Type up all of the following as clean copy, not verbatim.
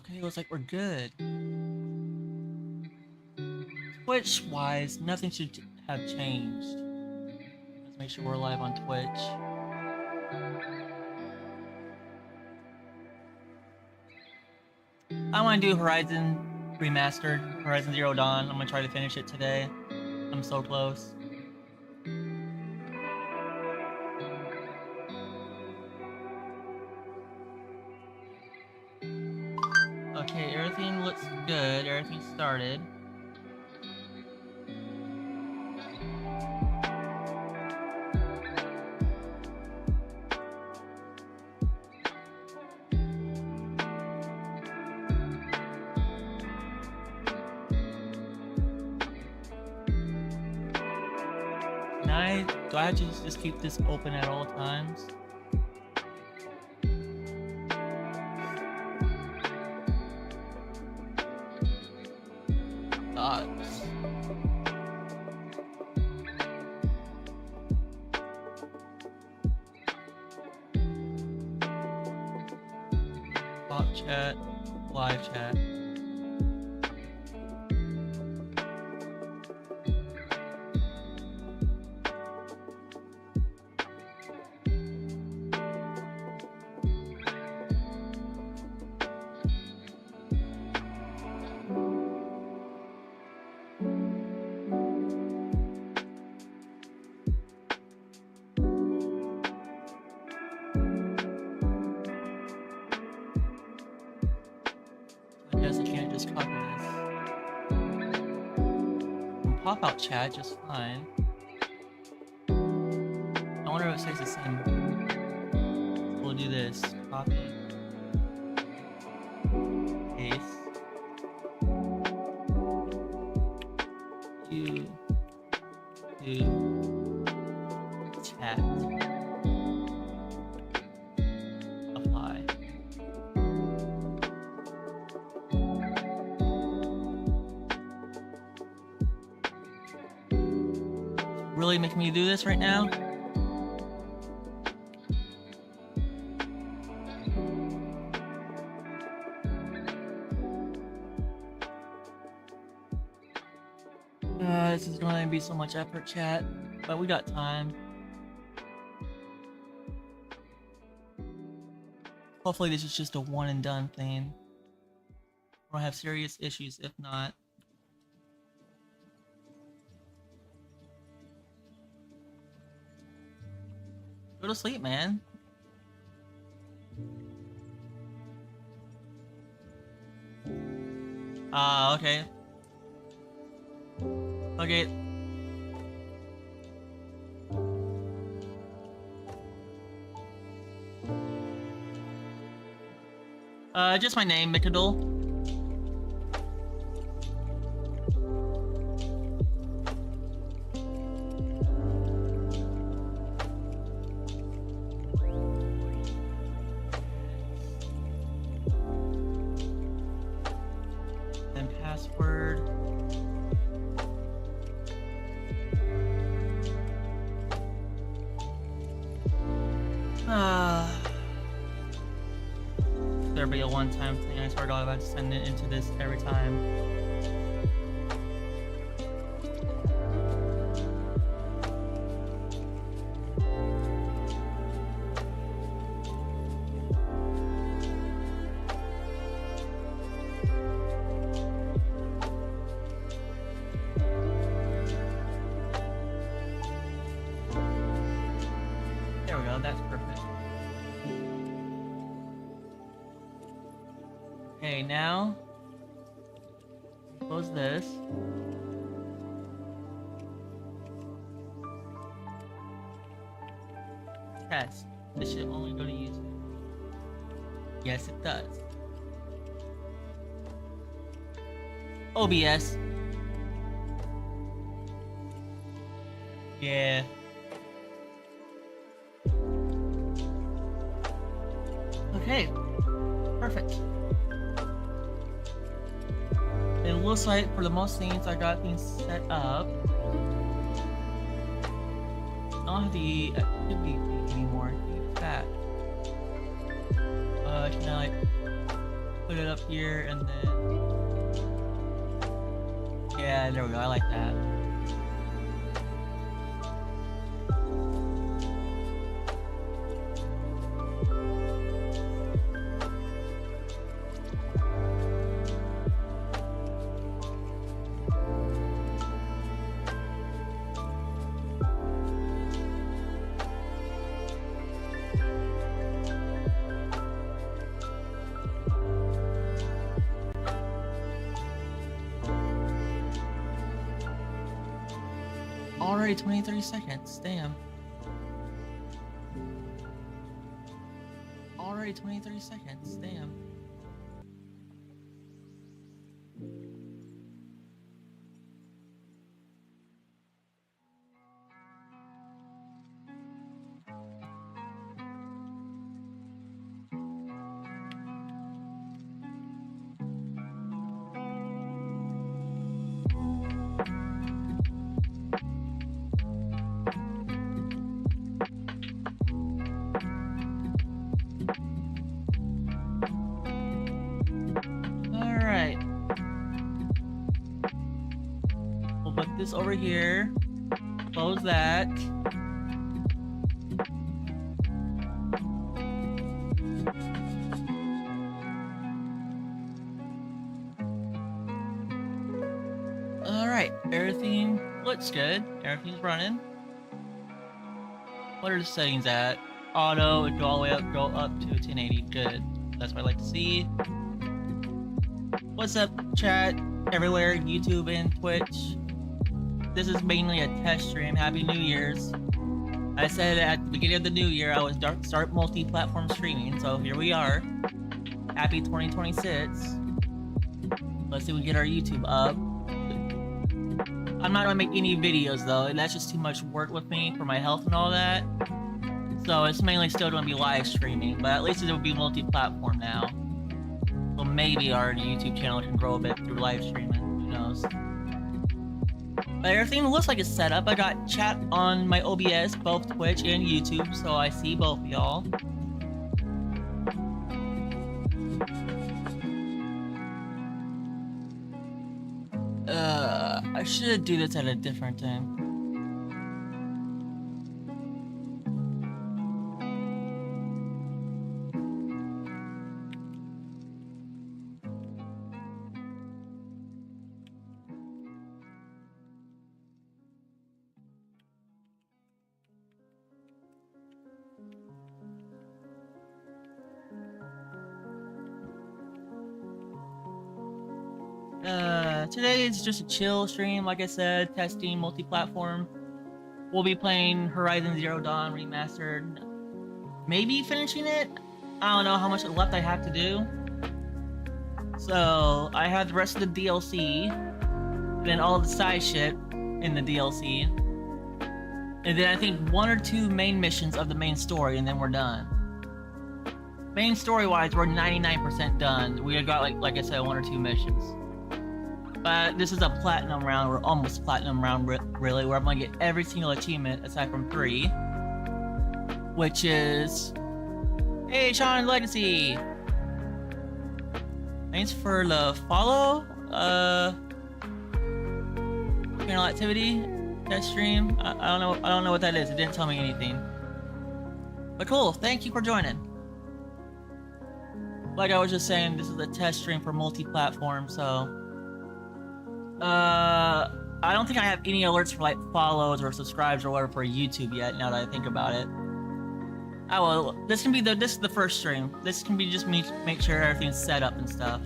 Okay, looks like we're good. Twitch-wise, nothing should have changed. Let's make sure we're live on Twitch. I want to do Horizon Remastered, Horizon Zero Dawn. I'm gonna try to finish it today. I'm so close. Okay, everything looks good. Everything started. Do I have to just keep this open at all times? Thoughts. Bot chat, live chat. Pop-out chat just fine. I wonder if it stays the same. We'll do this. Copy. Paste. You do chat. Apply. Really making me do this right now? This is going to be so much effort, chat, but we got time. Hopefully this is just a one and done thing. We'll have serious issues if not. Go to sleep, man. Okay. Okay. Just my name, Mikadol. There'll be a one-time thing. I swear to God, I have to send it into this every time. There we go, that's perfect. Okay, now close this. Test. This should only go to YouTube. Yes, it does. OBS. Yeah. Okay. Perfect. It looks like for the most things I got things set up. I don't have the activity thing anymore. That. Can I like put it up here and then... Yeah, there we go, I like that. Already 23 seconds, damn. Already 23 seconds, damn. This over here, close that. Alright, everything looks good. Everything's running. What are the settings at? Auto, go all the way up, go up to 1080. Good. That's what I like to see. What's up, chat? Everywhere, YouTube and Twitch. This is mainly a test stream. Happy New Year's. I said at the beginning of the new year I would start multi-platform streaming, so here we are. Happy 2026. Let's see if we get our YouTube up. I'm not gonna make any videos though, that's just too much work with me for my health and all that. So it's mainly still gonna be live streaming, but at least it will be multi-platform now. So maybe our YouTube channel can grow a bit through live streaming, who knows. But everything looks like it's set up. I got chat on my OBS, both Twitch and YouTube, so I see both of y'all. I should do this at a different time. Today is just a chill stream, like I said, testing multi-platform. We'll be playing Horizon Zero Dawn Remastered. Maybe finishing it? I don't know how much left I have to do. So, I have the rest of the DLC, then all the side shit in the DLC. And then I think 1 or 2 main missions of the main story, and then we're done. Main story-wise, we're 99% done. We got, like I said, 1 or 2 missions. But this is a platinum round, or almost platinum round, really, where I'm gonna get every single achievement aside from 3. Which is... Hey, Sean Legacy! Thanks for the follow. Channel activity, test stream. I don't know what that is. It didn't tell me anything. But cool, thank you for joining. Like I was just saying, this is a test stream for multi-platform, so... I don't think I have any alerts for like follows or subscribes or whatever for YouTube yet, now that I think about it. I will. This is the first stream. This can be just me to make sure everything's set up and stuff.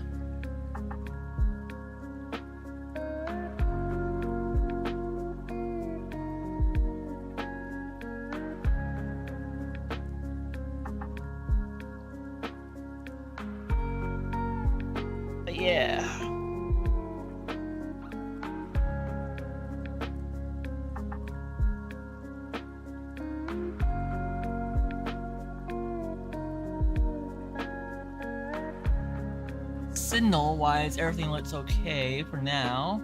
But yeah. Signal-wise, everything looks okay for now.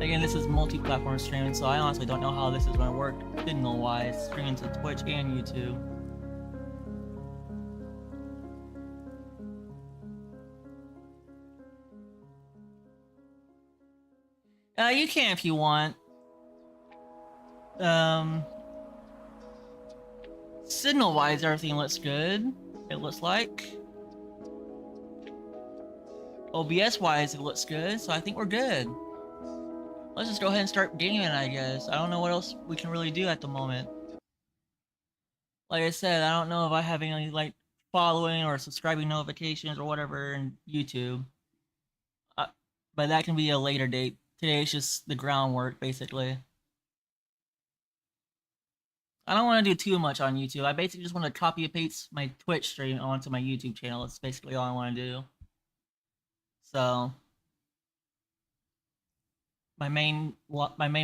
Again, this is multi-platform streaming, so I honestly don't know how this is going to work signal-wise, streaming to Twitch and YouTube. You can if you want. Signal-wise, everything looks good. It looks like. OBS-wise, it looks good, so I think we're good. Let's just go ahead and start gaming, I guess. I don't know what else we can really do at the moment. Like I said, I don't know if I have any, like, following or subscribing notifications or whatever in YouTube. But that can be a later date. Today is just the groundwork, basically. I don't want to do too much on YouTube. I basically just want to copy and paste my Twitch stream onto my YouTube channel. That's basically all I want to do. So my main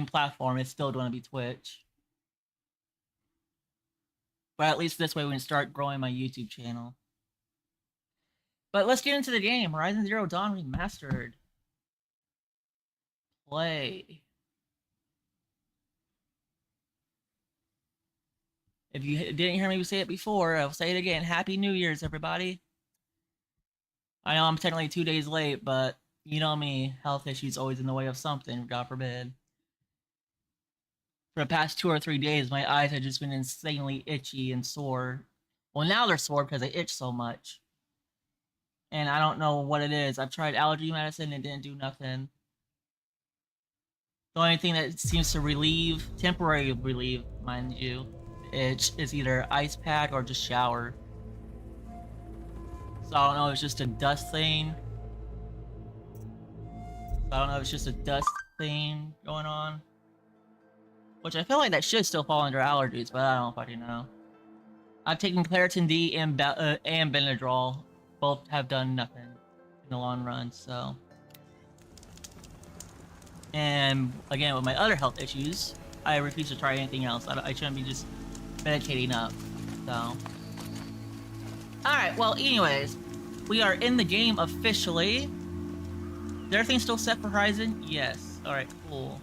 platform is still going to be Twitch. But at least this way we can start growing my YouTube channel. But let's get into the game. Horizon Zero Dawn Remastered. Play. If you didn't hear me say it before, I'll say it again. Happy New Year's, everybody. I know I'm technically 2 days late, but you know me, health issues always in the way of something, God forbid. For the past 2 or 3 days, my eyes have just been insanely itchy and sore. Well, now they're sore because I itch so much. And I don't know what it is. I've tried allergy medicine and it didn't do nothing. The only thing that seems to temporarily relieve, mind you, itch is either ice pack or just shower. So I don't know if it's just a dust thing. I don't know if it's just a dust thing going on. Which I feel like that should still fall under allergies, but I don't fucking know. I've taken Claritin D and Benadryl. Both have done nothing in the long run, so. And again, with my other health issues, I refuse to try anything else. I shouldn't be just medicating up, so. Alright, well, anyways, we are in the game officially. Is everything still set for Horizon? Yes. Alright, cool.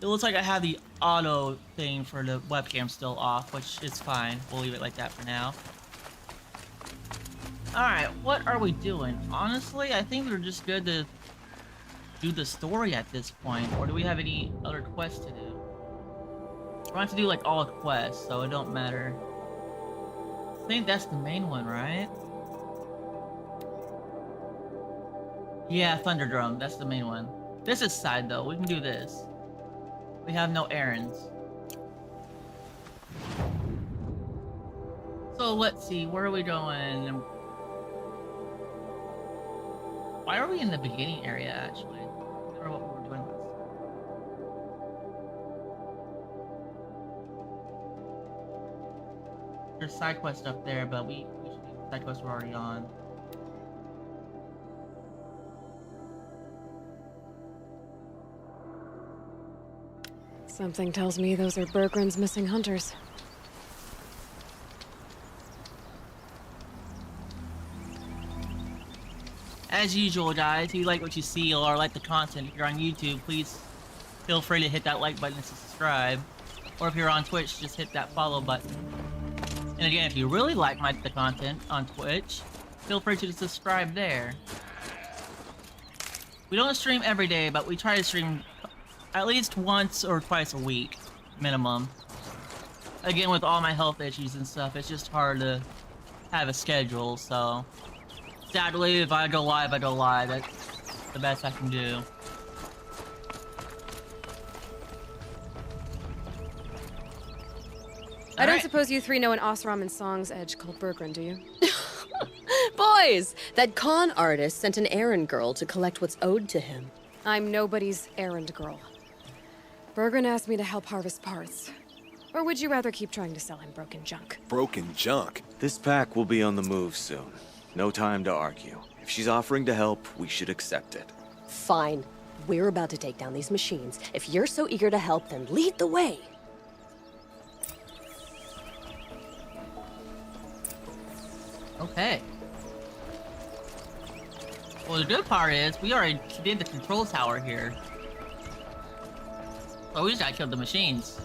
It looks like I have the auto thing for the webcam still off, which is fine. We'll leave it like that for now. Alright, what are we doing? Honestly, I think we're just good to do the story at this point. Or do we have any other quests to do? We're going to do like all quests, so it don't matter. I think that's the main one, right? Yeah, Thunderdrum, that's the main one. This is side though, we can do this. We have no errands. So let's see, where are we going? Why are we in the beginning area actually? I don't remember what we were doing last. There's side quest up there, but we should do the side quest we're already on. Something tells me those are Bergren's missing hunters. As usual, guys, if you like what you see or like the content, if you're on YouTube, please feel free to hit that like button and subscribe. Or if you're on Twitch, just hit that follow button. And again, if you really like the content on Twitch, feel free to subscribe there. We don't stream every day, but we try to stream at least once or twice a week, minimum. Again, with all my health issues and stuff, it's just hard to have a schedule, so. Sadly, if I go live, I go live. That's the best I can do. I don't suppose you three know an Osram and Song's edge called Bergren, do you? Boys, that con artist sent an errand girl to collect what's owed to him. I'm nobody's errand girl. Bergren asked me to help harvest parts. Or would you rather keep trying to sell him broken junk? Broken junk? This pack will be on the move soon. No time to argue. If she's offering to help, we should accept it. Fine. We're about to take down these machines. If you're so eager to help, then lead the way. Okay. Well, the good part is, we already did the control tower here. So we just gotta kill the machines.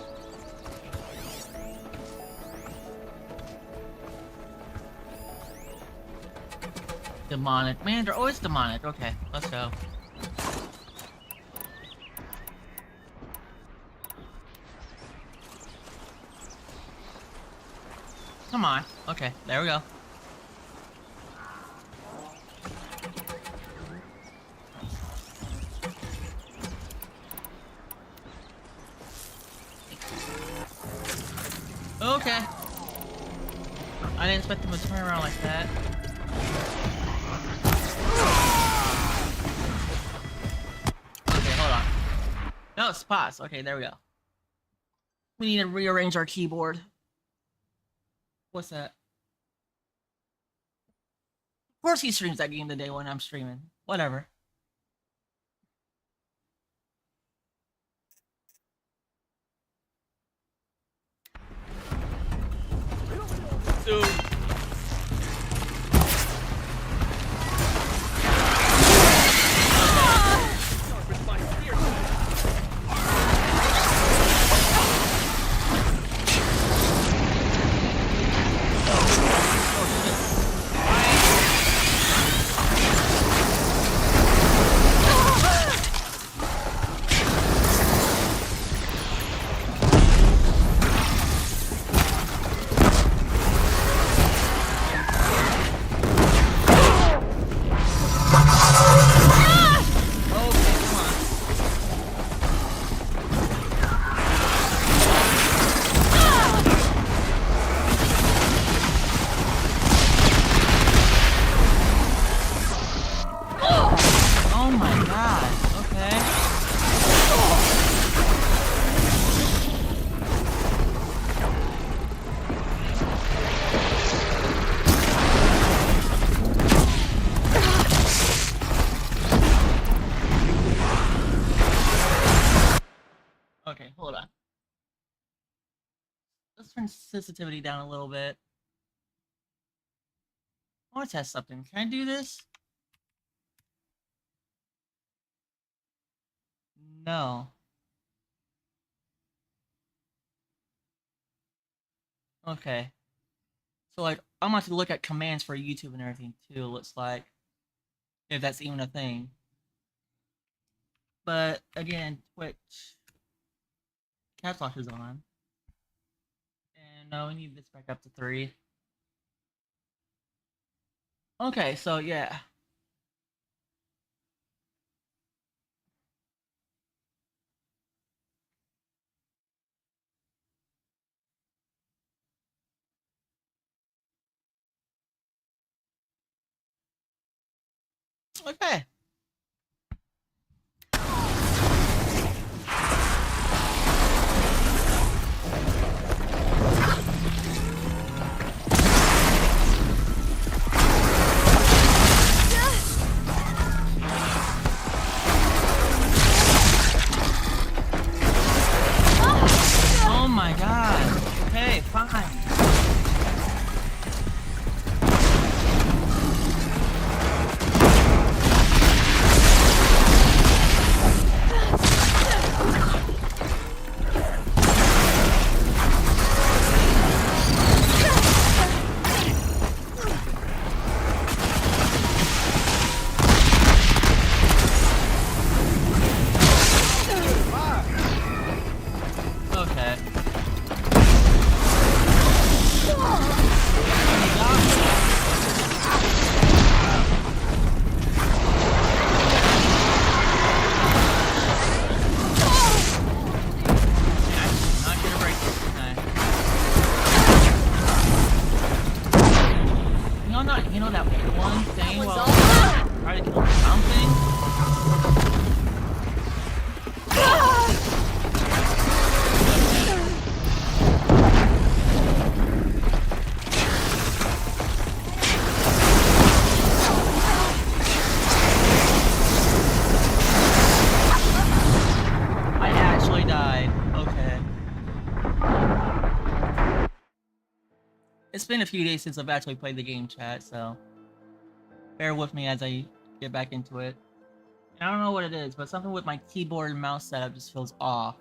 Demonic. Man, they're always demonic. Okay, let's go. Come on. Okay, there we go. Okay. I didn't expect them to turn around like that. Okay, hold on. No, spots. Okay, there we go. We need to rearrange our keyboard. What's that? Of course he streams that game the day when I'm streaming. Whatever. Dude. Oh my god. Okay. Okay, hold on. Let's turn sensitivity down a little bit. I want to test something. Can I do this? No. Okay. So like, I'm going to look at commands for YouTube and everything too. Looks like, if that's even a thing. But again, Twitch caps lock is on. And no, we need this back up to 3. Okay, so yeah. Okay. Oh my god. Okay, fine. Okay. Not gonna break this time. You know that one thing while I try to kill something? I actually died. Okay. It's been a few days since I've actually played the game, chat, so bear with me as I get back into it. And I don't know what it is, but something with my keyboard and mouse setup just feels off.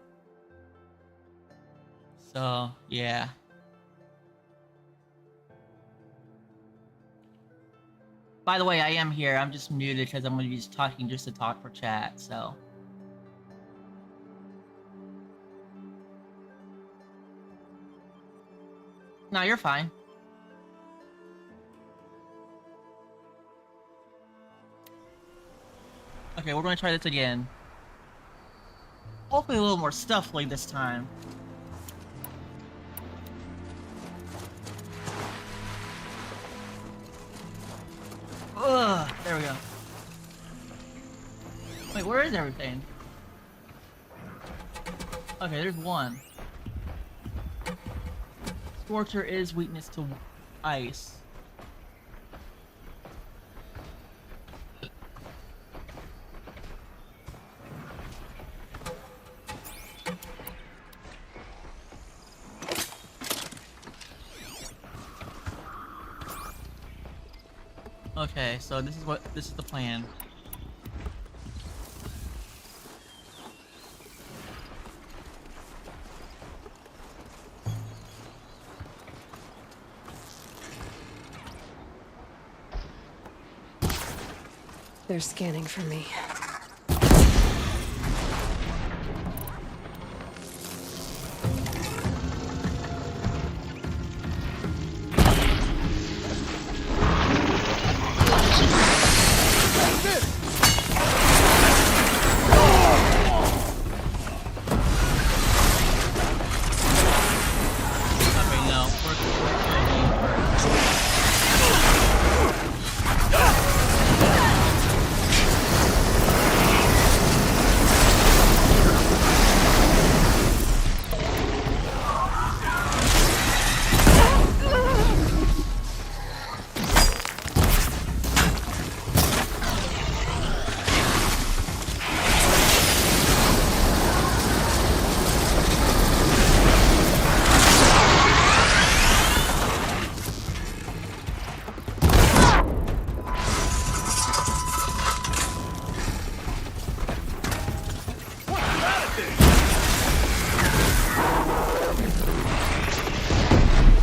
So, yeah. By the way, I am here. I'm just muted because I'm going to be just talking just to talk for chat, so. No, you're fine. Okay, we're gonna try this again. Hopefully a little more stuffly this time. Ugh, there we go. Wait, where is everything? Okay, there's one. Scorcher is weakness to ice. Okay, so this is the plan. They're scanning for me. Okay, no,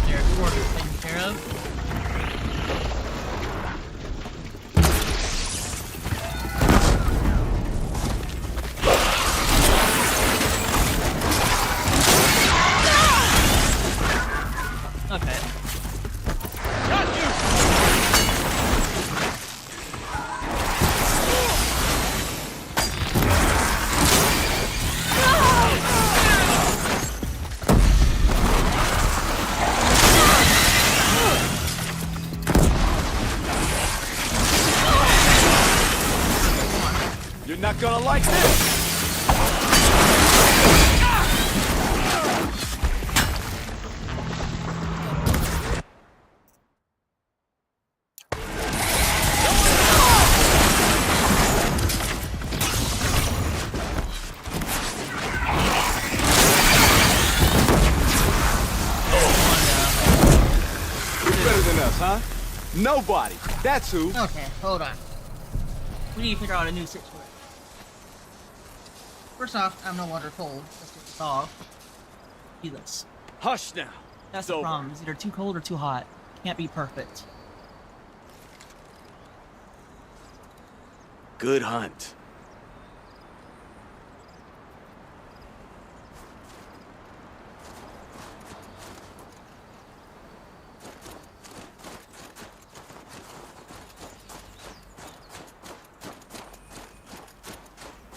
Airport is taken care of. Okay. You're not gonna like this! Who's better than us, huh? Nobody! That's who! Okay, hold on. We need to figure out a new situation. First off, I'm no longer cold. Let's get this off. See this. Hush now! That's It's the over. problem. It's either too cold or too hot. Can't be perfect. Good hunt.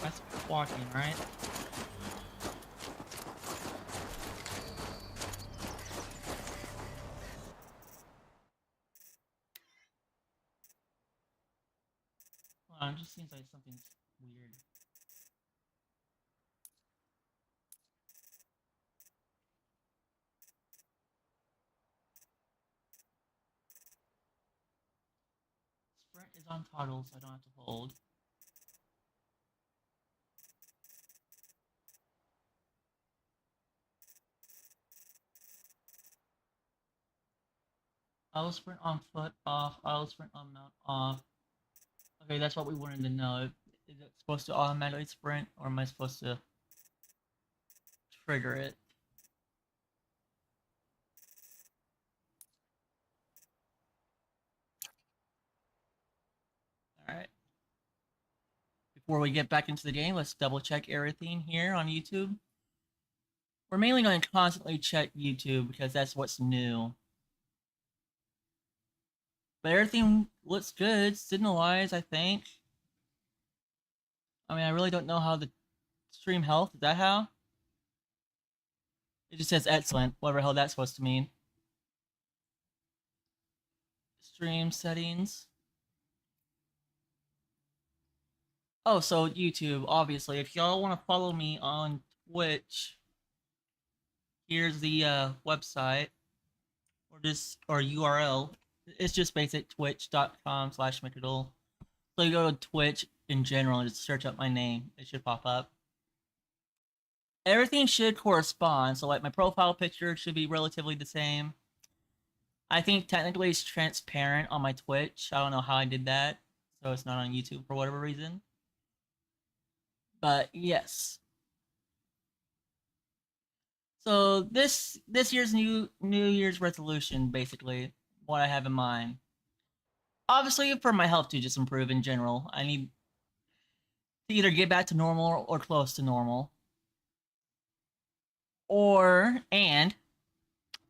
That's walking, right? Hold on, it just seems like something's weird. Sprint is on toggle, so I don't have to hold. Auto sprint on foot off, auto sprint on mount off. Okay, that's what we wanted to know. Is it supposed to automatically sprint, or am I supposed to trigger it? Alright. Before we get back into the game, let's double check everything here on YouTube. We're mainly going to constantly check YouTube because that's what's new. But everything looks good, signal-wise, I think. I mean, I really don't know how the stream health. Is that how? It just says excellent. Whatever the hell that's supposed to mean. Stream settings. Oh, so YouTube, obviously. If y'all want to follow me on Twitch, here's the website or URL. It's just basic twitch.com/Mikadol. So you go to Twitch in general and just search up my name. It should pop up. Everything should correspond. So like my profile picture should be relatively the same. I think technically it's transparent on my Twitch. I don't know how I did that. So it's not on YouTube for whatever reason. But yes. So this year's New Year's resolution, basically, what I have in mind. Obviously, for my health to just improve in general, I need to either get back to normal or close to normal. And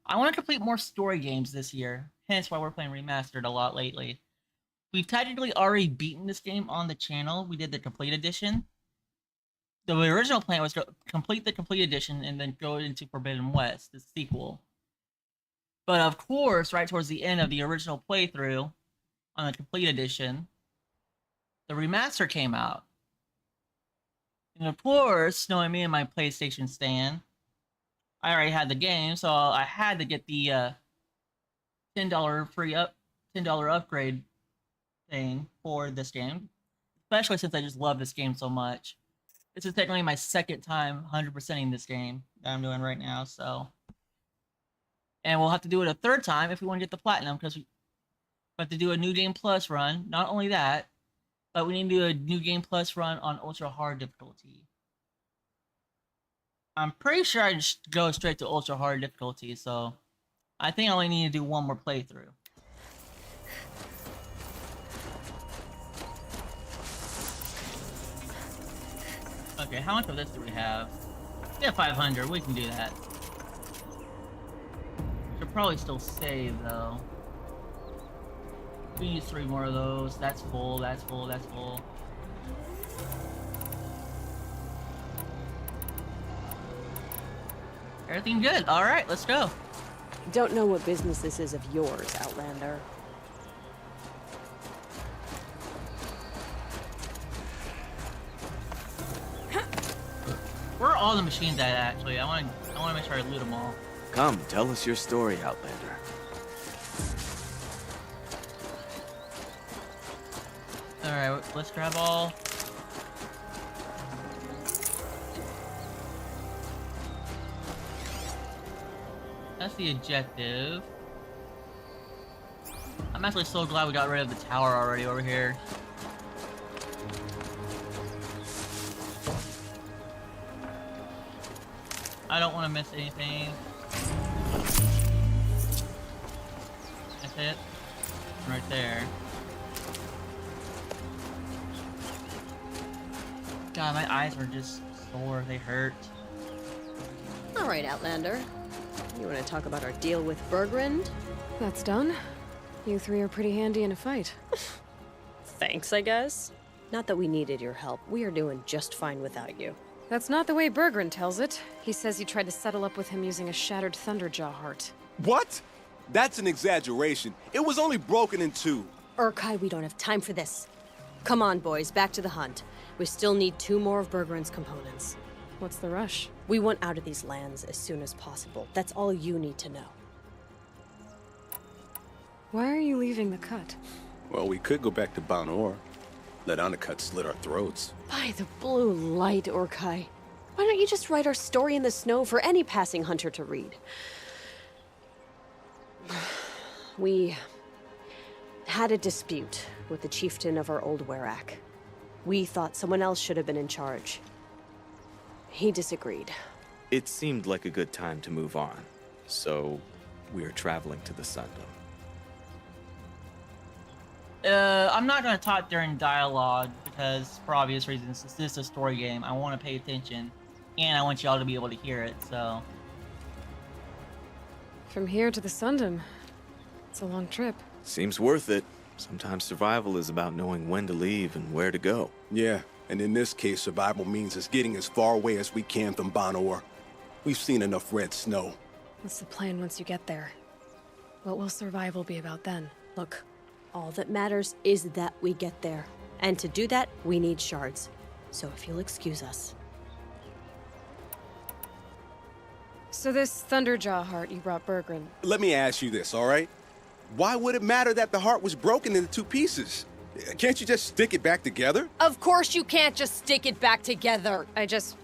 I want to complete more story games this year. Hence why we're playing Remastered a lot lately. We've technically already beaten this game on the channel. We did the complete edition. The original plan was to complete the complete edition and then go into Forbidden West, the sequel. But of course, right towards the end of the original playthrough, on the complete edition, the remaster came out. And of course, knowing me and my PlayStation stand, I already had the game, so I had to get the $10 upgrade thing for this game. Especially since I just love this game so much. This is technically my second time 100%ing this game that I'm doing right now, so. And we'll have to do it a third time if we want to get the platinum, because we have to do a New Game Plus run. Not only that, but we need to do a New Game Plus run on Ultra Hard difficulty. I'm pretty sure I just go straight to Ultra Hard difficulty, so I think I only need to do one more playthrough. Okay, how much of this do we have? Yeah, 500. We can do that. Should probably still save, though. We need 3 more of those. That's full, that's full, that's full. Everything good. Alright, let's go. Don't know what business this is of yours, Outlander. Where are all the machines at, actually? I want to make sure I loot them all. Come, tell us your story, Outlander. Alright, let's grab all. That's the objective. I'm actually so glad we got rid of the tower already over here. I don't want to miss anything. That's it. Right there. God, my eyes are just sore. They hurt. All right, Outlander. You want to talk about our deal with Bergrand? That's done. You 3 are pretty handy in a fight. Thanks, I guess. Not that we needed your help. We are doing just fine without you. That's not the way Bergrand tells it. He says you tried to settle up with him using a shattered Thunderjaw heart. What? That's an exaggeration. It was only broken in 2. Urkai, we don't have time for this. Come on, boys, back to the hunt. We still need 2 more of Bergrand's components. What's the rush? We want out of these lands as soon as possible. That's all you need to know. Why are you leaving the cut? Well, we could go back to Banor. Let Undercut slit our throats. By the blue light, Urkai. Why don't you just write our story in the snow for any passing hunter to read? We had a dispute with the chieftain of our old Werak. We thought someone else should have been in charge. He disagreed. It seemed like a good time to move on, so we're traveling to the Sundom. I'm not gonna talk during dialogue because, for obvious reasons, this is a story game. I want to pay attention, and I want y'all to be able to hear it. So, From here to the Sundom. It's a long trip. Seems worth it. Sometimes survival is about knowing when to leave and where to go. Yeah, And in this case, survival means us getting as far away as we can from Banor. We've seen enough red snow. What's the plan once you get there? What will survival be about then? Look, all that matters is that we get there. And to do that, we need shards. So if you'll excuse us. So this Thunderjaw heart you brought Bergren, Let me ask you this, all right? Why would it matter that the heart was broken into 2 pieces? Can't you just stick it back together? Of course you can't just stick it back together. I just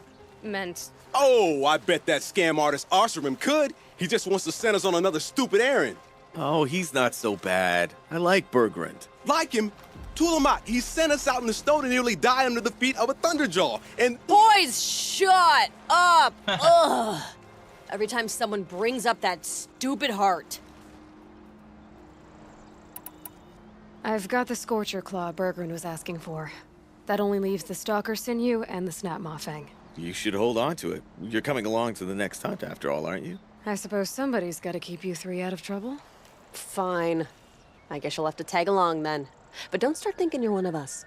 meant... Oh, I bet that scam artist Arsarim could. He just wants to send us on another stupid errand. Oh, he's not so bad. I like Bergrand. Like him, Tulamat, he sent us out in the snow to nearly die under the feet of a Thunderjaw. And Boys, shut up! Ugh! Every time someone brings up that stupid heart. I've got the Scorcher Claw Bergren was asking for. That only leaves the Stalker Sinew and the Snap Maw Fang. You should hold on to it. You're coming along to the next hunt after all, aren't you? I suppose somebody's got to keep you 3 out of trouble. Fine. I guess you'll have to tag along then. But don't start thinking you're one of us.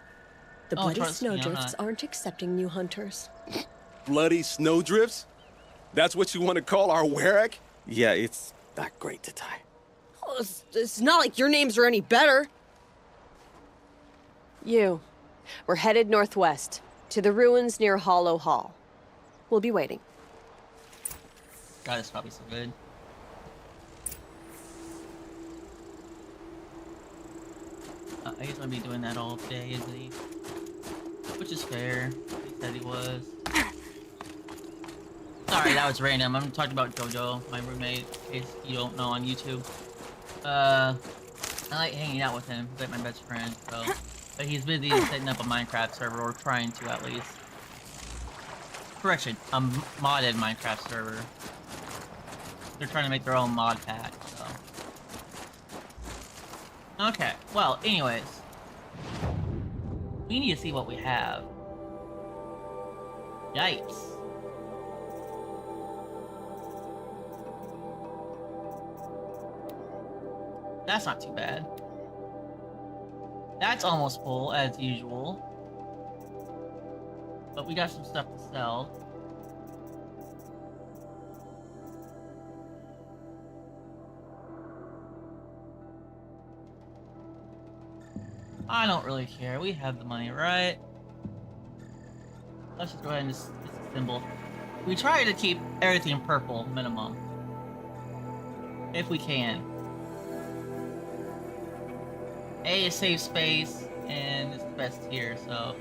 The Oh, Bloody trust me, I'm Snowdrifts not. aren't accepting new hunters. bloody snowdrifts? That's what you want to call our Werak? Yeah, it's not great to tie. Oh, it's not like your names are any better. We're headed northwest, to the ruins near Hollow Hall. We'll be waiting. God, it's probably so good. I guess I'll be doing that all day, isn't he? Which is fair. He said he was. Sorry, that was random. I'm talking about Jojo, my roommate, in case you don't know on YouTube. I like hanging out with him. He's like my best friend, so. But he's busy setting up a Minecraft server, or trying to at least. Correction, a modded Minecraft server. They're trying to make their own mod pack, so. Okay, well, anyways. We need to see what we have. Yikes. That's not too bad. That's almost full, as usual. But we got some stuff to sell. I don't really care. We have the money, right? Let's just go ahead and disassemble. We try to keep everything purple, minimum. If we can. A is safe space, and it's the best here, so.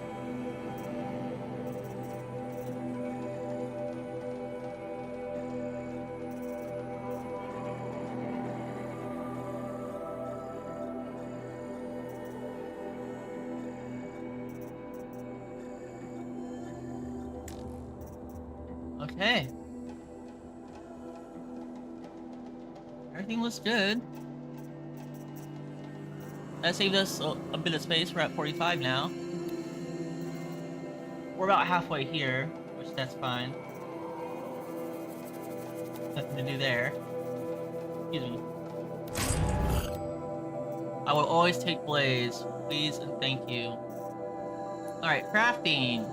Okay. Everything looks good. That saved us a bit of space. We're at 45 now. We're about halfway here, which that's fine. Nothing to do there. Excuse me. I will always take Blaze. Please and thank you. Alright, crafting.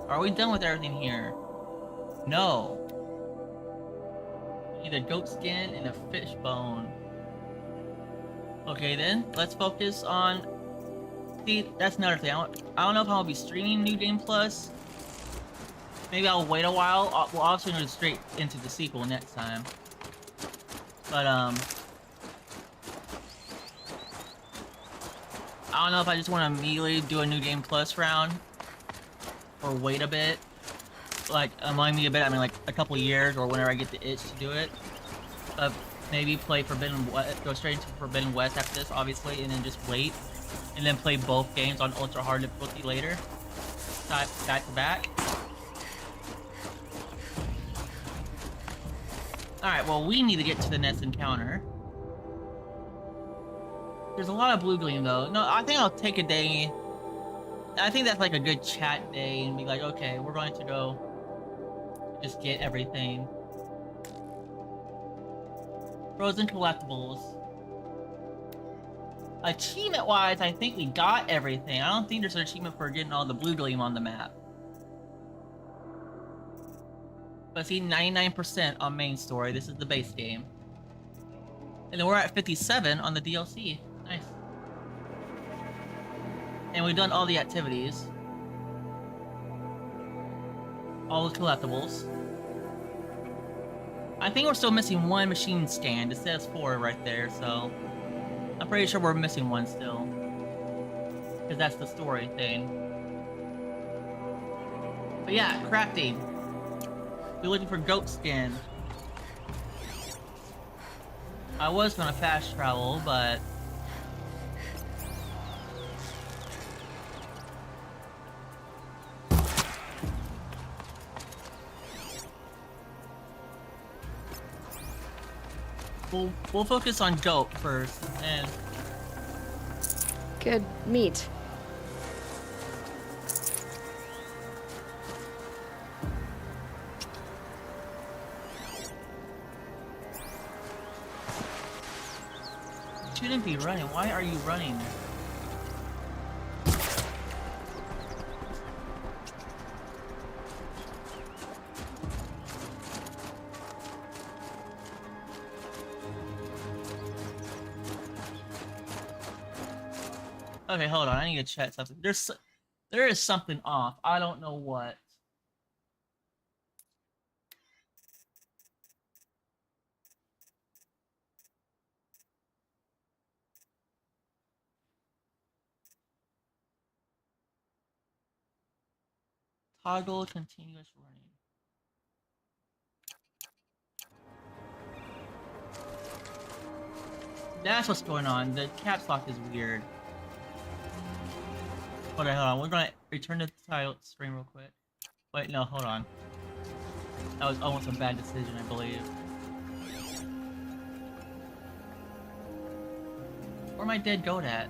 Are we done with everything here? No. We need a goat skin and a fish bone. Okay then, let's focus on... See, that's another thing. I don't know if I'll be streaming New Game Plus. Maybe I'll wait a while. We'll also go straight into the sequel next time. But, I don't know if I just want to immediately do a New Game Plus round. Or wait a bit. Like, among me a bit, I mean like a couple years or whenever I get the itch to do it. Maybe play Forbidden West, go straight into Forbidden West after this, obviously, and then just wait. And then play both games on ultra hard difficulty later. Back to back. Alright, well we need to get to the next encounter. There's a lot of blue gleam though. No, I think I'll take a day. I think that's like a good chat day and be like, okay, we're going to go just get everything. Frozen collectibles. Achievement-wise, I think we got everything. I don't think there's an achievement for getting all the blue gleam on the map. But see, 99% on main story. This is the base game. And then we're at 57 on the DLC. Nice. And we've done all the activities. All the collectibles. I think we're still missing one machine stand. It says 4 right there, so... I'm pretty sure we're missing one still. Because that's the story thing. But yeah, crafting. We're looking for goat skin. I was gonna fast travel, but... We'll focus on goat first, and... Good meat. Shouldn't be running. Why are you running? Okay, hold on. I need to check something. There is something off. I don't know what. Toggle continuous running. That's what's going on. The caps lock is weird. Hold on. We're gonna return to the title screen real quick. Wait, no, hold on. That was almost a bad decision, I believe. Where my dead goat at?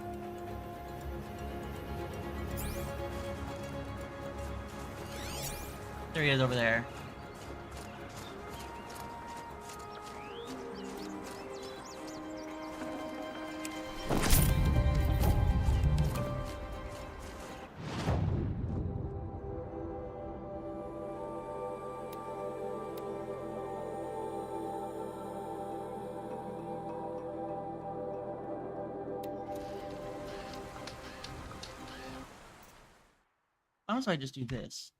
There he is over there. Why don't I just do this?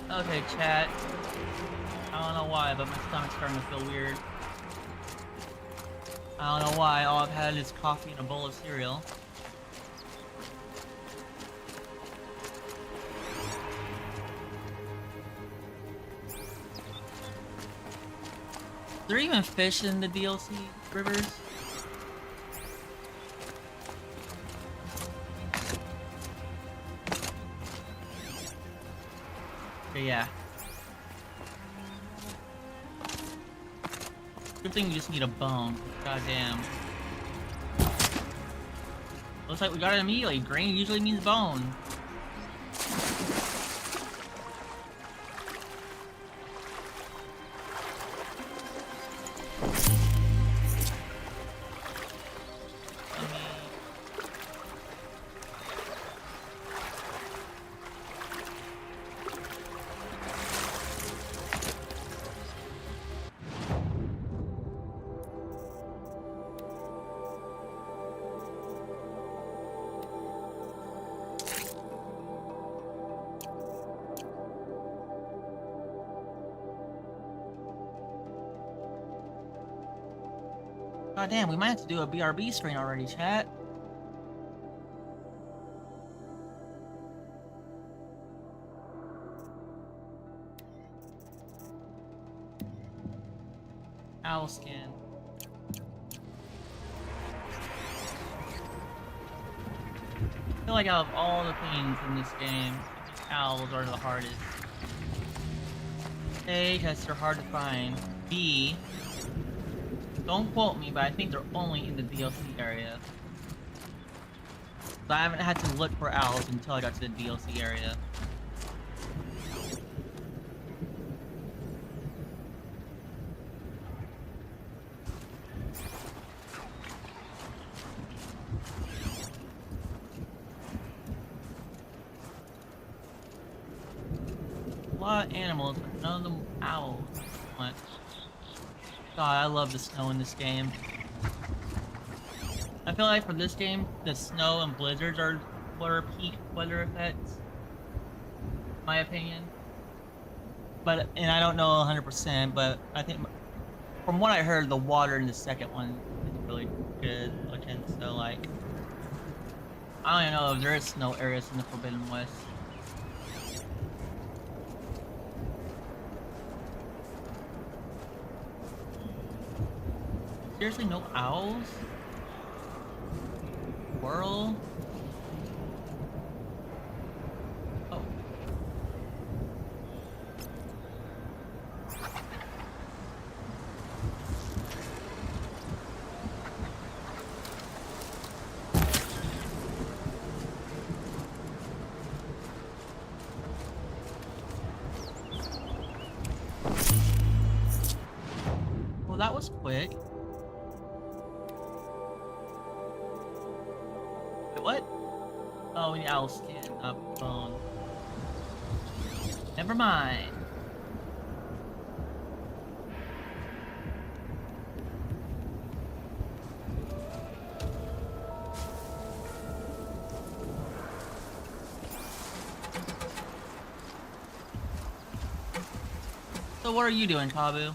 Okay, chat. I don't know why, but my stomach's starting to feel weird. I don't know why. All I've had is coffee and a bowl of cereal. Is there even fish in the DLC rivers? Okay, yeah. Good thing we just need a bone. Goddamn. Looks like we got it immediately. Grain usually means bone. God damn, we might have to do a BRB screen already, chat. Owl skin. I feel like out of all the things in this game, owls are the hardest. A, because they're hard to find. B, Don't quote me, but I think they're only in the DLC area. So I haven't had to look for owls until I got to the DLC area. A lot of animals, but none of them owls. Much. God, I love the snow in this game. I feel like for this game, the snow and blizzards are what are peak weather effects. My opinion. But, and I don't know 100%, but I think from what I heard, the water in the second one is really good looking. So like, I don't even know if there is snow areas in the Forbidden West. Seriously, no owls? Squirrel? Oh. Well, that was quick. What? Oh, we need owl skin, not bone. Never mind. So what are you doing, Kabu?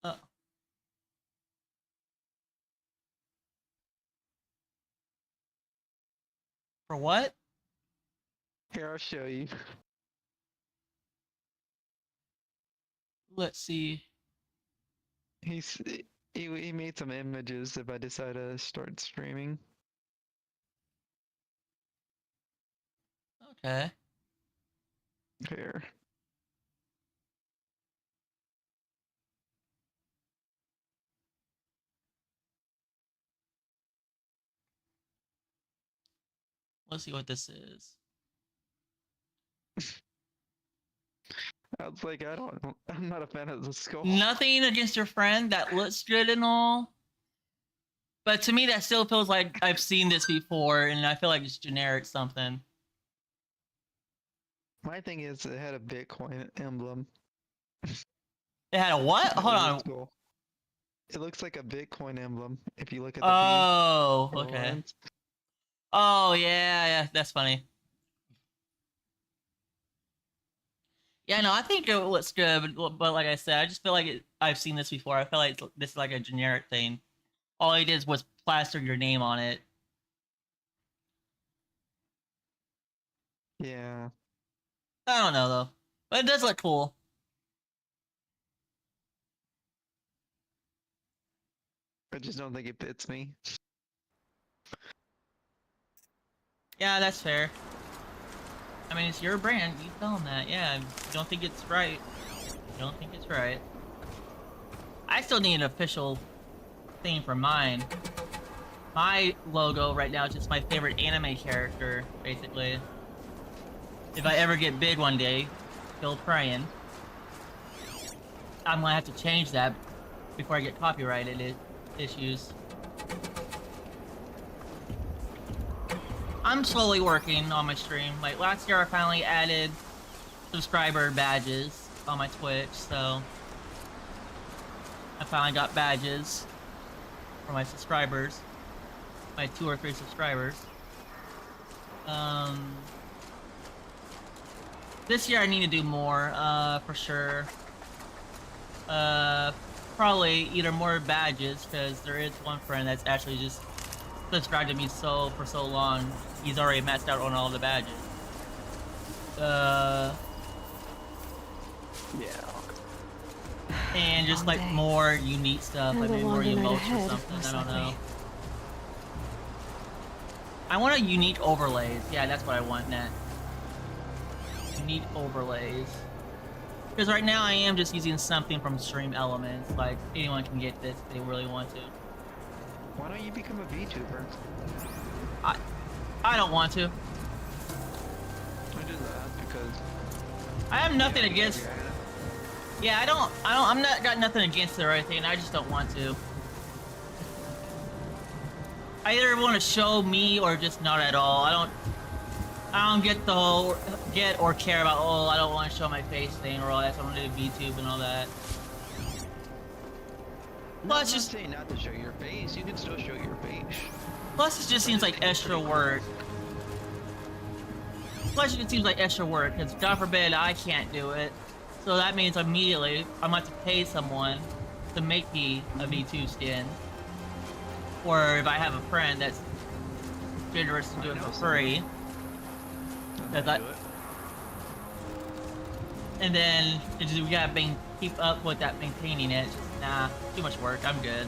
Uh, for what? Here, I'll show you. Let's see. He's he made some images if I decide to start streaming. Okay. Here. Let's see what this is. I was like, I'm not a fan of the skull. Nothing against your friend, that looks good and all. But to me, that still feels like I've seen this before, and I feel like it's generic something. My thing is, it had a Bitcoin emblem. It had a what? Hold on. Cool. It looks like a Bitcoin emblem if you look at the Oh, V. okay. Lines. Oh, yeah, that's funny. Yeah, no, I think it looks good, but like I said, I just feel like I've seen this before. I feel like this is like a generic thing. All he did was plaster your name on it. Yeah. I don't know, though. But it does look cool. I just don't think it fits me. Yeah, that's fair. I mean, it's your brand. You tell them that. Yeah, you don't think it's right. You don't think it's right. I still need an official thing for mine. My logo right now is just my favorite anime character, basically. If I ever get big one day, still praying, I'm gonna have to change that before I get copyrighted issues. I'm slowly working on my stream. Like last year I finally added subscriber badges on my Twitch, so I finally got badges for my subscribers. My 2 or 3 subscribers. This year I need to do more, for sure. Probably either more badges, because there is one friend that's actually just subscribed to me for so long. He's already maxed out on all the badges. Yeah. And just Long like day. more unique stuff, like And a maybe more longer night emotes or ahead, something. most I don't know. likely. I want a unique overlays. Yeah, that's what I want, Net. Unique overlays. Because right now I am just using something from Stream Elements. Like anyone can get this if they really want to. Why don't you become a VTuber? I don't want to. I do that because I have nothing yeah, against. yeah. Yeah, I'm not got nothing against it or anything. I just don't want to. I either want to show me or just not at all. I don't get the whole get or care about, oh, I don't want to show my face thing or all that. So I want to do VTube and all that. No, Plus, I'm not just saying not to show your face. You can still show your face. plus it just seems like extra work. Plus, it just seems like extra work because God forbid I can't do it. So that means immediately I'm going to have to pay someone to make me a V2 skin. Or if I have a friend that's generous to do it for free. I'll that- do it. And then it just, we gotta keep up with that maintaining it. Just, nah, too much work. I'm good.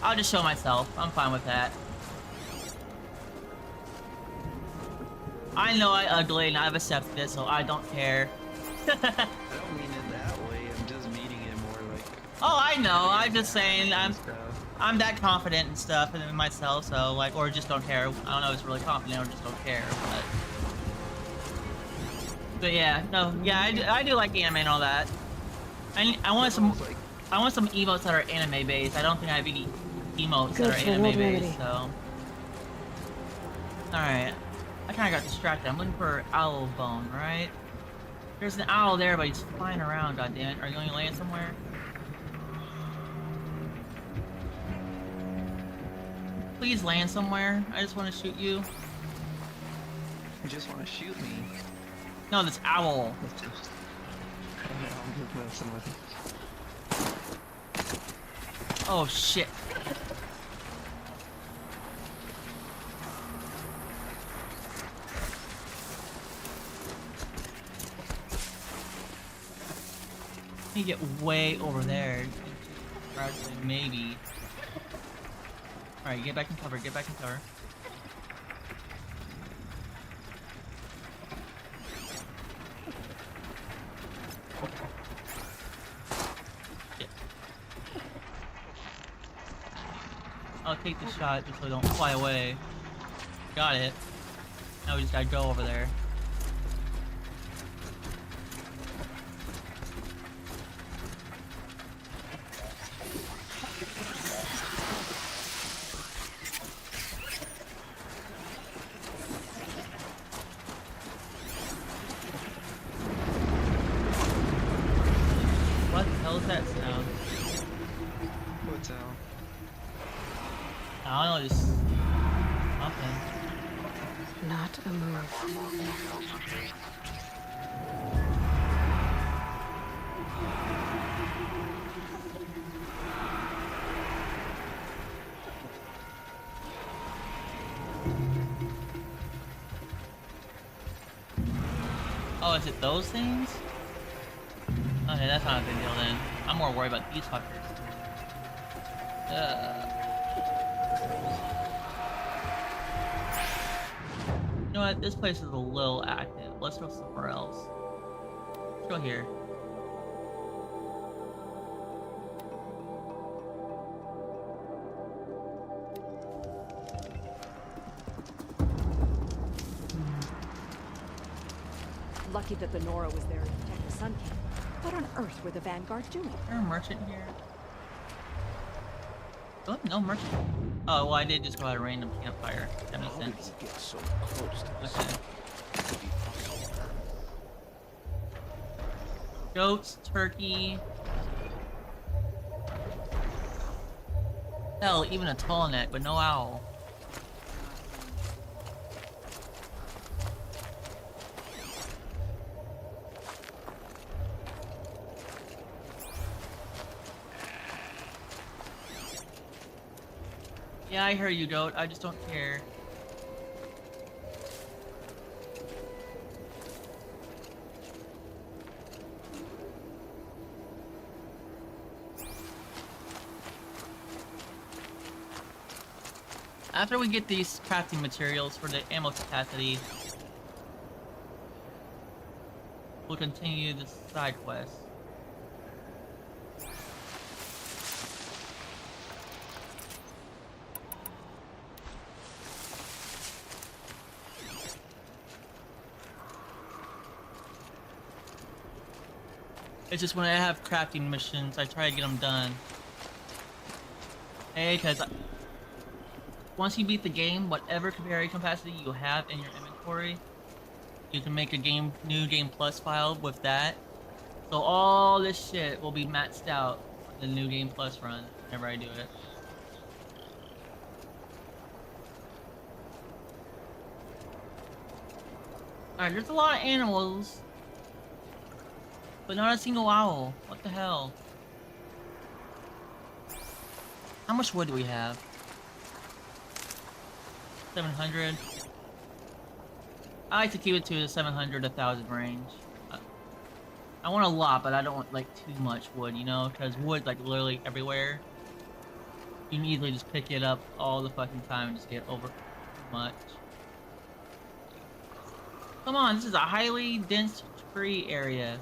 I'll just show myself. I'm fine with that. I know I ugly and I've accepted it, so I don't care. I don't mean it that way. I'm just meaning it more like. Oh, I know. I'm just saying stuff. I'm that confident and stuff in myself, so like, or just don't care. I don't know if it's really confident or just don't care, but yeah, no, yeah, I do like anime and all that. I want some. It's like, I want some emotes that are anime based. I don't think I have any emotes Good that are for anime World based, Remedy. so. Alright. I kinda got distracted. I'm looking for owl bone, right? There's an owl there, but he's flying around, goddammit. Are you going to land somewhere? Please land somewhere. I just want to shoot you. you just want to shoot me. No, this owl. That's just. I'm just messing with you. Oh shit. Let me get way over there. Actually, maybe. Alright, get back in cover, get back in cover. Shit. I'll take the shot just so I don't fly away. Got it. Now we just gotta go over there. What the hell is that sound? What's out? I don't know, just something. Not a move. Oh, is it those things? Okay, that's not a big deal then. I'm more worried about these fuckers. You know what? This place is a little active. Let's go somewhere else. Let's go here. Lucky that the Nora was there to protect the Sun King. What on earth were the Vanguard doing? Is there a merchant here? Oh, no merchant. Oh, well, I did just go at a random campfire. That makes How did sense. he get so close to this? Okay. Could be possible. Goats, turkey. Hell, even a tall neck, but no owl. Yeah, I hear you, goat. I just don't care. After we get these crafting materials for the ammo capacity, we'll continue the side quest. It's just when I have crafting missions, I try to get them done. Hey, because once you beat the game, whatever carry capacity you have in your inventory, you can make a new game plus file with that. So all this shit will be maxed out in the new game plus run whenever I do it. Alright, there's a lot of animals, but not a single owl. What the hell? How much wood do we have? 700. I like to keep it to the 700, 1,000 range. I want a lot, but I don't want like too much wood, you know? Because wood's like literally everywhere. You can easily just pick it up all the fucking time and just get over too much. Come on, this is a highly dense tree area.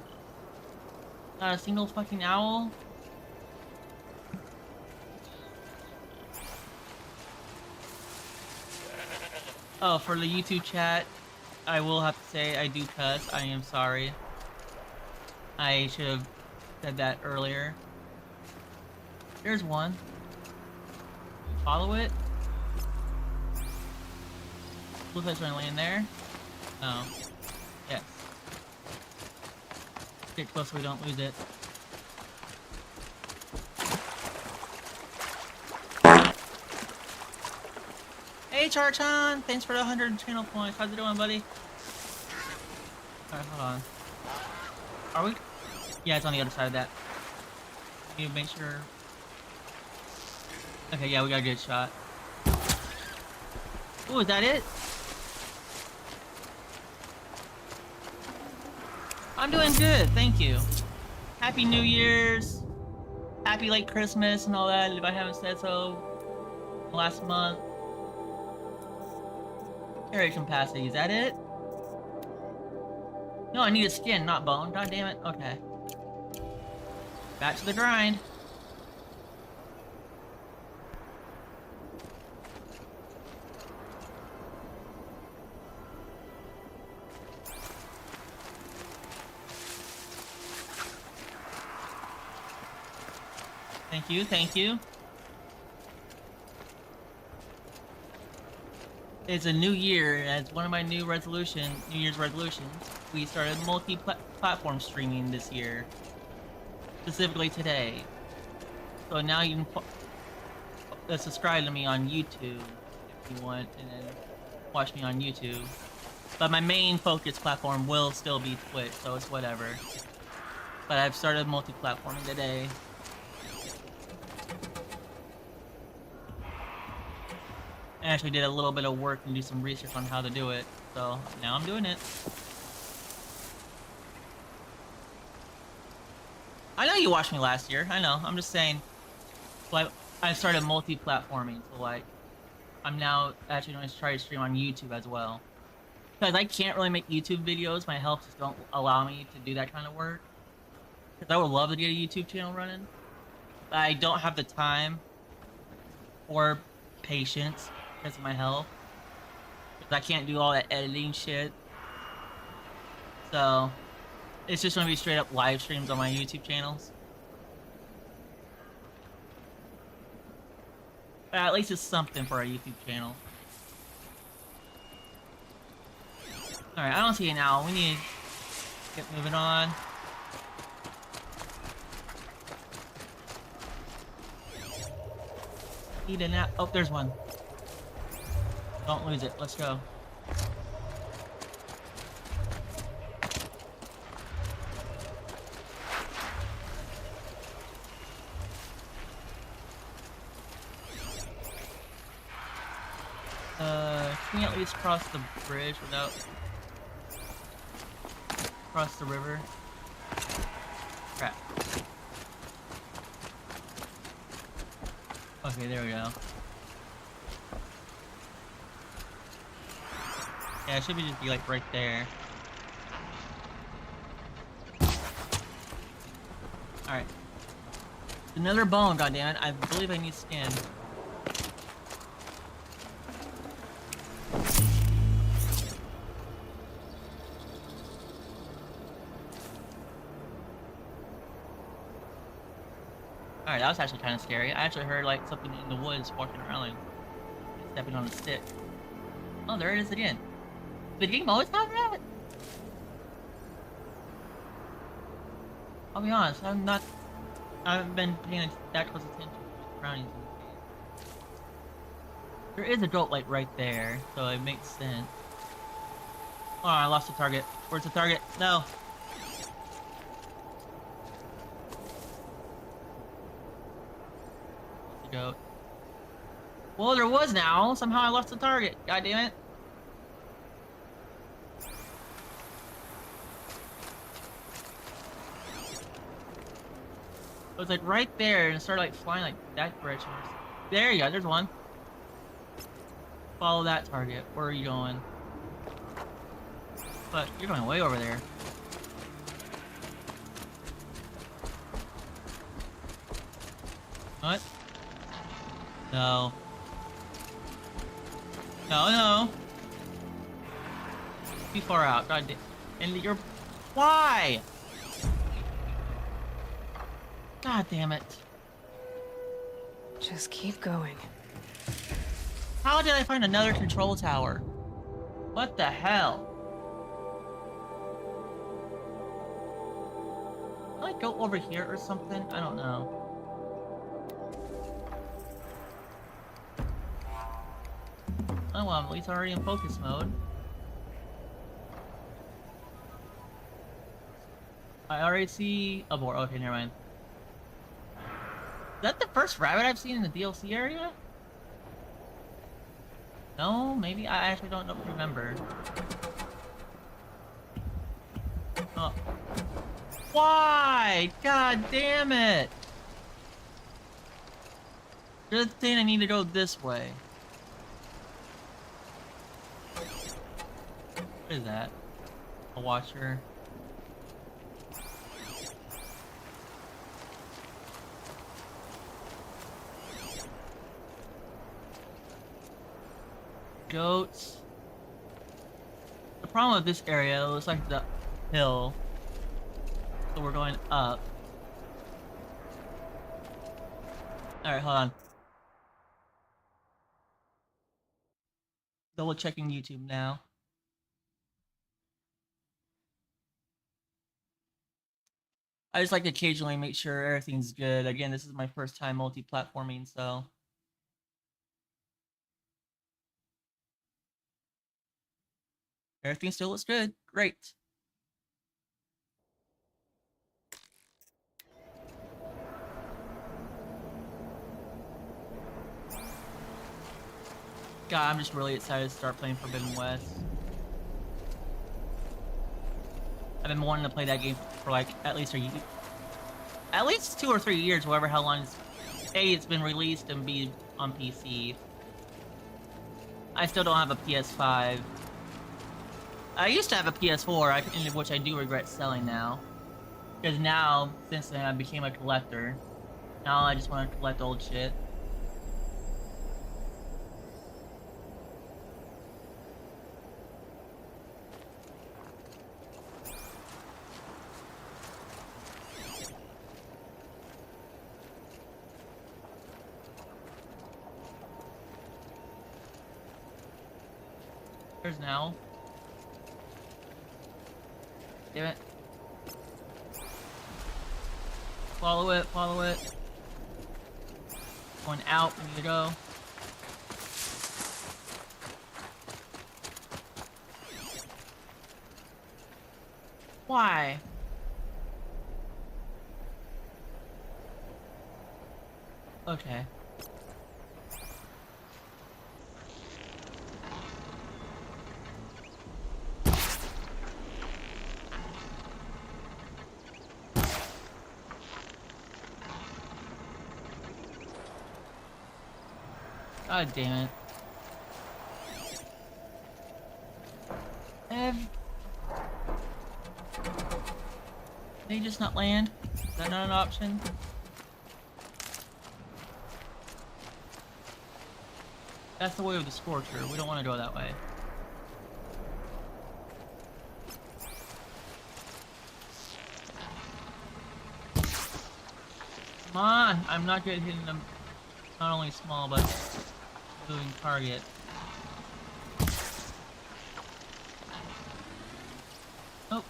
Not a single fucking owl? Oh, for the YouTube chat, I will have to say I do cuss. I am sorry. I should have said that earlier. There's one. Follow it. Looks like it's gonna land there. Oh. Yes. Get close so we don't lose it. Hey Charchan! Thanks for the 100 channel points. How's it doing, buddy? Alright, hold on. Are we? Yeah, it's on the other side of that. Can you make sure? Okay, yeah, we got a good shot. Ooh, is that it? I'm doing good, thank you. Happy New Year's. Happy late Christmas and all that, if I haven't said so last month. Carry capacity, is that it? No, I need a skin, not bone. God damn it. Okay. Back to the grind. Thank you, thank you. It's a new year, and it's one of my New Year's resolutions. We started multi-platform streaming this year. Specifically today. So now you can subscribe to me on YouTube if you want, and then watch me on YouTube. But my main focus platform will still be Twitch, so it's whatever. But I've started multi-platforming today. I actually did a little bit of work and do some research on how to do it, so now I'm doing it. I know you watched me last year, I know, I'm just saying. Like, I started multi-platforming, so like, I'm now actually going to try to stream on YouTube as well. Because I can't really make YouTube videos, my health just don't allow me to do that kind of work. Because I would love to get a YouTube channel running. But I don't have the time or patience because of my health. Because I can't do all that editing shit. So, it's just going to be straight up live streams on my YouTube channels. But at least it's something for our YouTube channel. Alright, I don't see an owl. We need to get moving on. Need a nap. Oh, there's one. Don't lose it. Let's go. Can we at least cross the bridge without... cross the river? Crap. Okay, there we go. Yeah, it should be just be like right there. Alright. Another bone, goddammit. I believe I need skin. Alright, that was actually kind of scary. I actually heard like something in the woods walking around, like stepping on a stick. Oh, there it is again. Did the game always have that? I'll be honest, I haven't been paying that close attention to the surroundings in this game. There is a goat light right there, so it makes sense. Oh, I lost the target. Where's the target? No. The goat. Well, there was now. Somehow I lost the target. God damn it. It was like right there and it started like flying like that direction. There you go, there's one. Follow that target. Where are you going? But you're going way over there. What? No. No, no. Too far out. God damn. And you're. Why? God damn it. Just keep going. How did I find another control tower? What the hell? Can I go over here or something? I don't know. Oh well, I'm at least already in focus mode. I already see a boar. Okay, never mind. Is that the first rabbit I've seen in the DLC area? No, maybe? I actually don't remember. Oh. Why? God damn it! Good thing I need to go this way. What is that? A watcher. Goats. The problem with this area, it looks like the hill. So we're going up. Alright, hold on. Double checking YouTube now. I just like to occasionally make sure everything's good. Again, this is my first time multi-platforming, so. Everything still looks good. Great. God, I'm just really excited to start playing Forbidden West. I've been wanting to play that game for like at least 2 or 3 years, however how long it's been released, and B on PC. I still don't have a PS5. I used to have a PS4, which I do regret selling now. Because now, since then, I became a collector. Now I just want to collect old shit. There's now. Damn it. Follow it, follow it. Going out, we need to go. Why? Okay. God damn it. They just not land? Is that not an option? That's the way of the Scorcher. We don't want to go that way. Come on! I'm not good at hitting them. Not only small, but moving target. Oh.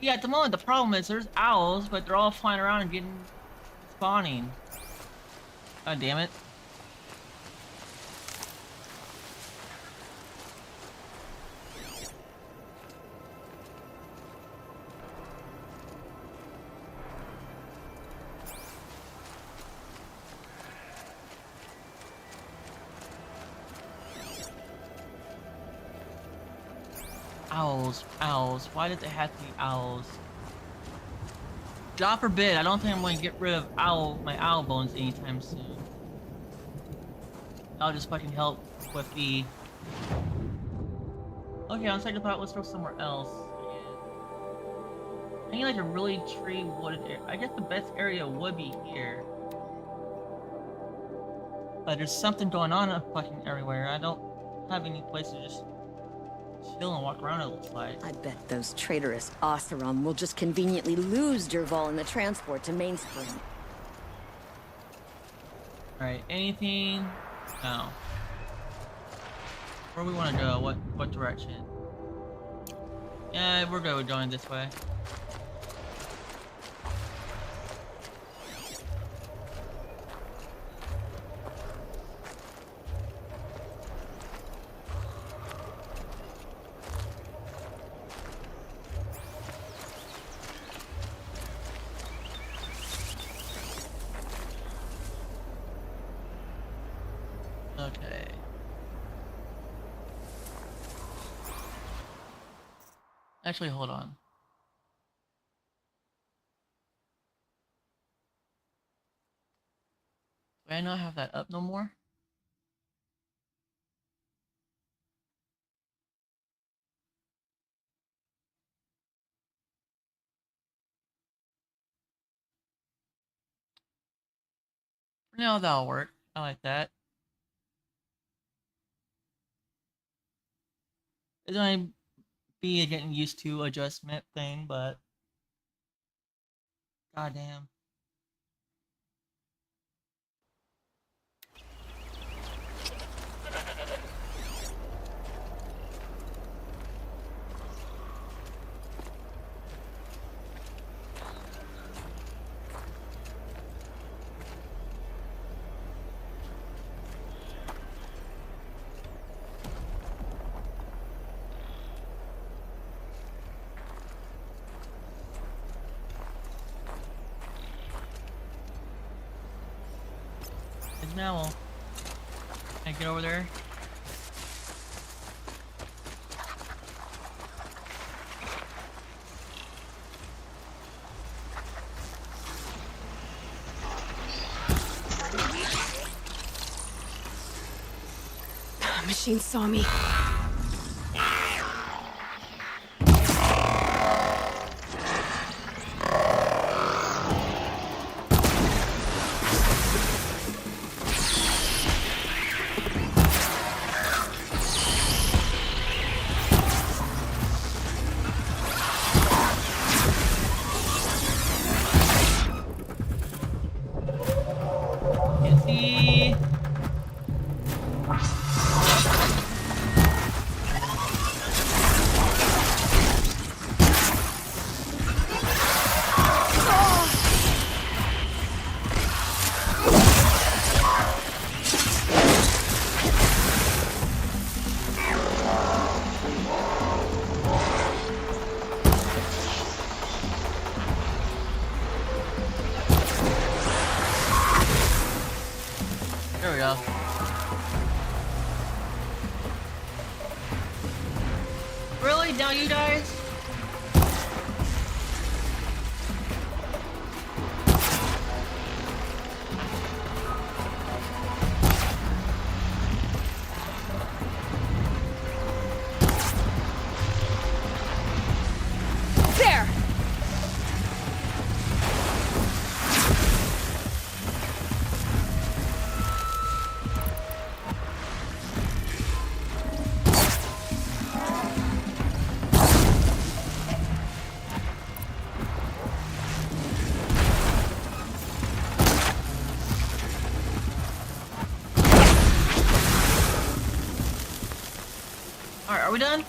Yeah, at the moment the problem is there's owls, but they're all flying around and getting spawning. God damn it. Owls, owls. Why did they have to be owls? God forbid, I don't think I'm going to get rid of my owl bones anytime soon. I'll just fucking help with the... Okay, on second thought, let's go somewhere else. I need like a really tree wooded area. I guess the best area would be here. But there's something going on fucking everywhere. I don't have any place to just chill and walk around, it looks like. I bet those traitorous Oseram will just conveniently lose Dervahl in the transport to Mainspring. Alright, anything? No. Where we want to go? What direction? Yeah, we're good with going this way. Okay. Actually, hold on. Do I not have that up no more? No, that'll work. I like that. It's gonna be a getting used to adjustment thing, but goddamn. There's an owl. Can I get over there? Machine saw me. Can't see. There we go. Really? Now you guys? Are we done?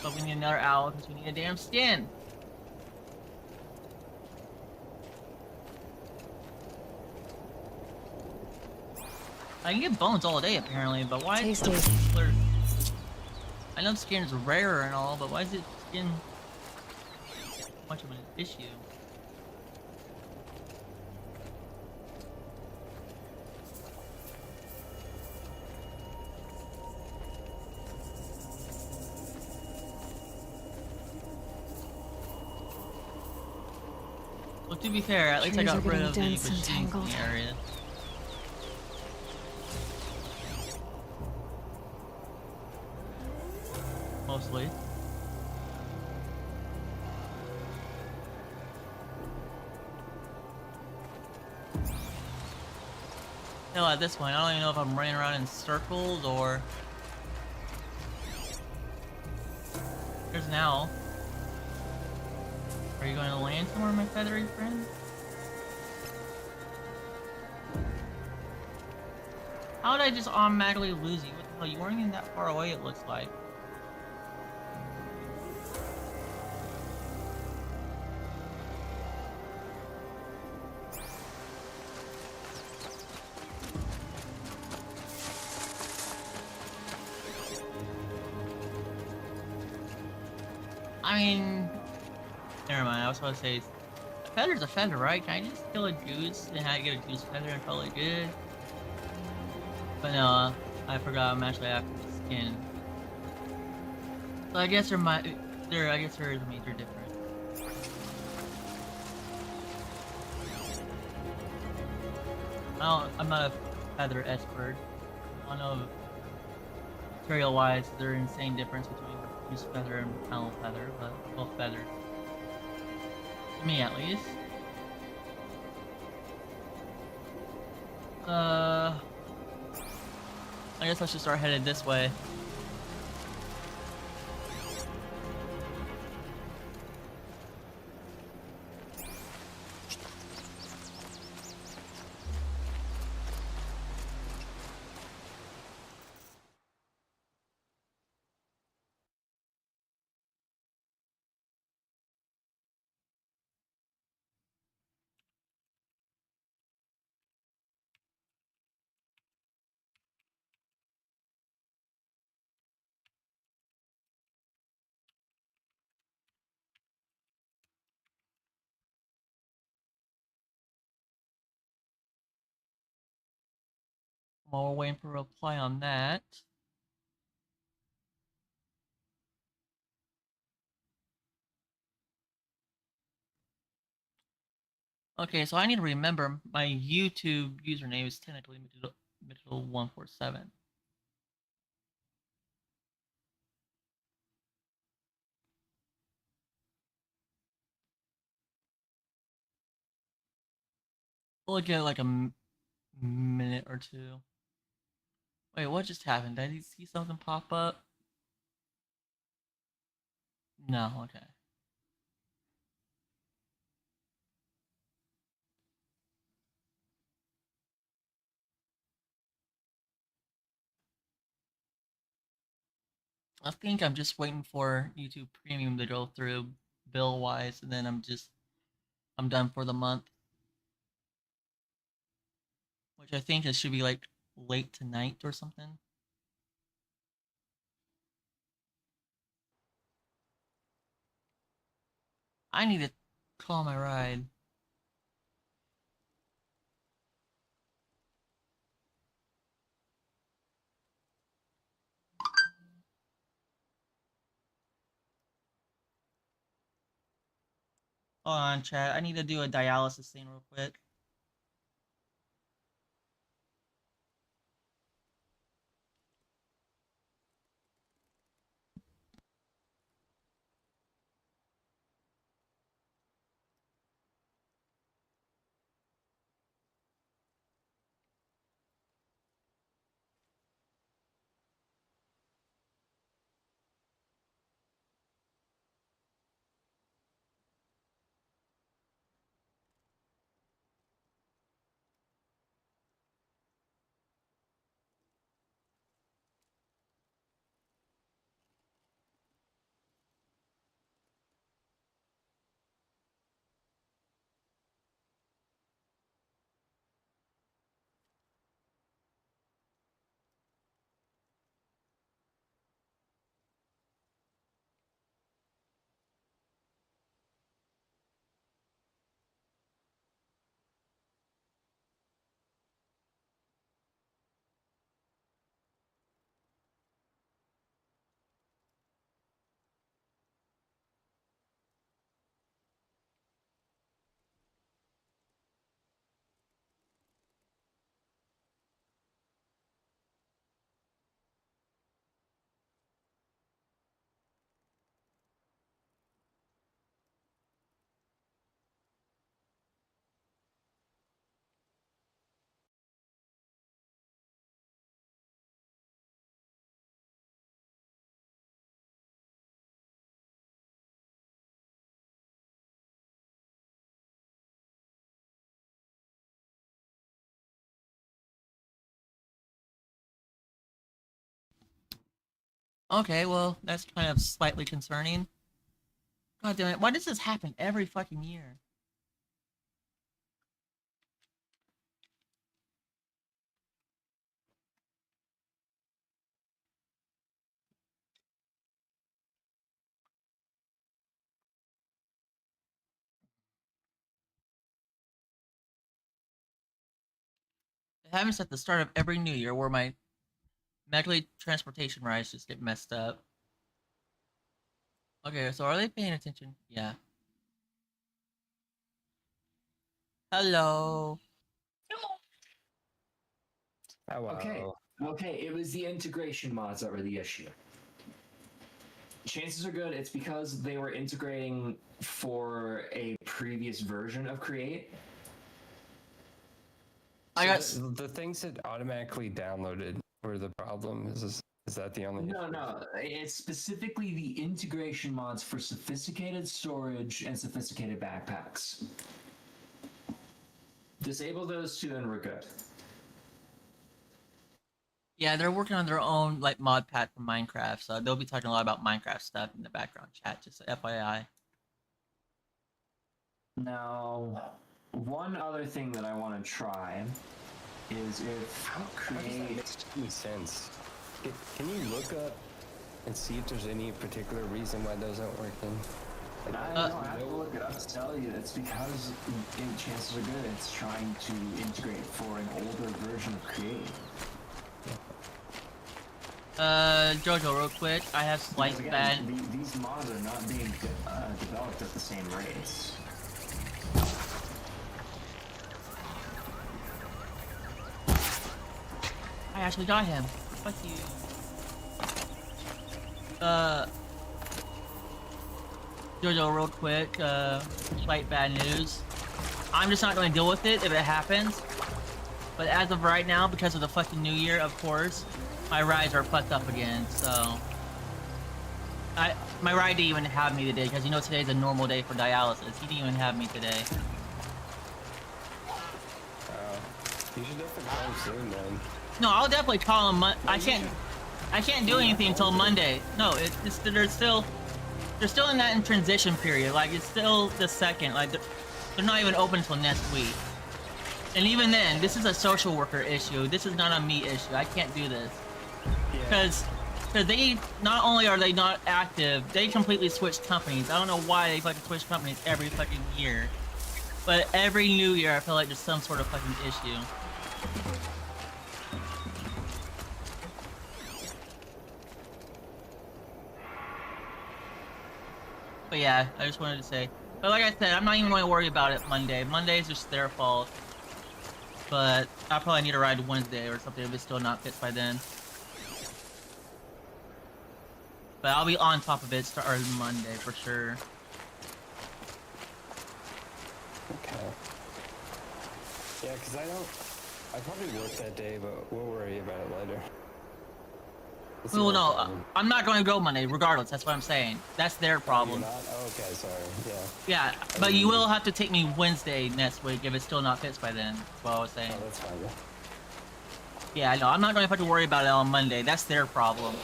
But we need another owl because we need a damn skin. I can get bones all day apparently, but why is Tasty. the clear? I know skin's rare and all, but why is it skin much of an issue? Well, to be fair, at least I Trees got are rid getting of the dense and machines in tangled. the area. Mostly. Hell, at this point, I don't even know if I'm running around in circles or... There's an owl. Are you going to land somewhere, my feathery friend? How did I just automatically lose you? What the hell? You weren't even that far away, it looks like. I mean, never mind. I was supposed to say, a feather's a feather, right? Can I just kill a goose and how to get a goose feather and call it good? But no, I forgot I'm actually after the skin. So I guess I guess there is a major difference. I'm not a feather expert. I don't know material-wise, there's an insane difference between goose feather and owl feather, but both feathers. To me, at least. I guess I should start headed this way. While we're waiting for a reply on that. Okay, so I need to remember my YouTube username is technically Mitchell147. We'll get like a minute or two. Wait, what just happened? Did I see something pop up? No, okay. I think I'm just waiting for YouTube Premium to go through bill-wise, and then I'm done for the month. Which I think it should be like late tonight or something. I need to call my ride. Hold on, chat. I need to do a dialysis thing real quick. Okay, well, that's kind of slightly concerning. God damn it, why does this happen every fucking year? It happens at the start of every new year where my medley transportation rides just get messed up. Okay, so are they paying attention? Yeah. Hello. Hello. Okay. Okay, it was the integration mods that were the issue. Chances are good it's because they were integrating for a previous version of Create. I got the things that automatically downloaded were the problem. Is that the only? No. It's specifically the integration mods for sophisticated storage and sophisticated backpacks. Disable those two and we're good. Yeah, they're working on their own like mod pack for Minecraft, so they'll be talking a lot about Minecraft stuff in the background chat. Just FYI. Now, one other thing that I want to try is if How does that Create. make any sense? Can you look up and see if there's any particular reason why those aren't working? Like, I don't know, I have to look it up to tell you. It's because chances are good it's trying to integrate for an older version of Create. Jojo, real quick, I have slight Because bad. again, these mods are not being developed at the same rates. I actually got him. Fuck you. Jojo, real quick, slight bad news. I'm just not going to deal with it if it happens. But as of right now, because of the fucking new year, of course, my rides are fucked up again, so... My ride didn't even have me today, because you know today's a normal day for dialysis. He didn't even have me today. you should definitely call him soon, man. No, I'll definitely call him. I can't do anything until Monday. No, it's they're still in that in transition period. Like it's still the second. Like they're not even open until next week. And even then, this is a social worker issue. This is not a me issue. I can't do this because they not only are they not active, they completely switched companies. I don't know why they fucking switch companies every fucking year. But every new year, I feel like there's some sort of fucking issue. But yeah, I just wanted to say. But like I said, I'm not even going to worry about it Monday. Monday's just their fault. But I'll probably need a ride Wednesday or something if it's still not fixed by then. But I'll be on top of it starting Monday for sure. Okay. Yeah, because I probably work that day, but we'll worry about it later. Well, no, I'm not going to go Monday regardless. That's what I'm saying. That's their problem. You're not? Oh, okay, sorry. Yeah. Yeah, but you will have to take me Wednesday next week if it's still not fixed by then. That's what I was saying. Oh, that's fine. Yeah, I know. I'm not going to have to worry about it on Monday. That's their problem.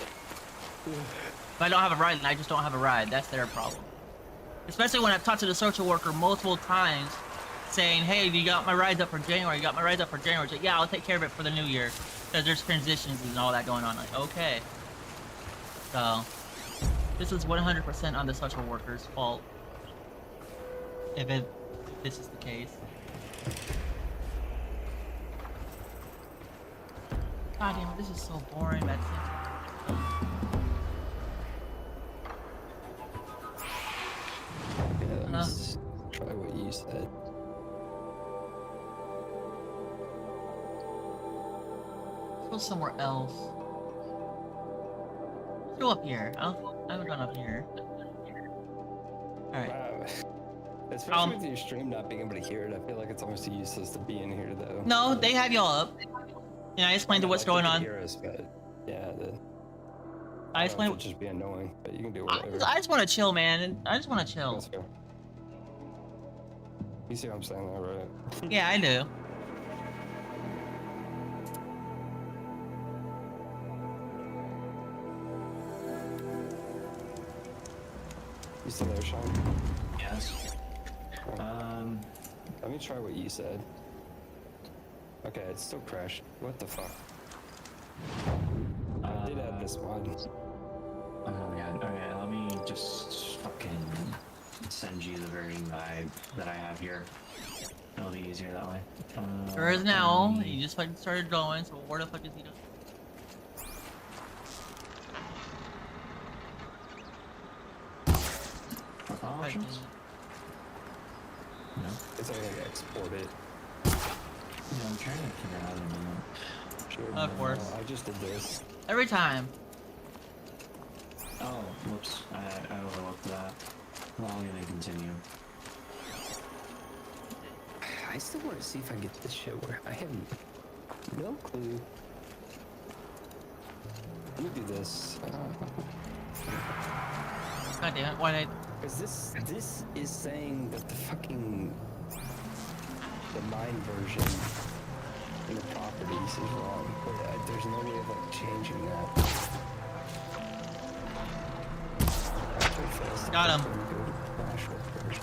If I don't have a ride, then I just don't have a ride. That's their problem. Especially when I've talked to the social worker multiple times saying, hey, you got my rides up for January, you got my rides up for January. She's like, yeah, I'll take care of it for the new year. Because there's transitions and all that going on. Like, okay. So, this is 100% on the social worker's fault. If this is the case. God damn it, this is so boring, man. Yeah, let's try what you said. Let's go somewhere else. Let's go up here. I haven't gone up here. Alright. Wow. Especially with your stream not being able to hear it, I feel like it's almost useless to be in here, though. No, they have y'all up. And I explained to what's going on. Hear us, but yeah, I explained. It'd just be annoying, but you can do whatever. I just want to chill, man. I just want to chill. Let's go. You see what I'm saying, though, right? Yeah, I do. You still there, Sean? Yes. Let me try what you said. Okay, it still crashed. What the fuck? I did add this mod. Oh my god. Okay, let me just fucking send you the version that I have here. It'll be easier that way. There is now. He just fucking started going, so where the fuck is he doing? Options? No. It's only like export it. Yeah, I'm trying to figure out how to do that. Sure. Of course. I just did this. Every time. Oh, whoops. I overlooked that. Well, I'm gonna continue. I still want to see if I get this shit where I have no clue. Let me do this. God damn it, why did I... Because this is saying that the fucking the mine version in the properties is wrong, but there's no way of like changing that. Actually, first, Got him. I'm gonna go to Crash first.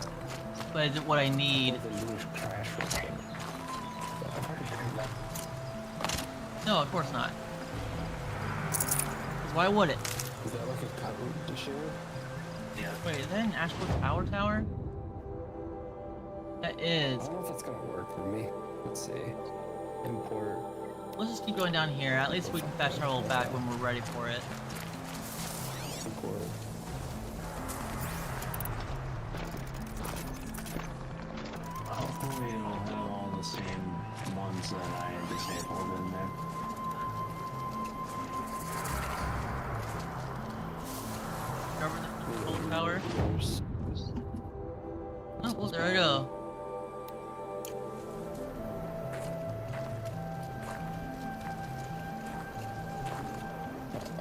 But is it what I need? Or the newest Crash game. But I've already heard that. No, of course not. 'Cause why would it? Is that like a code issue? Yeah. Wait, is that an Ashwood Power Tower? That I is. don't know if it's gonna work for me. Let's see. Import. Let's just keep going down here. At least we can fast travel back when we're ready for it. Import. Hopefully it'll have all the same ones that I had disabled in there. Remember the control tower? There's- Oh, well, there we go.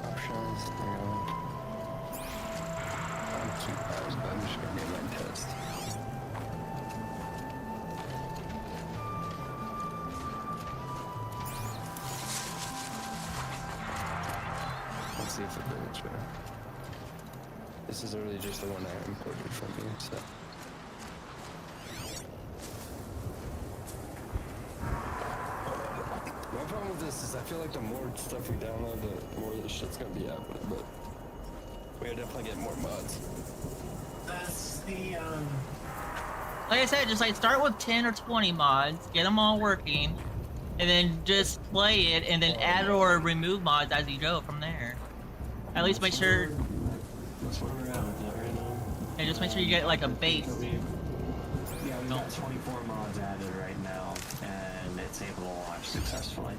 Options, I'm keep powers, but I'm just gonna get my test. Let's see if it goes better. This is really just the one I imported from you, so. My problem with this is I feel like the more stuff we download, the more this shit's gonna be happening, but we're definitely getting more mods. That's the, Like I said, just like start with 10 or 20 mods, get them all working, and then just play it, and then add or remove mods as you go from there. At least make sure, that's where we're at with that right now. and just make sure you get like a base. Yeah, we've got 24 mods added right now, and it's able to launch successfully.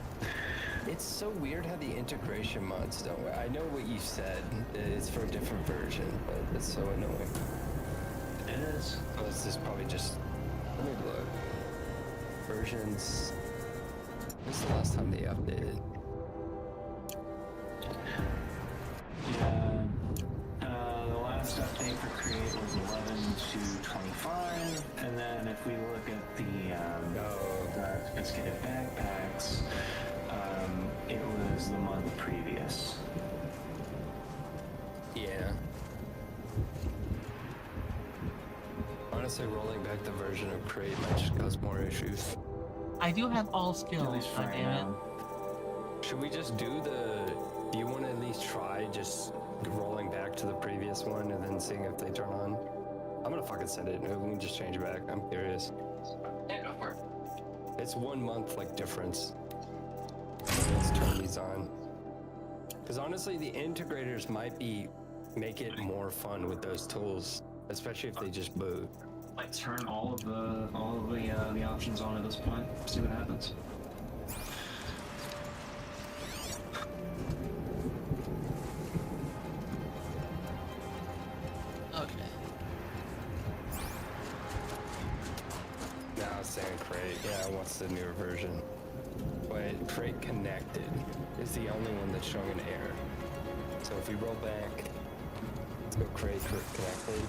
It's so weird how the integration mods don't work. I know what you said, it's for a different version, but it's so annoying. It is. Oh, this is probably just, let me look. Versions, when's the last time they updated? Yeah. The last update for Create was 11 to 25, and then if we look at the Sophisticated Backpacks, it was the month previous. Yeah. Honestly, rolling back the version of Create might just cause more issues. I do have all At skills, least for right goddammit. now. Should we just do you want to at least try just rolling back to the previous one and then seeing if they turn on? I'm gonna fucking send it. We can just change it back. I'm curious. Yeah, go for it. It's 1 month like difference. Let's turn these on. Because honestly, the integrators might make it more fun with those tools, especially if they just boot. Like turn all of the options on at this point. See what happens. Okay. Now it's saying Crate. Yeah, it wants the newer version. But Crate Connected is the only one that's showing an error. So if we roll back, let's go Crate Connected,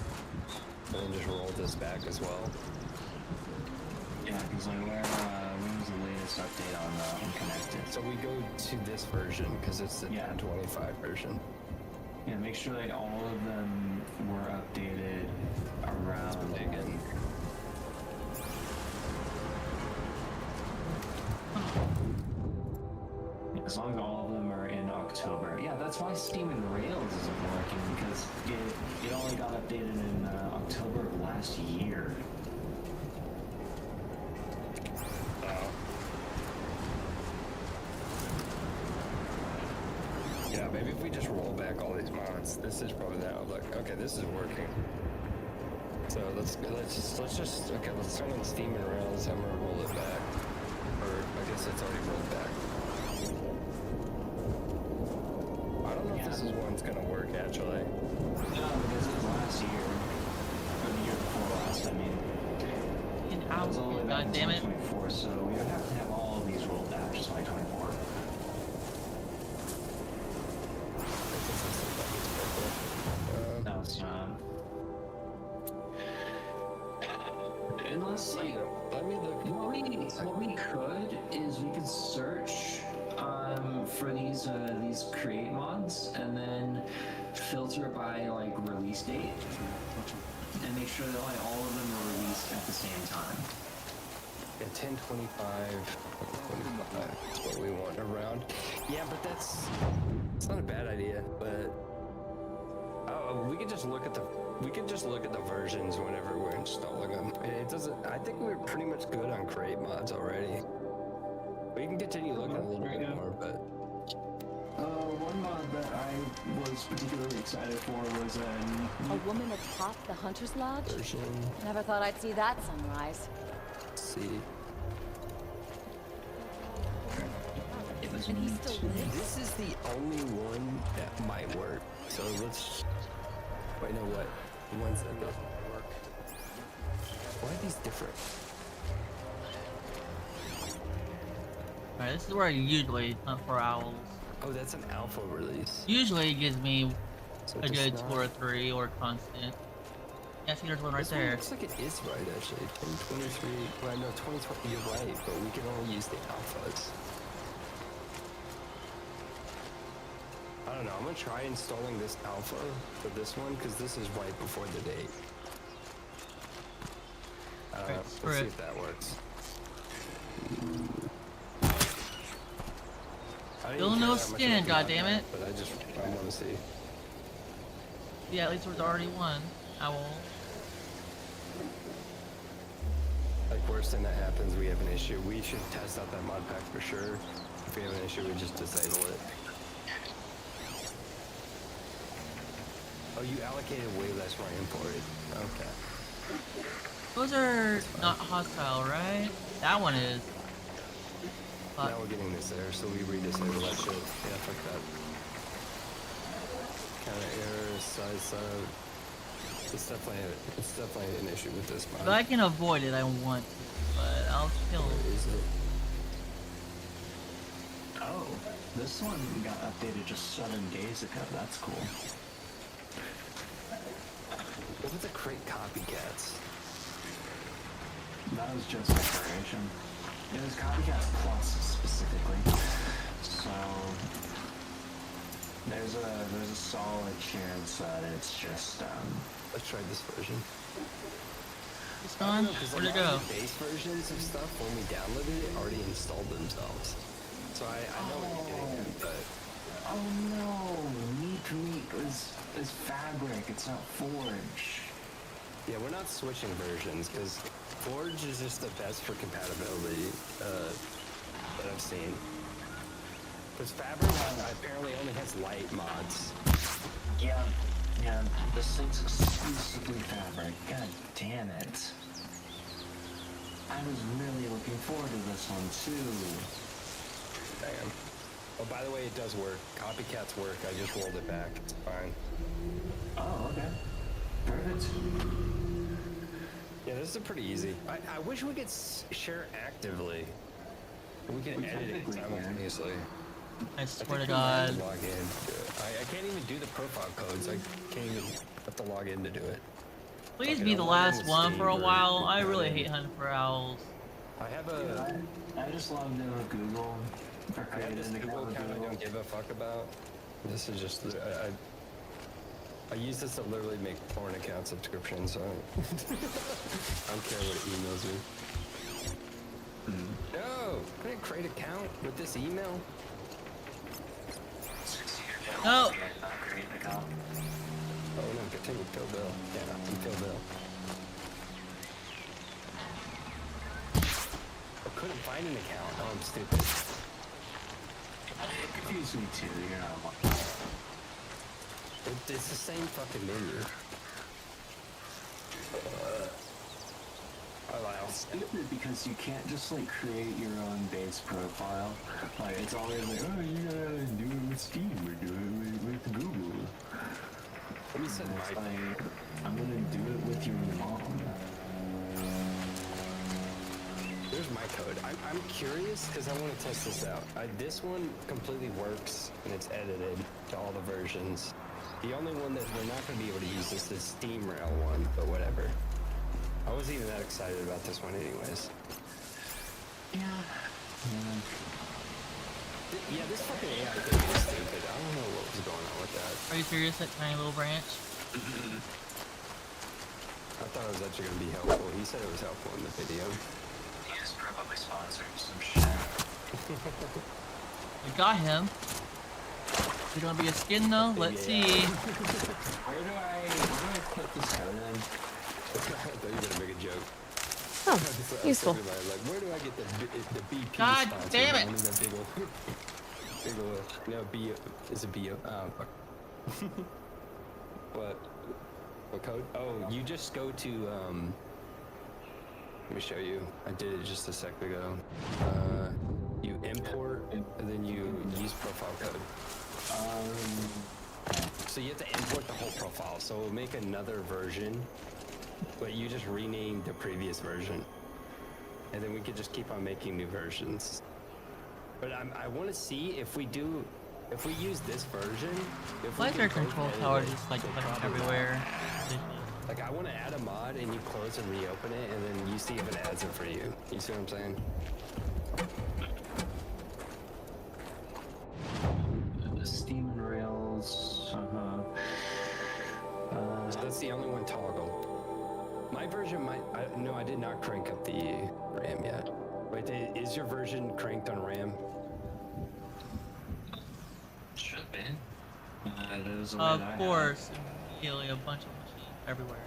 and then just roll this back as well. Yeah, because like when was the latest update on Connected? So we go to this version because it's the Yeah. 1025 version. Yeah, make sure that all of them were updated as long as all of them are in October. Yeah, that's why Steam and Rails isn't working, because it only got updated in October of last year. Yeah, maybe if we just roll back all these mods, this is probably now like, okay, this is working. So let's just okay, let's turn on Steam and Rails. I'm gonna roll it back, or I guess it's already rolled back. I don't know if this is one's gonna work actually. No, because it was last year, or the year before last. I mean, In that was all the way back God in damn it. 2024. So we would have to have all of these rolled back to 2024. No, it's not. Unless, like, Let me look. what we could is we could search for these create mods and then filter it by like release date and make sure that like all of them are released at the same time. Yeah, 1025. 25. That's what we want around. Yeah, but it's not a bad idea. But we could just look at the versions whenever we're installing them. And it doesn't. I think we're pretty much good on create mods already. We can continue looking a little bit more, but One mod that I was particularly excited for was A woman atop the Hunter's Lodge? version. Never thought I'd see that sunrise. Let's see. it was And he neat. still lives? This is the only one that might work. So let's. Wait, no, what? The ones that doesn't work. Why are these different? Alright, this is where I usually hunt for owls. Oh, that's an alpha release. Usually it gives me So a just good not- 2 or 3 or constant. Yeah, see, there's one right This one there. looks like it is right, actually. 2023. Well, no, 2020. You're right, but we can only use the alphas. I don't know. I'm gonna try installing this alpha for this one because this is right before the date. Let's screw see it. if that works. I Still didn't no care that much skin, about the goddammit. mod, but I want to see. Yeah, at least there's already one owl. Like, worst thing that happens, we have an issue. We should test out that mod pack for sure. If we have an issue, we just disable it. Oh, you allocated way less rain for it. Okay. Those are not hostile, right? That one is. Now we're getting this error, so we redisable that shit. Yeah, fuck that. Kind of error, size up. It's definitely an issue with this mod. If I can avoid it, I want to, but I'll kill Where it. is it? Oh, this one got updated just 7 days ago. That's cool. What was the crate copycats? That was just decoration. It was Copycat Plus specifically. So there's a solid chance that it's just Let's try this version. It's gone? Because Where'd it a lot go? of the base versions of stuff, when we downloaded it, already installed themselves. So I know what you're getting at, but oh no, Meat is Fabric. It's not Forge. yeah, we're not switching versions because Forge is just the best for compatibility that I've seen. Because Fabric apparently only has light mods. Yeah, this thing's exclusively Fabric. God damn it. I was really looking forward to this one too. Damn. Oh, by the way, it does work. Copycats work. I just rolled it back. It's fine. Oh, okay. Perfect. Yeah, this is pretty easy. I wish we could share actively. We can edit it technically can. simultaneously. I I swear to think we might God. log in. I can't even do the profile codes. I can't even have to log in to do it. Please Okay, be the I'll log in last with one Steve for a or while. I Kevin. really hate hunting for owls. I have a I just logged in with Google for I have creating this an Google account with account I Google. don't give a fuck about. This is just I use this to literally make porn account subscriptions. So I don't care what it emails me. No, can I create account with this email? No. Not create an account. Oh no, continue, Kill Bill. Yeah, I'm Kill Bill. I couldn't find an account. Oh, I'm stupid. It confused me too. You're not alone. It's the same fucking menu. It's stupid because you can't just like create your own base profile. Like it's always like, oh, you gotta do it with Steam or do it with Google. Let me set And it's my. like, I'm gonna do it with your mom. There's my code. I'm curious because I want to test this out. This one completely works and it's edited to all the versions. The only one that we're not going to be able to use is the Steam Rail one, but whatever. I wasn't even that excited about this one anyways. Yeah. Yeah, this fucking AI thing is stupid. I don't know what was going on with that. Are you serious? That tiny little branch? I thought it was actually going to be helpful. He said it was helpful in the video. He is probably sponsored some shit. We got him. Is it gonna be a skin though? Let's see. Where do I put this code in? I thought you were going to make a joke. Oh, I was useful. thinking about it, like, where do I get the BP God sponsor? damn it. I need that big ol' no, B, is it B, fuck. What code? Oh, you just go to, let me show you. I did it just a sec ago. You import, and then you use profile code. So you have to import the whole profile, so we'll make another version, but you just rename the previous version. And then we could just keep on making new versions. But I want to see if we use this version, if Why we is can our close control edit tower it, just like so fucking probably not. everywhere? Like I want to add a mod and you close and reopen it, and then you see if it adds it for you. You see what I'm saying? The Steam Rails. That's the only one toggled. My version might. No, I did not crank up the RAM yet. Wait, is your version cranked on RAM? Should have been. That was the way Of that I course. Immediately a bunch of machines everywhere.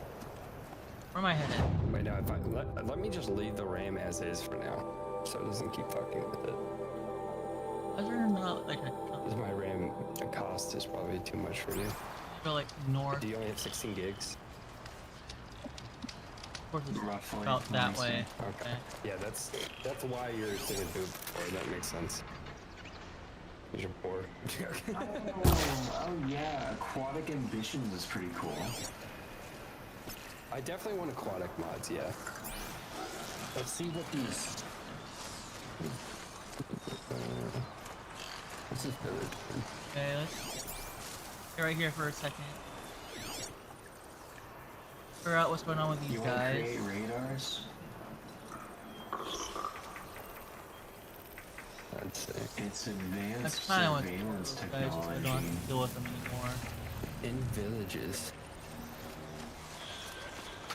Where am I headed? Wait, no. Let me just leave the RAM as is for now, so it doesn't keep fucking with it. Why is there not like a Because my RAM cost is probably too much for you. go like north? Do you only have 16 gigs? Of course it's Roughly, about let that me see. way. Okay. Yeah, that's why you're singing boob before. That makes sense. Because you're poor. Oh yeah, Aquatic Ambitions is pretty cool. I definitely want aquatic mods, yeah. Let's see what these. What's this village? Okay, let's get right here for a second. Figure out what's going on with these You want to guys. create radars? I'd say. It's That's advanced kind of what surveillance those guys just so I don't technology. have to deal with them anymore. In villages.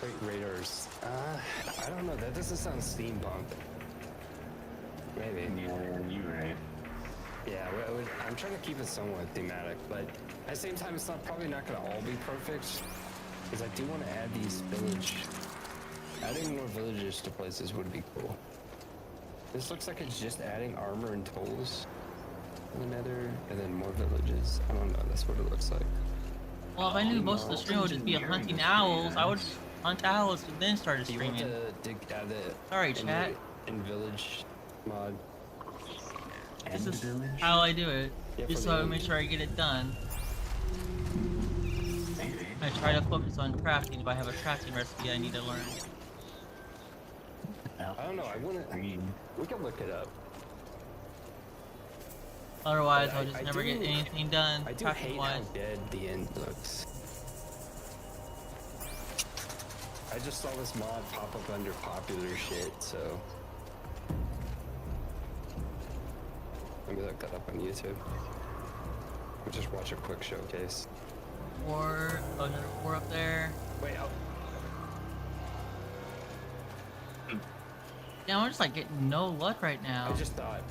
Wait, radars. I don't know. That doesn't sound steampunk. Maybe. Yeah, you're right. Yeah, I'm trying to keep it somewhat thematic, but at the same time, it's probably not going to all be perfect. Because I do want to add these village. Adding more villages to places would be cool. This looks like it's just adding armor and tools in the nether, and then more villages. I don't know, that's what it looks like. Well, if I knew most of the stream would just be hunting owls, I would just hunt owls and then start Do you want streaming. to add the Sorry, chat. in village mod? This is village? how I do it. Yeah, Just for so I the- make sure I get it done. Maybe. I try to focus on crafting if I have a crafting recipe I need to learn. I don't know, I want to. We can look it up. Otherwise, But I'll just I never get do- anything done I do crafting hate how wise. dead the end looks. I just saw this mod pop up under popular shit, so. Let me look that up on YouTube. We'll just watch a quick showcase. War, oh, another war up there. Wait, Yeah, I'm just like getting no luck right now. I just thought,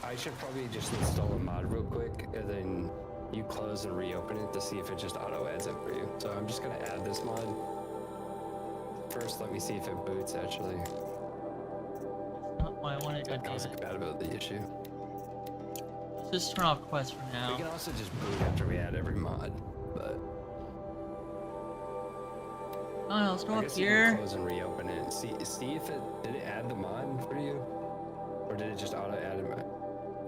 I should probably just install a mod real quick, and then you close and reopen it to see if it just auto adds it for you. So I'm just gonna add this mod. First, let me see if it boots actually. Not why I wanted to That do caused a it. compatibility issue. Let's just turn off Quest for We now. can also just boot after we add every mod, but Oh no, let's go I up guess you here. can close and reopen it. See if it did it add the mod for you, or did it just auto add it?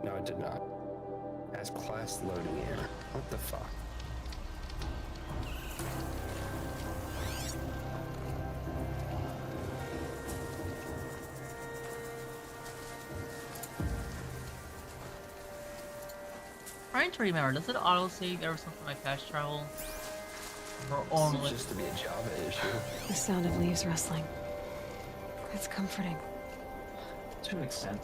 No, it did not. As class loading error. What the fuck? Trying to remember, does it auto save ever since my fast travel? Or only? Seems just to be a Java issue. The sound of leaves rustling. It's comforting. To an extent.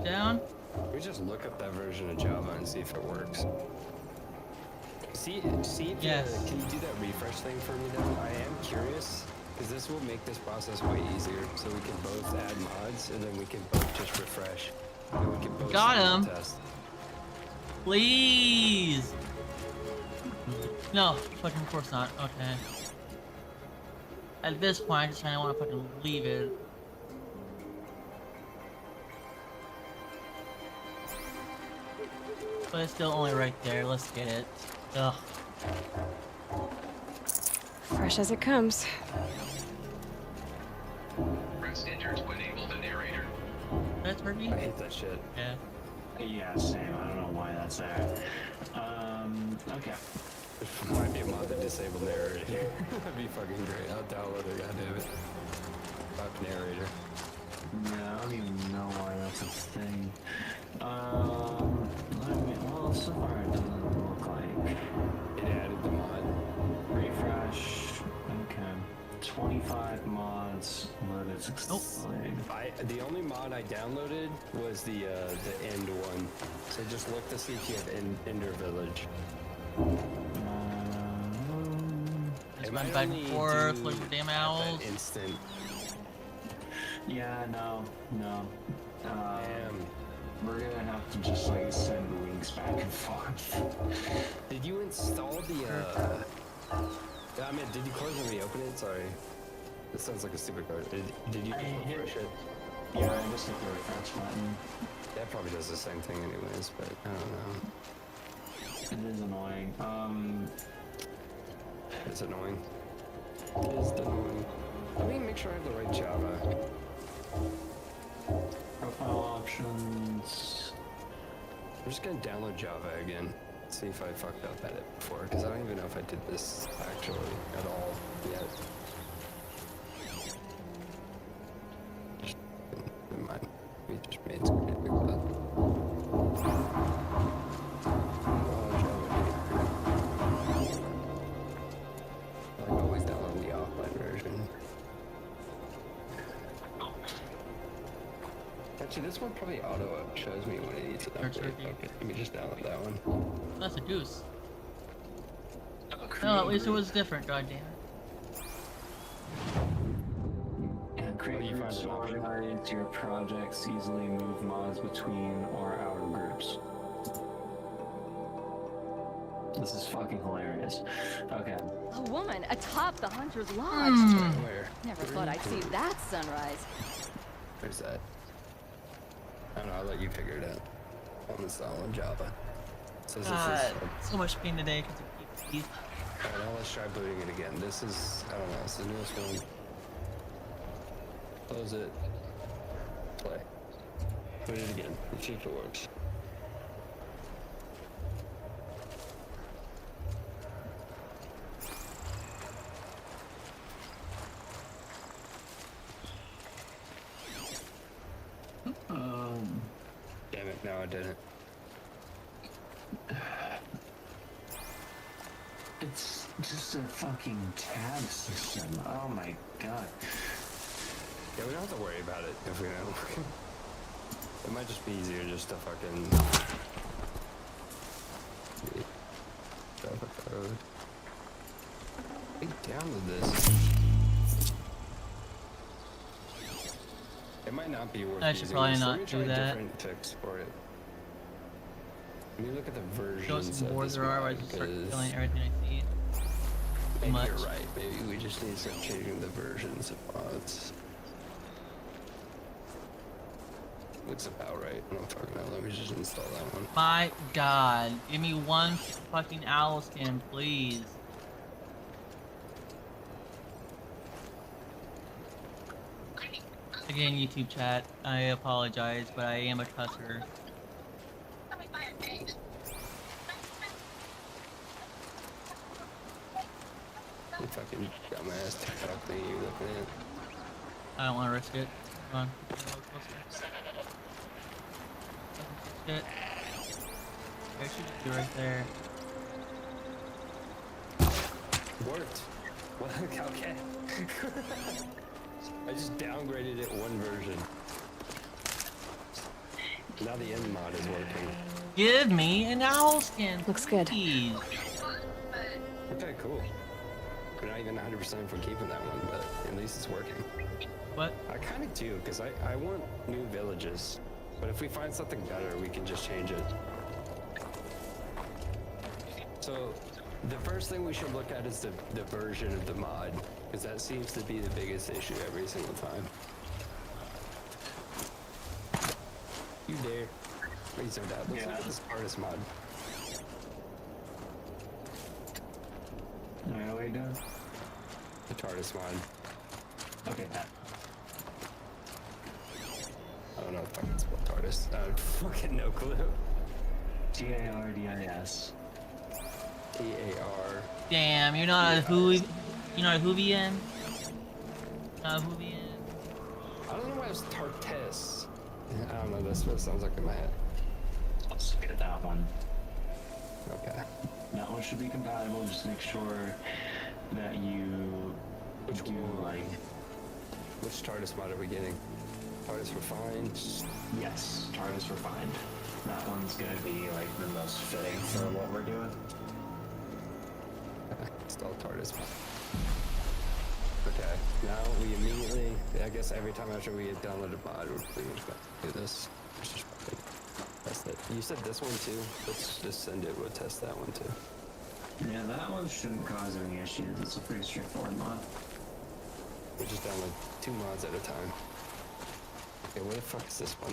Down? We just look up that version of Java and see if it works. See if Yes. can you do that refresh thing for me though? I am curious, because this will make this process way easier. So we can both add mods and then we can both just refresh. And we can both Got save him. the test. Please! No, fucking of course not. Okay. At this point, I just kinda wanna fucking leave it. But it's still only right there. Let's get it. Ugh. Fresh as it comes. Press enter to enable the narrator. That's Herbie? I hate that shit. Yeah. Yeah, same. I don't know why that's there. Okay. Might be a mod that disabled narrator. That'd be fucking great. I'll download it, goddammit. Fuck narrator. Yeah, I don't even know why that's a thing. Well, so far it doesn't look like. It added the mod. Refresh. Okay. 25 mods loaded successfully. The only mod I downloaded was the end one. So just look to see if you have Ender Village. Just It run might back and only forth, do look for damn at owls. that instant. Yeah, no. Damn. We're gonna have to just like send the links back and forth. Did you install the I mean, did you close and reopen it? Sorry. This sounds like a stupid card. Did you I just hit- refresh it? Yeah, I just hit the refresh button. That probably does the same thing anyways, but I don't know. It is annoying. It's annoying. It is annoying. Let me make sure I have the right Java. Profile options. I'm just gonna download Java again. See if I fucked up at it before, because I don't even know if I did this actually at all yet. Never mind. We just made some big that. I always download the offline version. Actually, this one probably auto shows me when it needs an Search update. review. Okay, let me just download that one. That's a goose. No, at least it was different, goddammit. And create you groups find to an option? organize your projects, easily move mods between or out of groups. This is fucking hilarious. Okay. A woman atop the Hunter's Lodge. Hmm. Where? Never thought I'd see that sunrise. Where's that? I don't know, I'll let you figure it out. I'm installing Java. So this God, is so much pain today because of PvP. alright, now let's try booting it again. This is, I don't know, it's the newest one. Close it. Play. Boot it again. Let's see if it works. Damn it, no I didn't. It's just a fucking tab system. Oh my god. Yeah, we don't have to worry about it if we don't. It might just be easier just to fucking Java code. download this. It might not be worth I should using probably this. not Let me try do that. different fix for it. Let me look at the Show versions some of boards this there are, I mod, just start 'cause killing everything I see. maybe much. you're right. Maybe we just need to start changing the versions of mods. Looks about right. I don't fucking know. Let me just install that one. My god, give me one fucking owl skin, please. Again, YouTube chat, I apologize, but I am a cusser. You fucking dumbass TikTok thing you looking at. I don't want to risk it. Come on. Shit. There should be right there. Worked. Well, okay. I just downgraded it one version. Now the end mod is working. Give me an owl skin. Looks good. Please. Okay, cool. We're not even 100% for keeping that one, but at least it's working. What? I kind of do, because I want new villages. But if we find something better, we can just change it. So, the first thing we should look at is the version of the mod, because that seems to be the biggest issue every single time. You dare. Wait, so that looks like this artist mod. Alright, what are you doing? The TARDIS mod. Okay, Pat. I don't know if I can spell TARDIS. I have fucking no clue. TARDIS. TAR. Damn, you're not a Whovian? You're not a Whovian? Not a Whovian? I don't know why it was Tartes. I don't know, that's what it sounds like in my head. Let's look at that one. Okay. That one should be compatible. Just make sure that you do like. Which TARDIS mod are we getting? TARDIS Refined? Yes, TARDIS Refined. That one's gonna be like the most fitting for what we're doing. Install TARDIS mod. Okay, now we immediately, I guess every time after we had downloaded mod, we're pretty much going to do this. Let's just fucking test it. You said this one too? Let's just send it, we'll test that one too. Yeah, that one shouldn't cause any issues. It's a pretty straightforward mod. We just download 2 mods at a time. Okay, where the fuck is this one?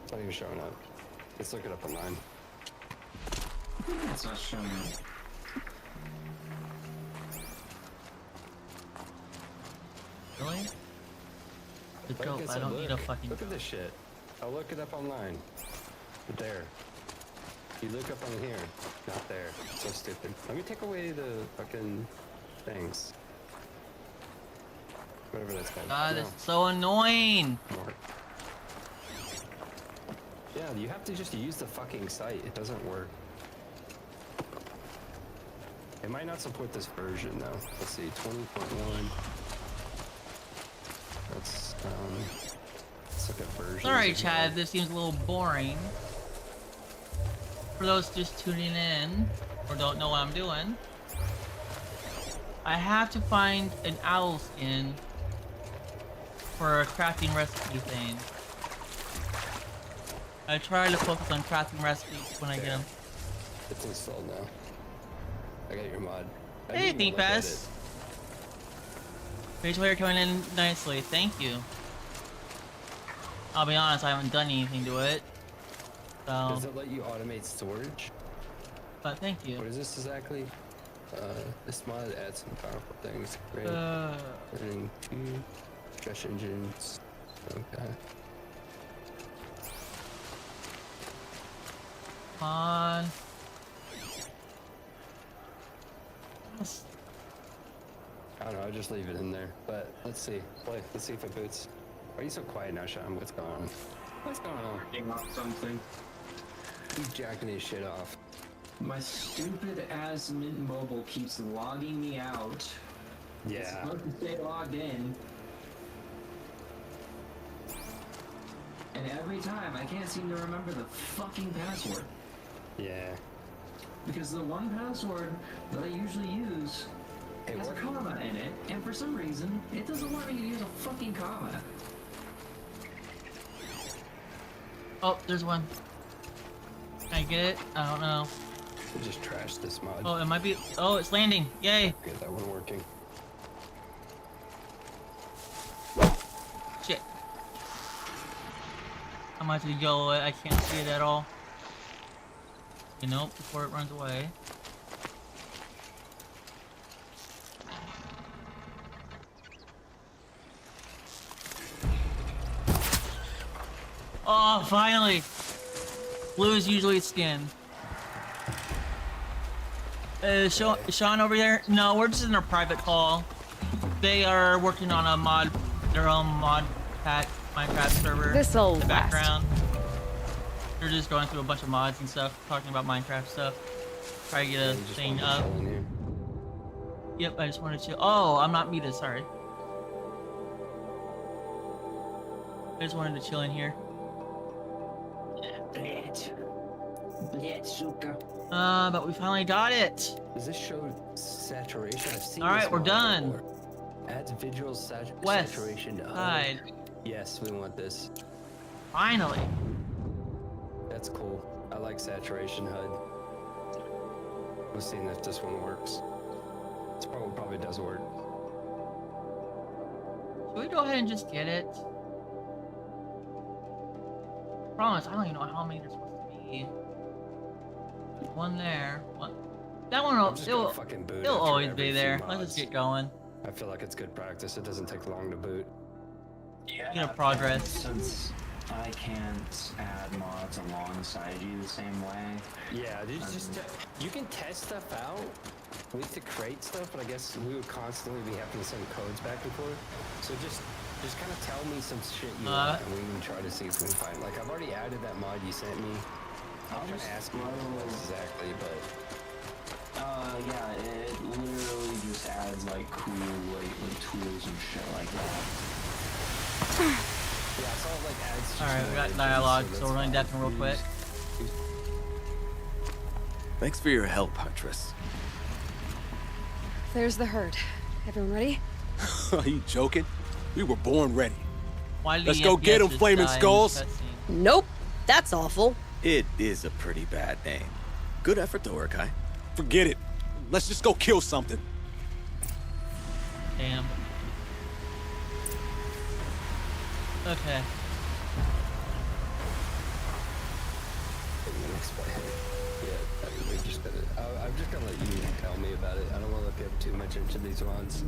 It's not even showing up. Let's look it up online. It's not showing up. Really? The Like dope, I said, don't need a look. fucking Look at this shit. I'll look it up online. There. You look up on here. Not there. So stupid. Let me take away the fucking things. Whatever that's called. God, No. it's so annoying! More. Yeah, you have to just use the fucking site. It doesn't work. It might not support this version though. Let's see, 20.1. Let's look at versions. Sorry, of Chad, mod. this seems a little boring. For those just tuning in, or don't know what I'm doing, I have to find an owl skin for a crafting recipe thing. I try to focus on crafting recipes when I get them. It's installed now. I got your mod. I Hey, didn't even look at Thinkfest. Rachel here coming in nicely, thank you. I'll be honest, I haven't done anything to it. it. So, Does it let you automate storage? but thank you. What is this exactly? This mod adds some powerful things. Great. Running 2 stretch engines. Okay. Come on. I don't know, I'll just leave it in there. But let's see. Play. Let's see if it boots. Why are you so quiet now, Sean? What's going on? What's going on? Getting off something. He's jacking his shit off. My stupid ass Mint Mobile keeps logging me out. It's Yeah. supposed to stay logged in. And every time I can't seem to remember the fucking password. Yeah. because the one password that I usually use has a comma in it, and for some reason, it doesn't want me to use a fucking comma. Oh, there's one. Can I get it? I don't know. I just trashed this mod. Oh, it might be. Oh, it's landing. Yay. Okay, that one working. Shit. I'm about to go. I can't see it at all. You know, before it runs away. Oh, finally! Blue is usually skin. Sean over there? No, we're just in a private call. They are working on a mod, their own mod pack Minecraft server. This'll in the last. background. They're just going through a bunch of mods and stuff, talking about Minecraft stuff. Try to get a thing up. Yep, I just wanted to. Oh, I'm not muted. Sorry. I just wanted to chill in here. But we finally got it. Does this show saturation? I've seen All right, this we're mod done. before. Adds visual West saturation. side. Yes, we want this. Finally. That's cool. I like saturation HUD. We'll see if this one works. This probably does work. Should we go ahead and just get it? Promise, I don't even know how many there's supposed to be. One there. One. That one will. It'll fucking boot it'll after always every be few there. Let's mods. just get going. I feel like it's good practice. It doesn't take long to boot. Yeah. Get a progress. Since I can't add mods alongside you the same way. Yeah, you can test stuff out. We used to create stuff, but I guess we would constantly be having to send codes back and forth. So just kind of tell me some shit you want, and we can try to see if we can find. Like I've already added that mod you sent me. I'm trying to ask you what it was exactly, but. Yeah, it literally just adds like cool like tools and shit like that. Yeah, it's all like adds. Alright, we got dialogue, so we're running Declan real quick. Thanks for your help, Huntress. There's the herd. Everyone ready? Are you joking? We were born ready. Why did Let's the go get FPS 'em, just Flaming die in Skulls. this cutscene? Nope. That's awful. It is a pretty bad name. Good effort, though, Urkai. Forget it. Let's just go kill something. Damn. Okay. I'm just gonna let you tell me about it. I don't want to look up too much into these ones.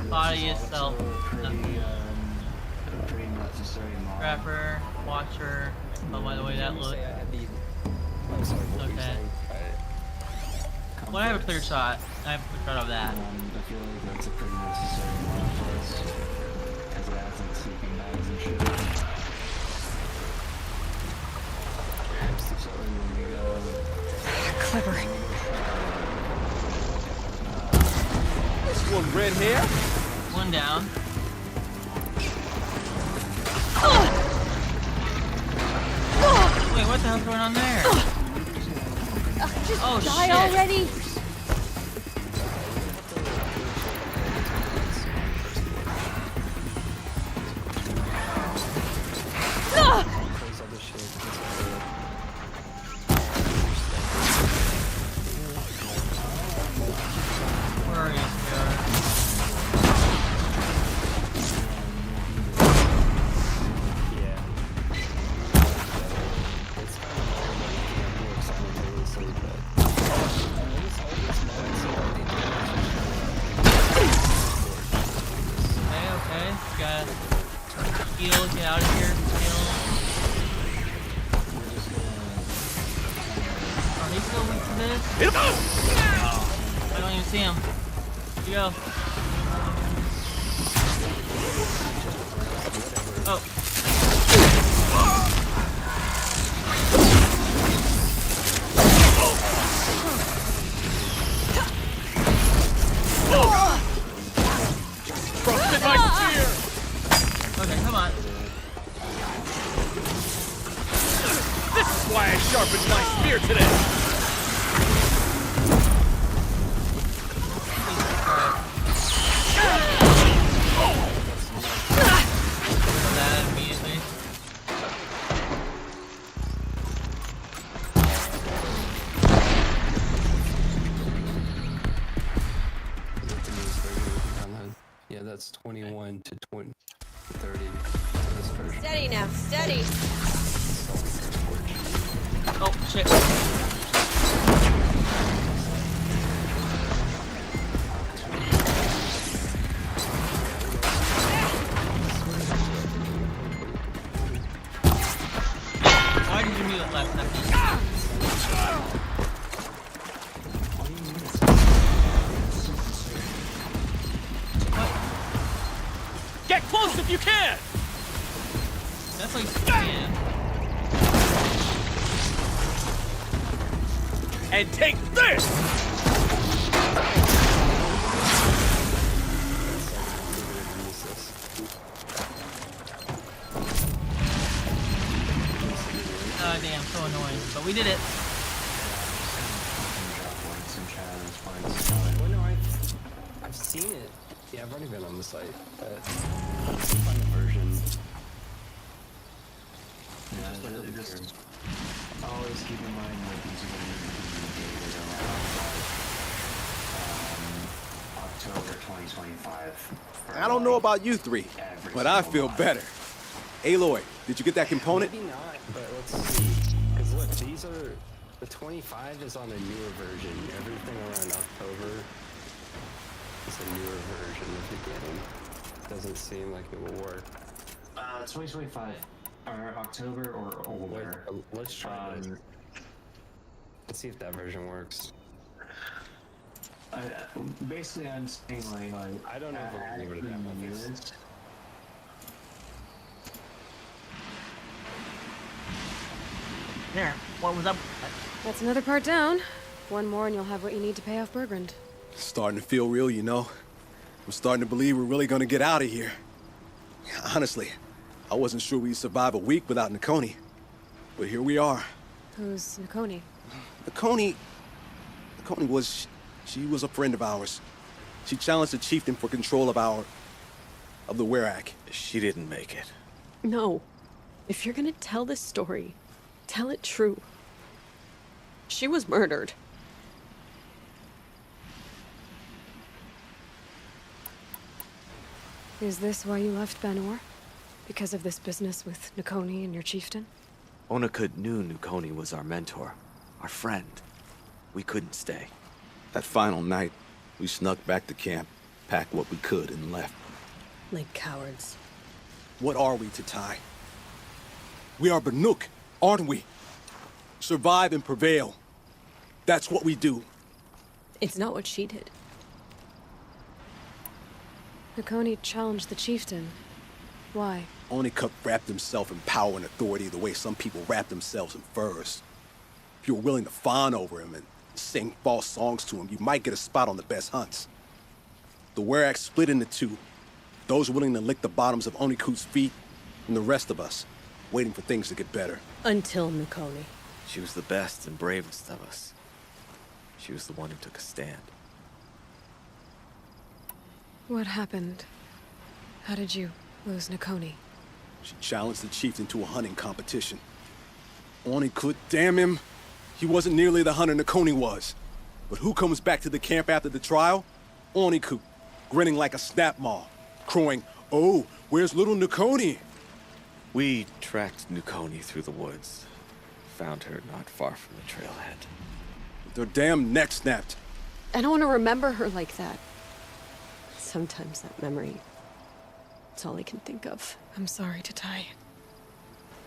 Body itself. Pretty necessary mod. Trapper, Watcher. Oh, by the way, that looks. Oh, sorry, what were you Okay. saying? Well, I have a clear shot. I have a clear shot of that. I feel like that's a pretty necessary mod for us. Because it adds like sleeping bags and shit. So when we go... Clever. This one red hair? One down. Wait, what the hell's going on there? Just Oh, die shit. already. Where are you, sweetheart? Okay. Gotta heal, get out of here. Heal. Are they still weak to this? Hit him up! I don't even see him. Here you go. Oh. Trusted my spear! Okay, come on. This is why I sharpened my spear today. That immediately. Yeah, that's 21 to 30 for this version. Steady now, steady. Oh shit. Why did you mute it last second? Get close if you can! That's like yeah. And take this! Oh damn, so annoying. But we did it. Well, no, I've seen it. Yeah, I've already been on the site. Find the version. Yeah, just always keep in mind that these are going to be dated on October 2025. I don't know about you three, but I feel better. Aloy, did you get that component? Maybe not, but let's see. Because look, these are... The 25 is on a newer version. Everything around October is a newer version of the game. Doesn't seem like it will work. 2025. Or October or older. Let's try this. Let's see if that version works. Basically, I'm saying like I don't know if we'll be able to have this. There. What was up? That's another part down. One more and you'll have what you need to pay off Bergrand. Starting to feel real, you know. I'm starting to believe we're really gonna get out of here. Honestly, I wasn't sure we'd survive a week without Nakoni. But here we are. Who's Nakoni? Nakoni was... She was a friend of ours. She challenged the chieftain for control of the Werak. She didn't make it. No. If you're gonna tell this story, tell it true. She was murdered. Is this why you left Banor? Because of this business with Nakoni and your chieftain? Onakut knew Nakoni was our mentor, our friend. We couldn't stay. That final night, we snuck back to camp, packed what we could, and left. Like cowards. What are we, Tatai? We are Banuk, aren't we? Survive and prevail. That's what we do. It's not what she did. Nakoni challenged the chieftain. Why? Onikup wrapped himself in power and authority the way some people wrap themselves in furs. If you were willing to fawn over him and sing false songs to him, you might get a spot on the best hunts. The Werak split into two. Those willing to lick the bottoms of Onikut's feet, and the rest of us, waiting for things to get better. Until Nakoni. She was the best and bravest of us. She was the one who took a stand. What happened? How did you lose Nakoni? She challenged the chieftain to a hunting competition. Onikut, damn him! He wasn't nearly the hunter Nakoni was. But who comes back to the camp after the trial? Onikut, grinning like a snap maw, crowing, "Oh, where's little Nakoni?" We tracked Nakoni through the woods. Found her not far from the trailhead. With her damn neck snapped. I don't want to remember her like that. Sometimes that memory, it's all I can think of. I'm sorry, Tatai.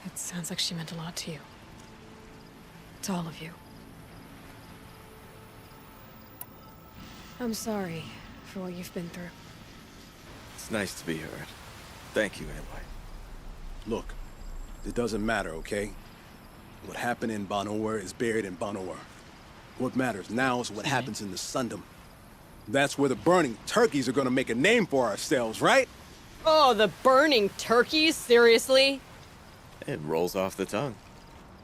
It sounds like she meant a lot to you. To all of you. I'm sorry for what you've been through. It's nice to be heard. Thank you, Aloy. Look, it doesn't matter, okay? What happened in Banor is buried in Banor. What matters now is what happens in the Sundom. That's where the burning turkeys are gonna make a name for ourselves, right? Oh, the burning turkeys? Seriously? It rolls off the tongue.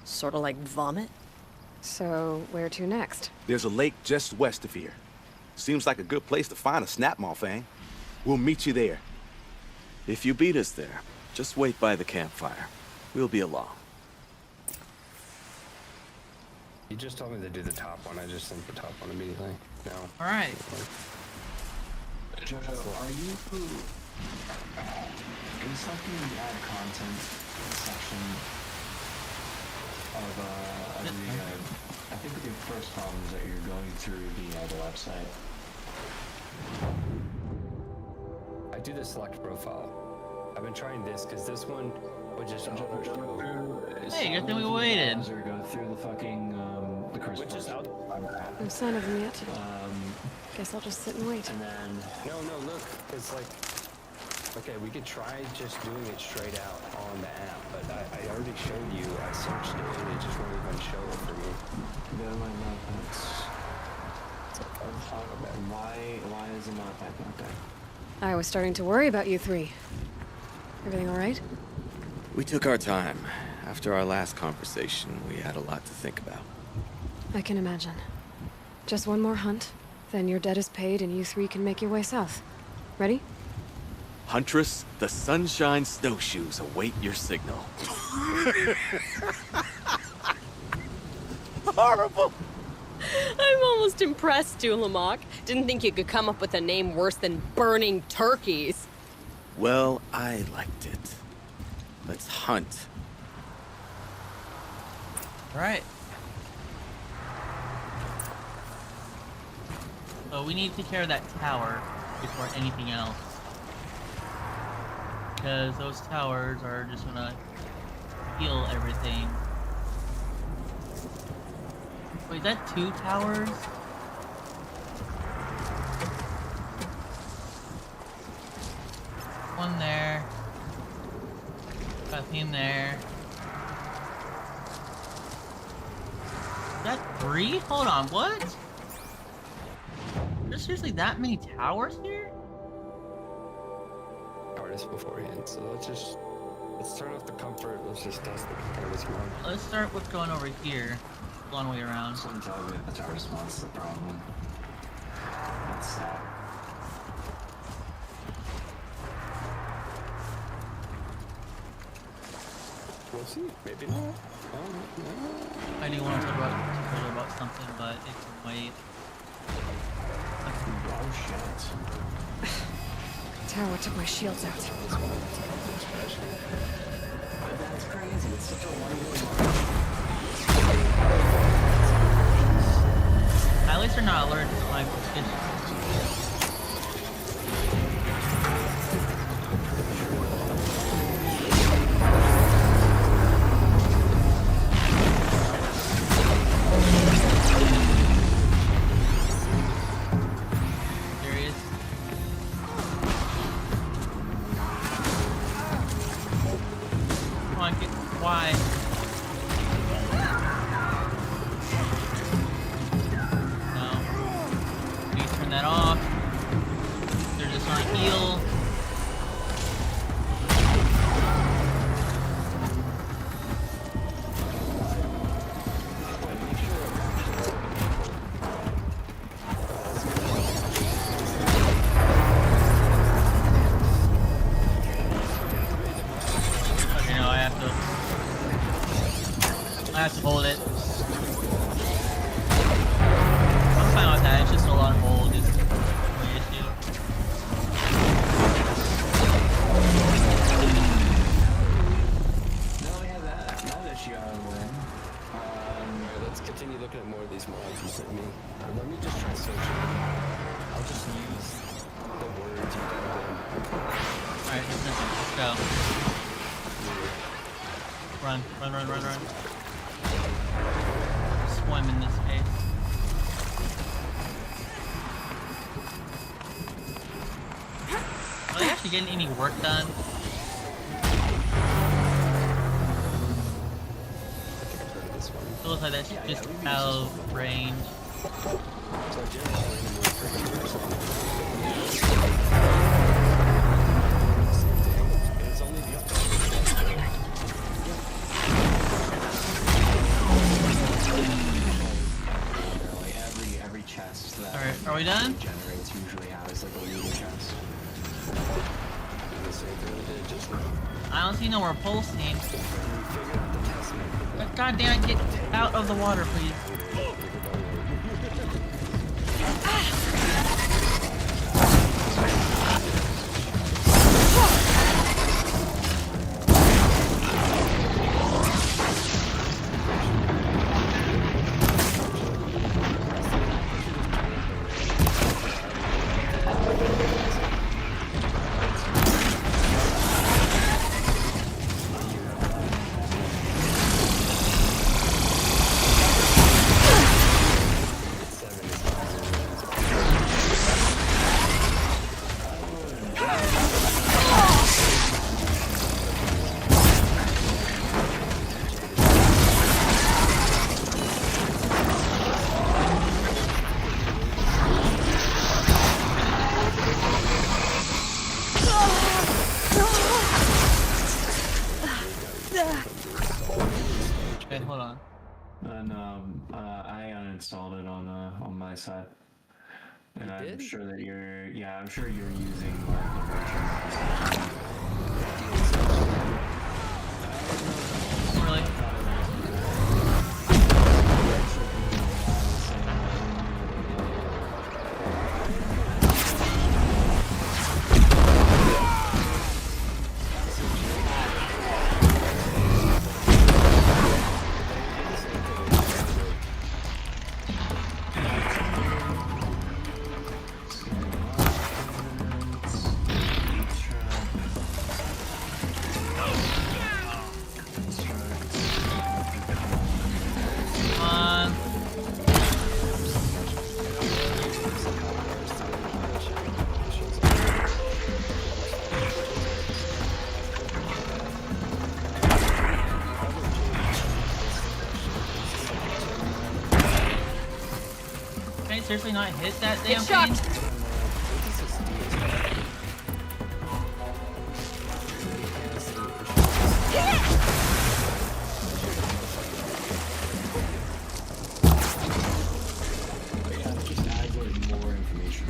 Sort of like vomit? So, where to next? There's a lake just west of here. Seems like a good place to find a snapmaw fang. We'll meet you there. If you beat us there, just wait by the campfire. We'll be along. You just told me to do the top one. I just sent the top one immediately. No. All right. Jojo, are you something in the add content section of I think with your first problems that you're going through the website? I do the select profile. I've been trying this because this one would just auto show. Hey, good thing we waited. Or go through the fucking the curse Which is out. No sign of them yet. Guess I'll just sit and wait. and then No, look, it's like, okay, we could try just doing it straight out on the app, but I already showed you, I searched it, and it just won't even show it for me. that might not why is the mod pack not there? I was starting to worry about you three. Everything all right? We took our time. After our last conversation, we had a lot to think about. I can imagine. Just one more hunt, then your debt is paid and you three can make your way south. Ready? Huntress, the Sunshine Snowshoes await your signal. Horrible! I'm almost impressed, Dulamok. Didn't think you could come up with a name worse than Burning Turkeys. Well, I liked it. Let's hunt. All right. So we need to take care of that tower before anything else. Because those towers are just gonna heal everything. Wait, is that 2 towers? One there. Nothing there. Is that 3? Hold on, what? There's seriously that many towers here? Artist beforehand, so let's turn off the comfort, let's just test the artist mod. Let's start with going over here. Long way around. Someone tell me if the tower response is the problem. That's sad. We'll see, maybe not. No. I do want to talk about something, but it can wait. Oh shit. Tower took my shields out. That's crazy. It's such a At least they're not allergic to my prescription. Serious? Come on, get why? That off. They're just on a heal. Okay, no, I have to hold it. I'm fine with that, it's just a lot of hold. Continue looking at more of these mods you sent me. Let me just try searching. I'll just use the words you typed in. Alright, let's go. Run. Swim in this case. Are they actually getting any work done? It looks like that's just out of range. we done? Generates usually has like a leader chest. I don't see no more pulsing. God damn it, get out of the water, please. Okay, hold on. And I uninstalled it on my side. And I'm sure that I'm sure you're using the version. Really? Can I seriously not hit that damn thing? Just add like more information.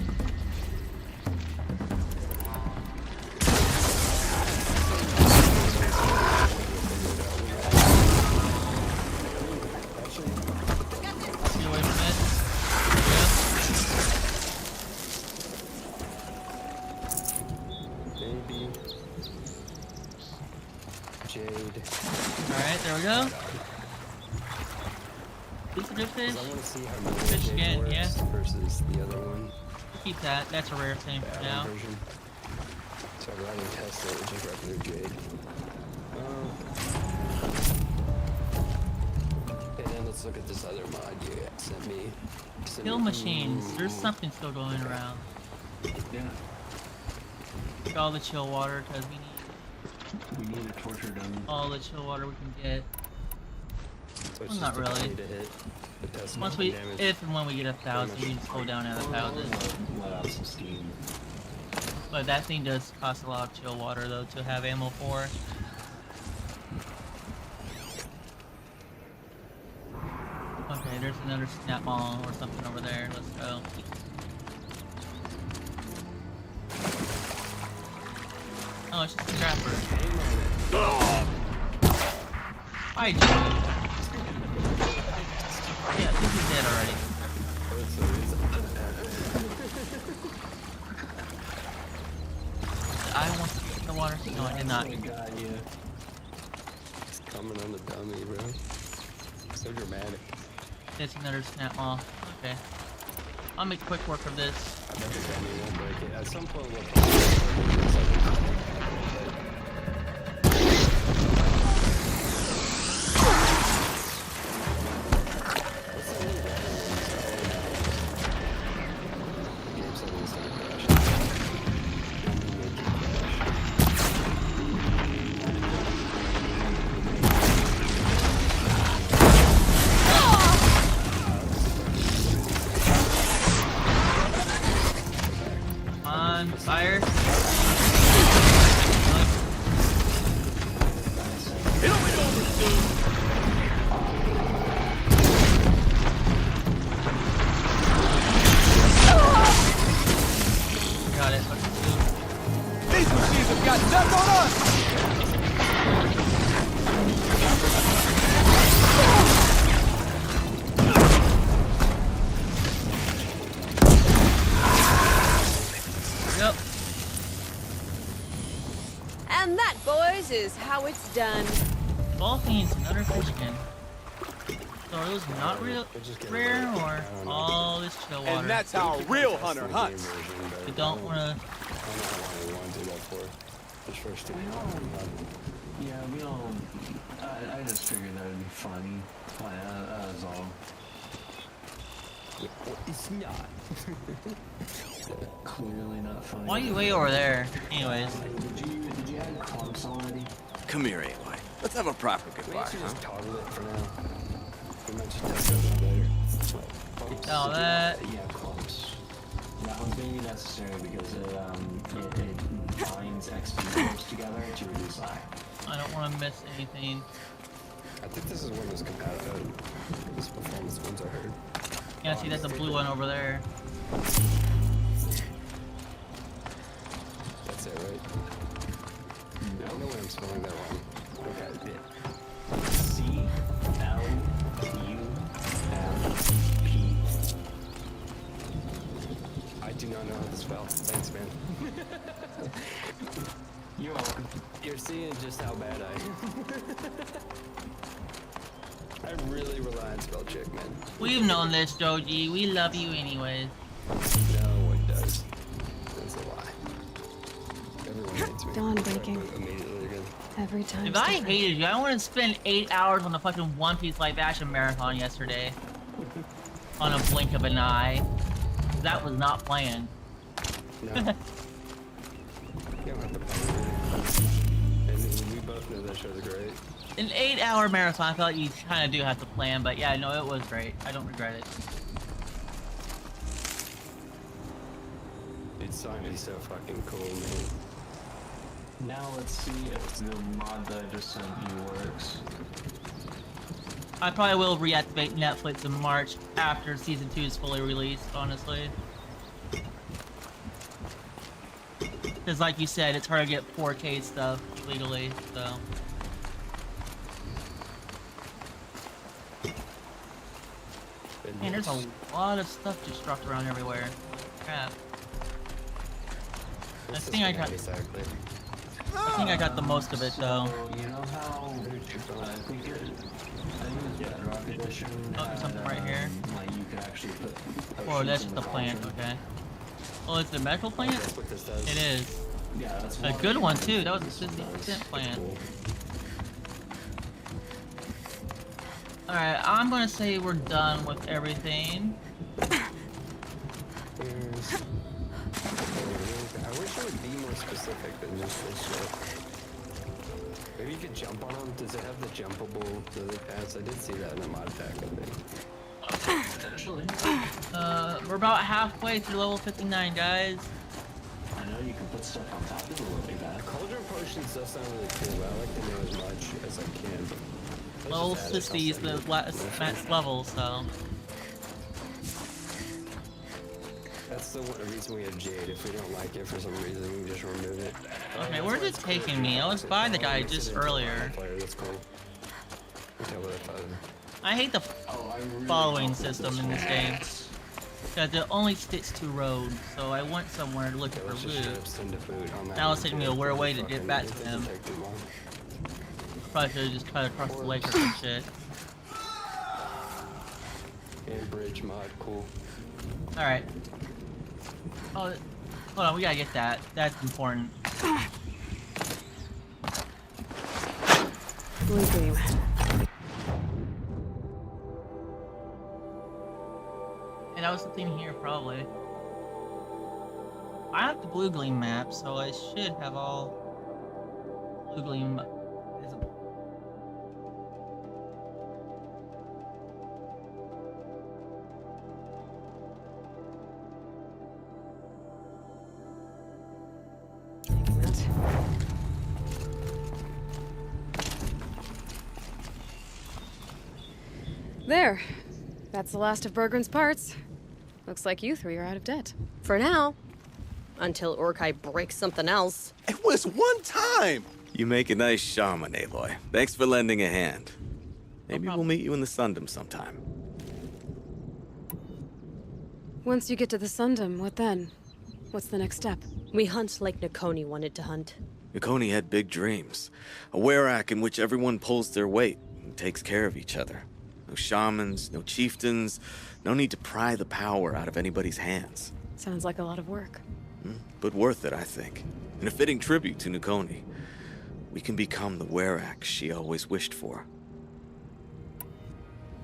Get away from it. Baby. Jade. Alright, there we go. This is a good fish. I want to see how Fish Jade again, works yeah. versus the other one. Keep that. That's a rare thing for now. Version. So I'd rather test it with just regular Jade. And then let's look at this other mod you sent me. Kill machines. There's something still going around. Yeah. Get all the chill water because we need a torture gun. all the chill water we can get. So Well, not really. To hit the test Once we, if and when we get 1,000, we can slow down at 1,000. Let out some steam. But that thing does cost a lot of chill water though to have ammo for. Okay, there's another snap ball or something over there. Let's go. Oh, it's just a trapper. Hi, Jimmy. Yeah, I think he's dead already. I want to get the water. No, I did not. Oh my god, yeah. It's coming on the dummy, bro. So dramatic. That's another snap ball. Okay. I'll make quick work of this. I bet the dummy won't break it. At some point, we'll probably Fire. that, boys, is how it's done. Dolphins and other fish again. So are those not real rare or all this chill water? And that's how a real hunter hunts. You don't want to. I don't know how long we want to do that for. This first two. Yeah, we don't. I just figured that would be funny. That's all. It's not. Clearly not funny. Why are you way over there? Anyways, Did you add clumps already? Come here, Aloy. Let's have a proper goodbye, Let's huh? just toggle it for now. We might just test it out later. oh that. Yeah, clumps. That one's maybe necessary because it binds XP groups together to reduce lag. I don't want to miss anything. I think this is one of those compatible. This performance ones I heard. Yeah, see, that's a blue one over there. That's it, right? I don't know why I'm spelling that wrong. Okay, yeah. CLUMP. I do not know how to spell. Thanks, man. You're welcome. You're seeing just how bad I am. I really rely on spell check, man. We've known this, Joji. We love you anyways. No one does. That's a lie. Everyone hates me. Dawn breaking. Immediately again. Every time. If I hated you, I wouldn't spend 8 hours on the fucking One Piece live action marathon yesterday. On a blink of an eye. That was not planned. No. You don't have to play it. And we both know that show's great. An 8-hour marathon, I feel like you kind of do have to plan, but yeah, no, it was great. I don't regret it. It's starting to be so fucking cool, man. Now let's see if the mod that I just sent you works. I probably will reactivate Netflix in March after season 2 is fully released, honestly. Because like you said, it's hard to get 4K stuff legally, so. Man, there's a lot of stuff just dropped around everywhere. Crap. I think I got the most of it though. So, you know how I think it was Bedrock Edition. Oh, there's something right here. Like you could actually put. Oh, that's potions in the plant, cauldron. okay. Oh, it's the medical plant? That's what this does. It is. Yeah, that's A good one too, that was a 50% plant. Alright, I'm gonna say we're done with everything. Here's... I wish it would be more specific than just this shit. Maybe you could jump on them. Does it have the jumpable lily pads? I did see that in the mod pack, I think. Potentially. We're about halfway through level 59, guys. I know you can put stuff on top of the lily pad. Cauldron potions does sound really cool. I like to know as much as I can. Let's Level just add it. 60 is the max level, so. That's the one reason we have Jade. If we don't like it for some reason, we just remove it. Okay, where's it taking me? I was by the guy just earlier. That's cool. Okay, what if I hate the following system in this game. Because it only sticks to roads, so I went somewhere to look for loot. Now it's taking me a weird way to get back to him. Probably should have just cut across the lake or some shit. And bridge mod, cool. Alright. Oh, hold on, we gotta get that. That's important. Blue beam. And that was the thing here, probably. I have the Blue Gleam map, so I should have all Blue Gleam visible. There. That's the last of Bergren's parts. Looks like you three are out of debt. For now. Until Urkai breaks something else. It was one time! You make a nice shaman, Aloy. Thanks for lending a hand. Maybe we'll meet you in the Sundom sometime. Once you get to the Sundom, what then? What's the next step? We hunt like Nakoni wanted to hunt. Yukoni had big dreams. A Werak in which everyone pulls their weight and takes care of each other. No shamans, no chieftains, no need to pry the power out of anybody's hands. Sounds like a lot of work. But worth it, I think. And a fitting tribute to Yukoni. We can become the Werak she always wished for.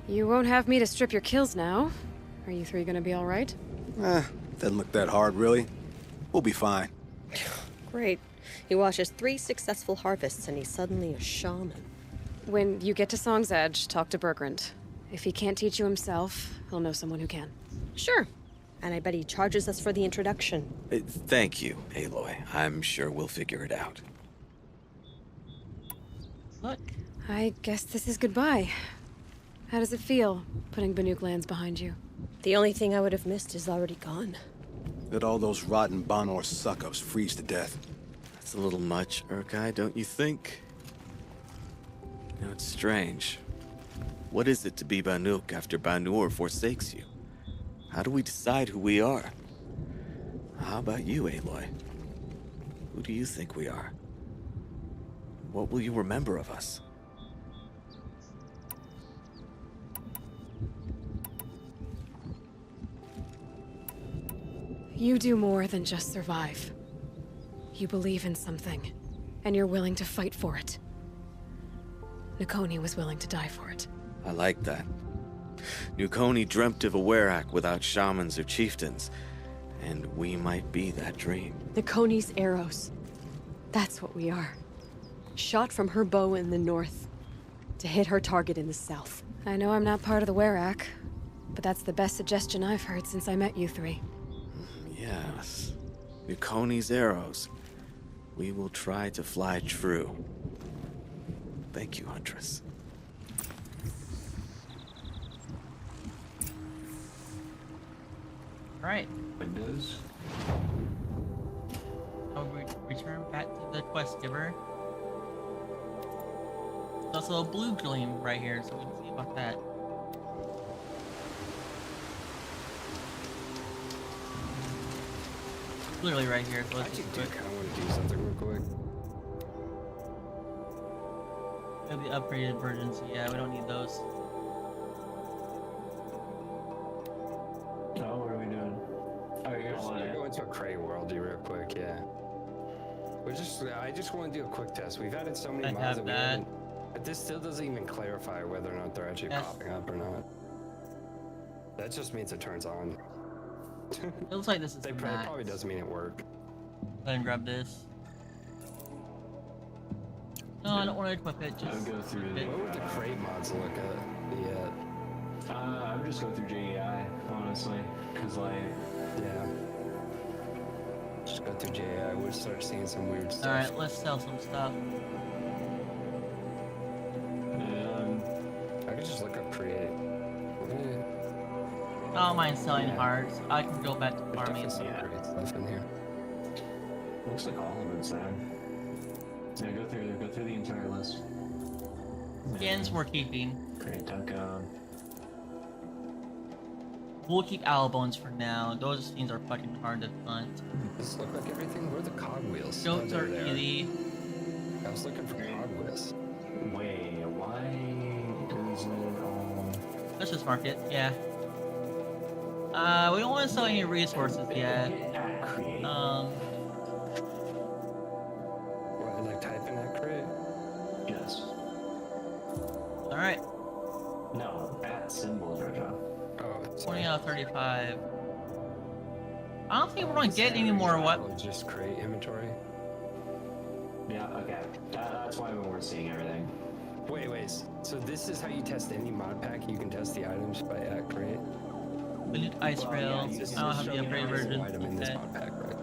You won't have me to strip your kills now. Are you three gonna be all right? Doesn't look that hard, really. We'll be fine. Great. He watches 3 successful harvests and he's suddenly a shaman. When you get to Song's Edge, talk to Bergrand. If he can't teach you himself, he'll know someone who can. Sure. And I bet he charges us for the introduction. Thank you, Aloy. I'm sure we'll figure it out. What? I guess this is goodbye. How does it feel, putting Banuk lands behind you? The only thing I would have missed is already gone. Let all those rotten Banor suck-ups freeze to death. That's a little much, Urkai, don't you think? You know, it's strange. What is it to be Banuk after Banur forsakes you? How do we decide who we are? How about you, Aloy? Who do you think we are? What will you remember of us? You do more than just survive. You believe in something, and you're willing to fight for it. Yukoni was willing to die for it. I like that. Yukoni dreamt of a Werak without shamans or chieftains, and we might be that dream. Yukoni's arrows. That's what we are. Shot from her bow in the north, to hit her target in the south. I know I'm not part of the Werak, but that's the best suggestion I've heard since I met you three. Yes. Yukoni's arrows. We will try to fly true. Thank you, Huntress. Right. Windows. I'll return back to the quest giver. There's also a blue gleam right here, so we can see about that. Literally right here, so let's Actually, just do quick. kind of want to do something real quick. It'll be upgraded versions, so yeah, we don't need those. Oh, what are we doing? Oh, you're gonna want We're it. going to a Cray world real quick, yeah. I just want to do a quick test. We've added so many I mods have that we that. haven't. But this still doesn't even clarify whether or not they're actually Yes. popping up or not. That just means it turns on. It looks like this is They the probably max. doesn't mean it work. Go ahead and grab this. No, I don't want to equip it. I would Just go through equip the- it. What would the crate mods look at? Yeah. I would just go through JEI, honestly, because like, Yeah. Just go through JI. We'll start seeing some weird stuff. All right, let's sell some stuff. I could just look up create. I don't mind selling hearts. I can go back to There's farming. definitely some great stuff in here. looks like all of it's there. Yeah, go through the entire list. Skins we're keeping. Great Duncan. We'll keep Alabones for now. Those things are fucking hard to hunt. Does this look like everything? Where are the cogwheels? Goats Oh, are there they easy. I was looking for cogwheels. Wait, why is it all? Let's just mark it. Yeah. We don't want to sell any resources yet. At create. What, like type in that crate? Yes. All right. No, at symbols, Raja. Oh, 20 out of 35. I don't think we're gonna get any more what. Just create inventory. Yeah, okay. That's why we weren't seeing everything. Wait. So this is how you test any mod pack? You can test the items by at create? The new ice Well, rail. yeah, I don't have the upgrade Every version. item in this Okay. mod pack, right?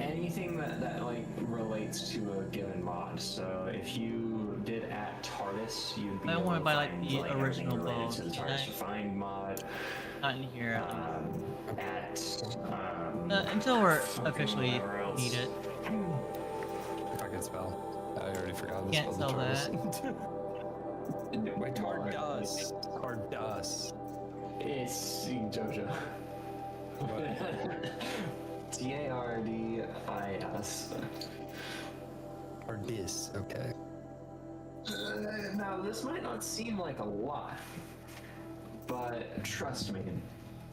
Anything that like relates to a given mod. So if you did at TARDIS, you'd be I able wanna to buy, like, find, the everything original related bow. to the Can TARDIS I- Refined mod. Not in here. Until Until we're officially need it. If I can spell. I already forgot to Can't spell sell the that. terms. Wait, Tardas. Tardas. It's JoJo. Tardis. Or dis, okay. Now, this might not seem like a lot, but trust me,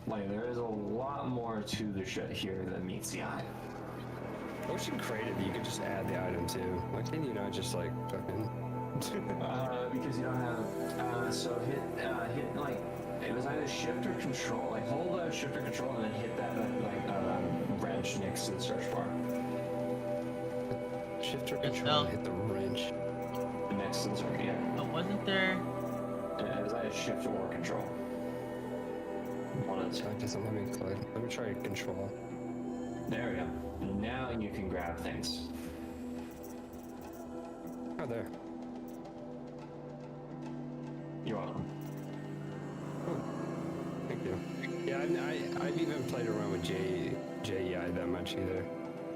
like, there is a lot more to the shit here than meets the eye. Ocean Creative, you could just add the item to. Why can't you not just, like, fucking... Because you don't have, so hit, like, it was either shift or control, like, hold shift or control and then hit that, like, wrench next to the search bar. Shift or control, hit the wrench. Next to the search, yeah. But wasn't there? It was either shift or control. One of the two. It doesn't let me click. Let me try control. There we go. And now you can grab things. Oh, there. You're welcome. Thank you. Yeah, I've even played around with JEI that much either.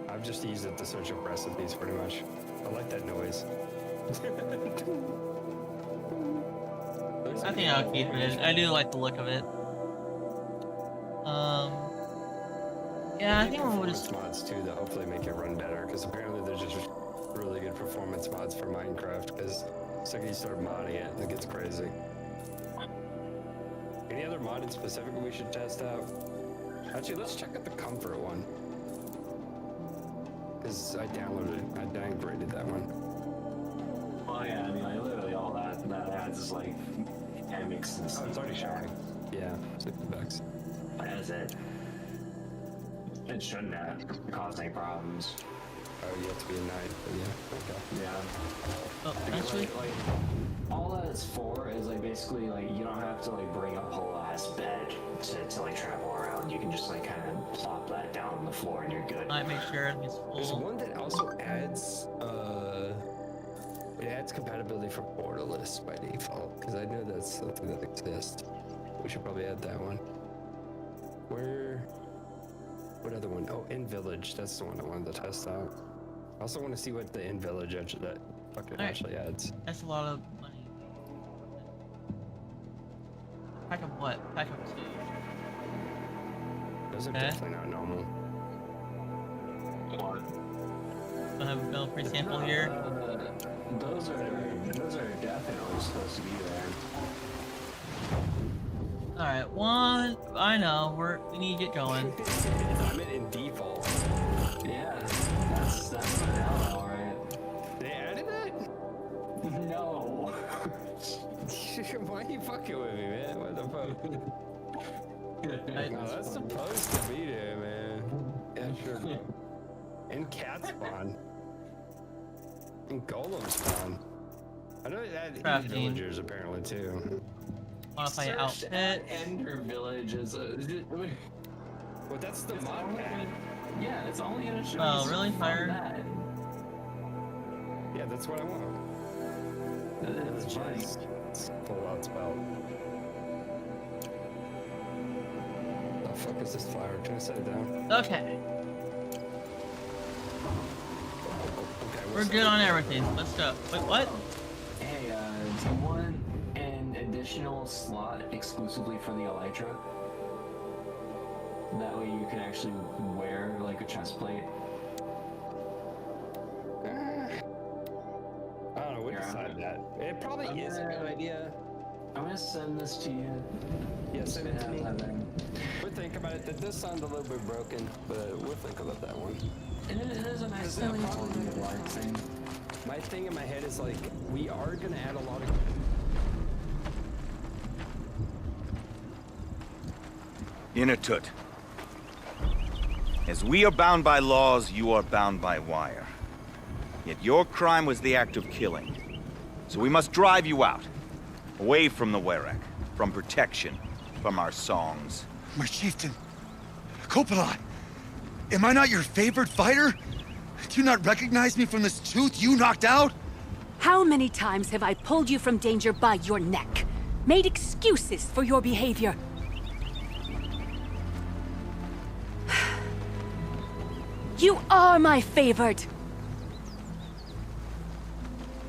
I've just used it to search up recipes pretty much. I like that noise. I think I'll keep it. I do like the look of it. Yeah, I think we'll just mods too that hopefully make it run better, because apparently they're just really good performance mods for Minecraft, because the second you start modding it, it gets crazy. Any other modded specifically we should test out? Actually, let's check out the comfort one. Because I downgraded that one. Oh yeah, I mean, like, literally all that adds is like hammocks and stuff. Oh, it's already showing. Yeah, $60. That's it. It shouldn't have caused any problems. Oh, you have to be a knight, but yeah, okay. Yeah. Oh, Because, actually, like, all that it's for is like basically like you don't have to like bring a whole ass bed to like travel around. You can just like kind of plop that down on the floor and you're good. I make sure it's There's full. one that also adds, it adds compatibility for Borderless by default, because I know that's something that exists. We should probably add that one. What other one? Oh, In Village. That's the one I wanted to test out. I also want to see what the In Village that fucking actually adds. That's a lot of money. Pack of what? Pack of 2. Those are Okay. definitely not normal. Don't have a bill free sample here. Those are definitely supposed to be there. Alright, one. I know. We need to get going. I meant in default. Yeah, that's what now, alright. They added that? No. Why are you fucking with me, man? What the fuck? No, that's supposed to be there, man. Yeah, sure. And cat spawn. And golem spawn. I know that Crafting. villagers apparently too. Modify Search outfit. at Ender Village is Well, that's the mod pack. yeah, it's only gonna show Oh, you really? from Fire? that. Yeah, that's what I want. That's funny. It's full out spell. The fuck is this flower? Can I set it down? Okay. Okay, We're good on everything. Let's go. Wait, what? Hey, do you want an additional slot exclusively for the Elytra? That way you can actually wear like a chest plate. I don't know, we Here, decide that. It probably I'm is a gonna- good idea. I'm gonna send this to you. Yeah, send it to me. And then- We'll think about it. That does sound a little bit broken, but we'll think about that one. It is a nice that little probably- light thing. My thing in my head is like, we are gonna add a lot of... Inatut. As we are bound by laws, you are bound by wire. Yet your crime was the act of killing. So we must drive you out. Away from the Werak. From protection. From our songs. My chieftain. Kopalai. Am I not your favorite fighter? Do you not recognize me from this tooth you knocked out? How many times have I pulled you from danger by your neck? Made excuses for your behavior? You are my favored!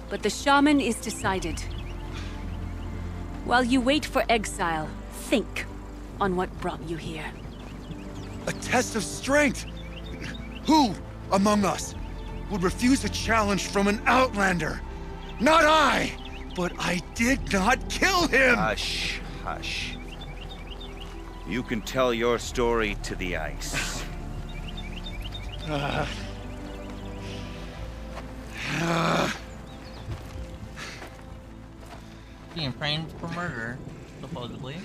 But the shaman is decided. While you wait for exile, think on what brought you here. A test of strength. Who among us would refuse a challenge from an outlander? Not I! But I did not kill him! Hush, hush. You can tell your story to the ice. Being framed for murder, supposedly.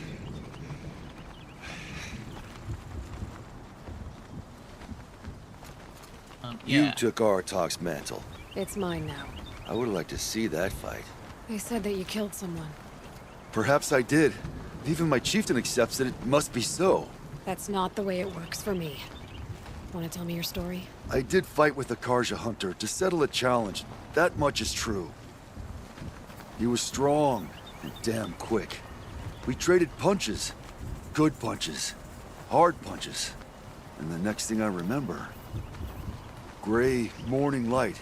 You Yeah. took Artok's mantle. It's mine now. I would like to see that fight. They said that you killed someone. Perhaps I did. If even my chieftain accepts it, it must be so. That's not the way it works for me. Want to tell me your story? I did fight with the Karja hunter to settle a challenge. That much is true. He was strong and damn quick. We traded punches. Good punches. Hard punches. And the next thing I remember... gray morning light.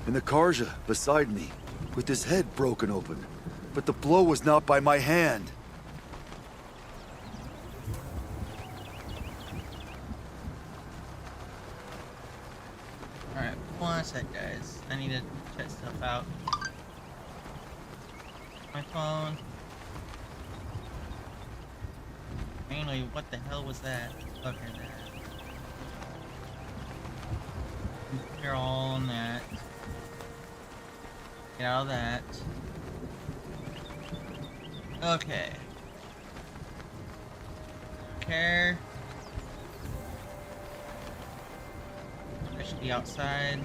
And the Karja beside me, with his head broken open. But the blow was not by my hand. Alright, one sec, guys. I need to check stuff out. My phone. Mainly, what the hell was that? Okay, that. You're all on that. Get out of that. Okay. Care. I should be outside.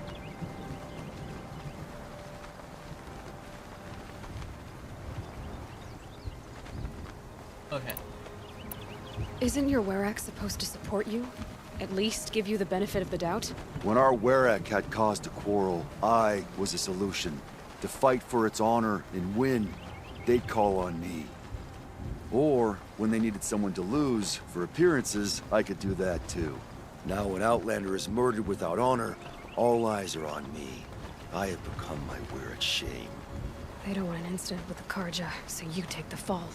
Okay. Isn't your Werak supposed to support you? At least give you the benefit of the doubt? When our Werak had cause to quarrel, I was a solution. To fight for its honor and win, they'd call on me. Or, when they needed someone to lose, for appearances, I could do that too. Now when Outlander is murdered without honor, all eyes are on me. I have become my Werak's shame. They don't want an incident with the Karja, so you take the fall.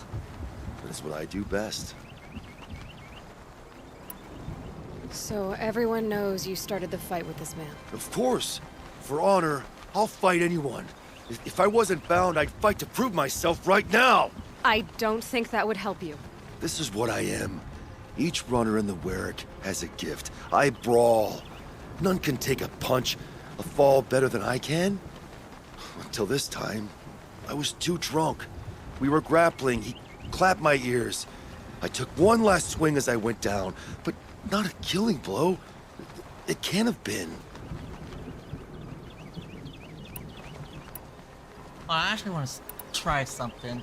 That's what I do best. So everyone knows you started the fight with this man? Of course! For honor, I'll fight anyone. If I wasn't bound, I'd fight to prove myself right now! I don't think that would help you. This is what I am. Each runner in the Werak has a gift. I brawl. None can take a punch, a fall better than I can. Until this time, I was too drunk. We were grappling. He clapped my ears. I took one last swing as I went down, but not a killing blow. It can't have been. Well, I actually want to try something.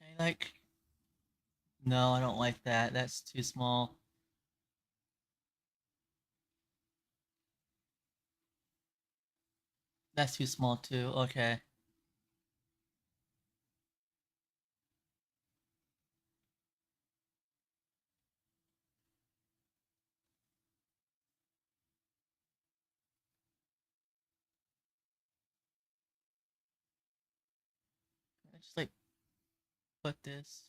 Okay, like... No, I don't like that. That's too small. That's too small too. Okay. I just like put this.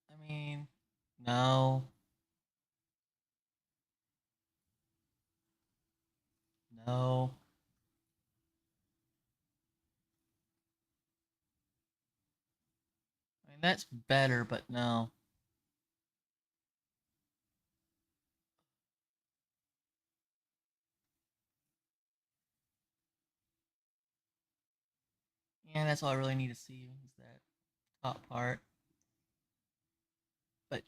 I mean, no. No. I mean, that's better, but no. Yeah, that's all I really need to see is that top part. But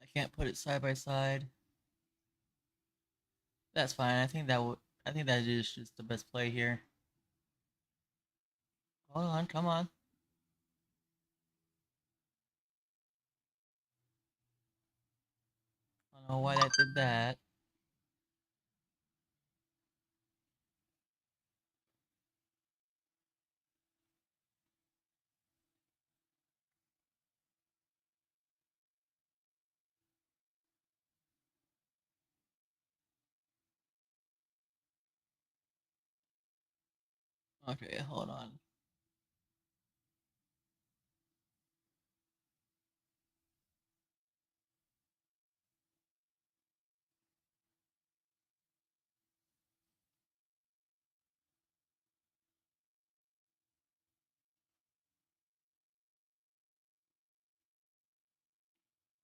I can't put it side by side. That's fine. I think that is just the best play here. Hold on, come on. I don't know why that did that. Okay, hold on.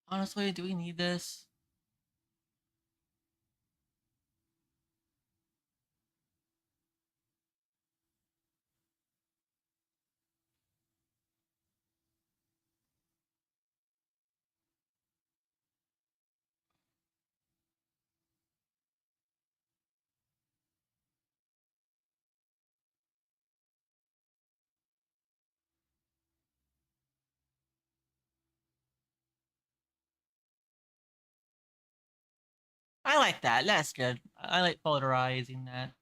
Honestly, do we need this? I like that. That's good. I like polarizing that.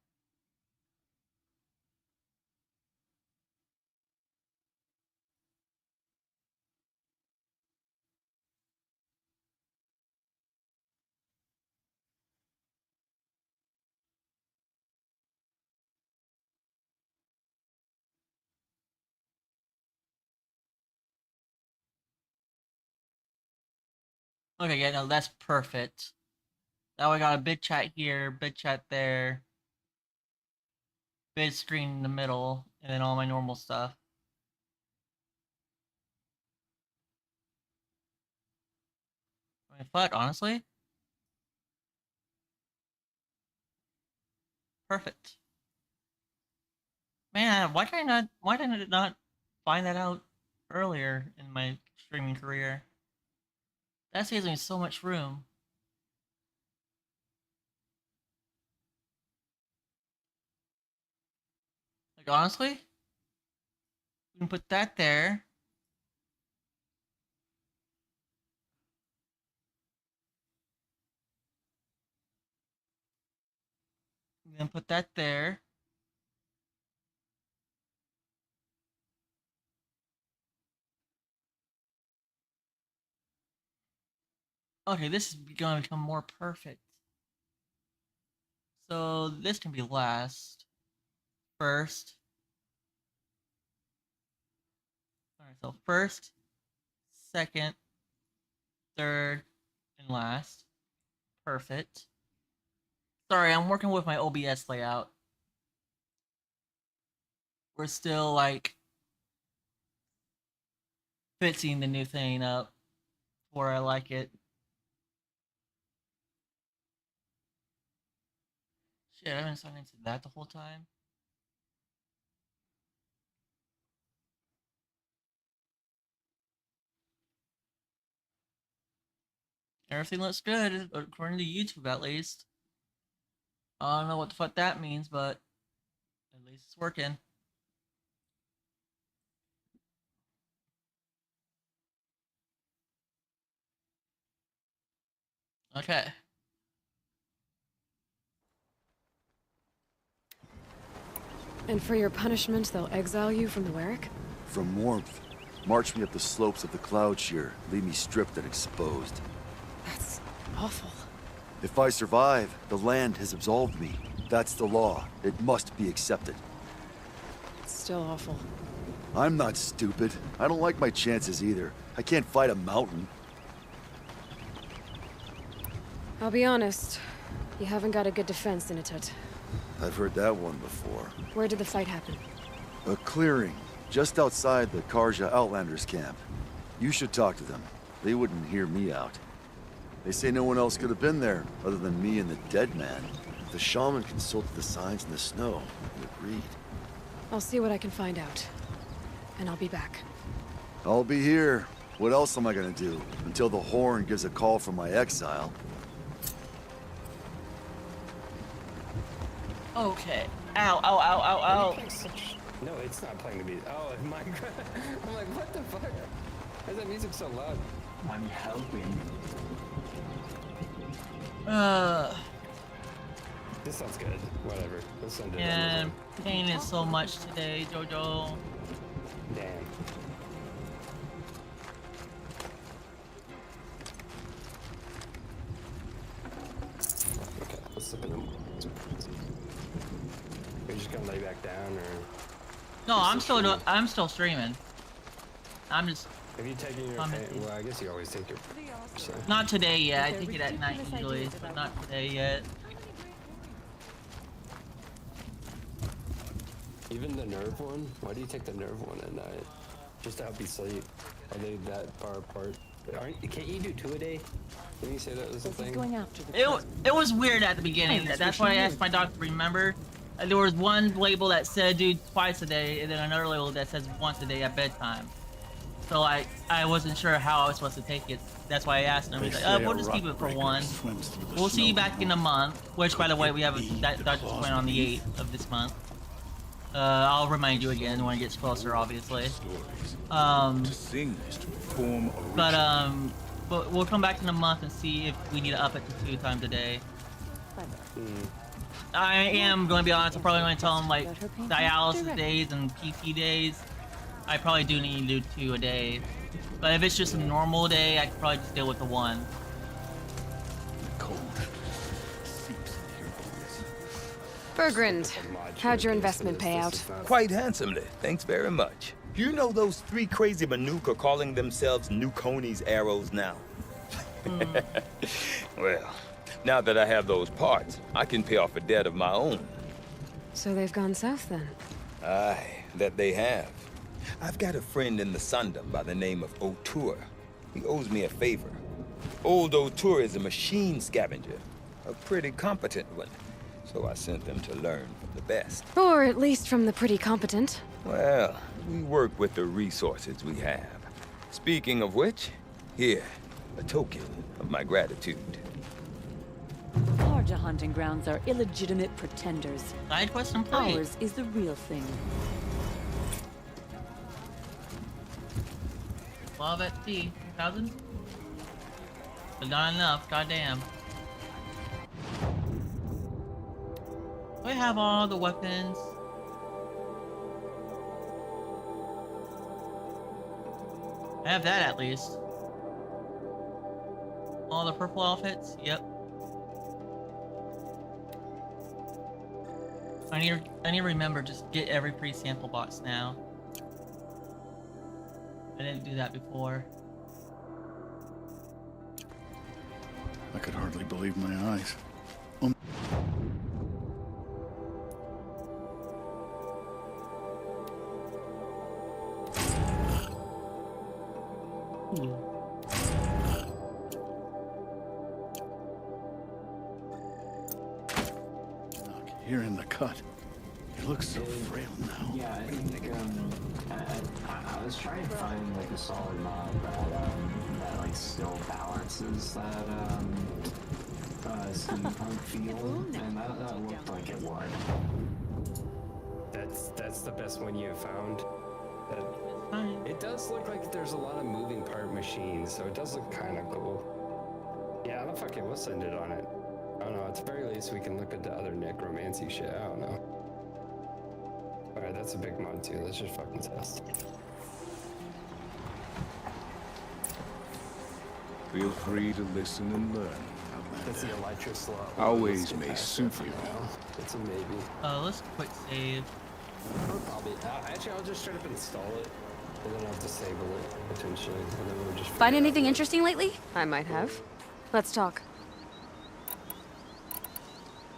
Okay, yeah, no, that's perfect. Now we got a big chat here, big chat there, big screen in the middle, and then all my normal stuff. I mean, fuck, honestly. Perfect. Man, why did I not find that out earlier in my streaming career? That saves me so much room. Like, honestly, we can put that there. And then put that there. Okay, this is gonna become more perfect. So this can be last. First. Alright, so first, second, third, and last. Perfect. Sorry, I'm working with my OBS layout. We're still like fixing the new thing up where I like it. Shit, I've been signing into that the whole time. Everything looks good, according to YouTube at least. I don't know what the fuck that means, but at least it's working. Okay. And for your punishment, they'll exile you from the Werrick? From warmth. March me up the slopes of the Cloud Shear, leave me stripped and exposed. That's awful. If I survive, the land has absolved me. That's the law. It must be accepted. It's still awful. I'm not stupid. I don't like my chances either. I can't fight a mountain. I'll be honest. You haven't got a good defense, Initut. I've heard that one before. Where did the fight happen? A clearing, just outside the Karja Outlanders camp. You should talk to them. They wouldn't hear me out. They say no one else could have been there, other than me and the dead man. The shaman consulted the signs in the snow and agreed. I'll see what I can find out. And I'll be back. I'll be here. What else am I gonna do? Until the Horn gives a call from my exile. Okay. Ow, ow, ow, ow, ow. No, it's not playing the music. Oh my god. I'm like, what the fuck? Why is that music so loud? I'm helping. This sounds good. Whatever. Let's send it. Yeah, pain is so much today, Jojo. Damn. Okay, let's look at them. We're just gonna lay back down, or No, I'm still streaming. I'm just. Have you taken your well, I guess you always take your so. Not today yet. I take it at night usually, but not today yet. Even the nerve one? Why do you take the nerve one at night? Just to help you sleep. Are they that far apart? Can't you do 2 a day? Didn't you say that was a thing? It was weird at the beginning. That's why I asked my doctor to remember. There was one label that said do twice a day, and then another label that says once a day at bedtime. So I wasn't sure how I was supposed to take it. That's why I asked him. He's like, we'll just keep it for one. We'll see you back in a month. Which, by the way, we have that doctor's appointment on the 8th of this month. I'll remind you again when it gets closer, obviously. But we'll come back in a month and see if we need to up it to 2 times a day. I am going to be honest. I'm probably going to tell him like dialysis days and PT days. I probably do need to do 2 a day. But if it's just a normal day, I could probably just deal with the 1. Bergrand, how'd your investment pay out? Quite handsomely, thanks very much. You know those 3 crazy Manuka are calling themselves Nukoni's arrows now? Well, now that I have those parts, I can pay off a debt of my own. So they've gone south then? Aye, that they have. I've got a friend in the Sundom by the name of O'Toole. He owes me a favor. Old O'Toole is a machine scavenger, a pretty competent one. So I sent them to learn from the best. Or at least from the pretty competent. Well, we work with the resources we have. Speaking of which, here, a token of my gratitude. Karja hunting grounds are illegitimate pretenders. Side quest complete. Ours is the real thing. Love at T, 1,000? But not enough, goddamn. Do I have all the weapons? I have that at least. All the purple outfits? Yep. I need to remember just get every pre-sample box now. I didn't do that before. I could hardly believe my eyes. Here in the cut. He looks so frail now. Yeah, I think I was trying to find like a solid mod that like still balances that steampunk feel, and that looked like it would. That's the best one you have found. It does look like there's a lot of moving part machines, so it does look kind of cool. Yeah, I don't fucking, we'll send it on it. I don't know, at the very least we can look at the other necromancy shit, I don't know. Alright, that's a big mod too, let's just fucking test. Feel free to listen and learn. That's the Elytra slot. Always may suit you. It's a maybe. Let's quick save. Probably. Actually, I'll just straight up install it, and then I'll disable it potentially, and then we'll just. Find anything interesting lately? I might have. Let's talk.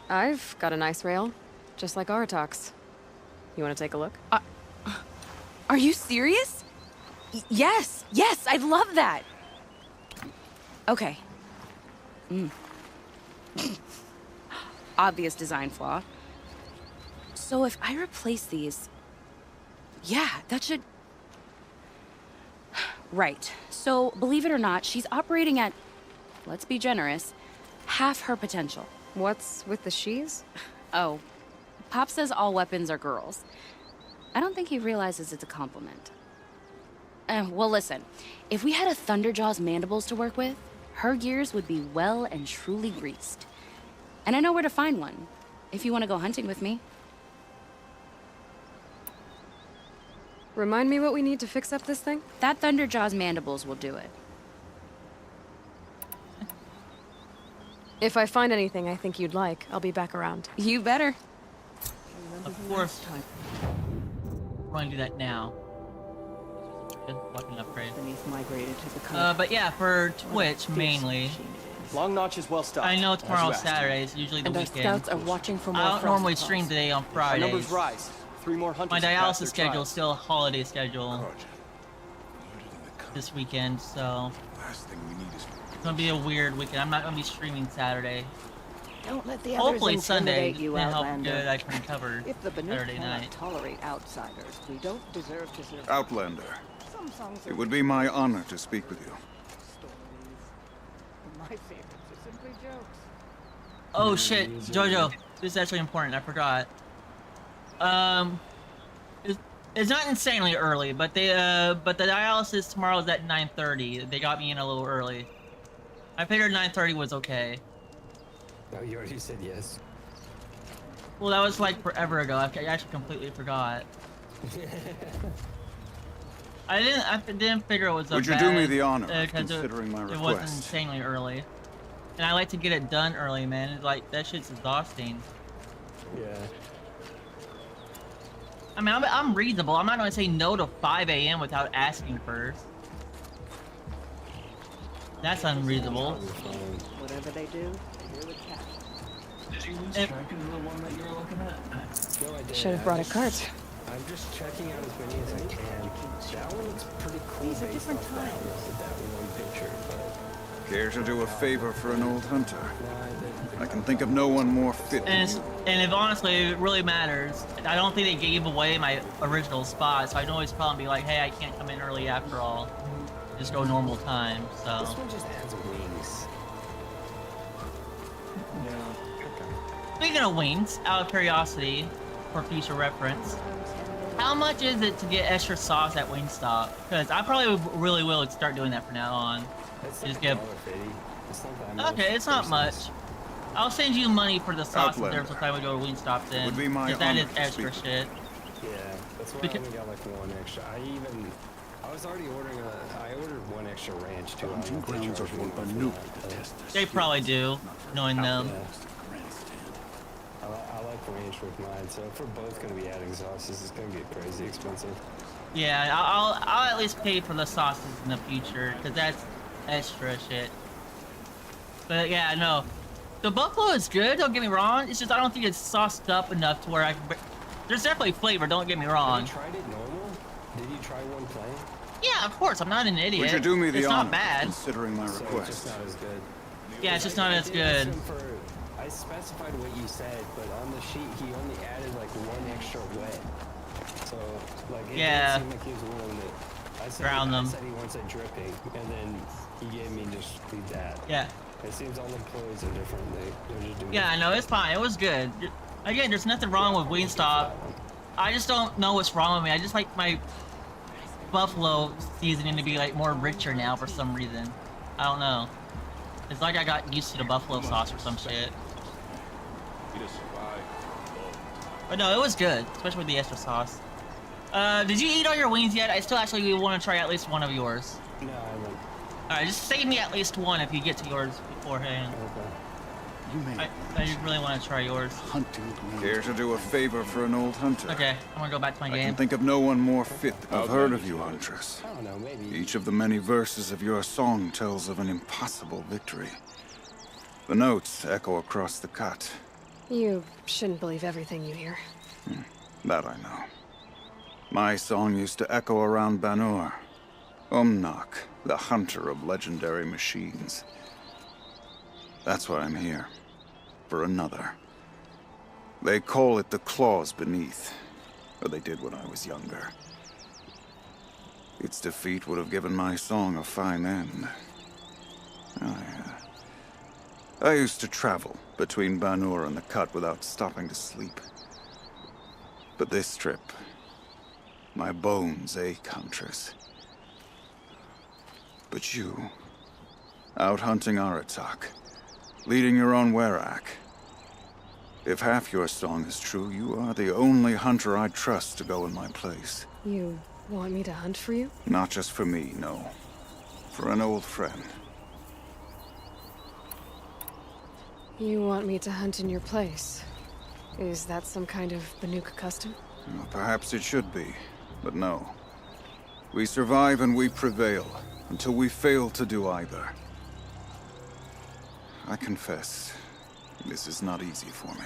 I've got a nice rail, just like Aratox. You want to take a look? Are you serious? Yes, I'd love that. Okay. Obvious design flaw. So if I replace these... Yeah, that should... Right. So, believe it or not, she's operating at, let's be generous, half her potential. What's with the she's? Oh, Pop says all weapons are girls. I don't think he realizes it's a compliment. Well, listen. If we had a Thunderjaw's mandibles to work with, her gears would be well and truly greased. And I know where to find one, if you want to go hunting with me. Remind me what we need to fix up this thing? That Thunderjaw's mandibles will do it. If I find anything I think you'd like, I'll be back around. You better. Of course. going to do that now. Just fucking upgrade. Beneath migrated to the But yeah, for Twitch mainly. Long Notch is well stocked. I know as you tomorrow's asked. Saturday, it's usually the And our weekend. scouts are watching for more I don't frost normally calls. stream today on Our Fridays. numbers rise. 3 more hunters. My have passed dialysis their schedule is trials. still a holiday schedule this weekend, so it's gonna be a weird weekend. I'm not gonna be streaming Saturday. Don't let the Hopefully others Sunday, intimidate you, depending how Outlander. good I can cover If the Banuk Saturday cannot night. tolerate outsiders, we don't deserve to survive. Outlander, Some songs it are would be my honor to speak with you. my favorites are simply jokes. Oh shit, Jojo, this is actually important. I forgot. It's not insanely early, but the dialysis tomorrow is at 9:30. They got me in a little early. I figured 9:30 was okay. No, you already said yes. Well, that was like forever ago. I actually completely forgot. I didn't figure it was a Would you bad, do me the honor of 'cause considering my It wasn't request? insanely early. And I like to get it done early, man. It's like, that shit's exhausting. Yeah. I mean, I'm reasonable. I'm not gonna say no to 5 a.m. without asking first. That's unreasonable. Whatever they do, they do with cat. Did you lose track of the one that you were looking at? No, I didn't. Should have brought a cart. I'm just checking out as many as I can. That one looks pretty cool. These are based different off that times. one- That one picture, but Care to do a favor for an old hunter? I can think of no one more fit than you. And if honestly it really matters, I don't think they gave away my original spot, so I can always call and be like, hey, I can't come in early after all. Just go normal time, so. this one just adds wings. Speaking of wings, out of curiosity, for future reference, how much is it to get extra sauce at Wingstop? Because I probably really will start doing that from now on. Just get. Okay, it's not much. I'll send you money for the sauce if there's a time we go to Wingstop then. Would be my If that is honor to extra speak. shit. Yeah, that's why I only got like one extra. I was already ordering I ordered one extra ranch too. Hunting grounds are for Banuk to test their They probably do, knowing them. I like ranch with mine, so if we're both gonna be adding sauces, it's gonna get crazy expensive. Yeah, I'll at least pay for the sauces in the future, because that's extra shit. But yeah, no. The buffalo is good, don't get me wrong. It's just I don't think it's sauced up enough to where I can... There's definitely flavor, don't get me wrong. Have you tried it normal? Did you try one plain? Yeah, of course, I'm not an idiot. Would you do me the it's honor not bad. considering my So it's request? just not as good. Yeah, it's just not as I did good. ask him I specified what you said, but on the sheet he only added like one extra wet. So like it Yeah. didn't seem like he was willing to. I said, Drown them. I said he wants it dripping, and then he gave me just that. Yeah. It seems all employees are different. They're just doing Yeah, I know, it's fine. It was good. Again, there's nothing wrong with Wingstop. I just don't know what's wrong with me. I just like my buffalo seasoning to be like more richer now for some reason. I don't know. It's like I got used to the buffalo sauce or some shit. But no, it was good, especially with the extra sauce. Did you eat all your wings yet? I still actually want to try at least one of yours. No, I haven't. Alright, just save me at least one if you get to yours beforehand. I really want to try yours. Care to do a favor for an old hunter? Okay, I'm gonna go back to my I game. can think of no one more fit. I've heard of you, Huntress. I don't know, maybe. Each of the many verses of your song tells of an impossible victory. The notes echo across the cut. You shouldn't believe everything you hear. That I know. My song used to echo around Banur. Umnak, the hunter of legendary machines. That's why I'm here. For another. They call it the Claws Beneath. Or they did when I was younger. Its defeat would have given my song a fine end. I used to travel between Banur and the Cut without stopping to sleep. But this trip, my bones ache, Huntress. But you, out hunting Aratak, leading your own Werak. If half your song is true, you are the only hunter I trust to go in my place. You want me to hunt for you? Not just for me, no. For an old friend. You want me to hunt in your place? Is that some kind of Banuk custom? Well, perhaps it should be. But no. We survive and we prevail, until we fail to do either. I confess, this is not easy for me.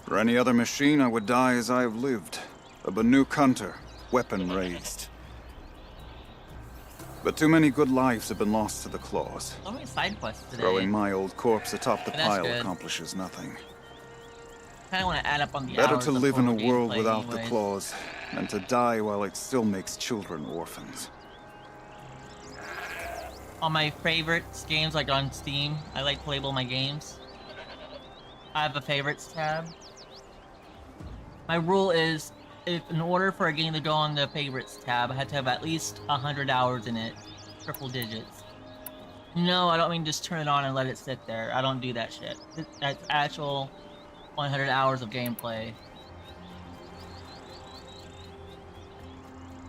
For any other machine, I would die as I have lived. A Banuk hunter, weapon raised. But too many good lives have been lost to the claws. So many side quests today. Throwing my old corpse atop the But that's pile good. accomplishes nothing. Kind of want to add up on the Better hours to of live in a total world gameplay without the anyways. claws than to die while it still makes children orphans. On my favorites games, like on Steam, I like to label my games. I have a favorites tab. My rule is, if in order for a game to go on the favorites tab, I had to have at least 100 hours in it, triple digits. No, I don't mean just turn it on and let it sit there. I don't do that shit. That's actual 100 hours of gameplay.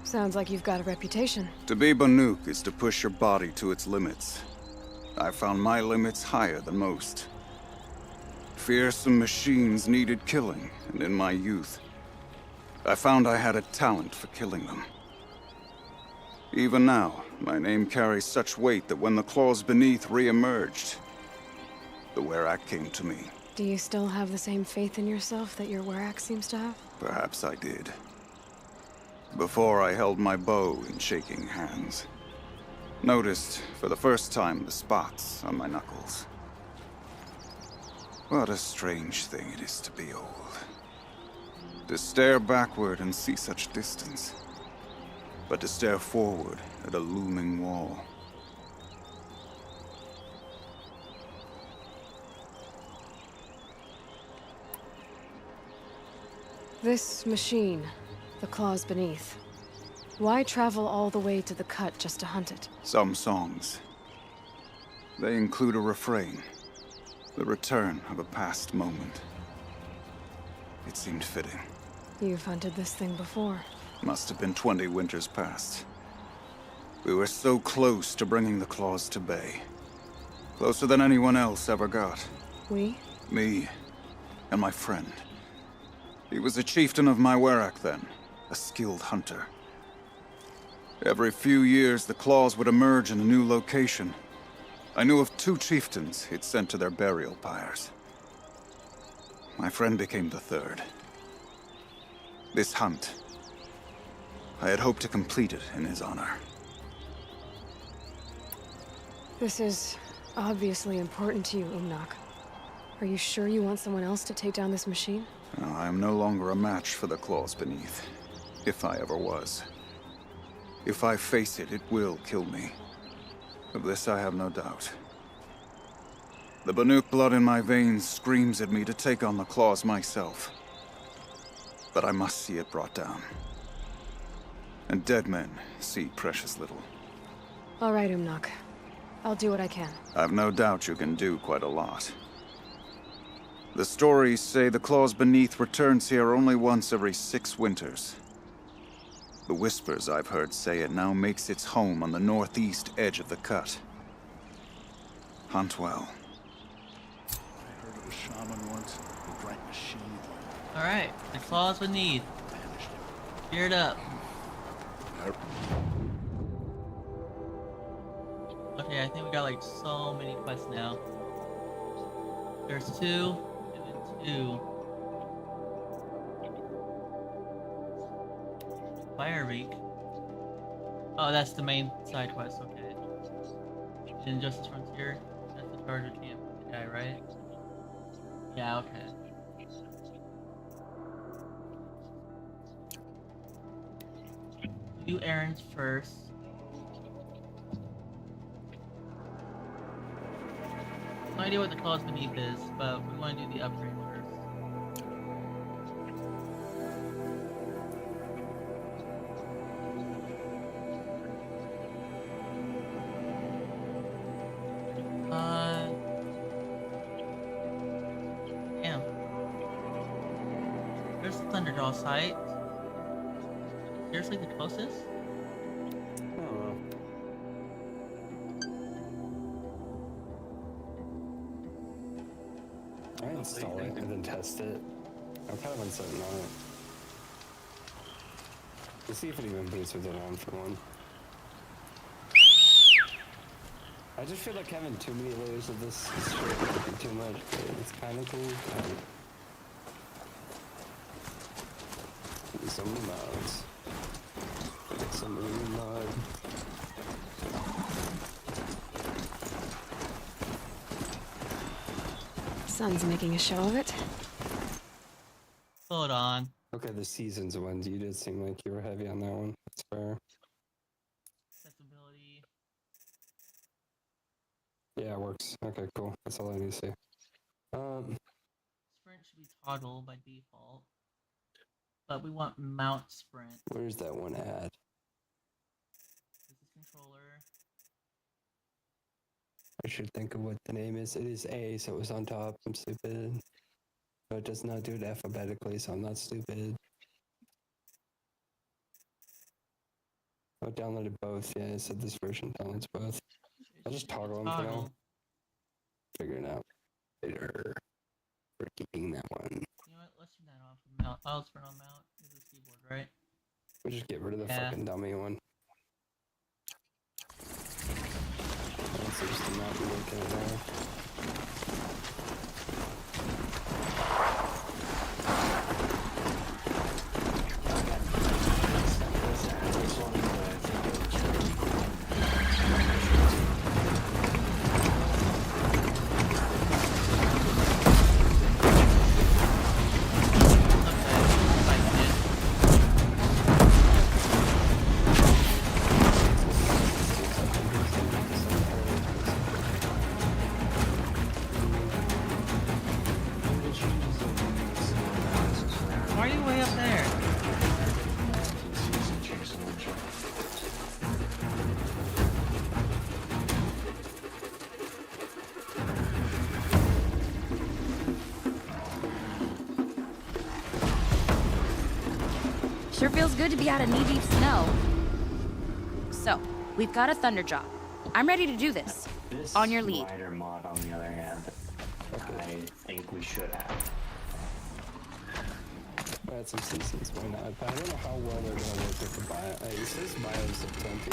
Sounds like you've got a reputation. To be Banuk is to push your body to its limits. I found my limits higher than most. Fearsome machines needed killing, and in my youth, I found I had a talent for killing them. Even now, my name carries such weight that when the claws beneath re-emerged, the Werak came to me. Do you still have the same faith in yourself that your Werak seems to have? Perhaps I did. Before I held my bow in shaking hands. Noticed, for the first time, the spots on my knuckles. What a strange thing it is to be old. To stare backward and see such distance. But to stare forward at a looming wall. This machine, the claws beneath. Why travel all the way to the cut just to hunt it? Some songs. They include a refrain. The return of a past moment. It seemed fitting. You've hunted this thing before. Must have been 20 winters past. We were so close to bringing the claws to bay. Closer than anyone else ever got. We? Me and my friend. He was a chieftain of my Werak then, a skilled hunter. Every few years, the claws would emerge in a new location. I knew of 2 chieftains he'd sent to their burial pyres. My friend became the 3rd. This hunt, I had hoped to complete it in his honor. This is obviously important to you, Umnak. Are you sure you want someone else to take down this machine? No, I am no longer a match for the claws beneath, if I ever was. If I face it, it will kill me. Of this I have no doubt. The Banuk blood in my veins screams at me to take on the claws myself. But I must see it brought down. And dead men see precious little. All right, Umnak. I'll do what I can. I've no doubt you can do quite a lot. The stories say the claws beneath returns here only once every 6 winters. The whispers I've heard say it now makes its home on the northeast edge of the cut. Hunt well. I heard of a shaman once who drank machine oil. Alright, the claws beneath. Geared up. Okay, I think we got like so many quests now. There's 2, and then 2. Firereek. Oh, that's the main side quest, okay. Injustice Frontier, that's the Charger Camp guy, right? Yeah, okay. Do errands first. No idea what the claws beneath is, but we want to do the upgrade first. Damn. There's the Thunderjaw site. Seriously, the closest? I don't know. I install it and then test it. I'm kind of uncertain on it. Let's see if it even boots with it on for one. I just feel like having too many layers of this is too much, but it's kind of cool. So many mods. So many mods. Sun's making a show of it. Hold on. Okay, the seasons ones, you did seem like you were heavy on that one. That's fair. Accessibility. Yeah, it works. Okay, cool. That's all I need to say. Sprint should be toggle by default. But we want mount sprint. Where's that one at? This is controller. I should think of what the name is. It is A, so it was on top. I'm stupid. But it does not do it alphabetically, so I'm not stupid. I downloaded both. Yeah, it said this version downloads both. I'll just toggle them for now. Figure it out later. We're keeping that one. You know what? Let's turn that off. Mount. I'll turn on mount. This is keyboard, right? We'll just get rid of the fucking dummy one. That's just the map we're looking at now. Why are you way up there? Sure feels good to be out of knee-deep snow. So, we've got a Thunderjaw. I'm ready to do this. This On your lead. Spider mod, on the other hand, I think we should have. I had some seasons, why not? But I don't know how well they're gonna work with the bio. It says bios of plenty.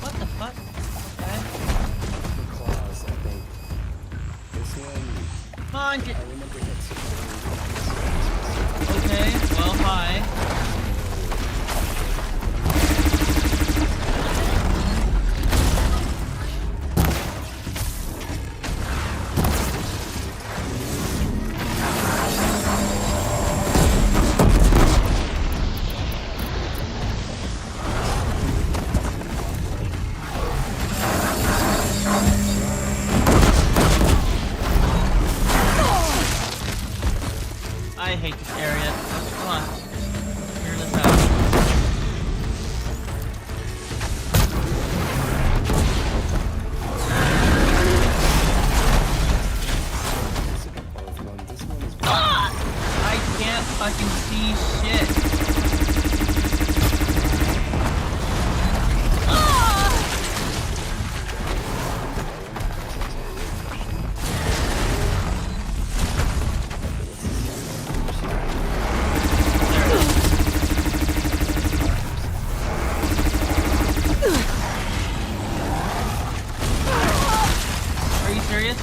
What the fuck? Okay. The claws, I think. This one. Come on, get. I remember that. Okay, well, hi. I hate this area. Come on. Figure this out. I can't fucking see shit. Are you serious?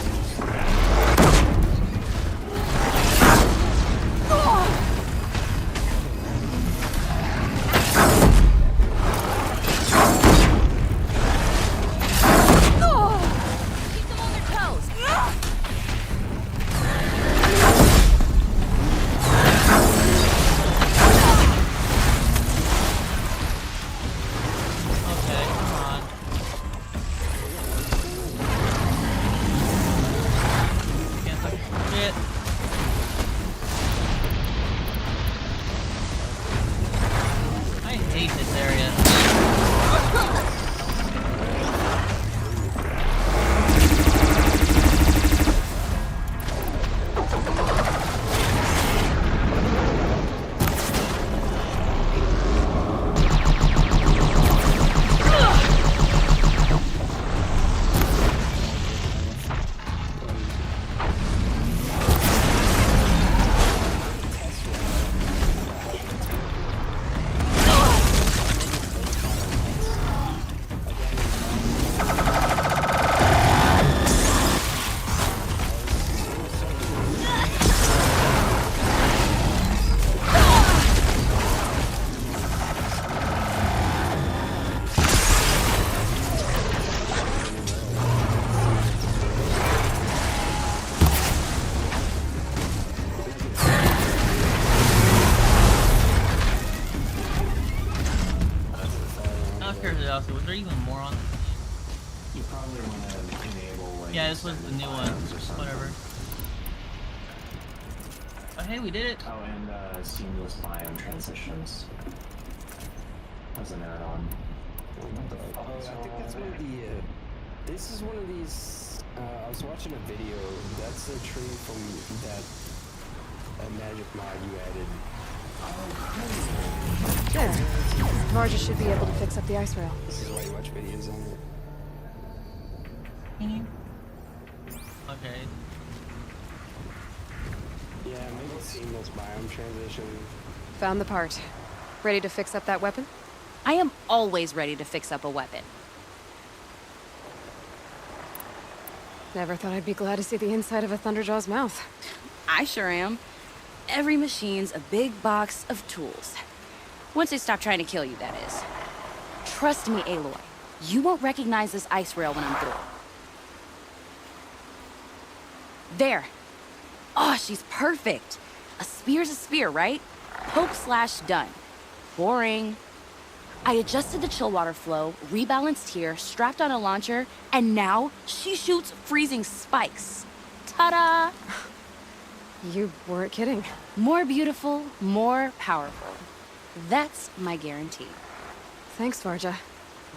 Keep them on their toes. Okay, come on. Can't touch shit. I hate this area. Yeah, this was the new one. Whatever. Oh, hey, we did it. Oh, and seamless biome transitions as an add-on. What the fuck is I think going that's on one of there? the. This is one of these. I was watching a video. That's the tree from that magic mod you added. There. Varja should be able to fix up the ice rail. This is why you watch videos on it. Okay. Yeah, maybe seamless biome transition. Found the part. Ready to fix up that weapon? I am always ready to fix up a weapon. Never thought I'd be glad to see the inside of a Thunderjaw's mouth. I sure am. Every machine's a big box of tools. Once they stop trying to kill you, that is. Trust me, Aloy. You won't recognize this ice rail when I'm through. There. Oh, she's perfect. A spear's a spear, right? Poke slash done. Boring. I adjusted the chill water flow, rebalanced here, strapped on a launcher, and now she shoots freezing spikes. Ta-da! You weren't kidding. More beautiful, more powerful. That's my guarantee. Thanks, Varja.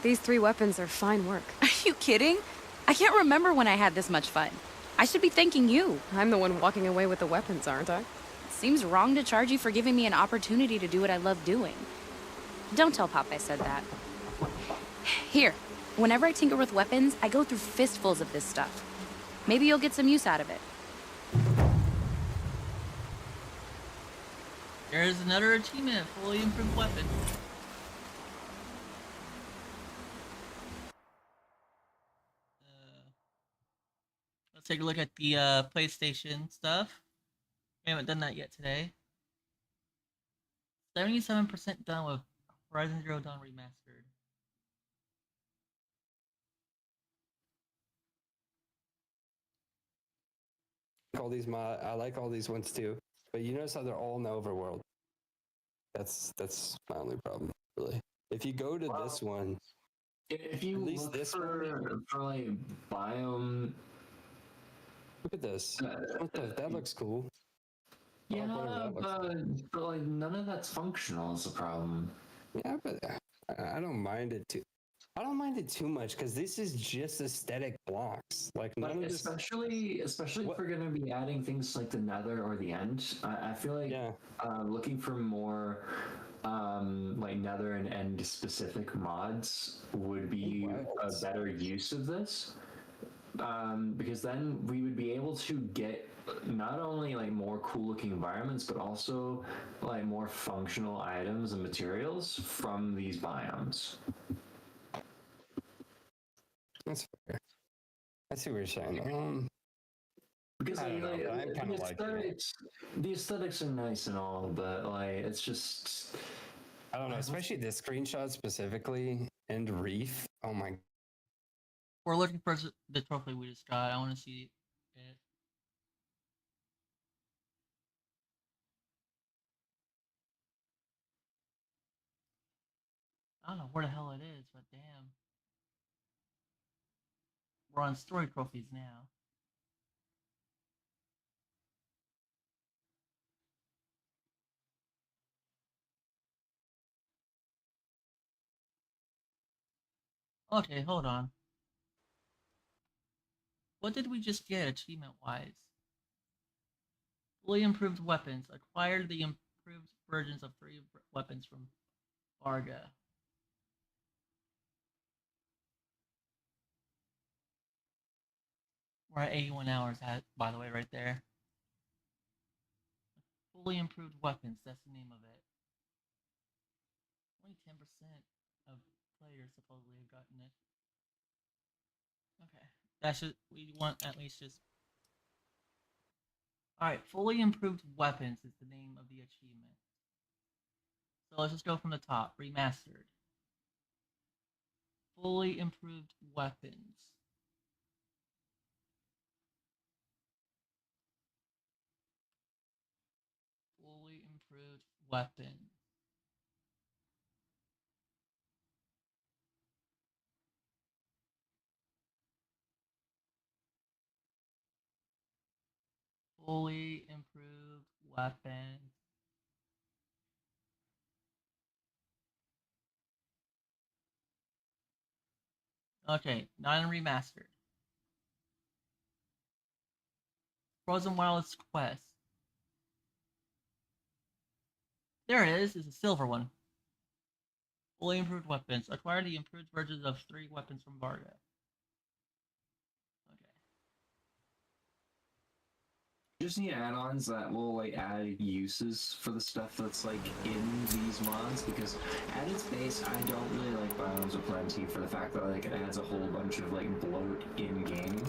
These 3 weapons are fine work. Are you kidding? I can't remember when I had this much fun. I should be thanking you. I'm the one walking away with the weapons, aren't I? Seems wrong to charge you for giving me an opportunity to do what I love doing. Don't tell Pop I said that. Here, whenever I tinker with weapons, I go through fistfuls of this stuff. Maybe you'll get some use out of it. There's another achievement, fully improved weapon. Let's take a look at the PlayStation stuff. We haven't done that yet today. 77% done with Horizon Zero Dawn Remastered. I like all these ones too. But you notice how they're all in the overworld. That's my only problem, really. If you go to this one, If you at least look this for like biome, look at this. That looks cool. yeah, whatever that looks but like none of that's functional is the problem. Yeah, but I don't mind it too. I don't mind it too much because this is just aesthetic blocks. Like none of this. Especially if we're gonna be adding things like the Nether or the End. I feel like looking for more like Nether and End specific mods would be a better use of this. Because then we would be able to get not only like more cool looking environments, but also like more functional items and materials from these biomes. That's fair. I see what you're saying. Because I don't know, but I'm kind of like the aesthetics are nice and all, but like it's just I don't know, especially this screenshot specifically and Reef. Oh my. We're looking for the trophy we just got. I want to see it. I don't know where the hell it is, but damn. We're on story trophies now. Okay, hold on. What did we just get achievement-wise? Fully improved weapons. Acquired the improved versions of 3 weapons from Varga. We're at 81 hours, by the way, right there. Fully improved weapons, that's the name of it. Only 10% of players supposedly have gotten it. Okay, that should, we want at least just... Alright, fully improved weapons is the name of the achievement. So let's just go from the top, remastered. Fully improved weapons. Fully improved weapon. Fully improved weapons. Okay, non-remastered. Frozen Wilds Quest. There it is. It's a silver one. Fully improved weapons. Acquire the improved versions of 3 weapons from Varga. You just need add-ons that will like add uses for the stuff that's like in these mods, because at its base I don't really like Biomes of Plenty for the fact that like it adds a whole bunch of like bloat in game.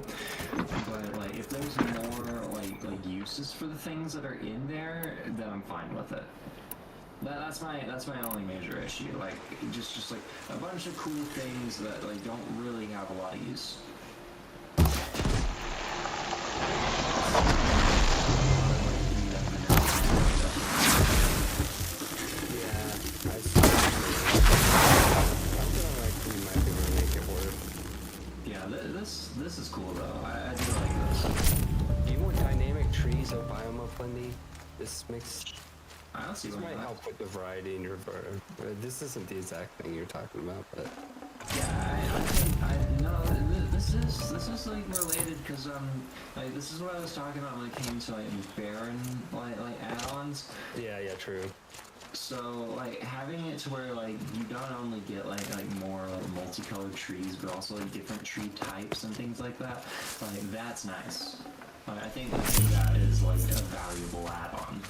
But like if there's more like uses for the things that are in there, then I'm fine with it. That's my only major issue. Like just like a bunch of cool things that like don't really have a lot of use. This is cool though. I do like this. Do you want dynamic trees or Biome of Plenty? This makes. I don't see this why might not. help with the variety in your bird. This isn't the exact thing you're talking about, but I no. This is like related because like this is what I was talking about when it came to like Baron like add-ons. Yeah, true. So like having it to where like you not only get like more like multicolored trees, but also like different tree types and things like that. Like that's nice. I think that is like a valuable add-on.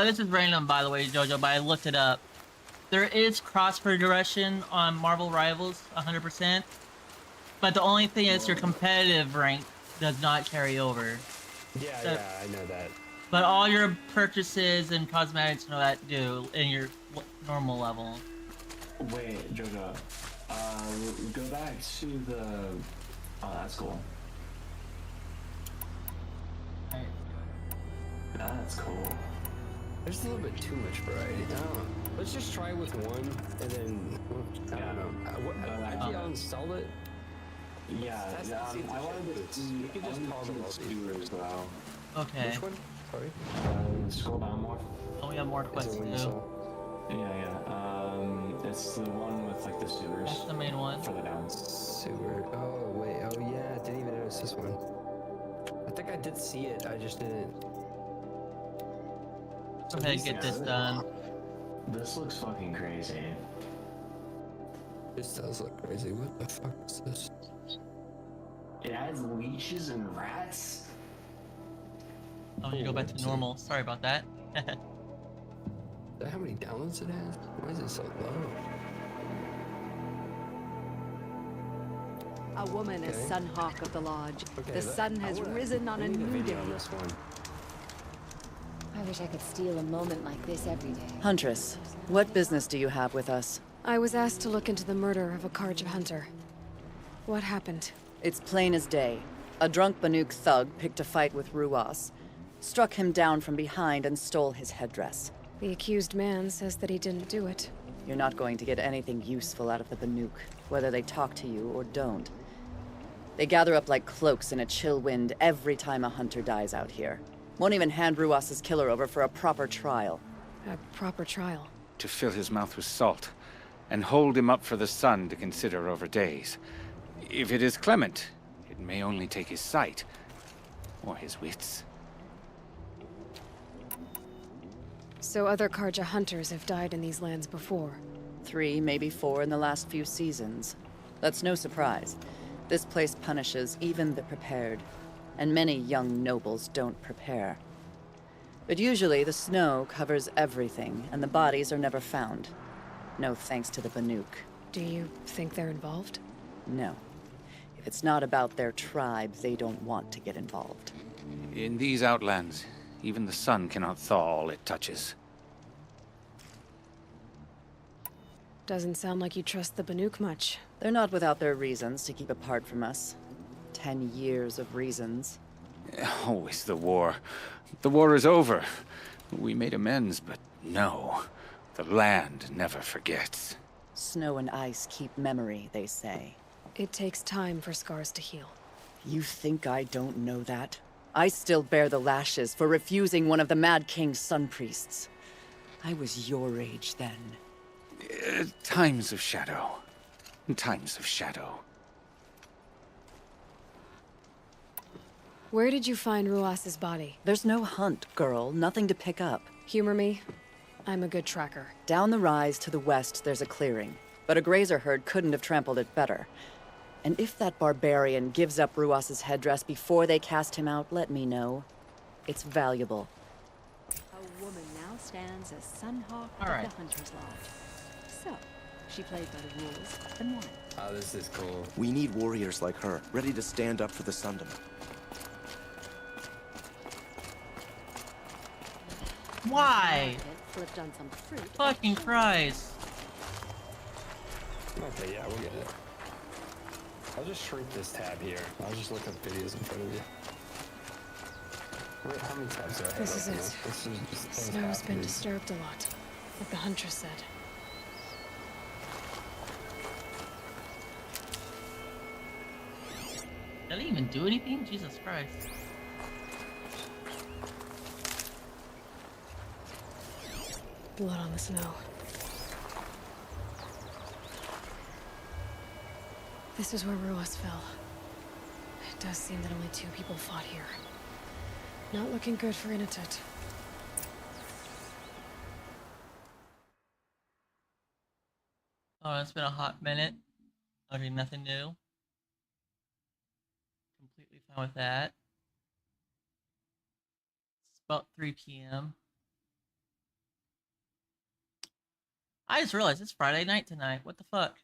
This is random, by the way, Jojo, but I looked it up. There is cross progression on Marvel Rivals, 100%. But the only thing is your competitive rank does not carry over. Yeah, I know that. But all your purchases and cosmetics and all that do in your normal level. Wait, Jojo. Go back to the. Oh, that's cool. That's cool. There's a little bit too much variety. I don't know. Let's just try with one, and then I don't know. Actually, I'll install it. Yeah, I wanted to see. You can just call them all Stewards though. Okay. Which one? Sorry. Scroll down more. Oh, we have more quests too. Yeah. It's the one with like the sewers. That's the main one. Further down. Sewer. Oh wait. Oh yeah. I didn't even notice this one. I think I did see it. I just didn't. Go ahead and get this done. This looks fucking crazy. This does look crazy. What the fuck is this? It adds leeches and rats. Oh, you go back to normal. Sorry about that. Is that how many downloads it has? Why is it so low? A woman is Sunhawk of the Lodge. Okay, The sun has risen on a new day. On this one. I wish I could steal a moment like this every day. Huntress, what business do you have with us? I was asked to look into the murder of a Karja hunter. What happened? It's plain as day. A drunk Banuk thug picked a fight with Ruas, struck him down from behind and stole his headdress. The accused man says that he didn't do it. You're not going to get anything useful out of the Banuk, whether they talk to you or don't. They gather up like cloaks in a chill wind every time a hunter dies out here. Won't even hand Ruas's killer over for a proper trial. A proper trial? To fill his mouth with salt, and hold him up for the sun to consider over days. If it is clement, it may only take his sight, or his wits. So other Karja hunters have died in these lands before? 3, maybe 4 in the last few seasons. That's no surprise. This place punishes even the prepared, and many young nobles don't prepare. But usually the snow covers everything, and the bodies are never found. No thanks to the Banuk. Do you think they're involved? No. If it's not about their tribe, they don't want to get involved. In these outlands, even the sun cannot thaw all it touches. Doesn't sound like you trust the Banuk much. They're not without their reasons to keep apart from us. 10 years of reasons. Always the war. The war is over. We made amends, but no. The land never forgets. Snow and ice keep memory, they say. It takes time for scars to heal. You think I don't know that? I still bear the lashes for refusing one of the Mad King's sun priests. I was your age then. Times of shadow. Times of shadow. Where did you find Ruas's body? There's no hunt, girl. Nothing to pick up. Humor me. I'm a good tracker. Down the rise to the west, there's a clearing. But a grazer herd couldn't have trampled it better. And if that barbarian gives up Ruas's headdress before they cast him out, let me know. It's valuable. A woman now stands as Sunhawk All right. of the Hunter's Lodge. So, she played by the rules and won. Oh, this is cool. We need warriors like her, ready to stand up for the Sundom. Why? Flipped on some fruit. Fucking Christ. Okay, yeah, we'll get it. I'll just shrink this tab here. I'll just look up videos in front of you. Wait, how many tabs do I have? This is open? it. This is just Snow's been disturbed a lot, like the Huntress said. Did I even do anything? Jesus Christ. Blood on the snow. This is where Ruas fell. It does seem that only 2 people fought here. Not looking good for Inatut. Oh, it's been a hot minute. Okay, nothing new. Completely fine with that. It's about 3 p.m. I just realized it's Friday night tonight. What the fuck?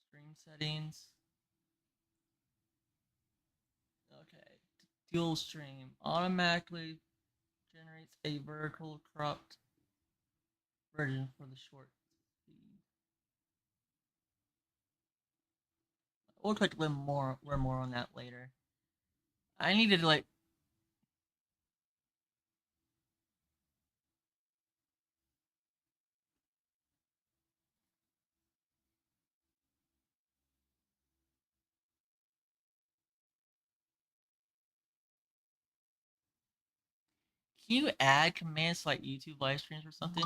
Stream settings. Okay. Dual stream automatically generates a vertical cropped version for the short speed. We'll click a little more, learn more on that later. I needed to like can you add commands to like YouTube live streams or something?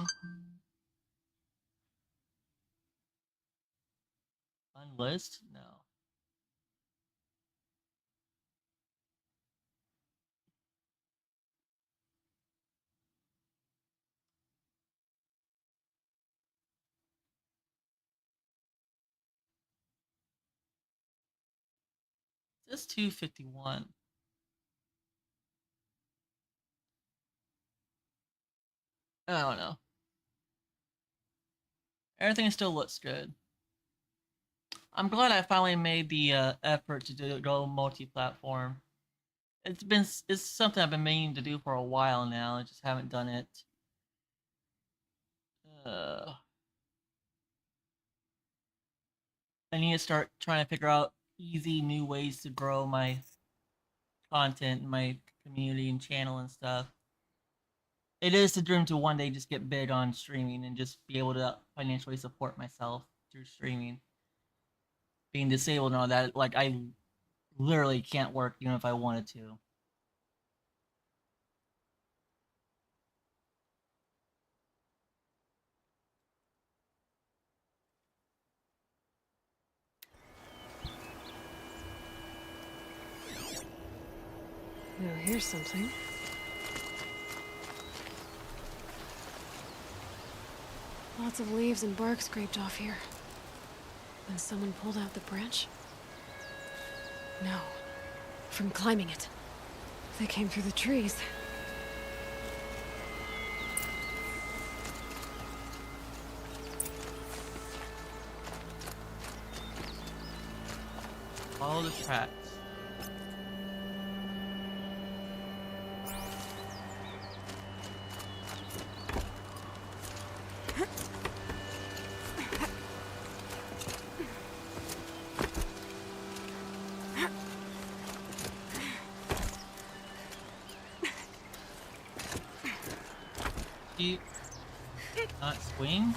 Unlist? No. It's 251. I don't know. Everything still looks good. I'm glad I finally made the effort to go multi-platform. It's something I've been meaning to do for a while now. I just haven't done it. I need to start trying to figure out easy new ways to grow my content and my community and channel and stuff. It is the dream to one day just get big on streaming and just be able to financially support myself through streaming. Being disabled and all that, like I literally can't work even if I wanted to. Now here's something. Lots of leaves and bark scraped off here. And someone pulled out the branch? No. From climbing it. They came through the trees. Follow the tracks. You not swing?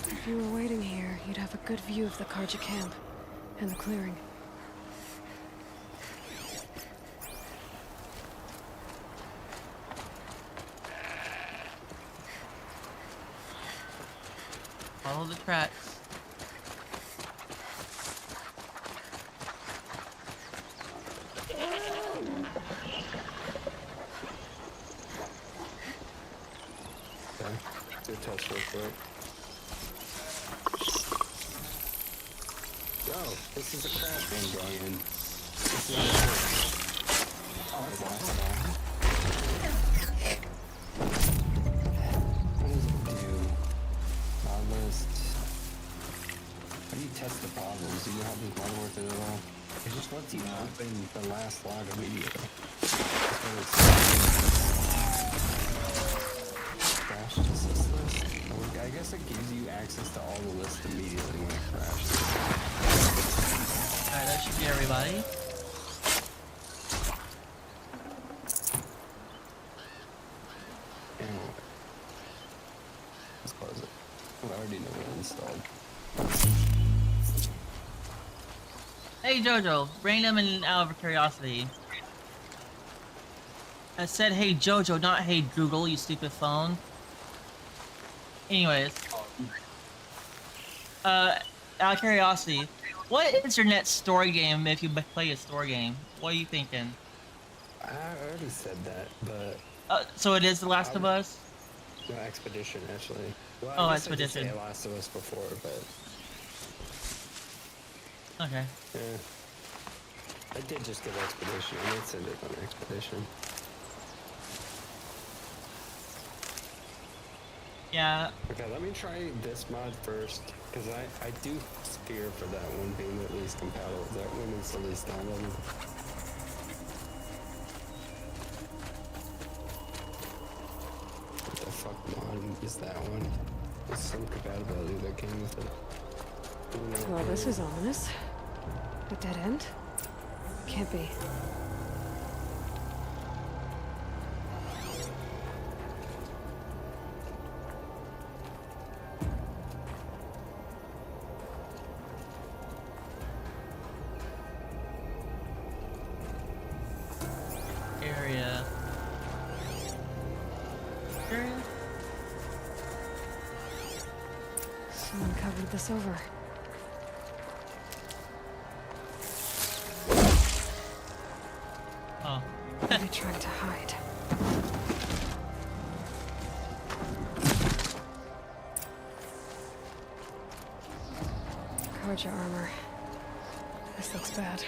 If you were waiting here, you'd have a good view of the Karja camp and the clearing. Follow the tracks. Okay, do a test real quick. Oh, this is a crash one going in. This is oh, it's awesome. What does it do? Mod list. How do you test the problems? Do you know how this mod works at all? It just lets you open the last log immediately. Crash assist list? I guess it gives you access to all the lists immediately when it crashes. Alright, that should be everybody. Anyway. Let's close it. I already know what I installed. Hey Jojo, random and out of curiosity. I said hey Jojo, not hey Google, you stupid phone. Anyways. Out of curiosity, what is your next story game if you play a story game? What are you thinking? I already said that, but... so it is The Last of Us? No, Expedition, actually. Well, oh, I guess Expedition. I did say Last of Us before, but... Okay. Yeah. I did just get Expedition. I did send it on Expedition. Yeah. Okay, let me try this mod first, because I do fear for that one being at least compatible. That one is the least downloaded. What the fuck mod is that one? There's some compatibility that came with it. Well, this is ominous. A dead end? Can't be. Area. Someone covered this over. Oh. What are they trying to hide? Karja armor. This looks bad.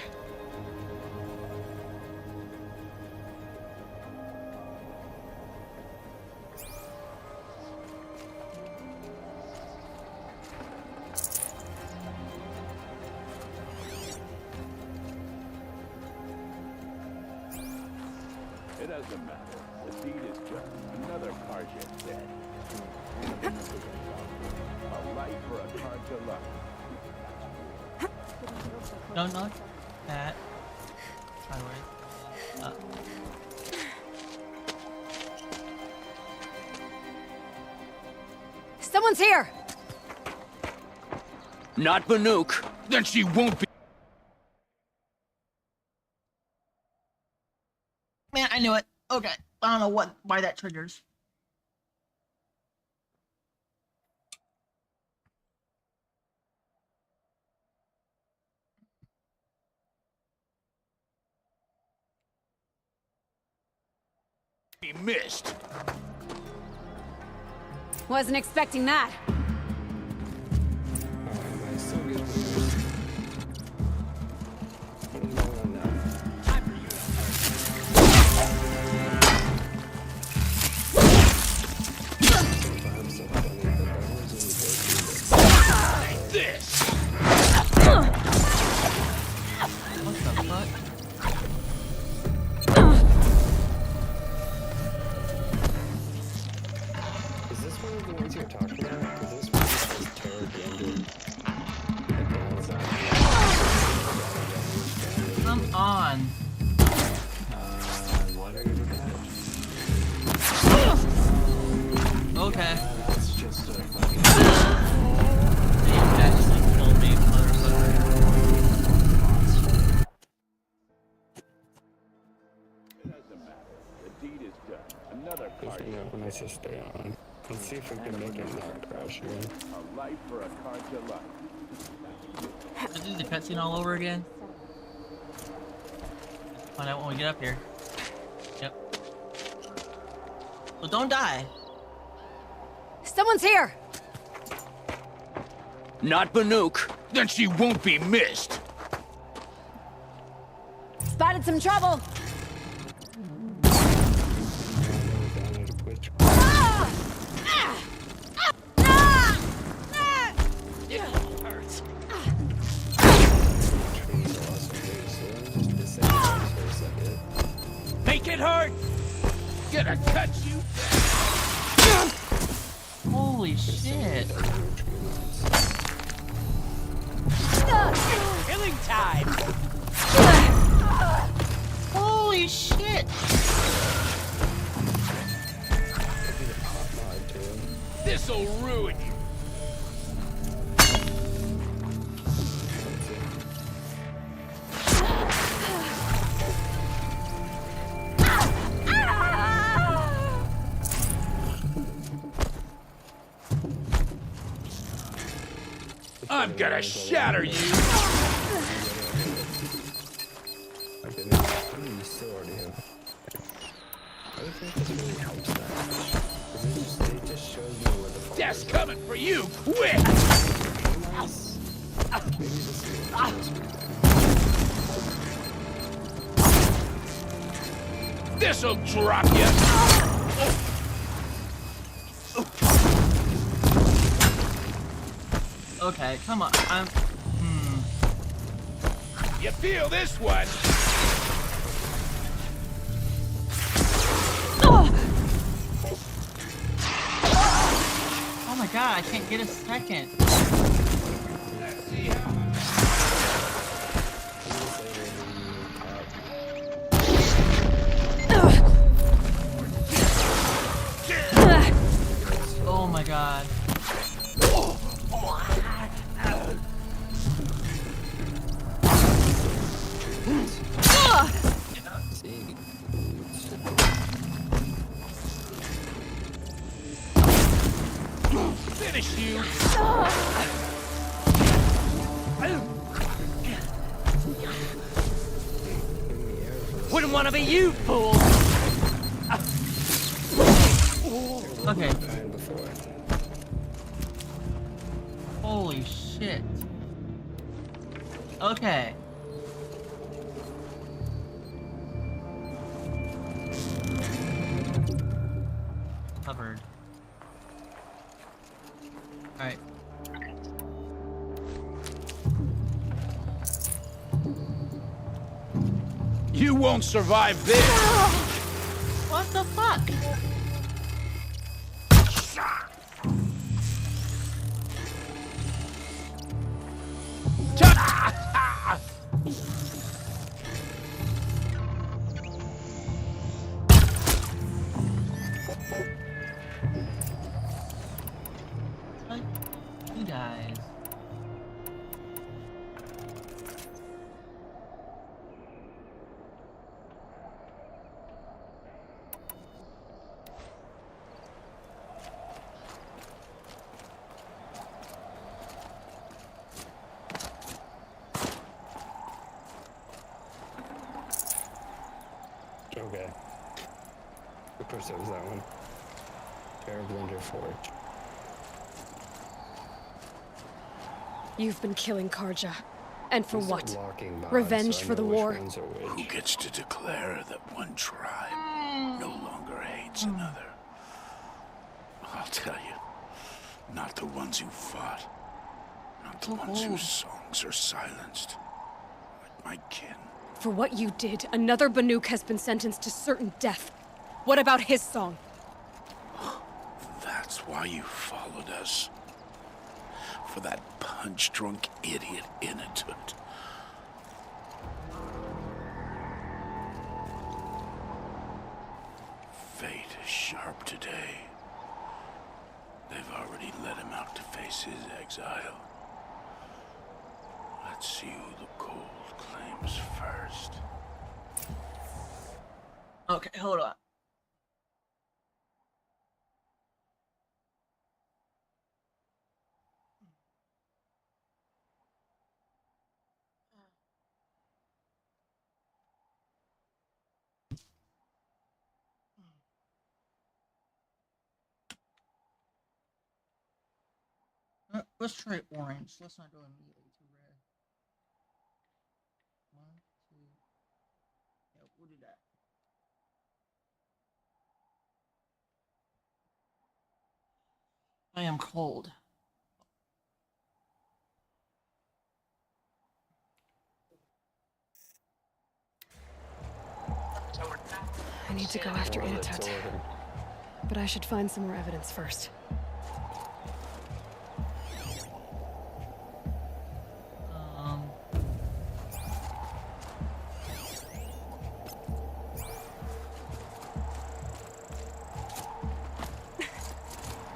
It doesn't matter. The deed is just another Karja dead. A life for a Karja love. No, not that. By the way. Someone's here! Not Banuk. Then she won't be. Man, I knew it. Okay. I don't know why that triggers. He missed. Wasn't expecting that. I still get what is going on now? deed is done. Another There's Karja. enough nice to stay on. Let's see if we can make it not crash again. A life for a Karja life. Let's do the cutscene all over again. Find out when we get up here. Yep. So don't die. Someone's here! Not Banuk. Then she won't be missed. Spotted some trouble! Make it hurt! Gonna cut you! Holy shit! Killing time! Holy shit! This'll ruin you! I'm gonna shatter you! Death's coming for you, quick! This'll drop you! Okay, come on. You feel this one? Oh my god, I can't get a second. Oh my god. Finish you! Wouldn't want to be you, fool! Okay. Holy shit. Okay. Covered. Alright. You won't survive this! What the fuck? What? You guys. Okay. Of course it was that one. Terrablender Forge. You've been killing Karja. And for There's what? a blocking behind, Revenge so I for the know which war? ones are which. Who gets to declare that one tribe no longer hates another? I'll tell you, not the ones who fought, not the ones whose songs are silenced, like my kin. For what you did, another Banuk has been sentenced to certain death. What about his song? That's why you followed us. For that punch-drunk idiot Inatut. Fate is sharp today. They've already let him out to face his exile. Let's see who the cold claims first. Okay, hold on. Let's try orange. Let's not go immediately to red. 1, 2. Yeah, we'll do that. I am cold. I need to go after Inatut. But I should find some more evidence first.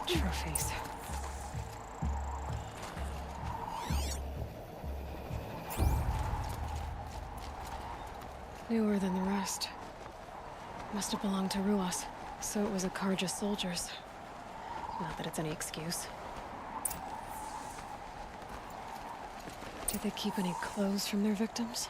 Trophies. Newer than the rest. Must have belonged to Ruas, so it was a Karja soldiers. Not that it's any excuse. Did they keep any clothes from their victims?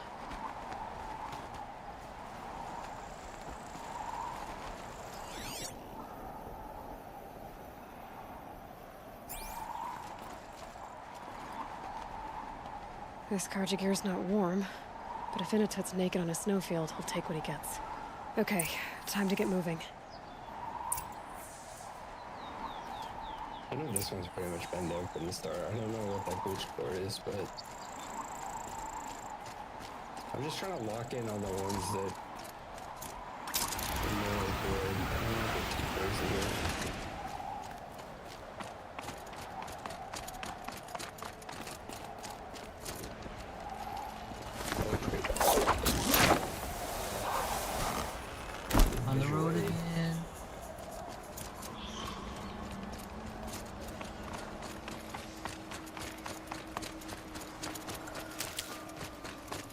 This Karja gear's not warm, but if Inatut's naked on a snowfield, he'll take what he gets. Okay, time to get moving. I know this one's pretty much been there from the start. I don't know what that boost core is, but I'm just trying to lock in on the ones that are more good. I don't know if it's too crazy here. On the road again.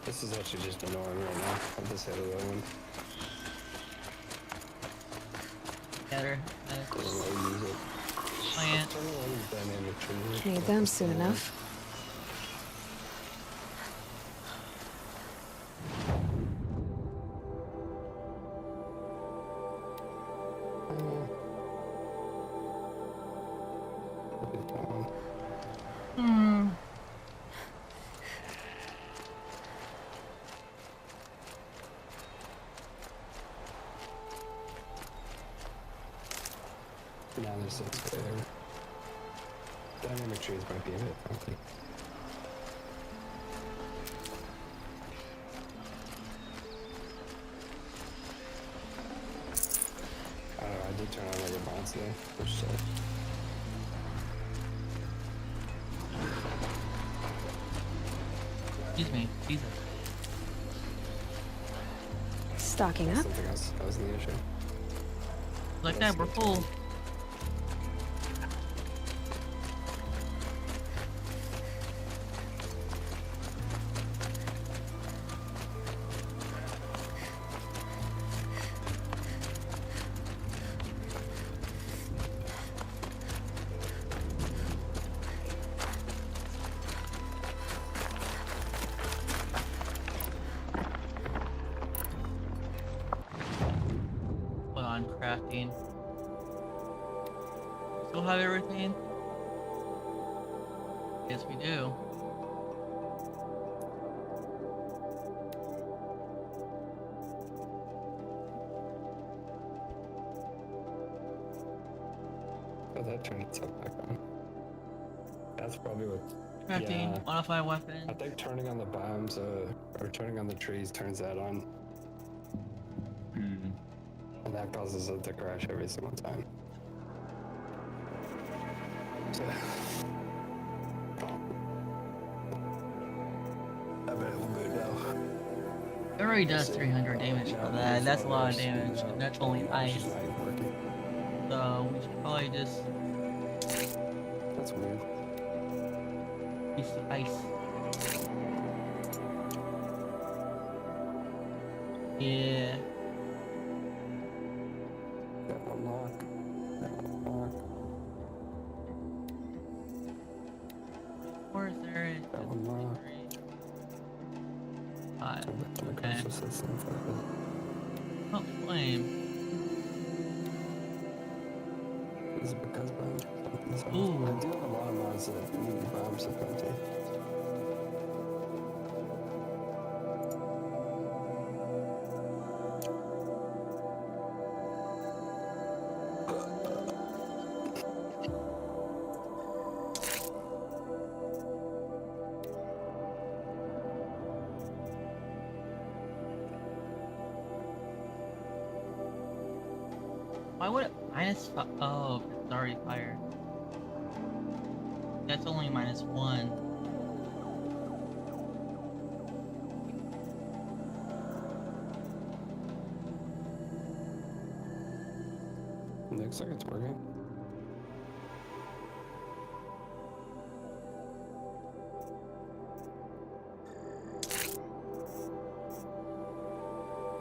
This is actually just annoying right now. I'll just hit a low one. Better. Use it. Plant. Dynamic trigger. Need them soon enough. Now there's 6 there. Dynamic trees might be a bit funky. I don't know, I did turn on like a bounce there, which sucked. Excuse me. Jesus. Stocking up. Something else that was the issue. Like that, we're full. Hold on, crafting. Still have everything? Yes, we do. Oh, that turned itself back on. That's probably what. Crafting, Yeah. modify weapon. I think turning on the bombs, or turning on the trees turns that on. And that causes it to crash every single time. So, I bet we'll go now. It already does 300 damage for that. That's a lot of damage. And that's only ice. So we should probably just That's weird. use the ice. Yeah. That one lock. That one lock. Or is there That one lock. okay. Oh, flame. Is it because bomb? Ooh. I do have a lot of mods that need bombs aplenty. Why would it oh, it's already fired. That's only -1. Looks like it's working.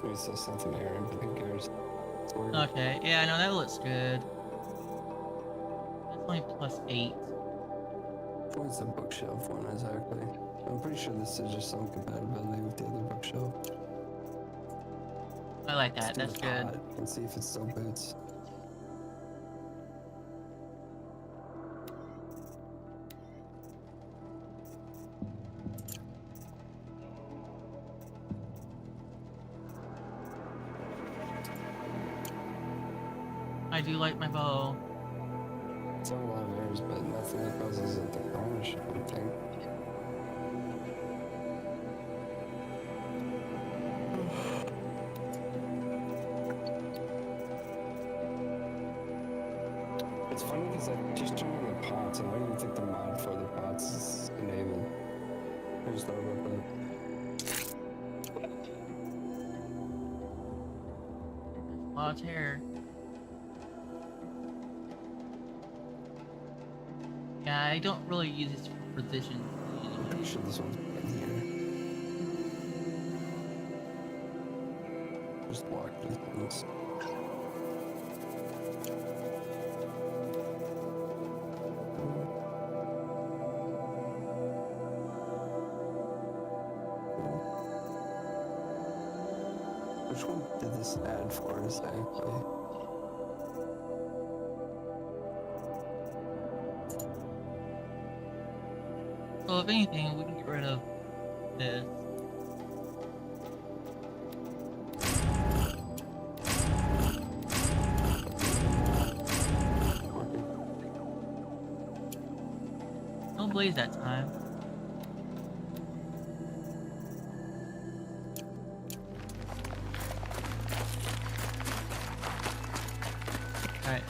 Maybe it's just something Aaron, but who cares? It's working. Okay, yeah, no, that looks good. That's only +8. What's the bookshelf one exactly? I'm pretty sure this is just some compatibility with the other bookshelf. I like that, that's good. And see if it still boots. I do like my bow. It's on a lot of errors, but nothing that causes it to crash, I would think. It's funny because I just turned on the pots, and I don't even think the mod for the pots is enabled. I just thought about that. Lodge hair. Yeah, I don't really use this for precision. I'm pretty sure this one's in here. Just block these things. Which one did this ad for exactly? So if anything, we can get rid of this. No blaze that time. Alright.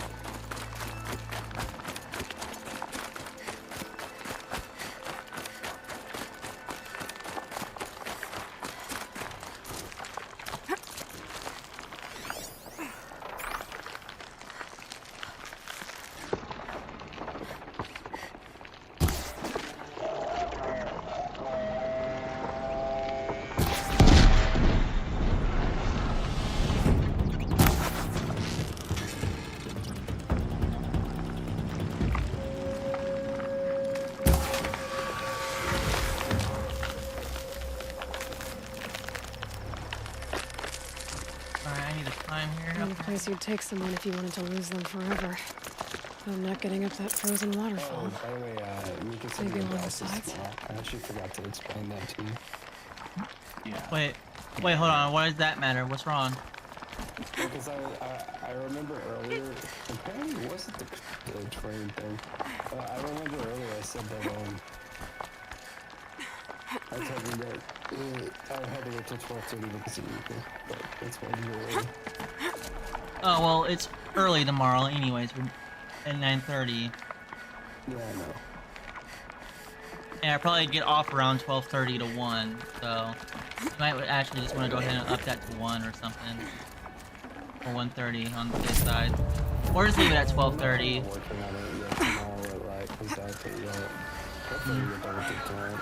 One place you'd take someone if you wanted to lose them forever. I'm not getting up that frozen waterfall. Oh, by the way, you can see Maybe the along the glasses sides? small. I actually forgot to explain that to you. Yeah. Wait, hold on. Why does that matter? What's wrong? Because I remember earlier, apparently it wasn't the train thing. I remember earlier I said that, I told you that I had to wait till 12:30 to see you, but that's why you're early. Oh, well, it's early tomorrow anyways. We're at 9:30. Yeah, I know. And I probably get off around 12:30 to 1, so you might actually just want to go ahead and up that to 1 or something. Or 1:30 on the safe side. Or just leave it at 12:30. I'm working on it yet tomorrow, like, exactly, yeah. Hopefully we're done with it tonight.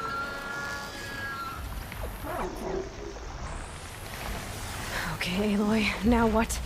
Okay, Aloy, now what?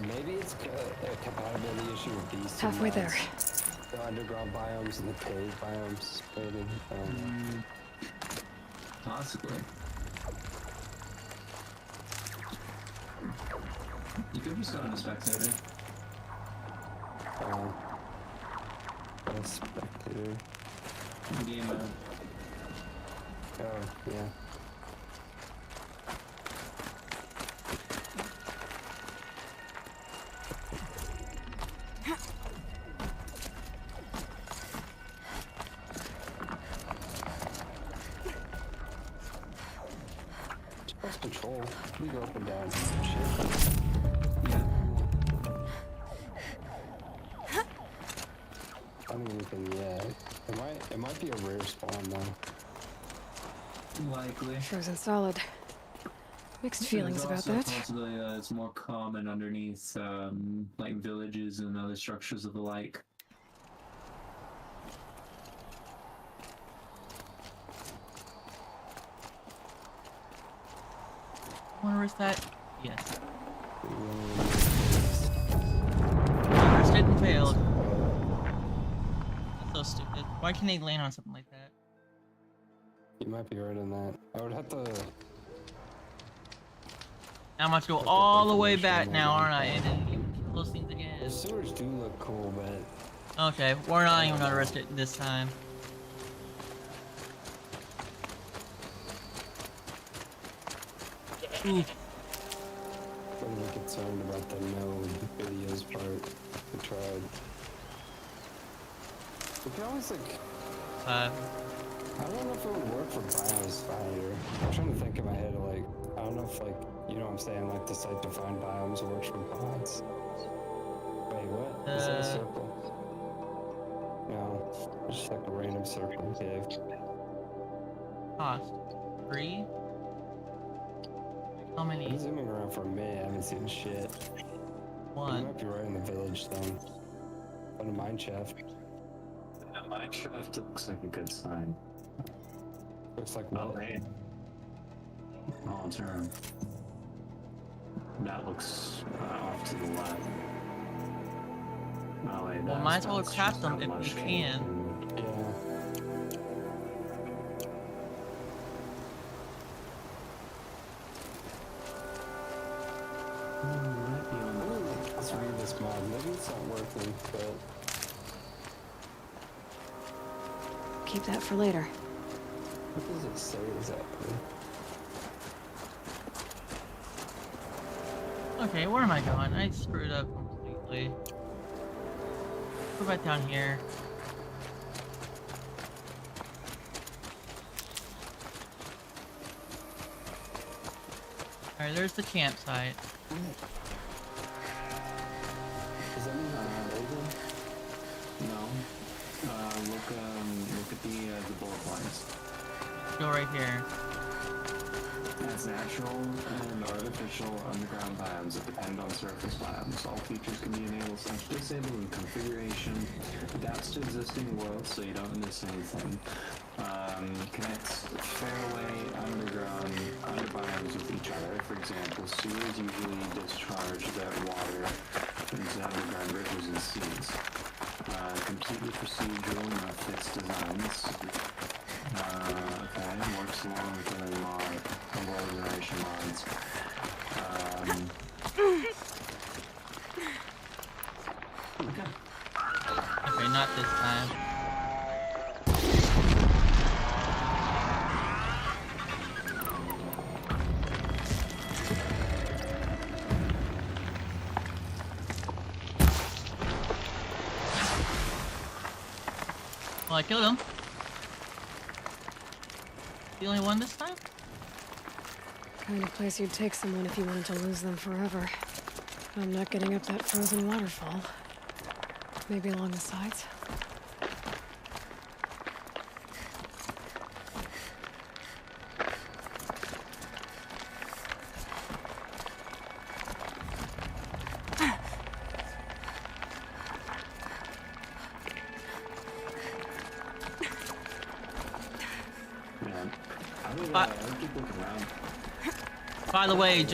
maybe it's a compatibility issue with these two Halfway there. mods. The underground biomes and the cave biomes splitting. Possibly. You could just go on a spectator. A spectator. Game mode. Oh, yeah. Just control. We go up and down. Shit. Yeah. I don't think anything yet. It might be a rare spawn though. Likely. Frozen solid. Mixed feelings about that. Possibly, it's more common underneath like villages and other structures of the like. Wanna risk that? Yes. Risked it and failed. That's so stupid. Why can't they land on something like that? You might be right on that. I would have to. Now I'm about to go all the way back now, aren't I? And then kill those things again. The sewers do look cool, but. Okay, we're not even gonna risk it this time. Ooh. I'm really concerned about the no videos part. We tried. We can always like. I don't know if it would work for Biomes Finder. I'm trying to think in my head of like, I don't know if like, you know what I'm saying, like the site define biomes works for bots. Wait, what? Is that a circle? No, it's just like a random circle cave. Cost 3. How many? I'm zooming around for a minute, I haven't seen shit. 1. You might be right in the village then. But a mine shaft. A mine shaft looks like a good sign. Looks like what? Man. Long term. That looks off to the left. Oh, wait, Well, might as well craft them if we can. Yeah. Let's read this mod. Maybe it's not working, but. Keep that for later. What does it say exactly? Okay, where am I going? I screwed up completely. Go back down here. Alright, there's the campsite. Is that No. Look at the bullet points. Go right here. As natural and artificial underground biomes that depend on surface biomes. All features can be enabled/disabled in configuration. Adapts to existing worlds so you don't miss anything. Connects fairway underground biomes with each other. For example, sewers usually discharge their water into underground rivers and seas. Completely procedural, no fixed designs. Okay, works along with other generation mods. Okay, not this time. Well, I killed him. The only one this time? Kind of place you'd take someone if you wanted to lose them forever. I'm not getting up that frozen waterfall. Maybe along the sides? By the way,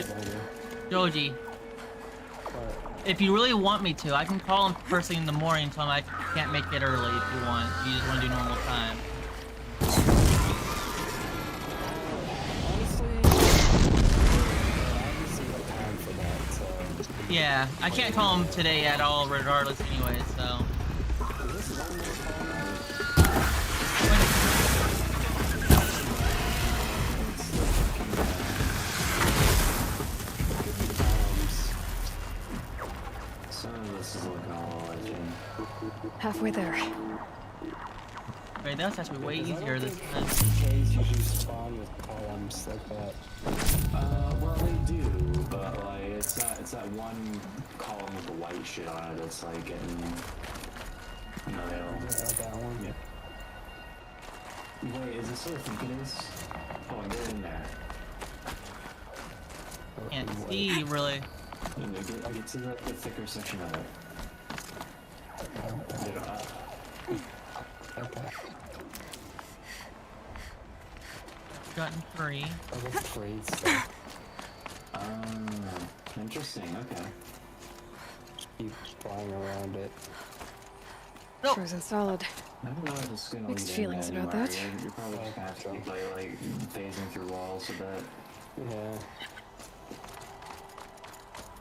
Joji, If you really want me to, I can call him first thing in the morning, tell him I can't make it early if you want. If you just want to do normal time. Yeah, I can't call him today at all regardless anyway, so. Halfway there. Wait, that's actually way easier this time. Caves usually spawn with columns like that. Well, they do, but like it's that one column with the white shit on it that's like getting. No, they don't. That one. Yeah. Wait, is this what I think it is? Oh, get in there. Can't see really. Get to the thicker section of it. Get up. Okay. Gotten 3. Oh, that's great stuff. Interesting, okay. Keep flying around it. Nope. Frozen solid. I don't know if it's gonna Mixed lead feelings into about anywhere. that. You're probably just gonna have to keep like phasing through walls a bit. Yeah.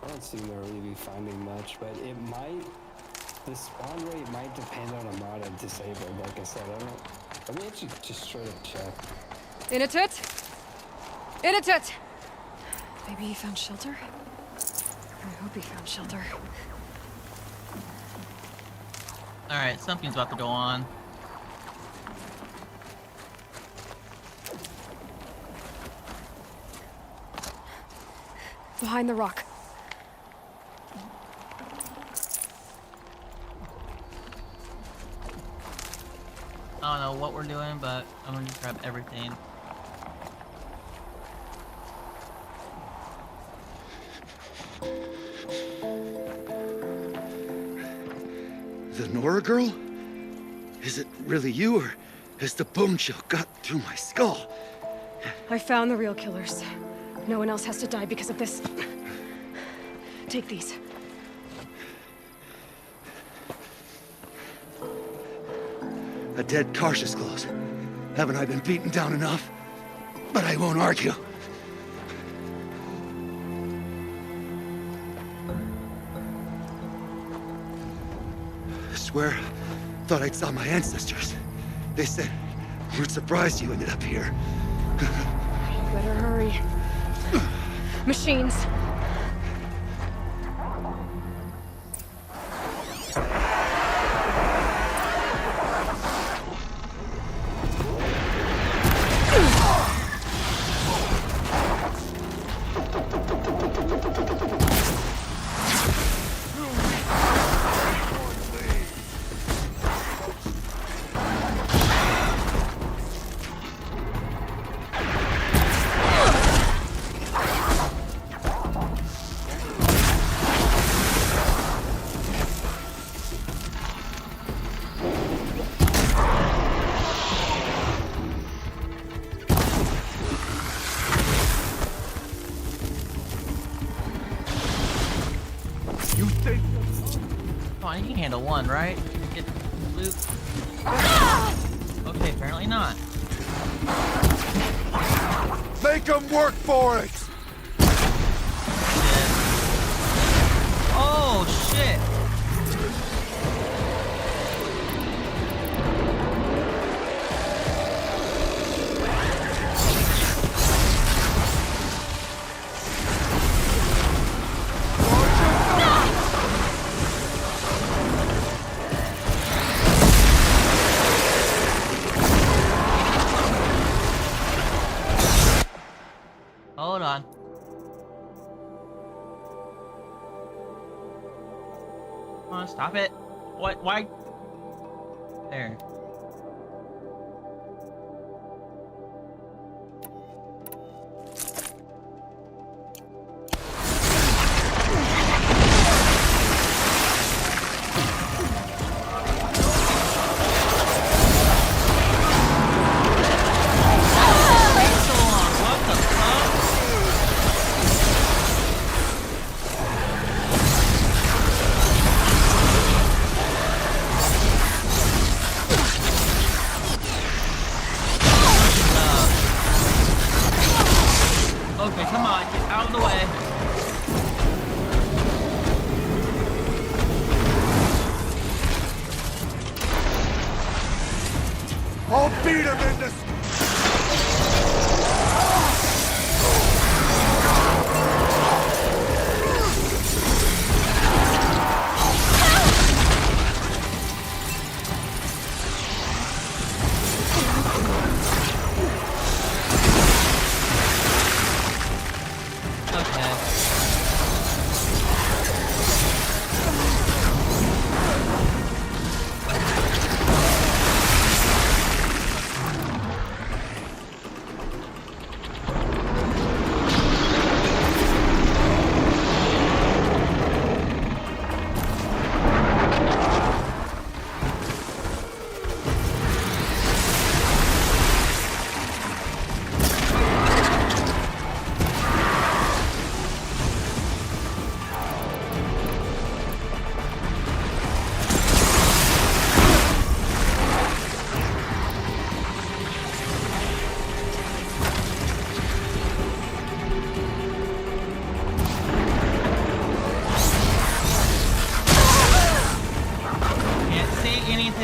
I don't seem to really be finding much, but it might. The spawn rate might depend on a mod I've disabled. Like I said, I don't. I mean, I should just straight up check. In a tit. In a tit. Maybe he found shelter. I hope he found shelter. All right, something's about to go on. Behind the rock. I don't know what we're doing, but I'm gonna just grab everything. The Nora girl? Is it really you, or has the bone chill got through my skull? I found the real killers. No one else has to die because of this. Take these. A dead Karsh's clothes. Haven't I been beaten down enough? But I won't argue. I swear, thought I'd saw my ancestors. They said, we're surprised you ended up here. Better hurry. Machines. Fine, you can handle one, right? Get loot. Okay, apparently not. Make them work for it! Oh, shit! Hold on. Come on, stop it. What? Why? There.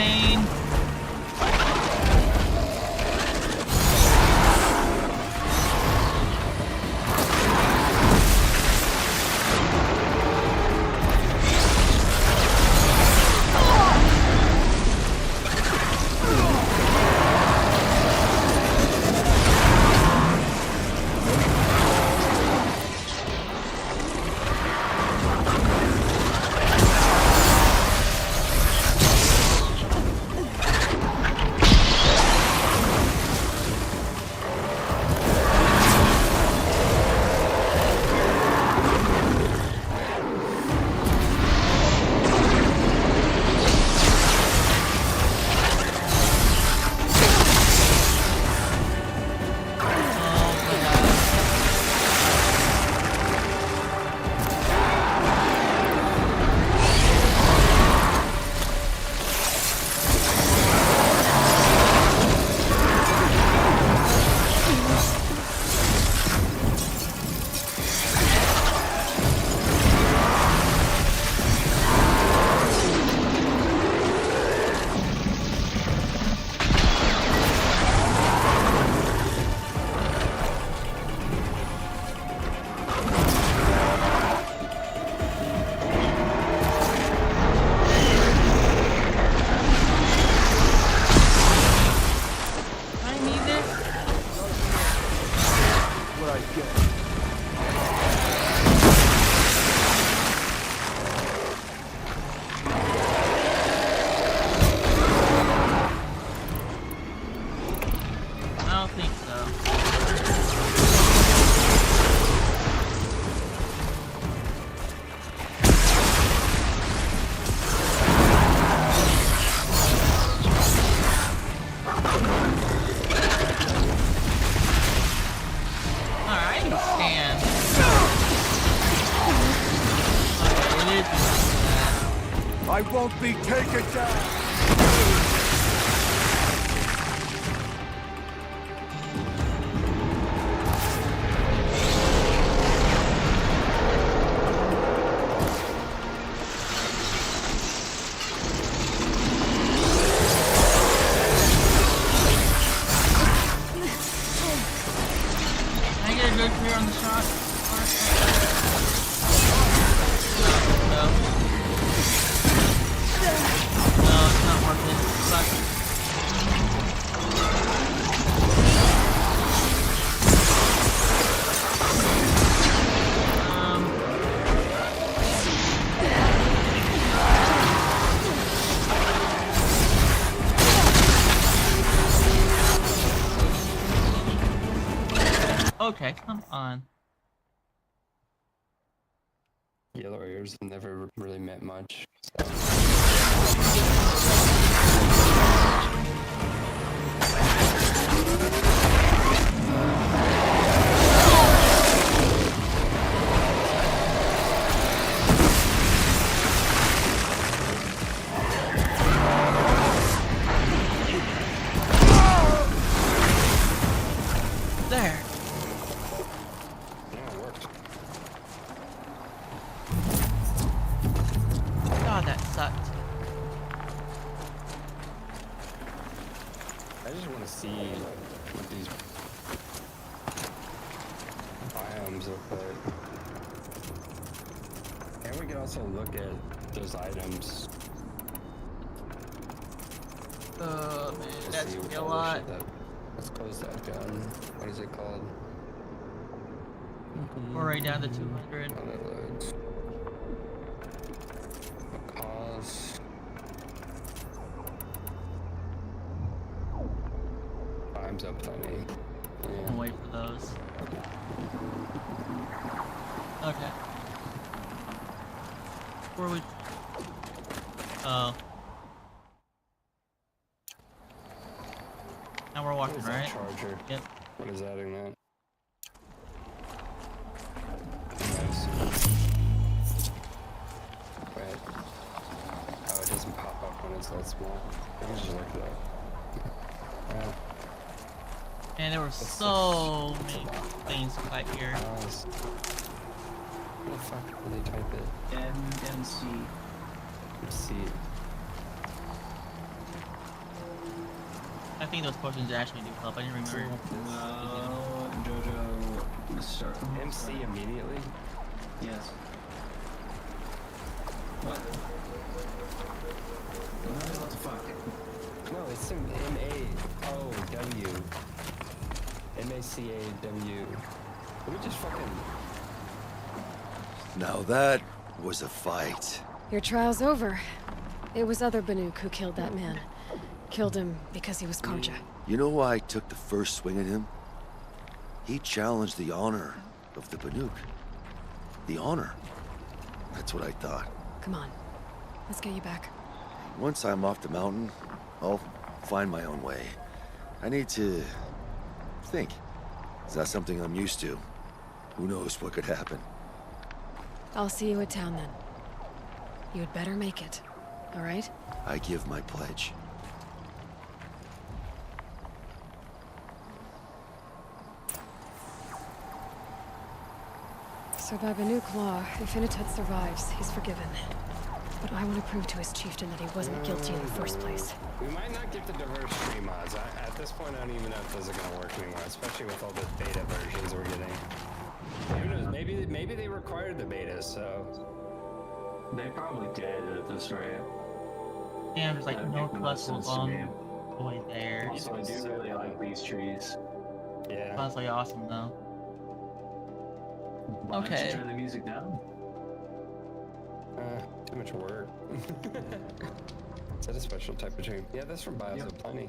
pain. I won't be taken down! Can I get a good clear on the shot? No. No, it's not working. Fuck. Okay, come on. Yellow ears have never really meant much. There. Yeah, it worked. God, that sucked. I just want to see what these biomes look like. And we can also look at those items. Oh man, to that's see gonna be a all the lot. shit that- Let's close that gun. What is it called? We're right down to 200. Oh, that loads. Cause. Time's up plenty. Yeah. I'll wait for those. Okay. Where we? Oh. Now we're walking, What is that right? charger? Yep. What is adding that? Nice. Wait. Oh, it doesn't pop up when it's that small. I can just look it up. Yeah. And there were so many things back here. Nice. Where the fuck did they type it? MMC. C. I think those potions actually do help. I didn't remember. Jojo, start. MC immediately? Yes. What? What the fuck? No, it's M-A-O-W. M-A-C-A-W. Let me just fucking... Now that was a fight. Your trial's over. It was other Banuk who killed that man. Killed him because he was Karja. You know why I took the first swing at him? He challenged the honor of the Banuk. The honor. That's what I thought. Come on. Let's get you back. Once I'm off the mountain, I'll find my own way. I need to think. Is that something I'm used to? Who knows what could happen? I'll see you at town then. You'd better make it. All right? I give my pledge. So by Banuk law, if Initet survives, he's forgiven. But I want to prove to his chieftain that he wasn't guilty in the first place. We might not get the diverse stream mods. At this point, I don't even know if those are going to work anymore, especially with all the beta versions we're getting. Who knows? Maybe they required the beta, so... They probably did at this rate. Damn, there's like no collectibles on the way there. Also, I do really like these trees. Yeah. Sounds like awesome though. Why don't Okay. you turn the music down? Too much work. Is that a special type of dream? Yeah, that's from Bioshock Plenty.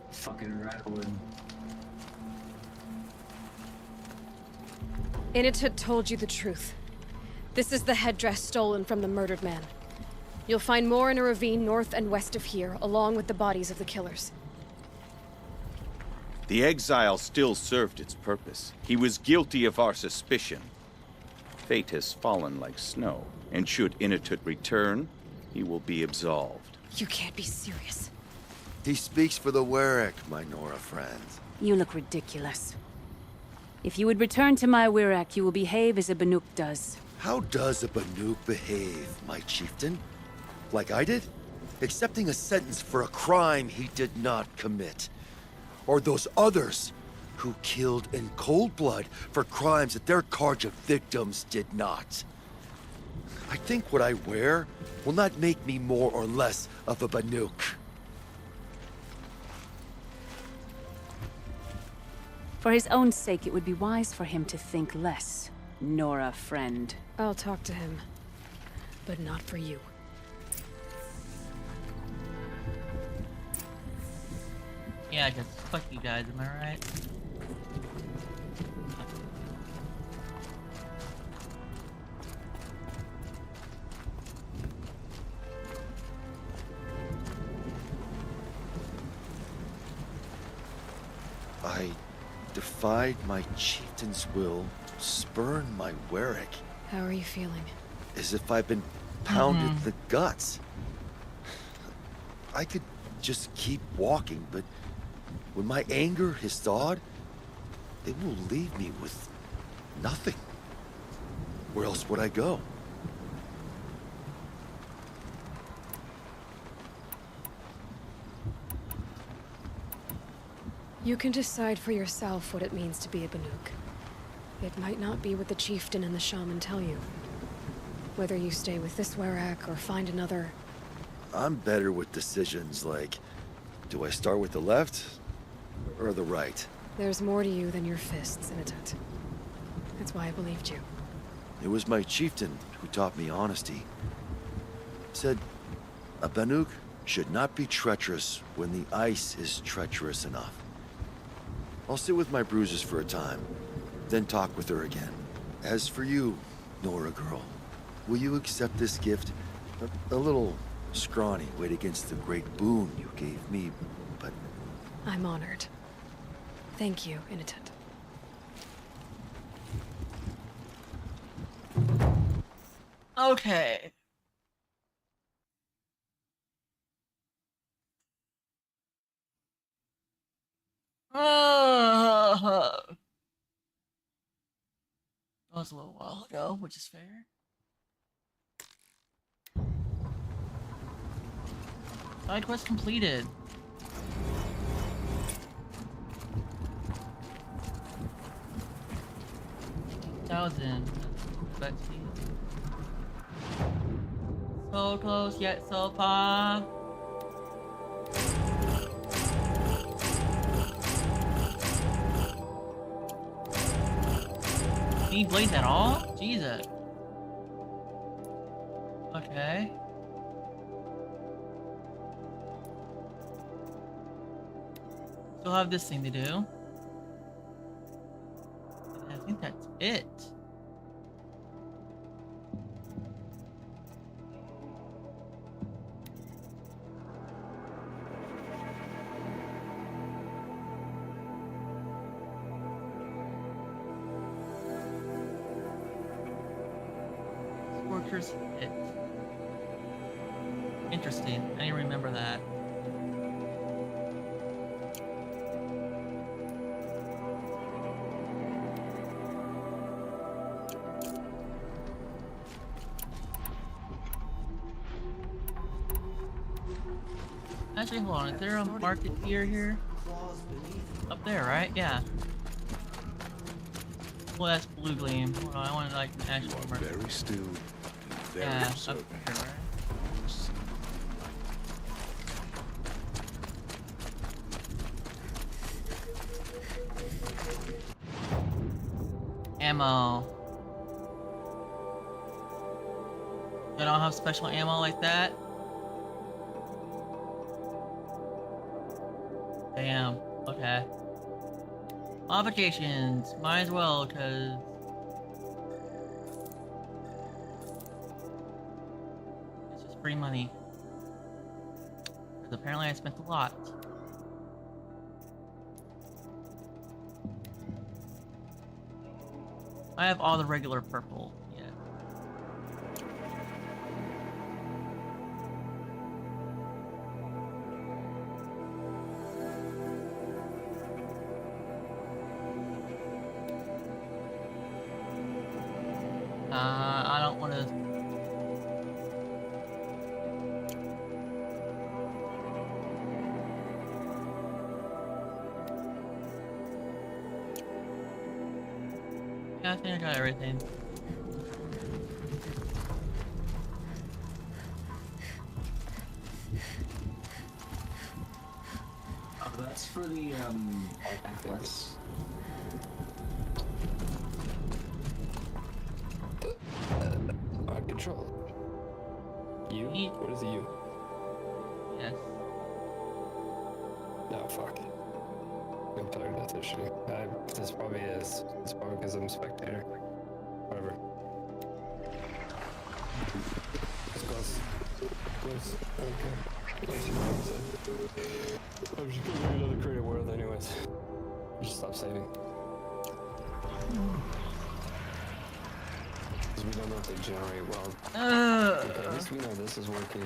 Fucking Redwood. Initet told you the truth. This is the headdress stolen from the murdered man. You'll find more in a ravine north and west of here, along with the bodies of the killers. The exile still served its purpose. He was guilty of our suspicion. Fate has fallen like snow, and should Initet return, he will be absolved. You can't be serious. He speaks for the Werak, my Nora friend. You look ridiculous. If you would return to my Werak, you will behave as a Banuk does. How does a Banuk behave, my chieftain? Like I did? Accepting a sentence for a crime he did not commit. Or those others who killed in cold blood for crimes that their Karja victims did not. I think what I wear will not make me more or less of a Banuk. For his own sake, it would be wise for him to think less. Nora, friend. I'll talk to him. But not for you. Yeah, just fuck you guys, am I right? I defied my chieftain's will, spurned my Werak, How are you feeling? as if I've been pounded in the guts. I could just keep walking, but when my anger has thawed, it will leave me with nothing. Where else would I go? You can decide for yourself what it means to be a Banuk. It might not be what the chieftain and the shaman tell you. Whether you stay with this Werak or find another... I'm better with decisions like, do I start with the left or the right? There's more to you than your fists, Initet. That's why I believed you. It was my chieftain who taught me honesty. Said, a Banuk should not be treacherous when the ice is treacherous enough. I'll sit with my bruises for a time, then talk with her again. As for you, Nora girl, will you accept this gift? A little scrawny weighed against the great boon you gave me, but... I'm honored. Thank you, Initet. Okay. That was a little while ago, which is fair. Side quest completed. 2,000. Let's see. So close yet so far. Need blades at all? Jesus. Okay. Still have this thing to do. I think that's it. Scorcher's hit. Interesting. I didn't remember that. Actually, hold on. Is there a marketeer here? Up there, right? Yeah. Well, that's Blue Gleam. Hold on, I want like an actual market. Very still and very Yeah, observant. up here, right? Ammo. I don't have special ammo like that. Damn. Okay. Modifications. Might as well, cause it's just free money. Because apparently I spent a lot. I have all the regular purple. Yeah. I don't want to. Yeah, I think I got everything. Oh, that's for the necklace. Control. You? What is you? Yes. No, fuck. I'm tired of that issue. This probably is. It's probably because I'm a spectator. Whatever. It's close. Close. Okay. Close. I'm just gonna do another creative world anyways. Just stop saving. We don't know if they generate well. Okay, at least we know this is working.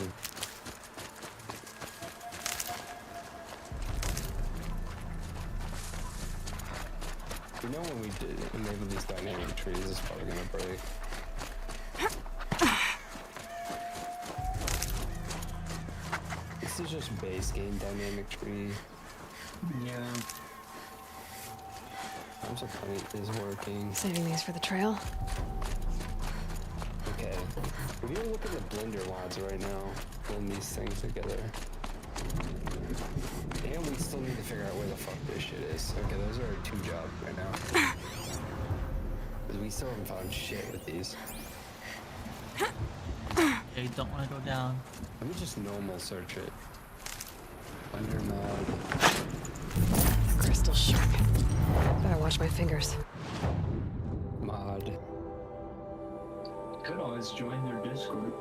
We know when we did enable these dynamic trees, it's probably gonna break. This is just base game dynamic tree. Yeah. Arms of Plate is working. Saving these for the trail. Okay. If you look at the blender wads right now, blend these things together. And we still need to figure out where the fuck this shit is. Okay, those are our 2 jobs right now. Because we still haven't found shit with these. Yeah, you don't want to go down. Let me just normal search it. Blender mod. Crystal sharp. Better watch my fingers. Mod. Could always join their Discord.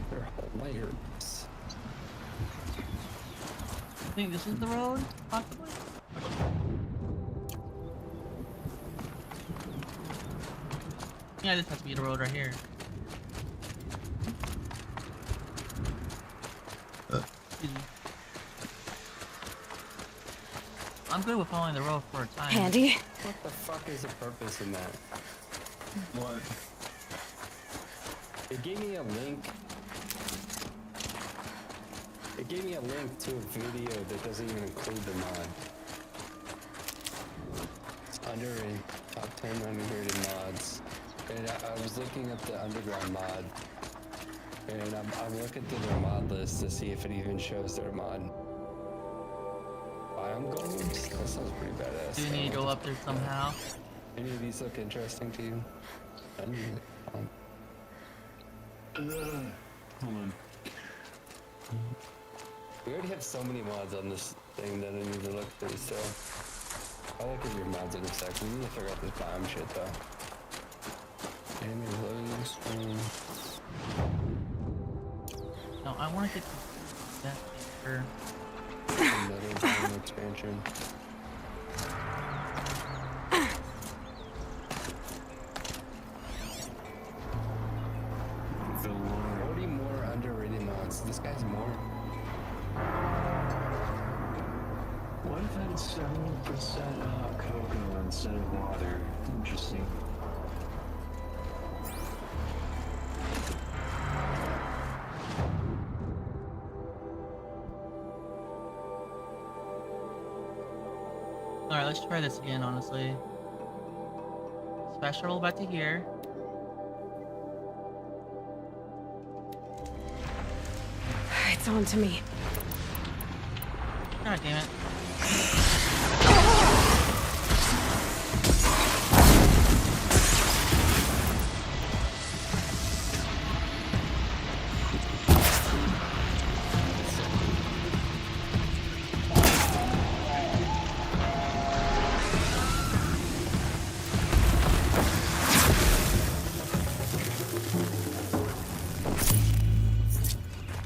They're lighters. I think this is the road, possibly? Yeah, this has to be the road right here. Excuse me. I'm good with following the road for a time. Handy. What the fuck is the purpose in that? What? It gave me a link. It gave me a link to a video that doesn't even include the mod. Underrated top 10 underrated mods. And I was looking up the underground mod. And I'm looking through their mod list to see if it even shows their mod. Biome golems? That sounds pretty badass. Do you need to go up there somehow? Any of these look interesting to you? Hold on. We already have so many mods on this thing that I need to look through, so I'll look at your mods in a sec. We need to figure out this biome shit though. Enemy loading screen. No, I want to get that for another biome expansion. 40 more underrated mods. This guy's more. What if I had 7% cocoa instead of water? Interesting. Alright, let's try this again, honestly. Special about to hear. It's on to me. God damn it.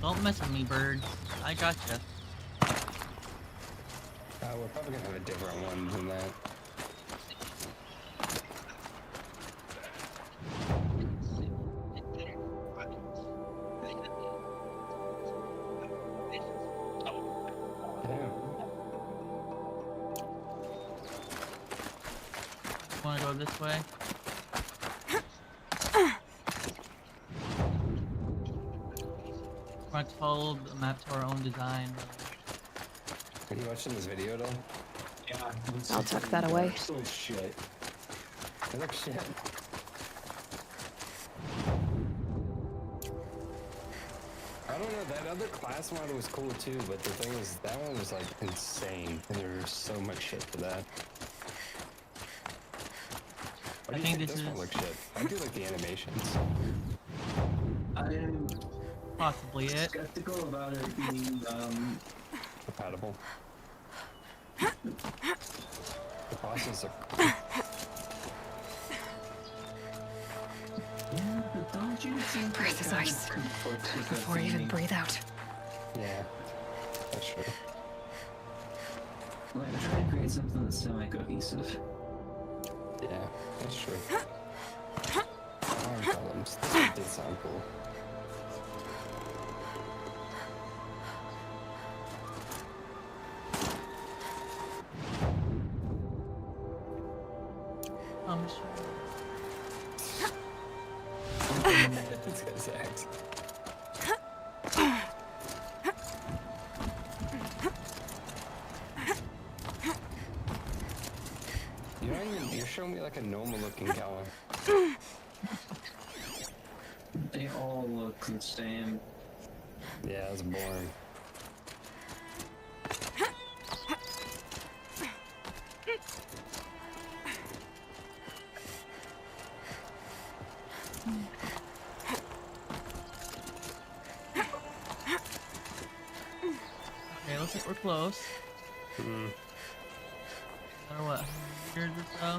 Don't mess with me, bird. I gotcha. We're probably gonna have a different one than that. Wanna go this way? We're gonna follow the map to our own design. Are you watching this video at all? Yeah. I'll tuck that away. Oh shit. It looks shit. I don't know, that other class mod was cool too, but the thing is, that one was like insane, and there was so much shit to that. I think this one is looks shit. I do like the animations. I'm possibly it. skeptical about it being Compatible. The bosses are cool. Yeah, but don't you think Breath is ice. Before you even breathe out. Yeah, that's true. Like, I'm trying to create something that's semi-cohesive. Yeah, that's true. Arm columns. This one did sound cool. This guy's axe. You're showing me like a normal looking cow. They all look the same. Yeah, it's boring. Okay, looks like we're close. Hmm. No matter what, years or so.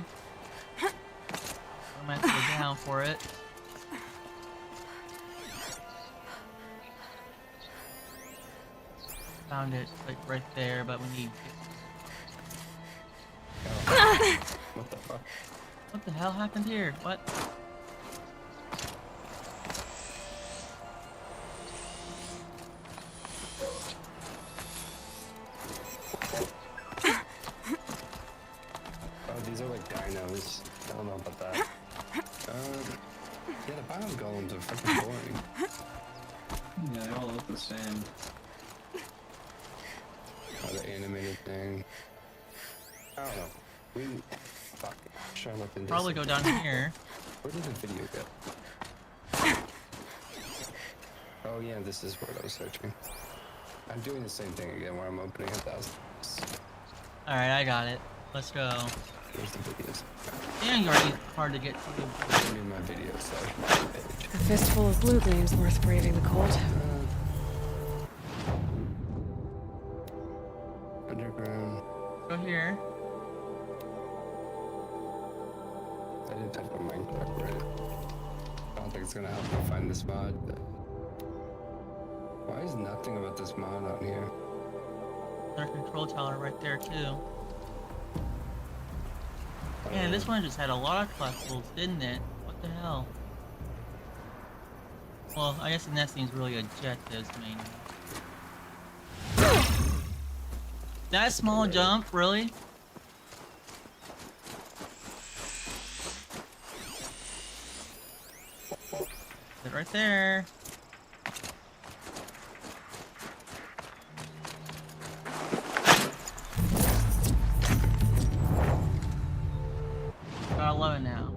I'm gonna have to go down for it. Found it, like right there, but we need. What the fuck? What the hell happened here? What? Oh, these are like dinos. I don't know about that. Yeah, the biome golems are fucking boring. Yeah, they all look the same. Oh, the animated thing. I don't know. Fuck. try and look into Probably go down here. Where did the video go? Oh yeah, this is what I was searching. I'm doing the same thing again where I'm opening 1,000. Alright, I got it. Let's go. Here's the videos. Damn, you're already hard to get to. I'm in my video section. A fistful of blue gleams worth braving the cold. Underground. Go here. I didn't type on Minecraft, right? I don't think it's gonna help me find this mod, but... Why is nothing about this mod on here? There's a control tower right there, too. Man, this one just had a lot of collectibles, didn't it? What the hell? Well, I guess the nesting's really objectives, mainly. That small jump, really? Sit right there. I love it now.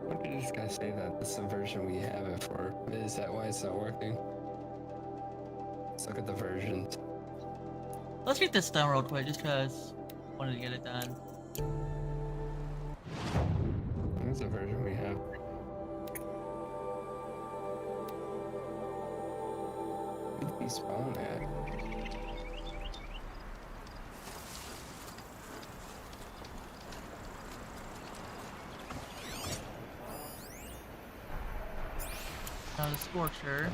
What did this guy say that this is the version we have it for? Is that why it's not working? Let's look at the versions. Let's get this done real quick, just cause I wanted to get it done. What's the version we have? Where did he spawn at? Now the Scorcher.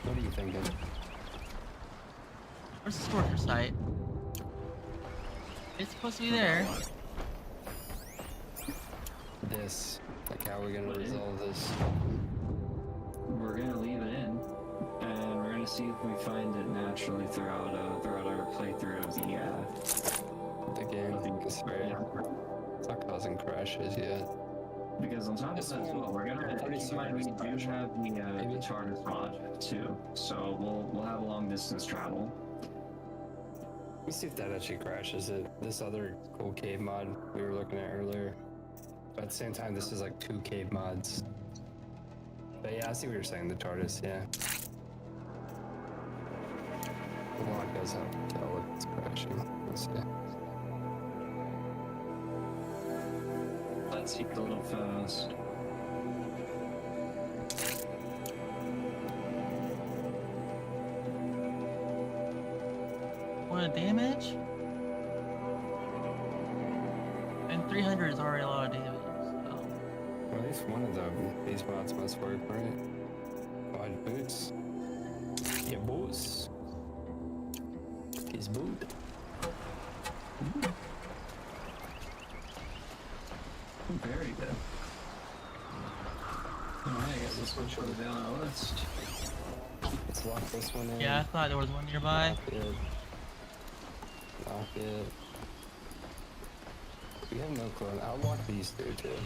What are you thinking? Where's the Scorcher site? It's supposed to be there. This. Like, how are we gonna resolve this? We're gonna leave it in, and we're gonna see if we find it naturally throughout our playthrough of The game. It's not causing crashes yet. Because on top of that as well, we're gonna keep in mind we do have the TARDIS mod too, so we'll have long distance travel. Let me see if that actually crashes it. This other cool cave mod we were looking at earlier. But at the same time, this is like 2 cave mods. But yeah, I see what you're saying, the TARDIS, yeah. The mod does help tell if it's crashing. Let's see. Let's eat a little fast. What damage? And 300 is already a lot of damage. So. Well, at least one of these mods must work, right? Quad boots. Yeah, boots. His boot. Very good. Alright, I guess let's switch over down our list. Let's lock this one in. Yeah, I thought there was one nearby. Lock it. Lock it. We have no clue. I'll lock these 2 too.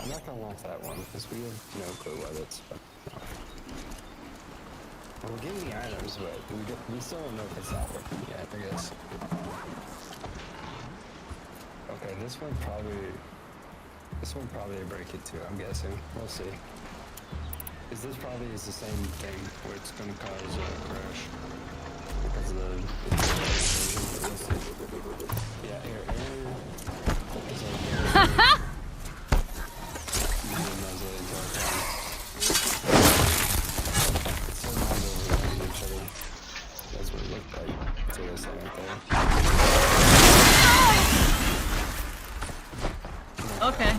I'm not gonna lock that one because we have no clue what it's. But no. Well, we're getting the items, but we still don't know if it's not working yet, I guess. Okay, this one probably a break it too, I'm guessing. We'll see. Because this probably is the same thing where it's gonna cause a crash. Because of the yeah, here, focus on that's what it looked like. That's what I was saying right there. Okay.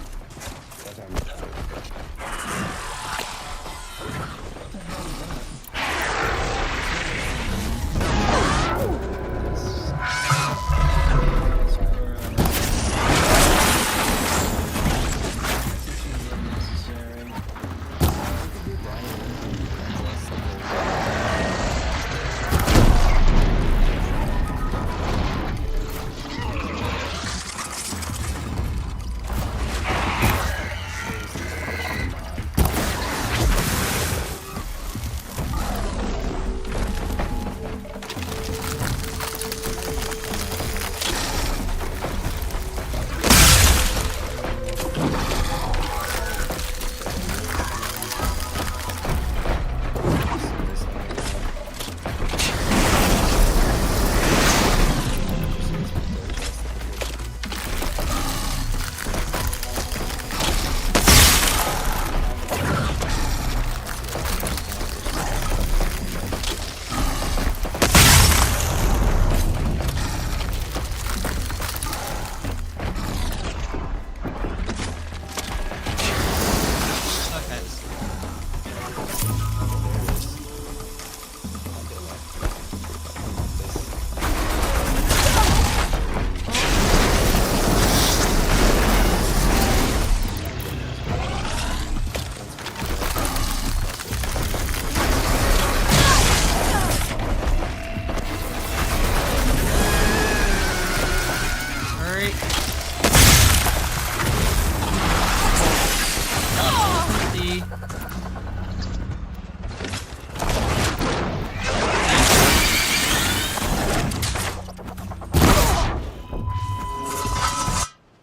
Easy.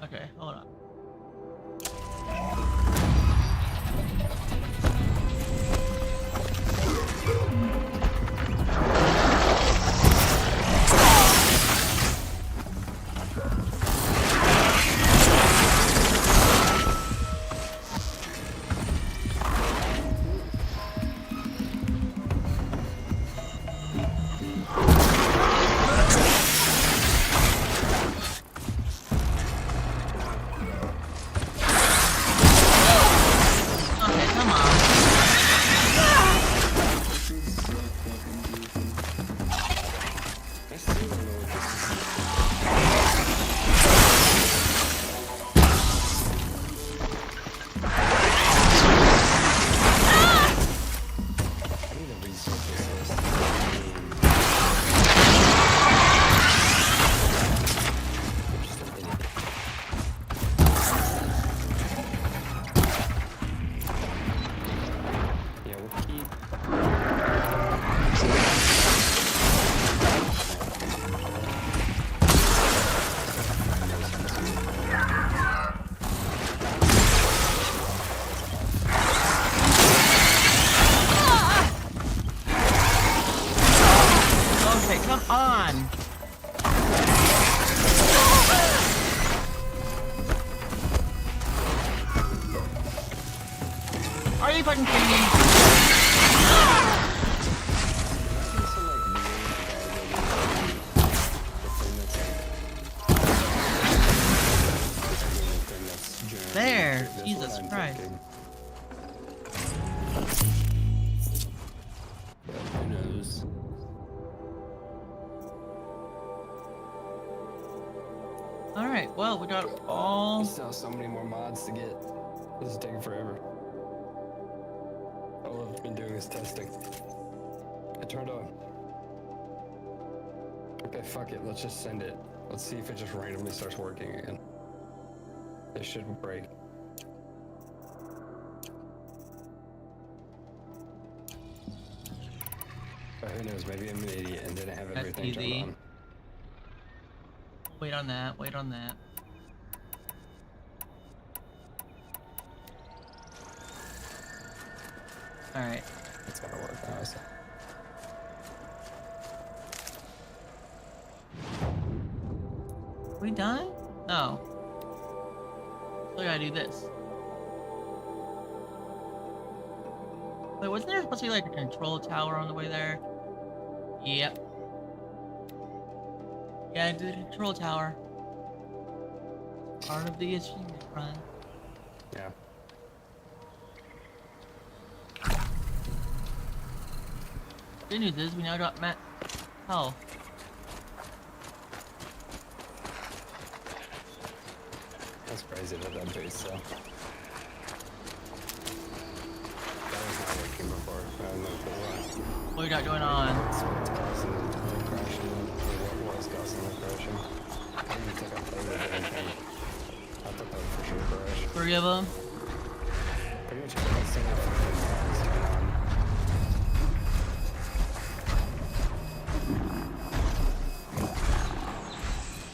Okay, hold on. Okay, come on. Okay, come on. Are you fucking kidding me? There, Jesus Christ. Who knows? Alright, well, we got all... Still so many more mods to get. This is taking forever. All I've been doing is testing. It turned on. Okay, fuck it. Let's just send it. Let's see if it just randomly starts working again. It should break. But who knows? Maybe I'm an idiot and didn't have everything turned easy. on. Wait on that, wait on that. Alright. It's gotta work now. So. We done? No. We gotta do this. Wait, wasn't there supposed to be like a control tower on the way there? Yep. Yeah, do the control tower. Part of the achievement run. Yeah. Good news is we now got Matt health. That's crazy that that base though. That was not working before. I don't know why. What we got going on? That's what's causing the crashing. Or what was causing the crashing. I don't even think I played with anything. I thought that would for sure crash. 3 of them. Pretty much every single fucking mod is going on.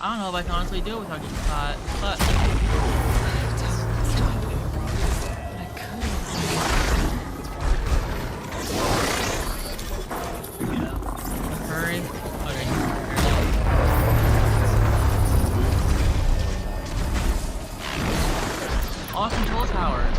I don't know if I can honestly do it without getting caught, but... Hurry. Okay. All control towers.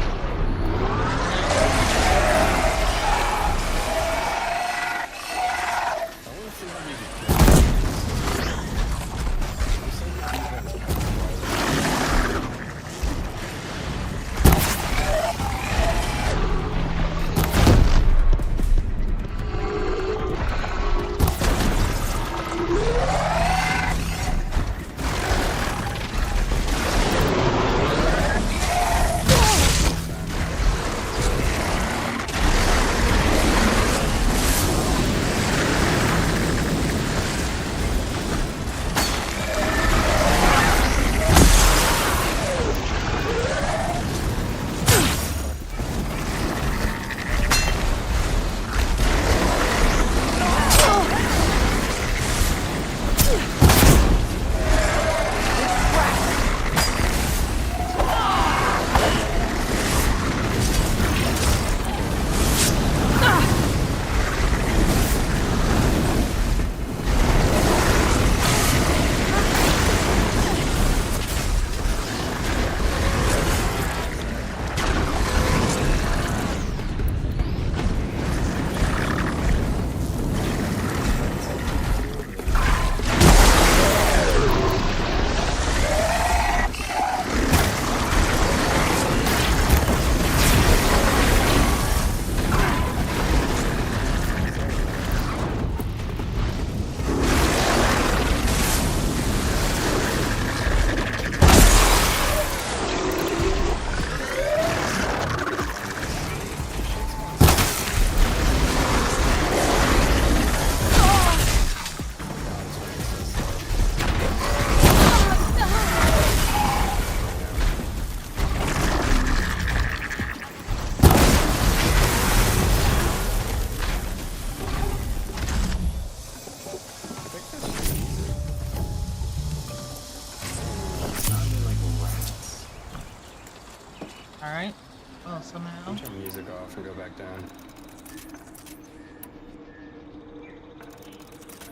Well, somehow. I'll turn music off and go back down.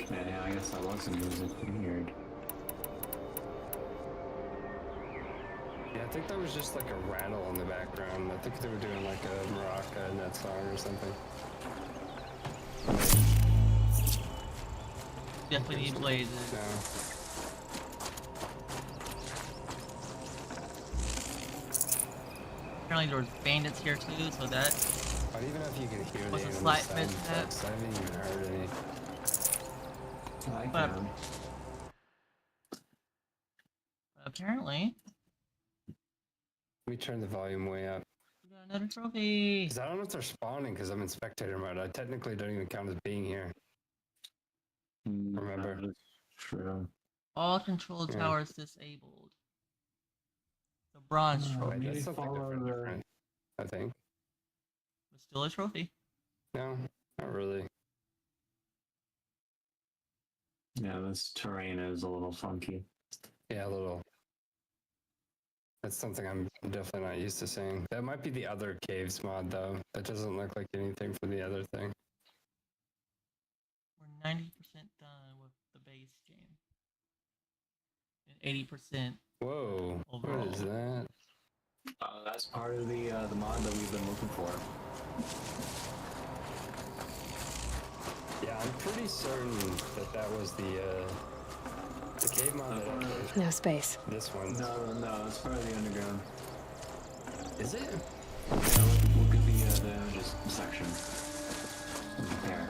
Yeah, I guess that was some music. Weird. Yeah, I think that was just like a rattle in the background. I think they were doing like a maraca in that song or something. Definitely need blazes. No. Apparently there was bandits here too, so that I don't even know if you can hear was the a enemy slight sound mishap. effects. I haven't even heard any. I But can. apparently, Let me turn the volume way up. we got another trophy. 'Cause I don't know if they're spawning because I'm in spectator mode. I technically don't even count as being here. Remember? That's true. All control Yeah. towers disabled. The bronze Wait, trophy. that's something different, I think. But still a trophy. No, not really. Yeah, this terrain is a little funky. Yeah, a little. That's something I'm definitely not used to seeing. That might be the other caves mod, though. That doesn't look like anything for the other thing. We're 90% done with the base game. And 80%. Whoa, overall. what is that? That's part of the mod that we've been looking for. Yeah, I'm pretty certain that that was the cave mod that I played. No space. This one. No, it's part of the underground. Is it? Yeah, look at the images section. There.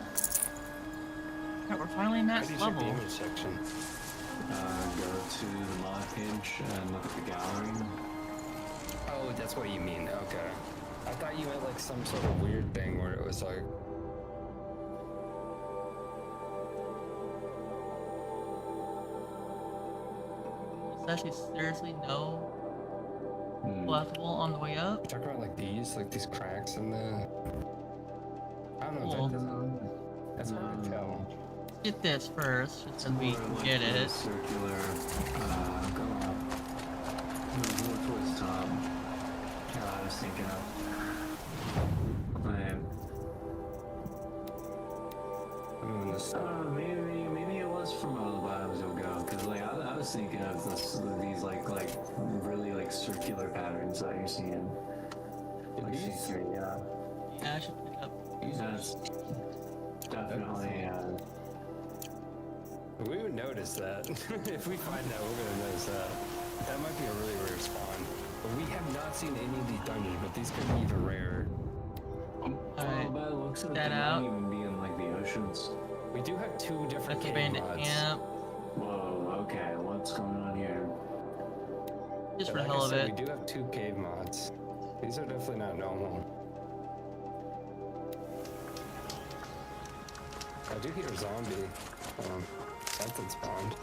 Yeah, we're finally in that How do you check level. the image section? Go to the mod page and look at the gallery. Oh, that's what you mean. Okay. I thought you meant like some sort of weird thing where it was like. There's actually seriously no collectible on the way up. Talk about like these cracks in the. I don't know. Cool. That's hard to tell. Let's get this first, just so we can get it. Circular. Go up. Move towards the top. I was thinking of. Maybe it was from Biomes Go, because like I was thinking of these like really like circular patterns that you're seeing. Like These? yeah. Yeah, I should pick up. That's definitely. We would notice that. If we find that, we're gonna notice that. That might be a really rare spawn. But we have not seen any of these dungeons, but these could be even rarer. Alright, By the looks of it, that they out. might even be in like the oceans. We do have two different That's a cave bandit mods. camp. Whoa, okay, what's going on here? Just But for the like hell I of said, it. we do have two cave mods. These are definitely not normal. I do hear a zombie. Something spawned.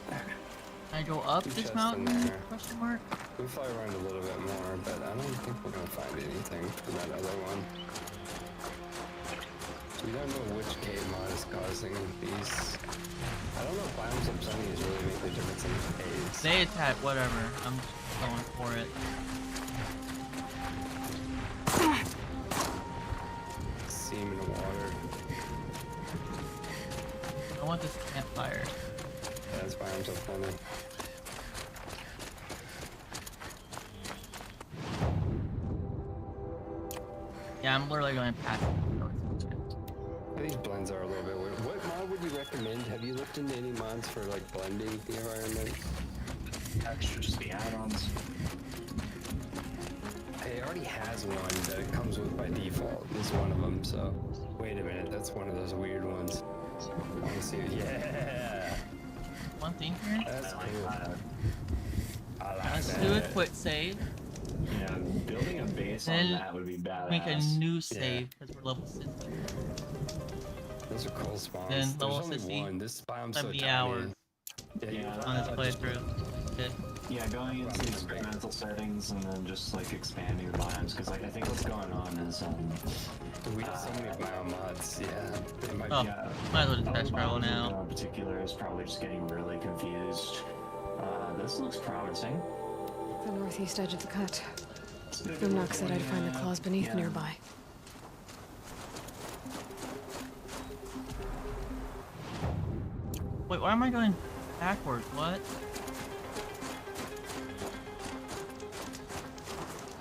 Can I go up Two this chests mountain? in there. Question mark. We fly around a little bit more, but I don't think we're gonna find anything from that other one. We don't know which cave mod is causing these. I don't know if Biomes of Sunny is really making a difference in the caves. They attack, whatever. I'm just going for it. Seam in the water. I want this campfire. Yeah, that's Biomes of Sunny. Yeah, I'm literally going past it. These blends are a little bit weird. What mod would you recommend? Have you looked into any mods for like blending the environment? Extra, just the add-ons. It already has one that it comes with by default. This is one of them, so. Wait a minute, that's one of those weird ones. I want to see it. Yeah! One thing here. That's cool. I like Let's that. do a quick save. Yeah, building a base on Then that would be badass. make a new save because we're level 60. Those are cool spawns. Then There's level only 60, one. This biome's so 70 tiny. hours Yeah, on this playthrough. Good. Yeah, going into the experimental settings and then just like expanding the biomes, because like I think what's going on is We have so many biome mods. Yeah, they might Oh, be. might as well just fast travel now. In particular is probably just getting really confused this looks promising. The northeast edge of the cut. Umnak said I'd find the claws beneath nearby. Wait, why am I going backwards? What?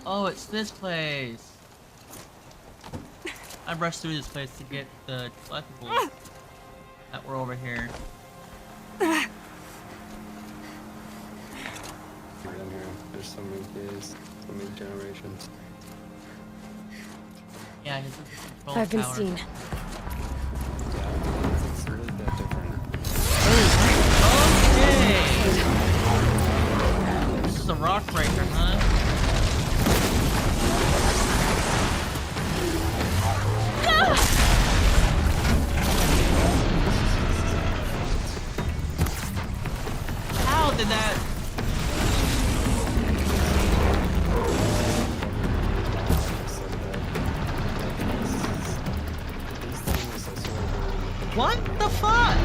Oh, it's this place. I rushed through this place to get the collectibles that were over here. Down here, there's so many days, so many generations. Yeah, his control I've been tower. seen. Yeah, it's really that different. Okay. This is a rock breaker, huh? How did that? What the fuck?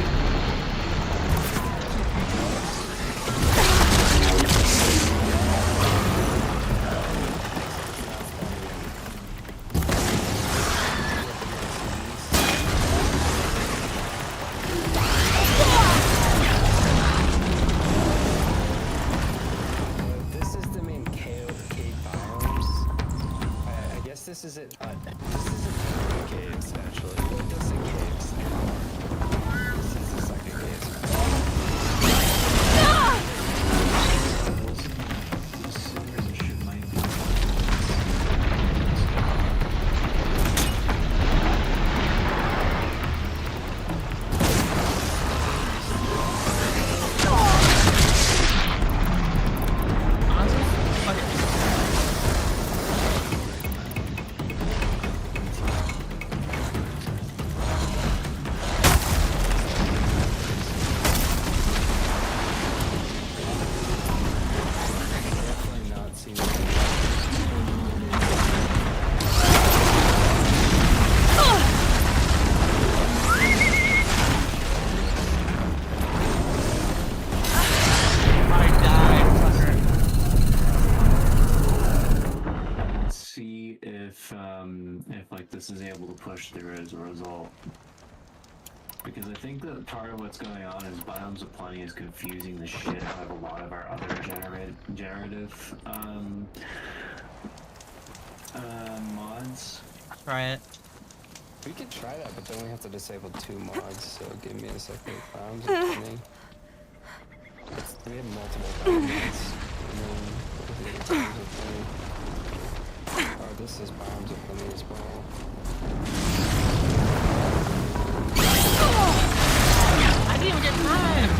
This is the main cave biomes. I guess this isn't. This isn't caves actually. It does say caves. This is the second cave. See if like this is able to push through as a result. Because I think that part of what's going on is Biomes of Plenty is confusing the shit out of a lot of our other generative mods. Try it. We could try that, but then we have to disable 2 mods. So give me a second. Biomes of Plenty. We have multiple biomes. And then Biomes of Plenty. Oh, this is Biomes of Plenty as well. I didn't even get time.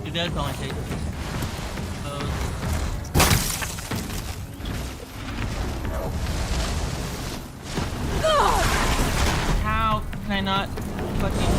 You did probably take those. How can I not fucking?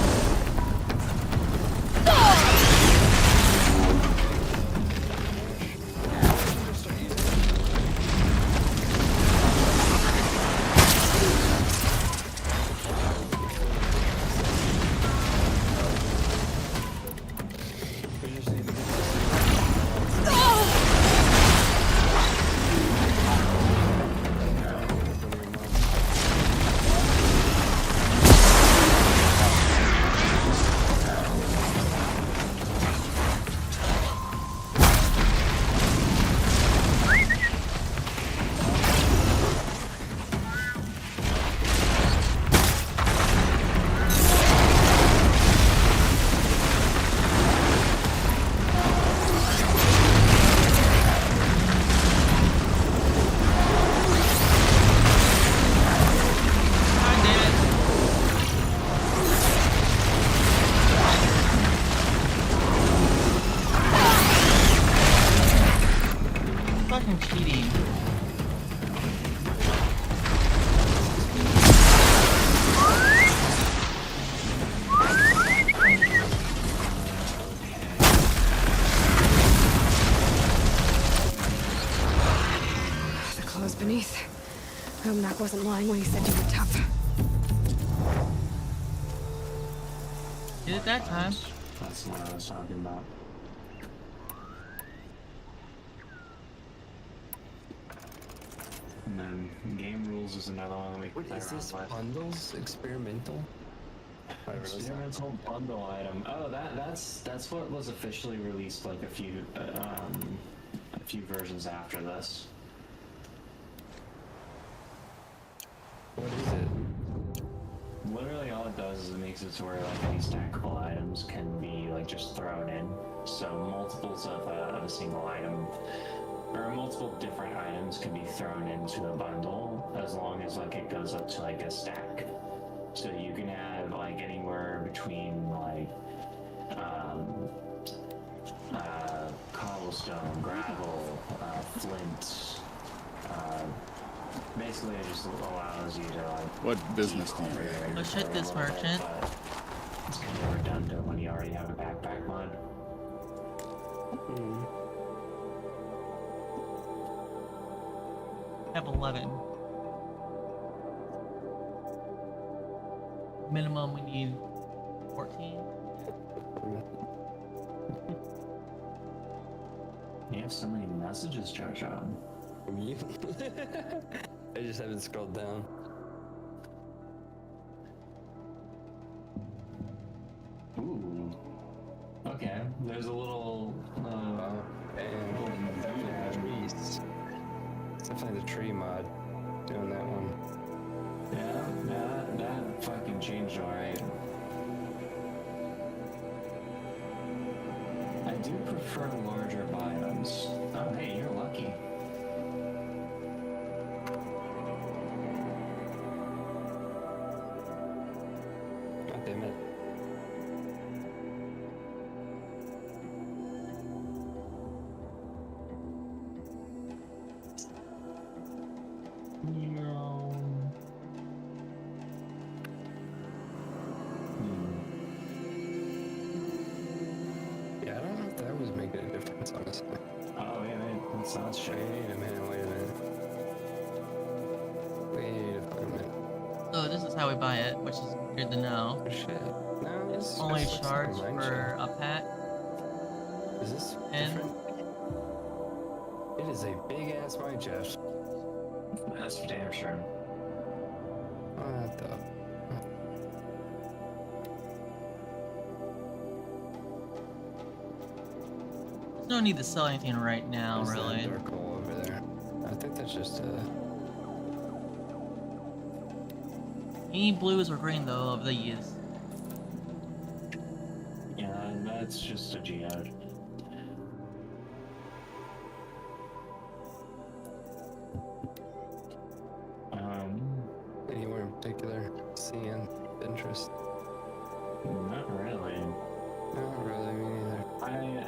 Fucking cheating. The claws beneath. Umnak wasn't lying when he said you were tough. Did it that time. That's what I was talking about. And then game rules is another one we can Wait, play is around this with. bundles experimental? Experimental bundle item. Oh, that's what was officially released like a few versions after this. What is it? Literally all it does is it makes it to where like any stackable items can be like just thrown in. So multiples of a single item or multiple different items can be thrown into a bundle as long as like it goes up to like a stack. So you can have like anywhere between like cobblestone, gravel, flint. Basically, it just allows you to like. What business do you have? Let's hit this merchant. It's kind of redundant when you already have a backpack mod. Have 11. Minimum we need 14. You have so many messages, Jojo. From you? I just haven't scrolled down. Ooh. Okay, there's a little. Trees. It's definitely the tree mod doing that one. Yeah, that fucking changed alright. I do prefer larger biomes. Oh, hey, you're lucky. God damn it. No. Yeah, I don't know if that was making a difference, honestly. Oh, yeah, that sounds shit. Wait a minute. Wait a minute. So this is how we buy it, which is good to know. Oh, shit. No, It's only this looks charged like mine for a pack. Is this And different? It is a big ass mine chest. That's for damn sure. What the? there's no need to sell anything right now, What's that really. dark hole over there? I think that's just You need blues or green though of these. Yeah, that's just a geode. Anywhere in particular seeing interest? Not really. Not really, me neither.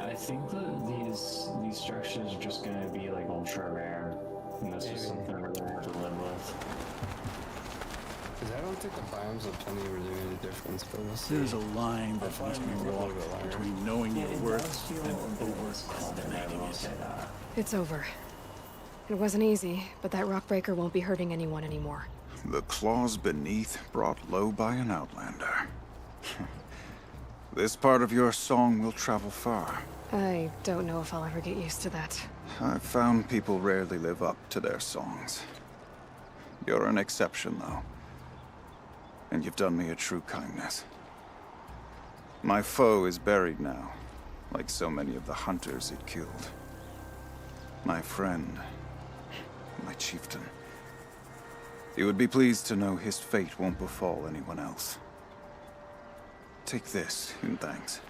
I think that these structures are just gonna be like ultra rare, and that's just something we're gonna have to live with. Because I don't think the biomes will tell me really make a difference, but we'll see. There's a line that must be walked between knowing your worth and overestimating it. It's over. It wasn't easy, but that rockbreaker won't be hurting anyone anymore. The claws beneath brought low by an outlander. This part of your song will travel far. I don't know if I'll ever get used to that. I've found people rarely live up to their songs. You're an exception, though. And you've done me a true kindness. My foe is buried now, like so many of the hunters it killed. My friend, my chieftain. You would be pleased to know his fate won't befall anyone else. Take this in thanks.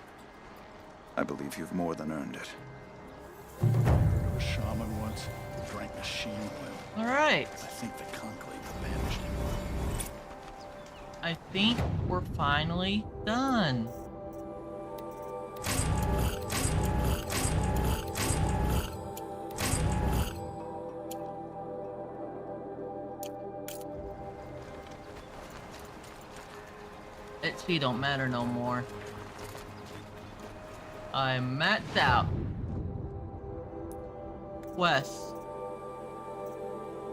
I believe you've more than earned it. A shaman once who drank machine oil. Alright. I think the conclave banished him. I think we're finally done. XP don't matter no more. I'm maxed out. West.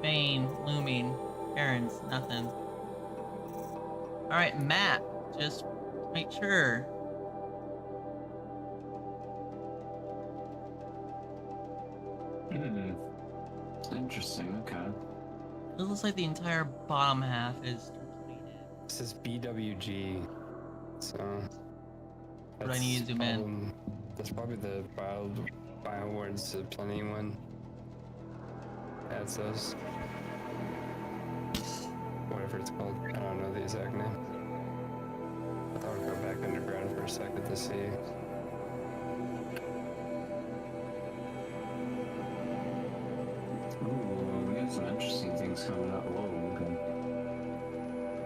Bane, looming, errands, nothing. Alright, map. Just make sure. interesting. Okay. It looks like the entire bottom half is completed. This is BWG, so. What do I need to zoom in? That's probably the BioWare's Plenty one. Adds those. Whatever it's called. I don't know the exact name. I thought I'd go back underground for a second to see. Ooh, we got some interesting things coming up. Whoa, okay.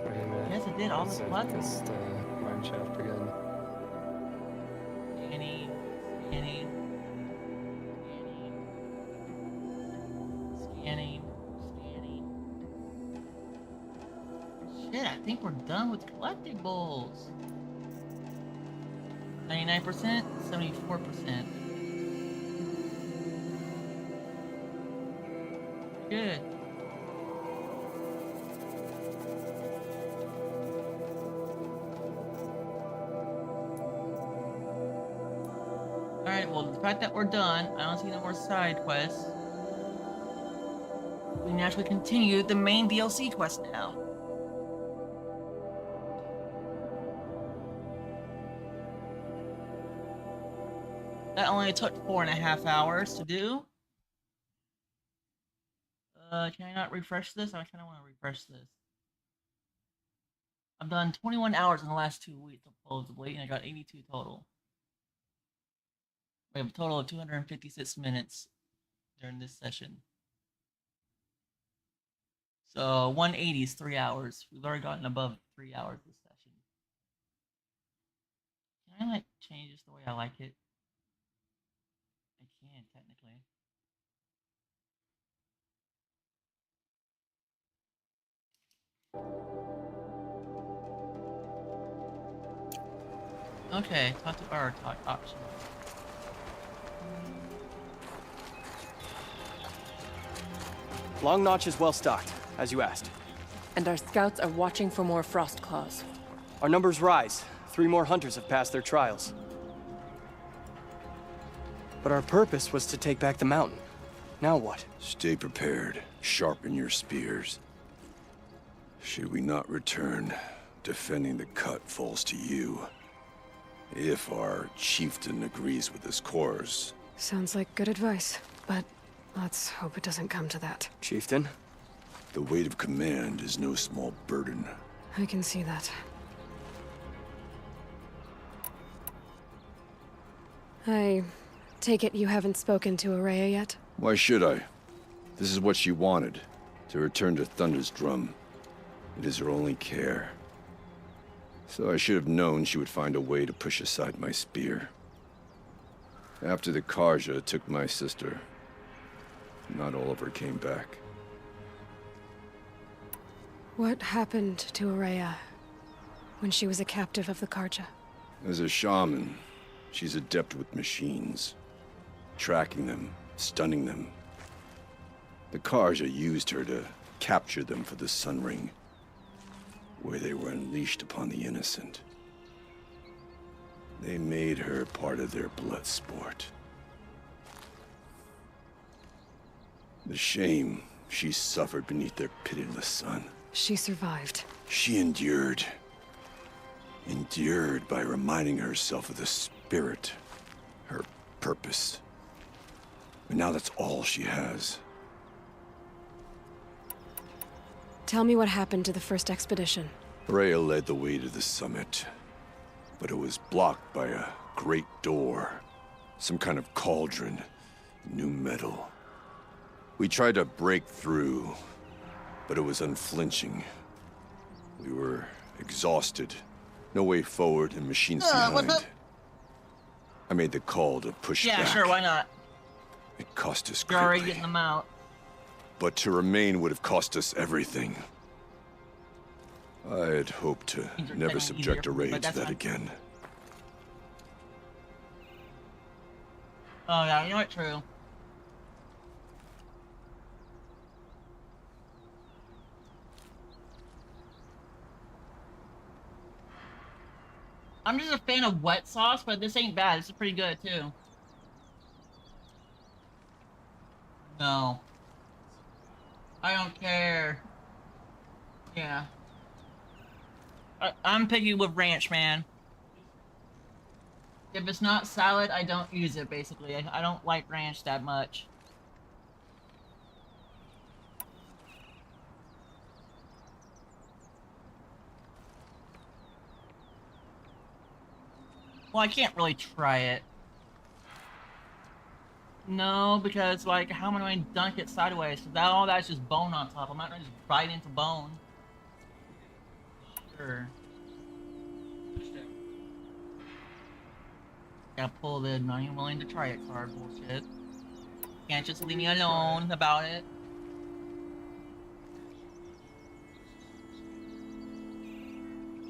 Wait a minute. Yes, it did. All the collectibles. It's the mine shaft again. Scanning. Shit, I think we're done with collectibles. 99%, 74%. Good. Alright, well, the fact that we're done, I don't see no more side quests. We naturally continue the main DLC quest now. That only took 4.5 hours to do. Can I not refresh this? I kind of want to refresh this. I've done 21 hours in the last 2 weeks, supposedly, and I got 82 total. We have a total of 256 minutes during this session. So 180 is 3 hours. We've already gotten above 3 hours this session. Can I like change this the way I like it? I can technically. Okay, talk to our talk option. Long Notch is well stocked, as you asked. And our scouts are watching for more frost claws. Our numbers rise. 3 more hunters have passed their trials. But our purpose was to take back the mountain. Now what? Stay prepared. Sharpen your spears. Should we not return, defending the cut falls to you. If our chieftain agrees with his course. Sounds like good advice, but let's hope it doesn't come to that. Chieftain? The weight of command is no small burden. I can see that. I take it you haven't spoken to Ourea yet? Why should I? This is what she wanted, to return to Thunder's Drum. It is her only care. So I should have known she would find a way to push aside my spear. After the Karja took my sister, not all of her came back. What happened to Ourea when she was a captive of the Karja? As a shaman, she's adept with machines. Tracking them, stunning them. The Karja used her to capture them for the Sun Ring, where they were unleashed upon the innocent. They made her part of their blood sport. The shame she suffered beneath their pitiless sun. She survived. She endured. Endured by reminding herself of the spirit, her purpose. And now that's all she has. Tell me what happened to the first expedition. Ourea led the way to the summit, but it was blocked by a great door. Some kind of cauldron, new metal. We tried to break through, but it was unflinching. We were exhausted. No way forward and machines behind. I made the call to push back. Yeah, sure, why not? It cost us You're already greatly. getting them out. But to remain would have cost us everything. I had hoped to never subject Ourea to that again. Oh yeah, you know what? True. I'm just a fan of wet sauce, but this ain't bad. This is pretty good too. No. I don't care. Yeah. I'm picky with ranch, man. If it's not salad, I don't use it, basically. I don't like ranch that much. Well, I can't really try it. No, because, like, how am I going to dunk it sideways? So all that's just bone on top. I'm not going to just bite into bone. Sure. Gotta pull the not even willing to try it card bullshit. Can't just leave me alone about it.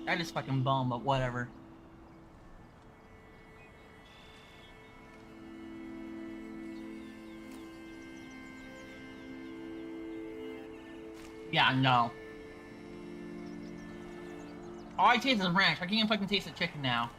That is fucking bone, but whatever. Yeah, no. All I taste is ranch. I can't even fucking taste the chicken now.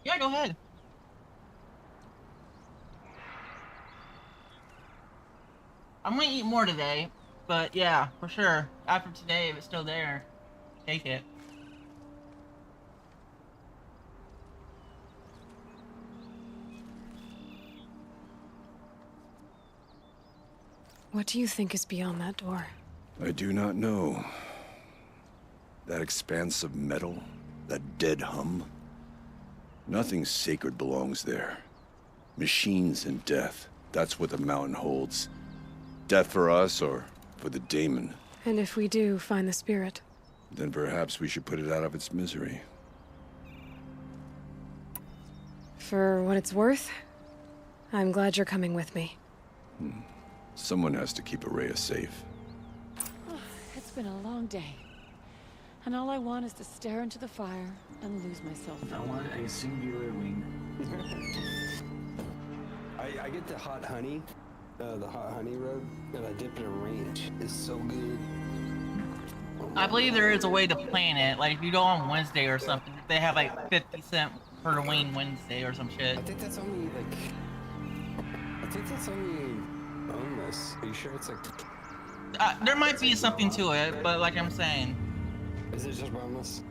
Yeah, go ahead. I'm gonna eat more today, but yeah, for sure. After today, if it's still there, take it. What do you think is beyond that door? I do not know. That expanse of metal, that dead hum. Nothing sacred belongs there. Machines and death. That's what the mountain holds. Death for us or for the daemon. And if we do find the spirit? Then perhaps we should put it out of its misery. For what it's worth, I'm glad you're coming with me. Someone has to keep Araya safe. It's been a long day. And all I want is to stare into the fire and lose myself. I want a singular wing. I get the hot honey rub, and I dip in a ranch. It's so good. I believe there is a way to plan it. Like if you go on Wednesday or something, they have like 50 cent per wing Wednesday or some shit. I think that's only boneless. Are you sure it's like? There might be something to it, but like I'm saying. Is it just boneless?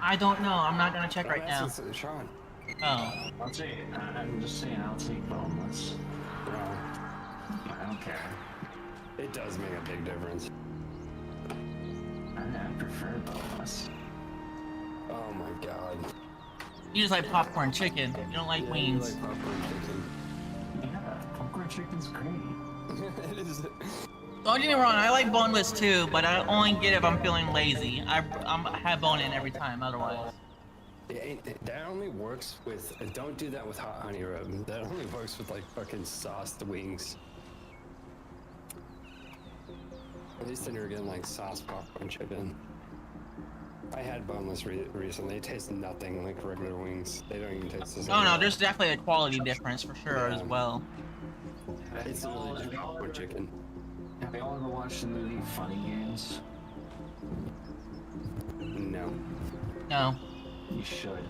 I don't know. I'm not gonna check right now. Sean. Oh. I'll take. I'm just saying. I'll take boneless. No. I don't care. It does make a big difference. I prefer boneless. Oh my god. You just like popcorn chicken. You don't like wings. You like popcorn chicken. Yeah, popcorn chicken's great. It is. Don't get me wrong, I like boneless too, but I only get it if I'm feeling lazy. I have bone in every time, otherwise. That only works with. Don't do that with hot honey rub. That only works with like fucking sauced wings. At least then you're getting like sauced popcorn chicken. I had boneless recently. It tastes nothing like regular wings. They don't even taste the same. Oh no, there's definitely a quality difference for sure as well. It's literally just popcorn chicken. Have you all ever watched the movie Funny Games? No. No. You should.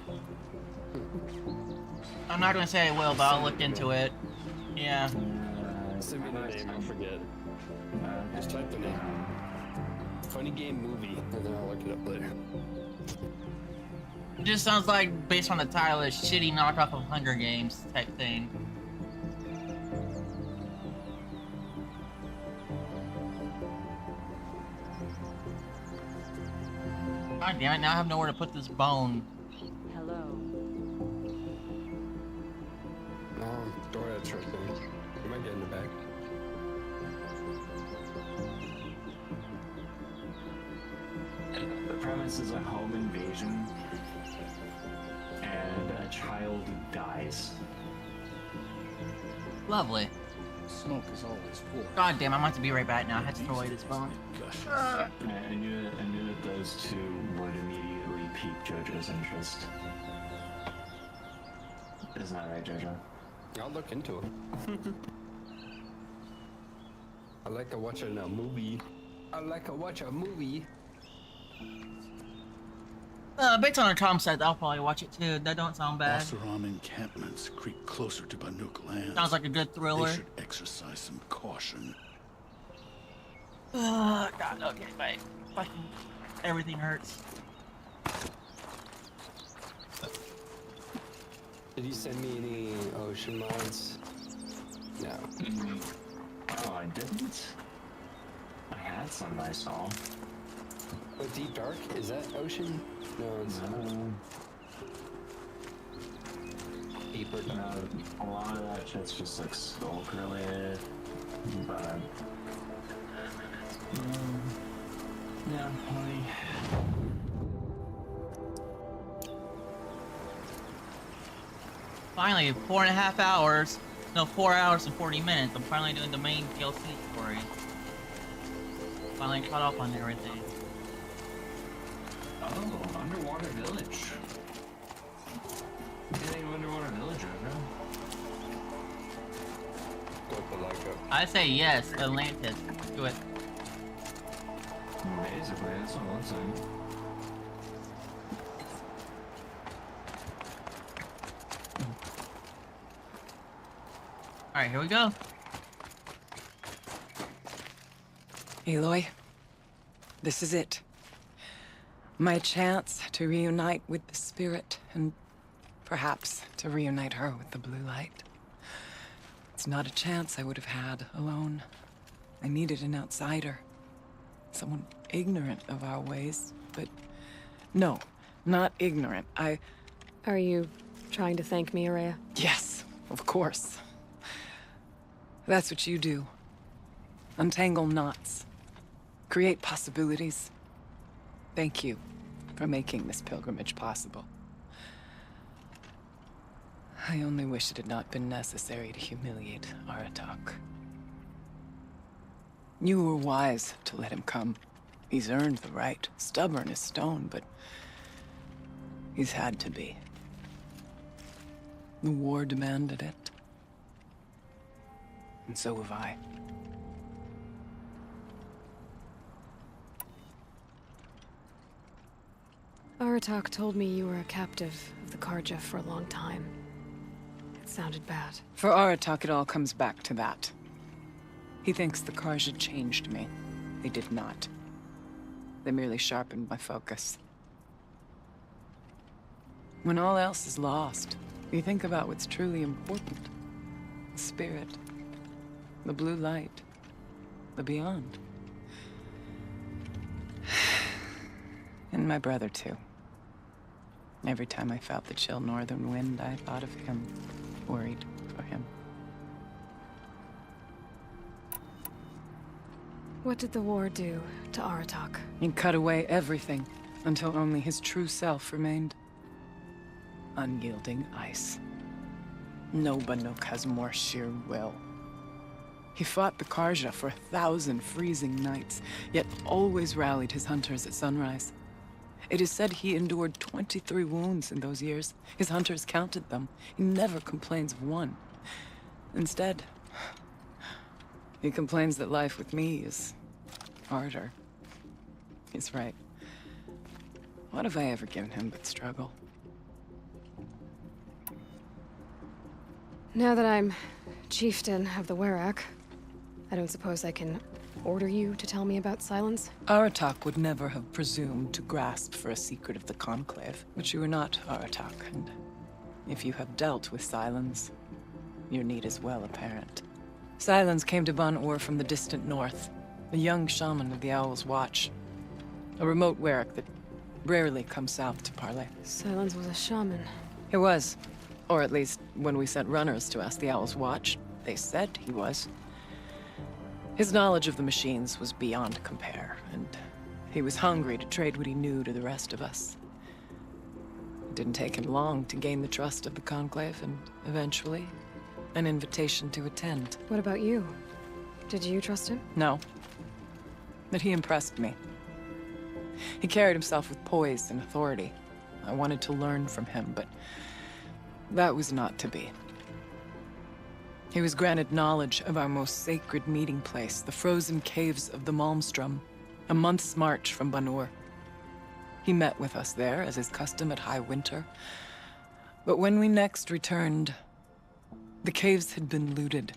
I'm not gonna say I will, but I'll look into it. Yeah. Send me the name, I'll forget. Just type the name. Funny Game Movie, and then I'll look it up later. It just sounds like, based on the title, a shitty knockoff of Hunger Games type thing. God damn it, now I have nowhere to put this bone. Hello. Dora tricked me. You might get in the back. The premise is a home invasion, and a child dies. Lovely. Smoke is always full. God damn, I'm about to be right back now. I had to throw away this bone. I knew that those two would immediately pique JoJo's interest. Isn't that right, Jojo? I'll look into it. I like to watch a movie. I like to watch a movie. Based on our Tom said, I'll probably watch it too. That don't sound bad. Oseram encampments creep closer to Banuk lands. Sounds like a good thriller. They should exercise some caution. Oh, God, okay, my fucking everything hurts. Did you send me any ocean mods? No. Oh, I didn't? I had some I saw. Oh, Deep Dark? Is that ocean? No, it's not. Deeper Dark. A lot of that shit's just like Skulk related. But yeah, honey. Finally, 4.5 hours. No, 4 hours and 40 minutes. I'm finally doing the main DLC story. Finally caught up on everything. Oh, Underwater Village. What do you think of Underwater Village, Jojo? I say yes, Atlantis. Do it. Basically, that's what I'm saying. Alright, here we go. Aloy, this is it. My chance to reunite with the spirit, and perhaps to reunite her with the blue light. It's not a chance I would have had alone. I needed an outsider. Someone ignorant of our ways, but no, not ignorant. Are you trying to thank me, Ourea? Yes, of course. That's what you do. Untangle knots. Create possibilities. Thank you for making this pilgrimage possible. I only wish it had not been necessary to humiliate Aratak. You were wise to let him come. He's earned the right. Stubborn as stone, but he's had to be. The war demanded it. And so have I. Aratak told me you were a captive of the Karja for a long time. It sounded bad. For Aratak, it all comes back to that. He thinks the Karja changed me. They did not. They merely sharpened my focus. When all else is lost, you think about what's truly important. The spirit. The blue light. The beyond. And my brother, too. Every time I felt the chill northern wind, I thought of him, worried for him. What did the war do to Aratak? He cut away everything until only his true self remained. Unyielding ice. No Banuk has more sheer will. He fought the Karja for 1,000 freezing nights, yet always rallied his hunters at sunrise. It is said he endured 23 wounds in those years. His hunters counted them. He never complains of one. Instead, he complains that life with me is harder. He's right. What have I ever given him but struggle? Now that I'm chieftain of the Werak, I don't suppose I can order you to tell me about Silence? Aratak would never have presumed to grasp for a secret of the Conclave, but you are not Aratak, and if you have dealt with Silence, your need is well apparent. Silence came to Ban-Ur from the distant north, a young shaman of the Owl's Watch, a remote Werak that rarely comes south to parley. Silence was a shaman. He was, or at least when we sent runners to ask the Owl's Watch, they said he was. His knowledge of the machines was beyond compare, and he was hungry to trade what he knew to the rest of us. It didn't take him long to gain the trust of the Conclave, and eventually, an invitation to attend. What about you? Did you trust him? No. But he impressed me. He carried himself with poise and authority. I wanted to learn from him, but That was not to be. He was granted knowledge of our most sacred meeting place, the frozen caves of the Malmstrom, a month's march from Banur. He met with us there, as is custom at High Winter. But when we next returned, the caves had been looted.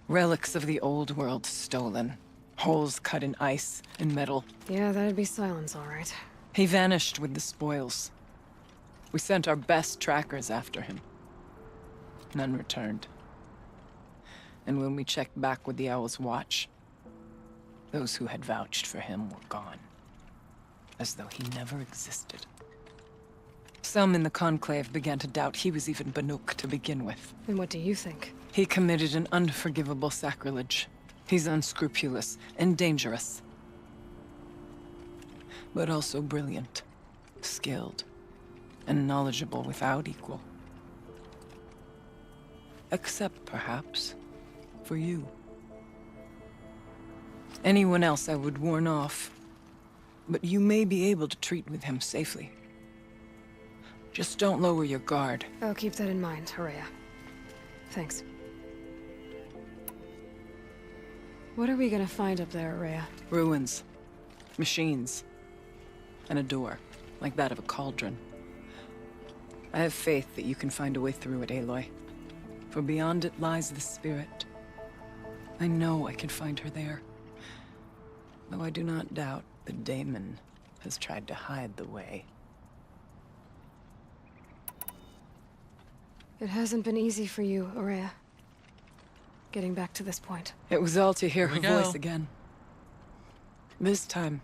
Relics of the old world stolen. Holes cut in ice and metal. Yeah, that'd be Silence, all right. He vanished with the spoils. We sent our best trackers after him. None returned. And when we checked back with the Owl's Watch, those who had vouched for him were gone. As though he never existed. Some in the Conclave began to doubt he was even Banuk to begin with. And what do you think? He committed an unforgivable sacrilege. He's unscrupulous and dangerous. But also brilliant, skilled, and knowledgeable without equal. Except, perhaps, for you. Anyone else I would warn off, but you may be able to treat with him safely. Just don't lower your guard. I'll keep that in mind, Horea. Thanks. What are we gonna find up there, Horea? Ruins. Machines. And a door, like that of a cauldron. I have faith that you can find a way through it, Aloy. For beyond it lies the spirit. I know I can find her there. Though I do not doubt that Daemon has tried to hide the way. It hasn't been easy for you, Horea. Getting back to this point. It was all to hear her Here we go. voice again. This time,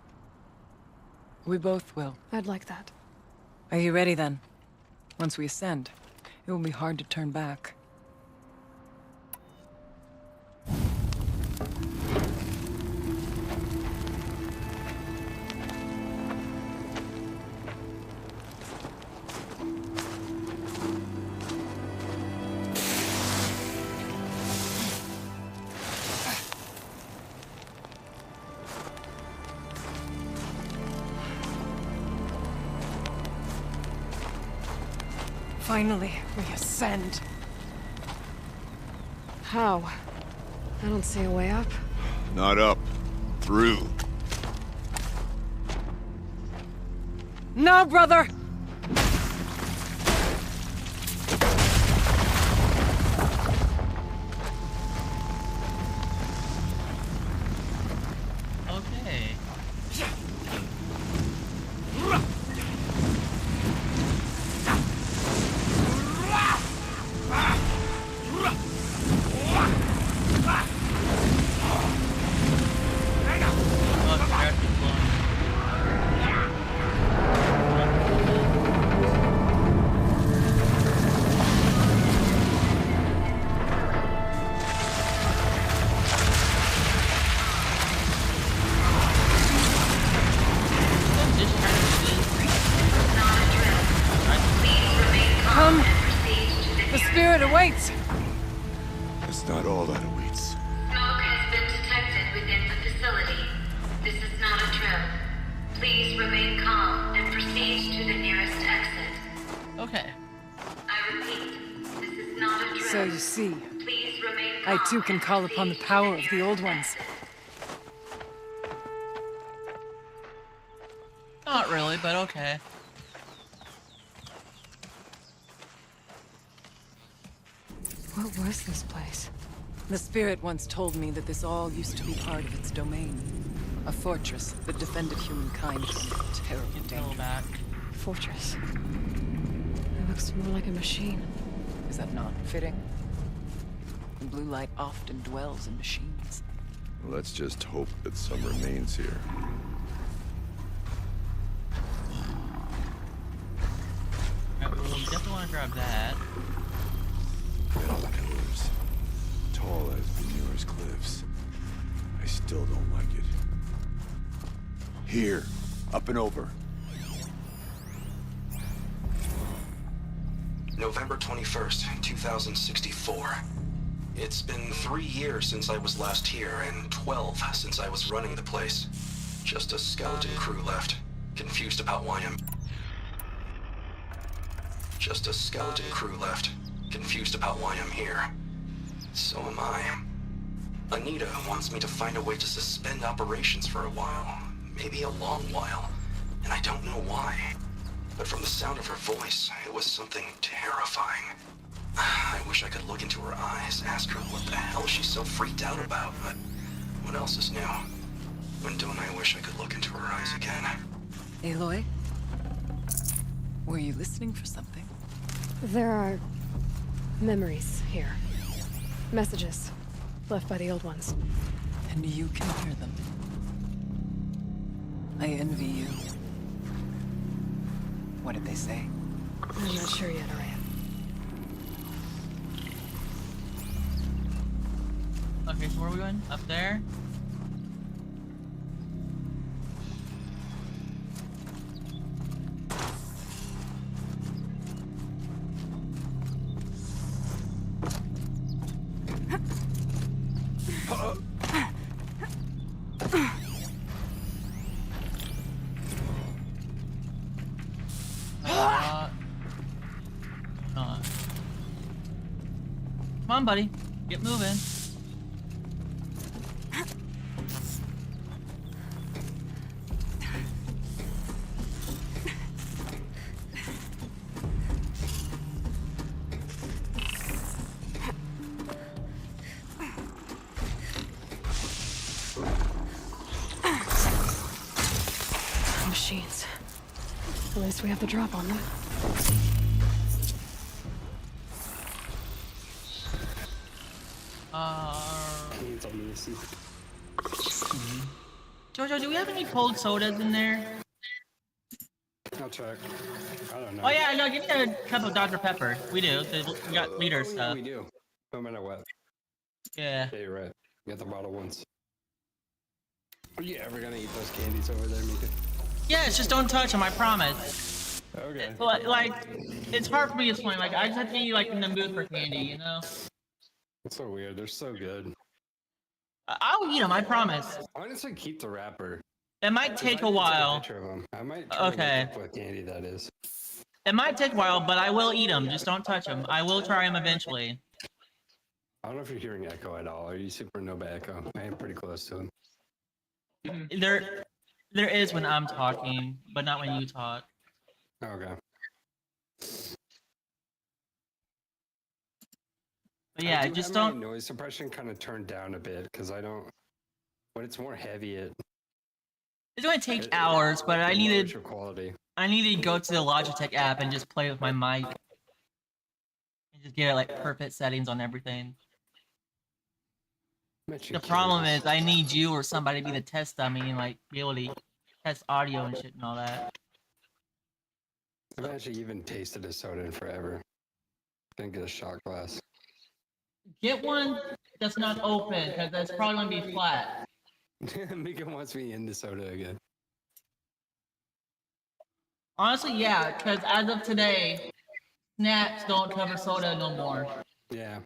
we both will. I'd like that. Are you ready then? Once we ascend, it will be hard to turn back. Finally, we ascend. How? I don't see a way up. Not up. Through. No, brother! Okay. Come! The spirit awaits! It's not all that awaits. Smoke has been detected within the facility. This is not a drill. Please remain calm and proceed to the nearest exit. Okay. I repeat, this is not a drill. So you see, Please remain I calm too can and call upon the proceed to power of the nearest Old Ones. Not really, but okay. What was this place? The spirit once told me that this all used to be part of its domain. A fortress that defended humankind from terrible danger. Back. Fortress. It looks more like a machine. Is that not fitting? The blue light often dwells in machines. Let's just hope that some remains here. Alright, well, we definitely want to grab that. Metal pillars. Tall as Banur's cliffs. I still don't like it. Here. Up and over. November 21st, 2064. It's been 3 years since I was last here, and 12 since I was running the place. Just a skeleton crew left. Confused about why I'm... Just a skeleton crew left, confused about why I'm here. So am I. Anita wants me to find a way to suspend operations for a while, maybe a long while, and I don't know why. But from the sound of her voice, it was something terrifying. I wish I could look into her eyes, ask her what the hell she's so freaked out about, but what else is new? When don't I wish I could look into her eyes again? Aloy? Were you listening for something? There are memories here. Messages left by the old ones. And you can hear them. I envy you. What did they say? I'm not sure yet, Araya. Okay, so where are we going? Up there? Come on, buddy. Get moving. Machines. At least we have the drop on them. Jojo, do we have any cold sodas in there? I'll check. I don't know. Oh yeah, no, give me a cup of Dr. Pepper. We do. We got liter Yeah, stuff. we do. No matter what. Yeah. Yeah, you're right. We got the bottle ones. Are you ever gonna eat those candies over there, Mika? Yes, just don't touch them, I promise. Okay. Like, it's hard for me to explain. Like, I just have to be like in the mood for candy, you know? It's so weird. They're so good. I'll eat them, I promise. Honestly, keep the wrapper. It might take a while. I might try to Okay. look up what candy that is. It might take a while, but I will eat them. Just don't touch them. I will try them eventually. I don't know if you're hearing echo at all. Are you supernova echo? I am pretty close to him. There is when I'm talking, but not when you talk. Okay. But yeah, I do just have my don't. noise suppression kind of turned down a bit because I don't. When it's more heavy, It's gonna take hours, but I lowers needed. your quality. I need to go to the Logitech app and just play with my mic. And just get like perfect settings on everything. The problem is I need you or somebody to be the test dummy and like be able to test audio and shit and all that. I've actually even tasted a soda in forever. Didn't get a shot glass. Get one that's not open, because that's probably gonna be flat. Mika wants me into soda again. Honestly, yeah, because as of today, snaps don't cover soda no more. Yeah.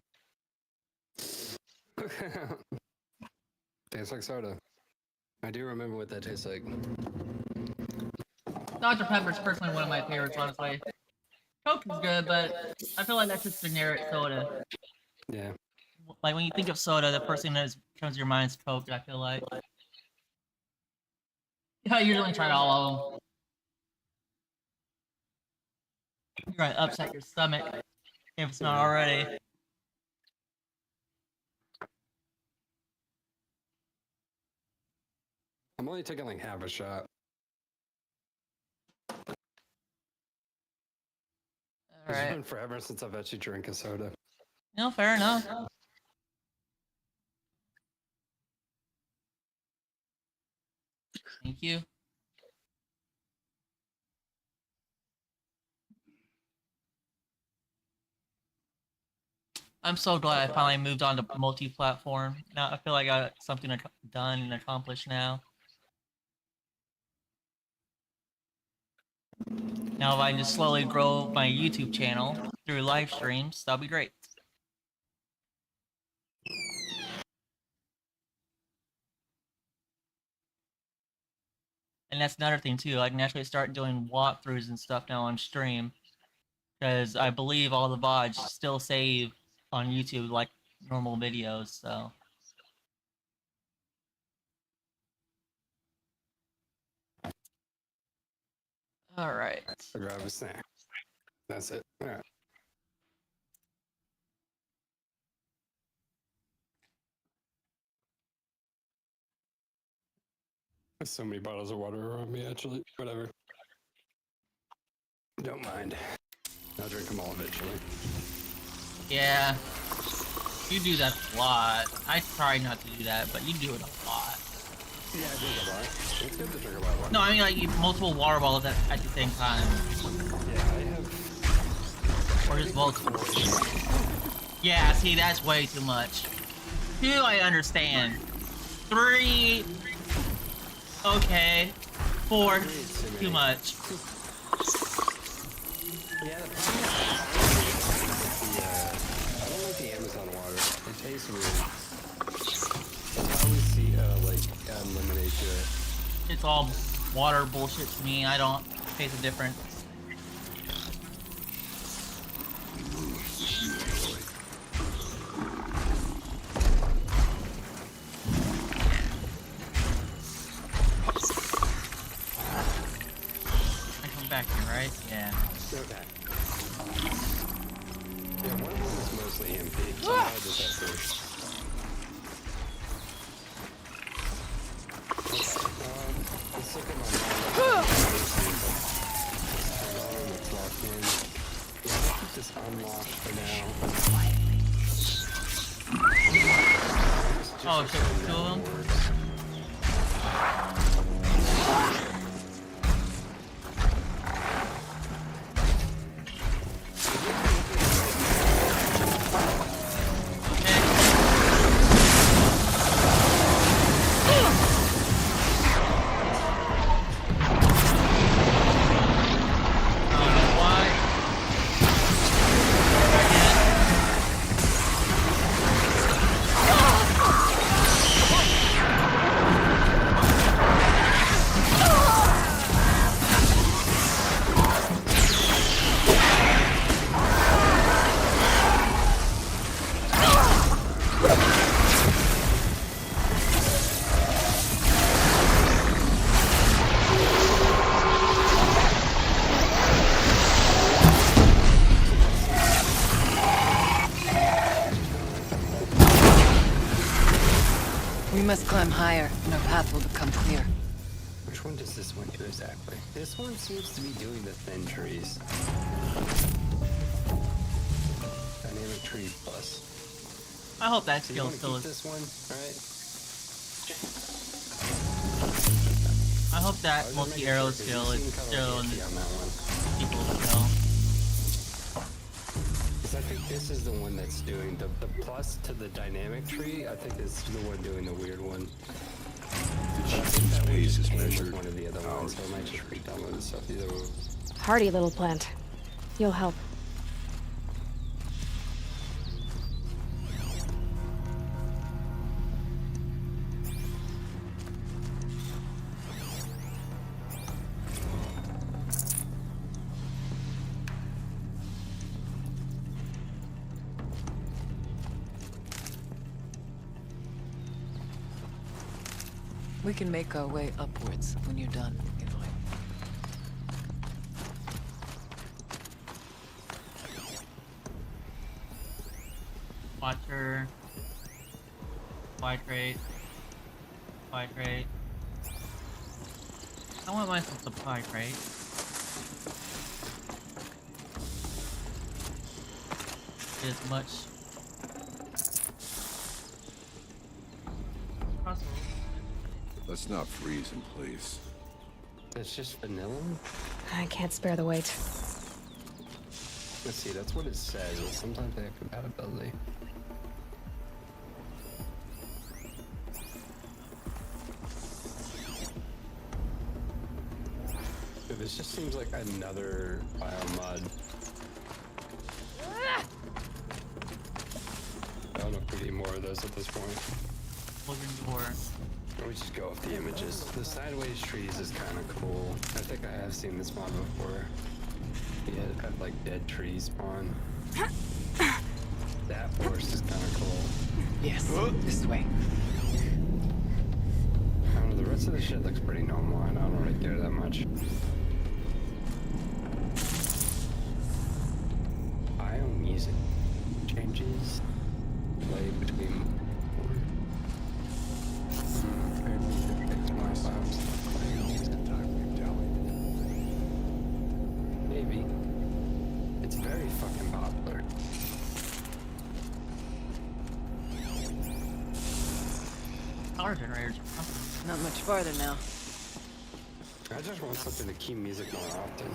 Tastes like soda. I do remember what that tastes like. Dr. Pepper's personally one of my favorites, honestly. Coke is good, but I feel like that's just generic soda. Yeah. Like when you think of soda, the first thing that comes to your mind is Coke, I feel like. Yeah, I usually try all of them. You're gonna upset your stomach if it's not already. I'm only taking like half a shot. It's Alright. been forever since I've actually drank a soda. No, fair enough. Thank you. I'm so glad I finally moved on to multi-platform. Now I feel like I got something done and accomplished now. Now if I can just slowly grow my YouTube channel through live streams, that'll be great. And that's another thing too, I can actually start doing walkthroughs and stuff now on stream. Because I believe all the VODs still save on YouTube like normal videos, so. Alright. I'll grab a snack. That's it. Alright. There's so many bottles of water around me, actually. Whatever. Don't mind. I'll drink them all eventually. Yeah. You do that a lot. I try not to do that, but you do it a lot. Yeah, I drink a lot. It's good to drink a lot of water. No, I mean like you multiple water bottles at the same time. Yeah, I have... Or just multiple. Yeah, see, that's way too much. 2, I understand. 3... Okay. 4, too much. Yeah, I don't like the Amazon water. It tastes weird. I always see like lemonade to it. It's all water bullshit to me. I don't taste the difference. I come back here, right? Yeah. Okay. Yeah, one of them is mostly empty, so I had this at first. Okay, let's look at my it's locked in. Yeah, I'll keep this unlocked for now. Oh, shit, 2 of them? We must climb higher, and our path will become clear. Which one does this one do exactly? This one seems to be doing the thin trees. Dynamic tree plus. I hope that So skill still is. this one, right? I hope that multi-arrow skill is still in people's skill. Because I think this is the one that's doing the plus to the dynamic tree. I think is the one doing the weird one. The chieftain's pace is measured. One of the other ones, so I might just re-download the stuff either way. Hardy little plant. You'll help. We can make our way upwards when you're done, Aloy. Watcher. Hydrate. Hydrate. I want myself to hydrate. As much possible. Let's not freeze him, please. It's just vanilla? I can't spare the weight. Let's see, that's what it says, but sometimes they have compatibility. So this just seems like another biomod. I don't know if we need more of those at this point. Open door. Or we just go off the images. The sideways trees is kind of cool. I think I have seen this mod before. Yeah, have like dead trees spawn. That forest is kind of cool. Yes, this way. I don't know, the rest of the shit looks pretty normal, and I don't really care that much. Bio music changes. Play between. Maybe. It's very fucking popular. Power generators. Not much farther now. I just want something to keep music more often.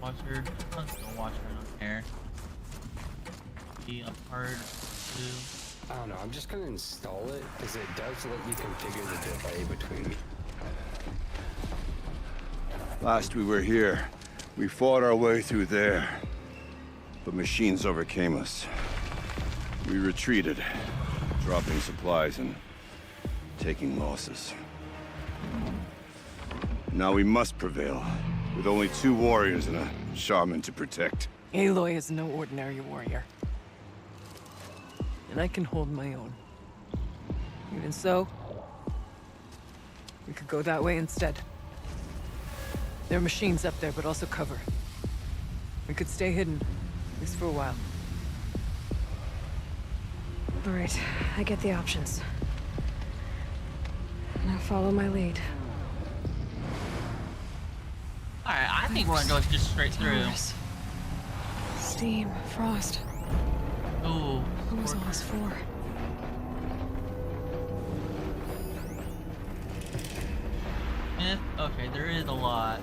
Watcher. Let's go watcher. I don't care. Be a part to. I don't know, I'm just gonna install it because it does let you configure the delay between. Last we were here, we fought our way through there. But machines overcame us. We retreated, dropping supplies and taking losses. Now we must prevail, with only 2 warriors and a shaman to protect. Aloy is no ordinary warrior. And I can hold my own. Even so, we could go that way instead. There are machines up there, but also cover. We could stay hidden, at least for a while. All right, I get the options. Now follow my lead. Alright, I think we're gonna go just straight through. Flowers. Steam, frost. Ooh. What was all this for? Okay, there is a lot.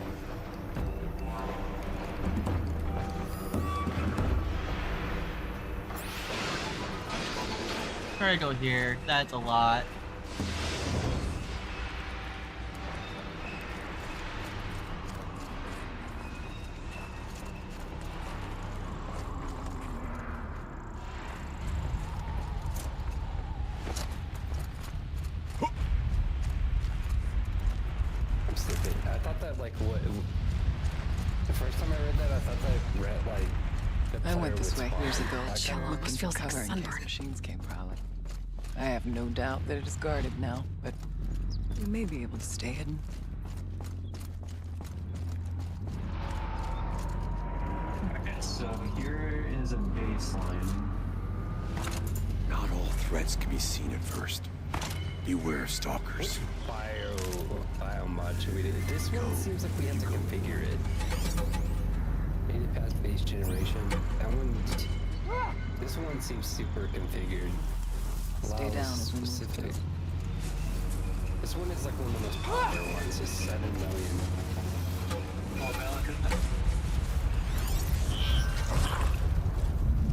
Try to go here. That's a lot. I thought that like what the first time I read that I thought that read like the I went player this would way spawn. years ago. I Chill, kinda- almost feels like sunburn. Machines came prowling. I have no doubt that it is guarded now, but we may be able to stay hidden. Okay, so here is a baseline. Not all threats can be seen at first. Beware of stalkers. Bio mod should we do? This one seems like we have to configure it. Data path base generation. That one. This one seems super configured. Stay Allows down as we move specific. This one is like one of the most popular ones. It's 7 million.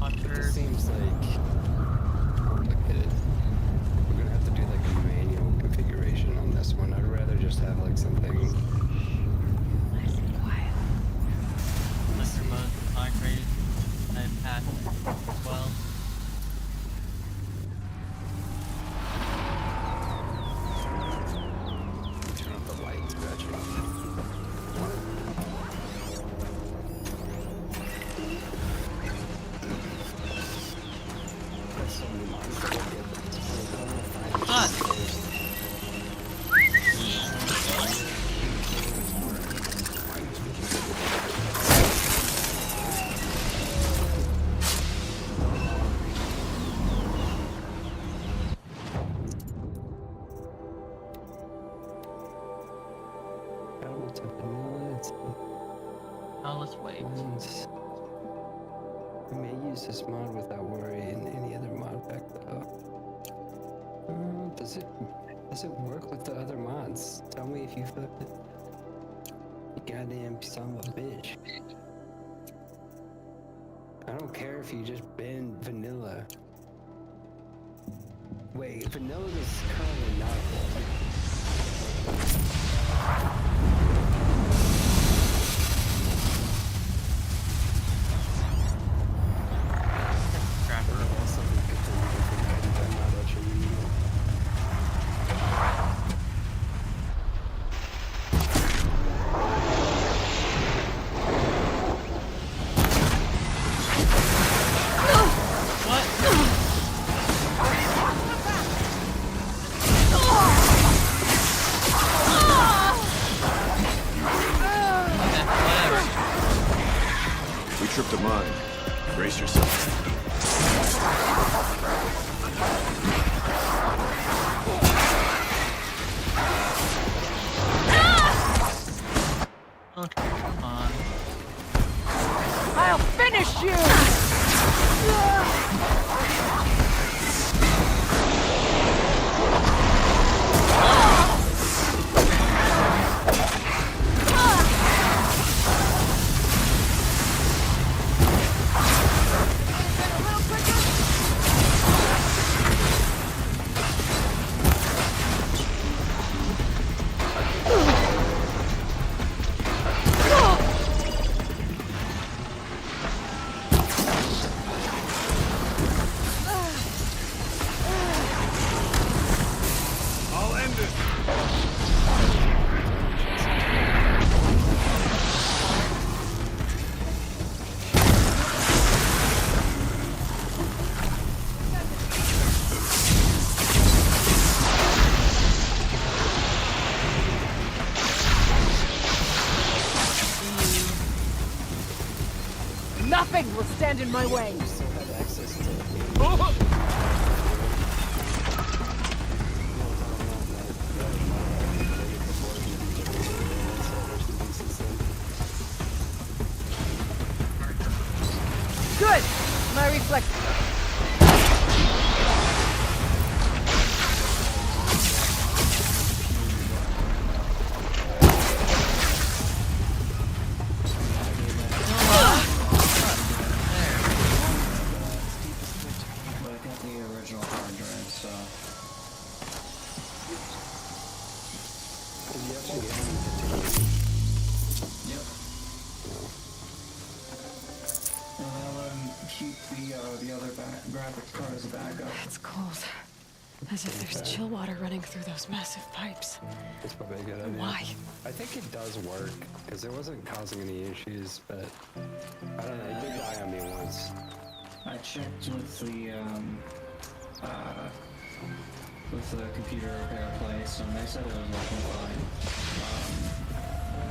It just seems like complicated. We're gonna have to do like a manual configuration on this one. I'd rather just have like something. Nice and quiet. Lister mode, concrete. I passed as well. Turn off the light, scratching. Now let's wait. We may use this mod without worrying any other mod backed up. Does it work with the other mods? Tell me if you flipped it. You goddamn son of a bitch. I don't care if you just ban vanilla. Wait, vanilla is currently not to mine. Brace yourself. Okay, come on. I'll finish you! I'll end this. Nothing will stand in my way! Good! My reflex. But I got the original hard drive, so. Yep. And I'll keep the other graphics card as a backup. It's cold. As if there's chill water running through those massive pipes. It's probably a good idea. Why? I think it does work, because it wasn't causing any issues, but I don't know, it did die on me once. I checked with the computer repair place, and they said it was working fine.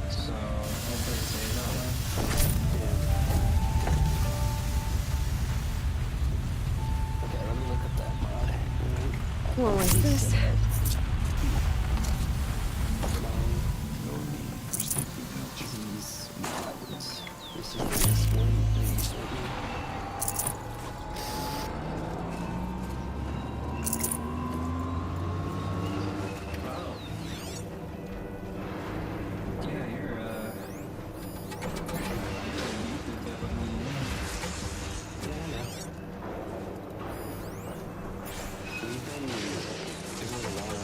So hopefully it stays that way. Okay, let me look up that mod. What was this? This is the next one. Yeah, you're We've been doing a lot of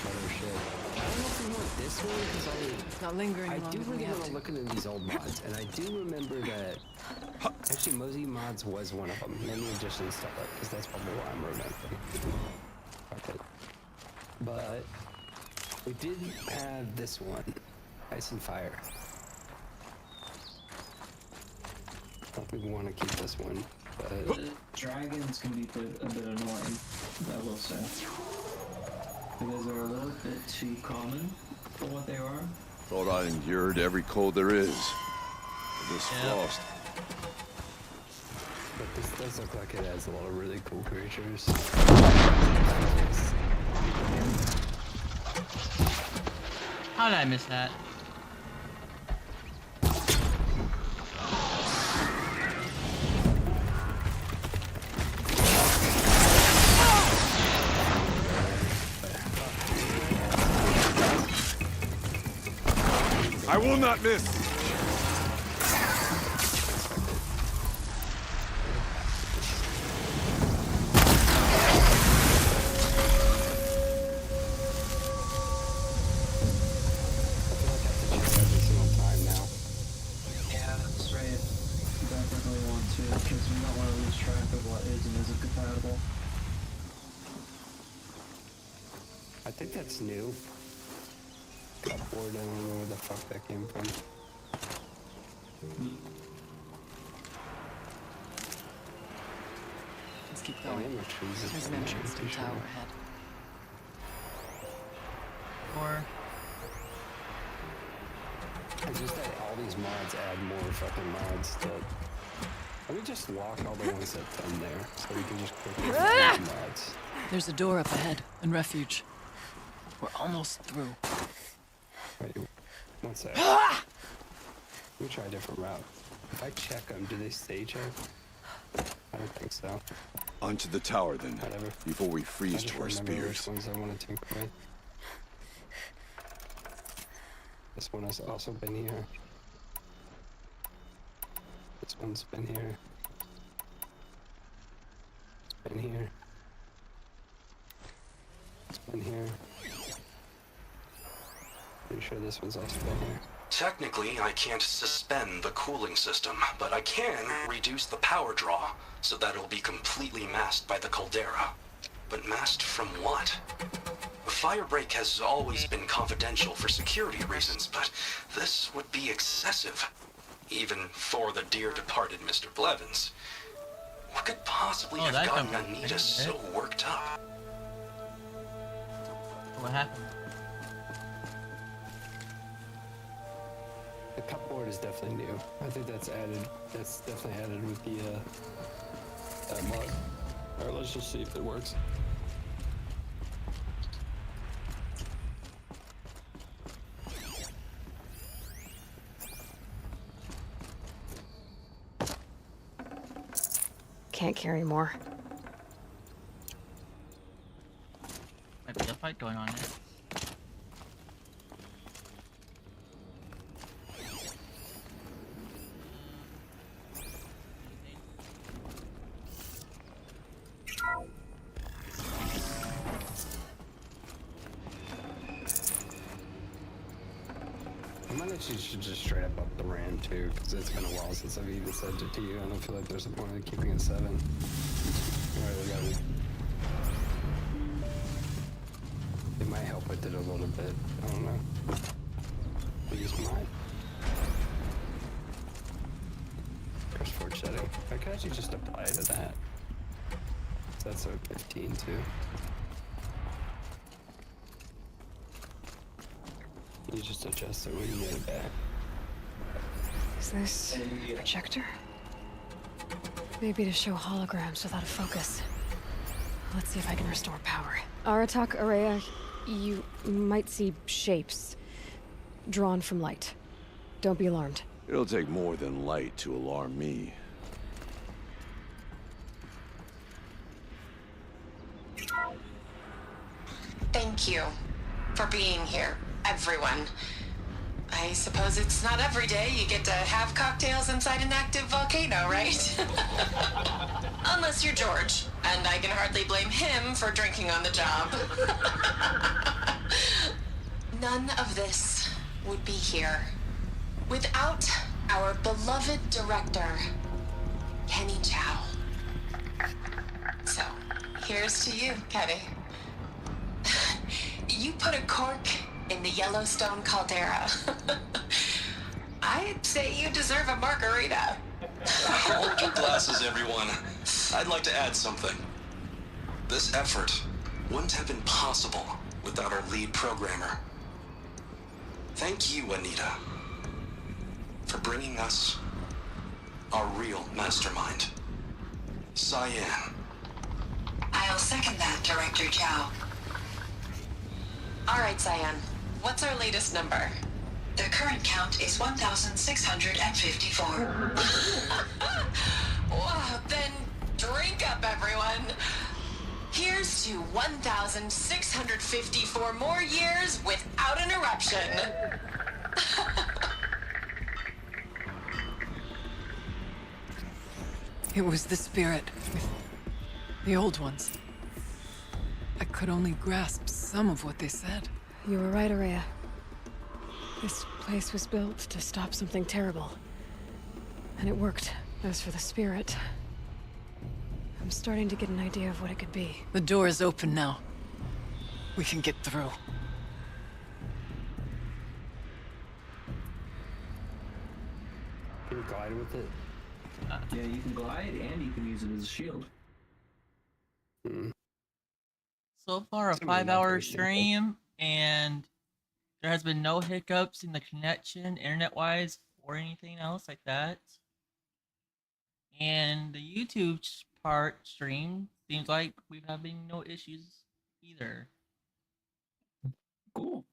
other shit. I don't know if we want this one, because It's not lingering I longer do than we really have want to to. look into these old mods, and I do remember that. Actually, Mosey Mods was one of them. Let me just install it, because that's probably why I'm remembering. Okay. But we did have this one, Ice and Fire. I think we want to keep this one, but dragons can be a bit annoying, I will say. Because they're a little bit too common for what they are. Thought I endured every cold there is. This frost. But this does look like it has a lot of really cool creatures. How did I miss that? I will not miss. Yeah, that's right. Definitely want to, because we don't want to lose track of what is and isn't compatible. I think that's new. Cupboard, I don't know where the fuck that came from. Let's keep Oh, going. yeah, trees is There's an pretty entrance to the sure. tower ahead. Or It's just that all these mods add more fucking mods that Let me just lock all the ones that done there, so we can just quickly find the mods. There's a door up ahead, and refuge. We're almost through. Wait, one sec. Let me try a different route. If I check them, do they stay checked? I don't think so. Onto the tower then, Whatever. before we freeze to our remember spears. which ones I want to tinker with. This one has also been here. This one's been here. It's been here. It's been here. Pretty sure this one's also been here. Technically, I can't suspend the cooling system, but I can reduce the power draw so that it'll be completely masked by the caldera. But masked from what? The firebreak has always been confidential for security reasons, but this would be excessive. Even for the dear departed Mr. Blevins. What could possibly have gotten Anita so worked up? What happened? The cupboard is definitely new. I think that's added. That's definitely added with the mod. Alright, let's just see if it works. Can't carry more. Might be a fight going on there. I might actually should just straight up the RAM too, because it's been a while since I've even sent it to you. I don't feel like there's a point in keeping it 7. Alright, we got it. It might help with it a little bit. I don't know. Use mine. Curse Forge setting. I could actually just apply to that. That's a 15 too. You just adjust it when you get it back. Is this a projector? Maybe to show holograms without a focus. Let's see if I can restore power. Aratak, Araya, you might see shapes drawn from light. Don't be alarmed. It'll take more than light to alarm me. Thank you for being here, everyone. I suppose it's not every day you get to have cocktails inside an active volcano, right? Unless you're George, and I can hardly blame him for drinking on the job. None of this would be here without our beloved director, Kenny Chow. So, here's to you, Kenny. You put a cork in the Yellowstone caldera. I'd say you deserve a margarita. Hold your glasses, everyone. I'd like to add something. This effort wouldn't have been possible without our lead programmer. Thank you, Anita, for bringing us our real mastermind, Cyan. I'll second that, Director Chow. All right, Cyan. What's our latest number? The current count is 1,654. Wow, then drink up, everyone. Here's to 1,654 more years without an eruption. It was the spirit with the old ones. I could only grasp some of what they said. You were right, Araya. This place was built to stop something terrible. And it worked. As for the spirit, I'm starting to get an idea of what it could be. The door is open now. We can get through. Can you glide with it? Yeah, you can glide and you can use it as a shield. So far, a Somebody 5-hour not stream, and there has been no hiccups in the connection, internet-wise, or anything else like that. And the YouTube part stream seems like we're having no issues either. Cool.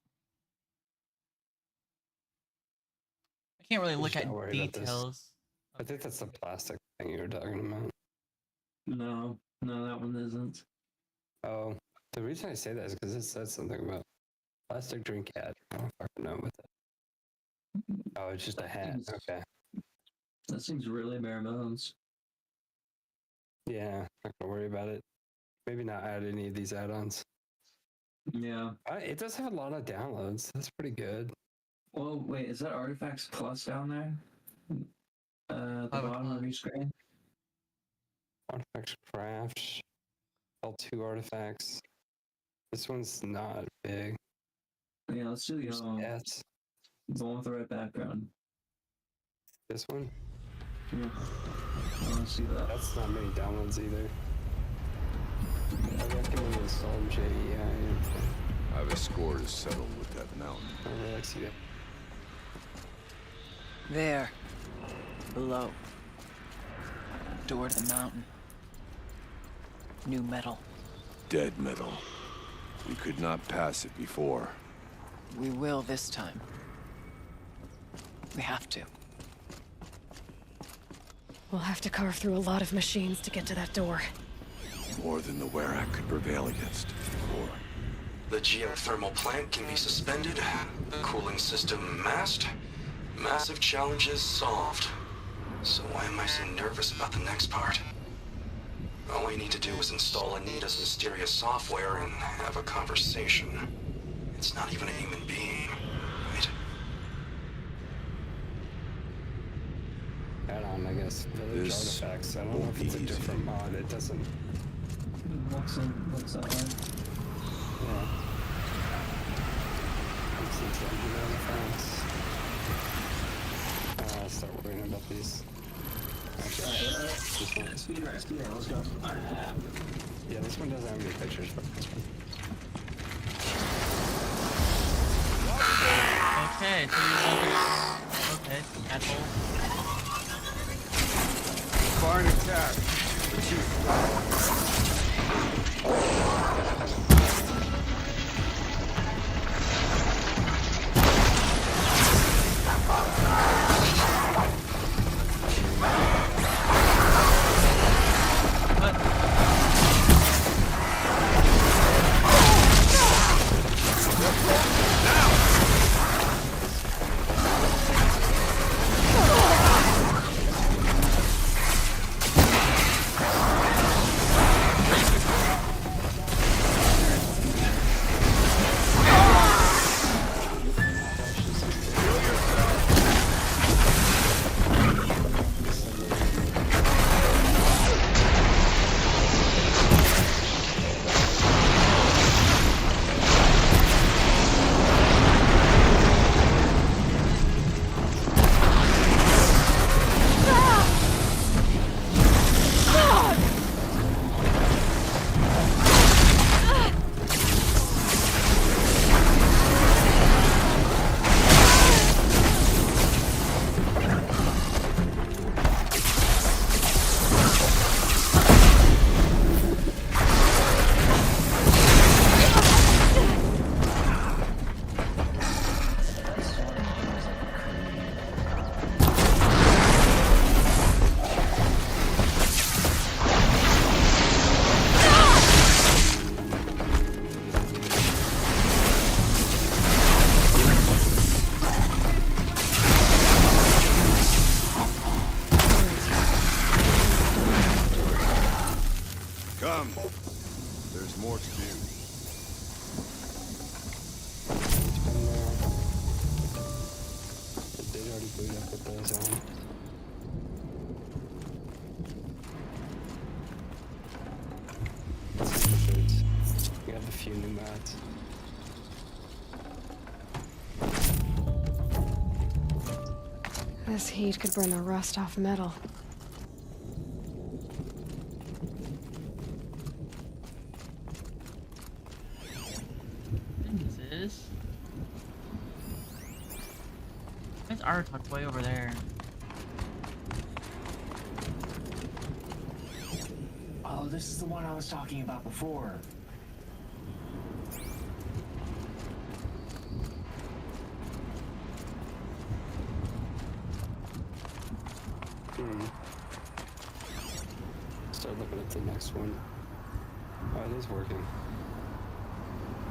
I can't really I'm look just at not worried about this. details. I think that's the plastic thing you were talking about. No, that one isn't. Oh, the reason I say that is because it said something about plastic drink hat. I don't fucking know what that. Oh, it's just a hat. Okay. That seems really bare bones. Yeah, not gonna worry about it. Maybe not add any of these add-ons. Yeah. It does have a lot of downloads. That's pretty good. Well, wait, is that Artifacts Plus down there? At the bottom of your screen? Artifacts Crafts. L2 artifacts. This one's not big. Yeah, let's do the other one. Yes. The one with the red background. This one? Yeah. I want to see that. That's not many downloads either. I recommend installing JEI. I have a score to settle with that mountain. I really like to see that. There. Below. Door to the mountain. New metal. Dead metal. We could not pass it before. We will this time. We have to. We'll have to carve through a lot of machines to get to that door. More than the Werak could prevail against before. The geothermal plant can be suspended, the cooling system masked, massive challenges solved. So why am I so nervous about the next part? All we need to do is install Anita's mysterious software and have a conversation. It's not even a human being, right? Add-on, I guess. Village This artifacts. I don't know if it's a different mod. It doesn't. What's that one? Yeah. It's engine artifacts. I'll start worrying about these. Actually, this one. Speed run, let's go. Yeah, this one doesn't have any pictures, but this one. Okay, so you okay, asshole. Fire and attack. Come. There's more to do. It did already boot up with those on. Let's see the boots. We have a few new mods. This heat could burn the rust off metal. There's Artok way over there. Oh, this is the one I was talking about before. Start looking at the next one. Oh, it is working.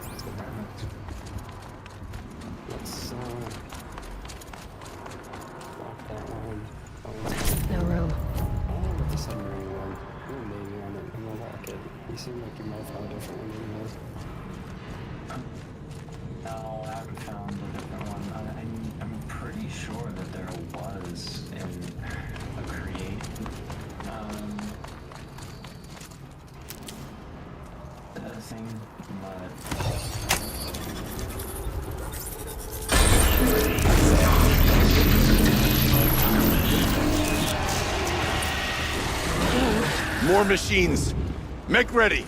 Let's lock that one. No room. Oh, with the submarine one. Put a navy on it and we'll lock it. You seem like you might have found a different one anyways. No, I haven't found a different one. I'm pretty sure that there was in a create. Thing, but More machines. Make ready.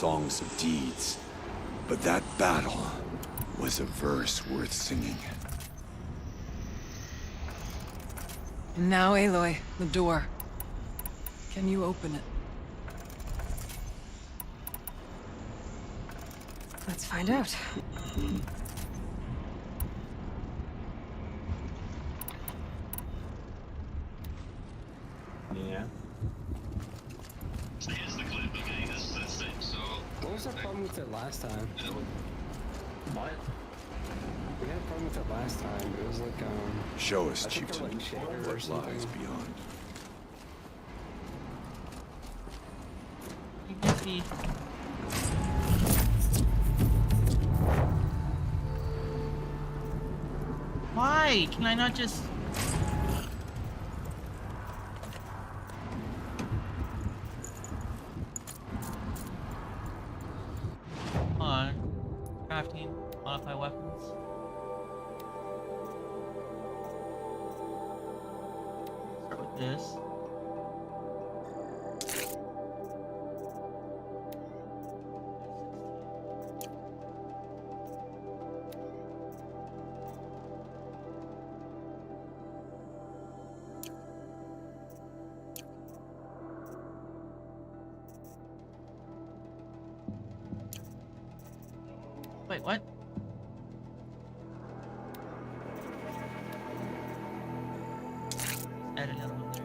songs of deeds, but that battle was a verse worth singing. And now, Aloy, the door. Can you open it? Let's find out. Yeah. What was our problem with it last time? What? We had a problem with it last time. It was like, Show us, I think Chieftain, they're like shader or what something. lies beyond. You can see. Why? Can I not just... Hold on. Crafting. Modify weapons. Start with this. Wait, what? Add another one there.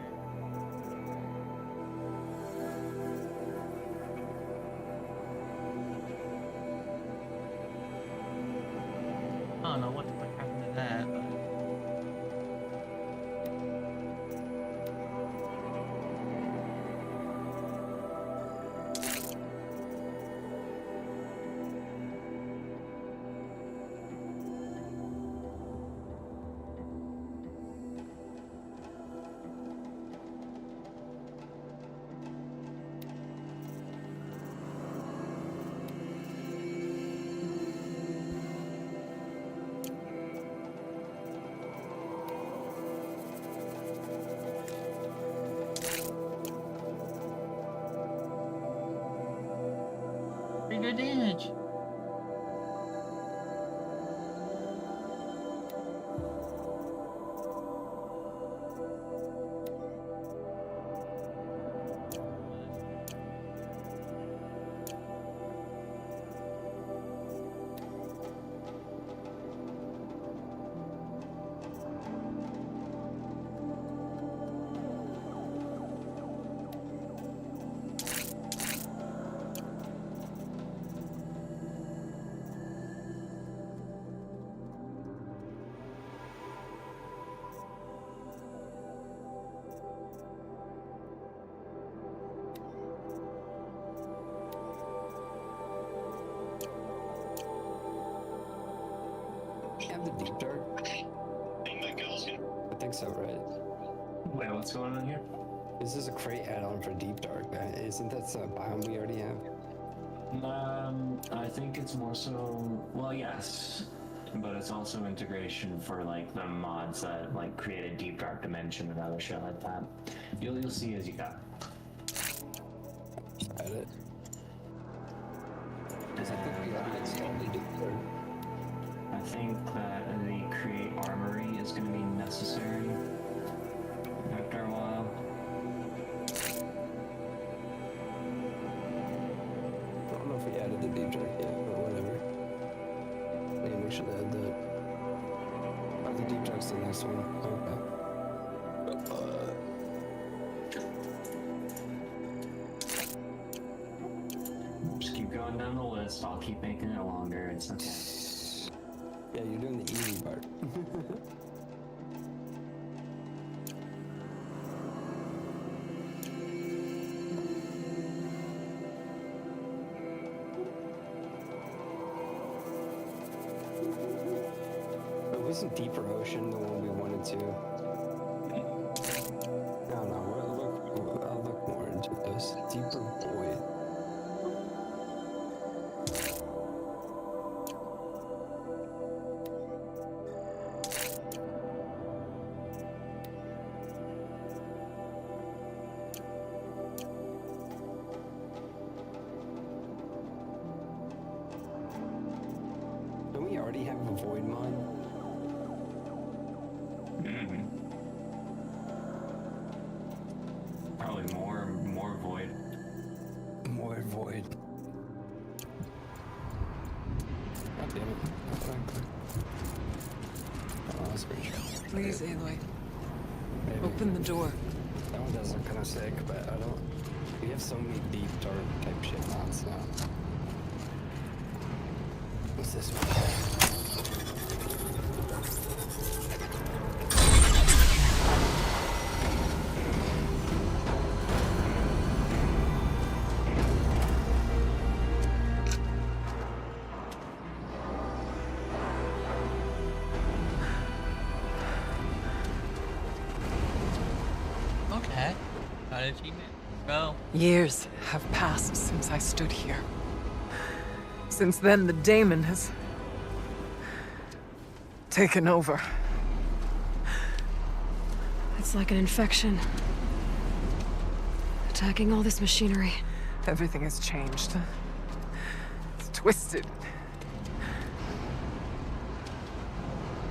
I don't know what the fuck happened to that, but... Pretty good damage. Have the deep dark? I think so, right? Wait, what's going on here? This is a crate add-on for deep dark. Isn't that a biome we already have? I think it's more so, well, yes, but it's also integration for like the mods that like create a deep dark dimension and other shit like that. You'll see as you go. Add it. Because I think we already installed the deep dark. I think that the create armory is going to be necessary after a while. I don't know if we added the deep dark yet, but whatever. Maybe we should add that. Oh, the deep dark's the next one. Okay. Just keep going down the list. I'll keep making it longer. It's okay. Yeah, you're doing the easy part. But wasn't Deeper Ocean the one we wanted to? No, I'll look more into this. Deeper Void. Don't we already have a Void mod? Probably more void. More Void. God damn it. Oh, that's pretty true. Please, Aloy. Maybe. Open the door. That one does look kind of sick, but I don't... We have so many deep, dark type shit mods now. What's this one? Okay. Got an achievement. Go. Years have passed since I stood here. Since then, the daemon has taken over. It's like an infection. Attacking all this machinery. Everything has changed. It's twisted.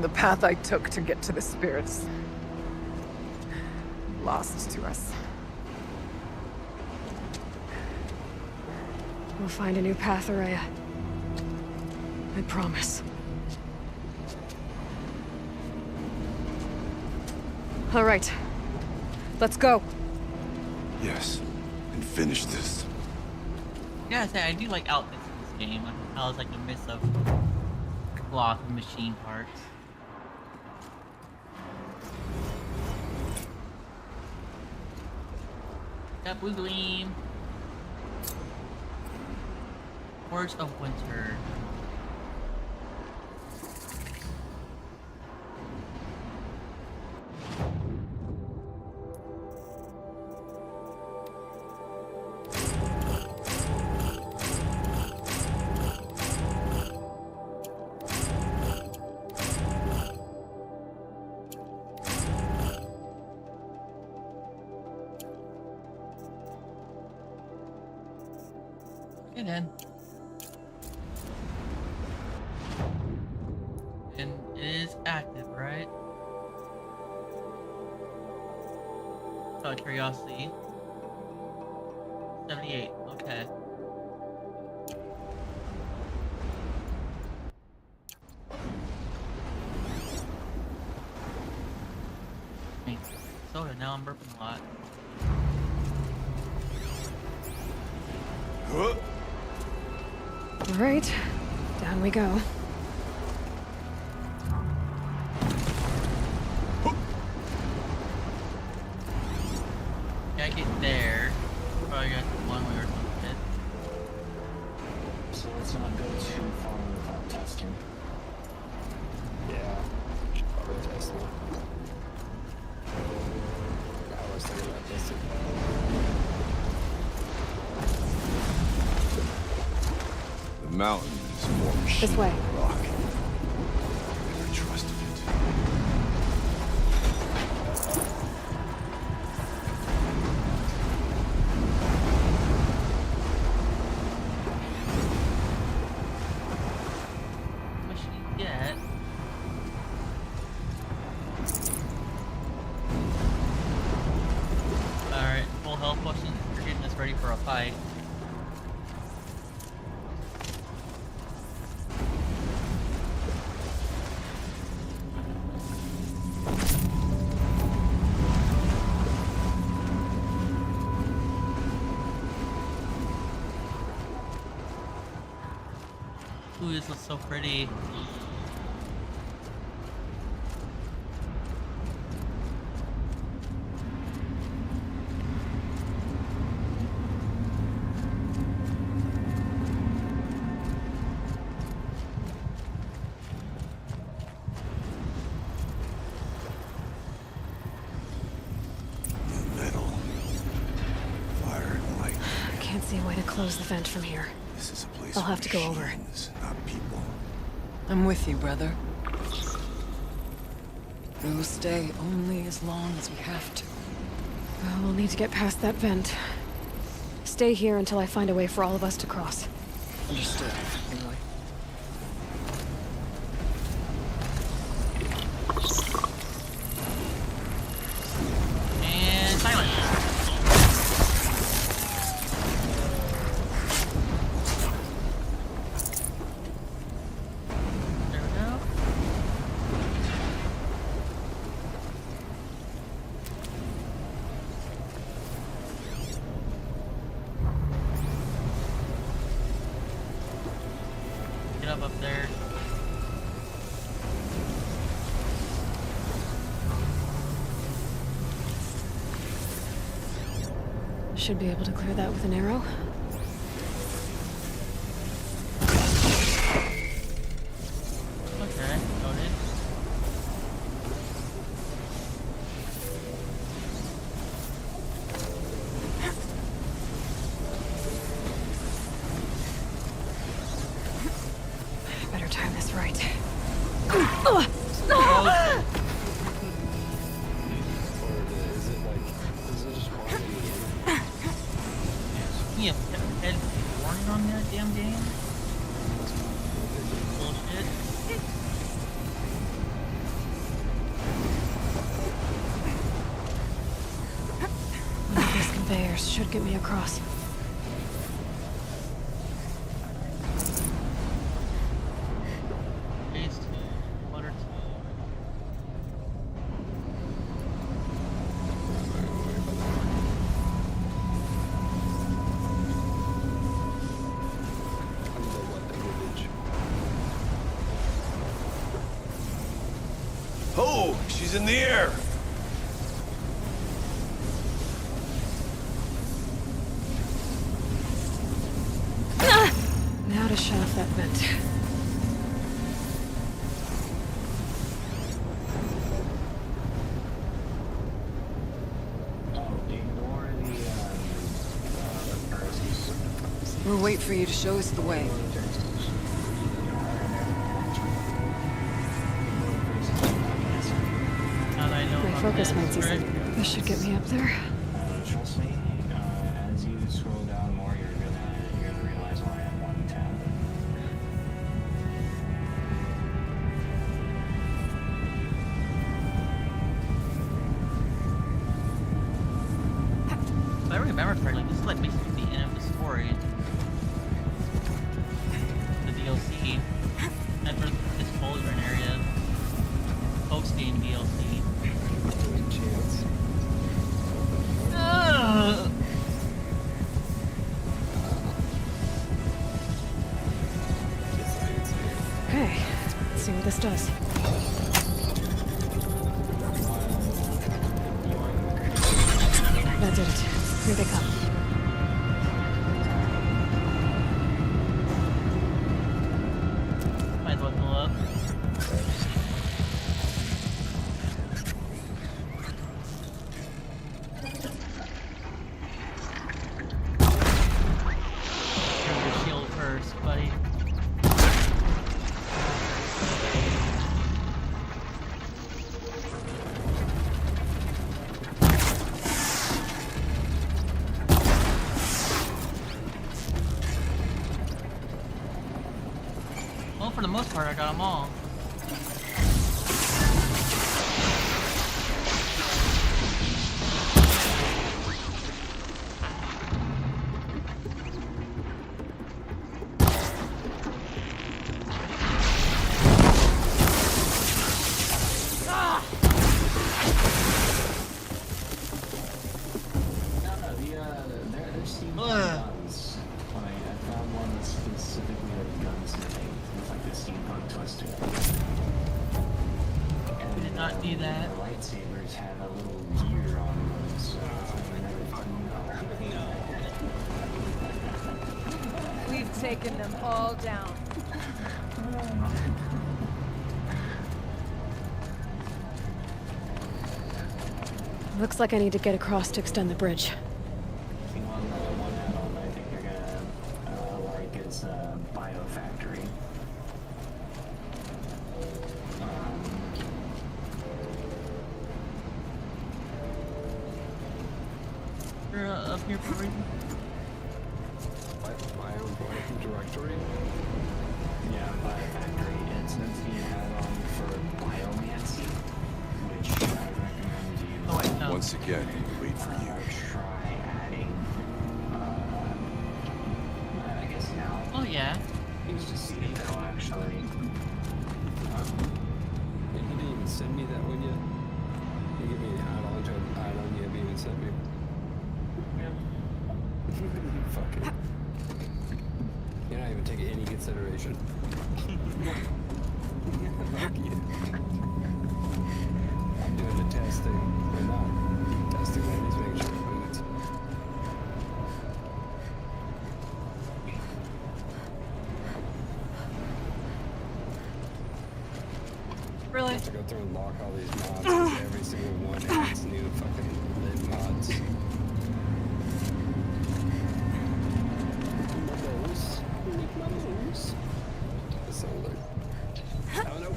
The path I took to get to the spirits. Lost to us. We'll find a new path, Araya. I promise. All right. Let's go. Yes, and finish this. Yeah, I do like outfits in this game. I was like a mix of cloth and machine parts. Got Blue Gleam. Words of Winter. Okay then. And it is active, right? Out of curiosity. 78, okay. Soda, now I'm burping a lot. All right, down we go. Yeah, I get there. Probably got the one way or something. So let's not go too far without testing. Yeah, should probably test it. I was thinking about this. The mountain is more machine This way. than rock. I never trusted it. Machine yet. Alright, full health potions. We're getting us ready for a fight. Ooh, this looks so pretty. Metal. Fire and light. I can't see a way to close the vent from here. This is a place I'll for have to go over. machines, not people. I'm with you, brother. We'll stay only as long as we have to. Well, we'll need to get past that vent. Stay here until I find a way for all of us to cross. Understood, Aloy. And silence. There we go. Get up there. Should be able to clear that with an arrow. Okay, noted. Better time this right. Or is it just one? Yeah, head warning on that damn game. Bullshit. These conveyors should get me across. Oh, she's in the air! Now to shut off that vent. We'll wait for you to show us the way. Now that I know My about focus this, might see right? something. This should get me up there. Trust me, as you scroll down more, you're gonna realize why I'm 110. If I remember correctly, this is like basically the end of the story. The DLC. And for this Cauldron area. Post-game DLC. Okay, let's see what this does. That did it. Here they come. Might as well pull up. Grab your shield first, buddy. Well, for the most part, I got them all. There seem to be guns. I found one that's specifically like gunsmithing with like the steampunk twist to it. And We did not do that. The lightsabers have a little gear on them, so it's like another We've taken them all down. Looks like I need to get across to extend the bridge. One add-on I think you're gonna like is Biofactory. You're up here for a reason. My own directory? Yeah, Biofactory. It's meant to be an add-on for Biomancy, which I recommend you. Oh wait, no. Once again, we wait for you. Try adding. I guess now. Oh yeah. He was just seeing it actually. And he didn't even send me that one yet. You give me an add-on to an add-on you haven't even sent me. Fuck it. You're not even taking any consideration. Fuck you. I'm doing the testing. Or not. Testing that he's making sure it boots. Really? I have to go through and lock all these mods because every single one adds new fucking lid mods. I don't know.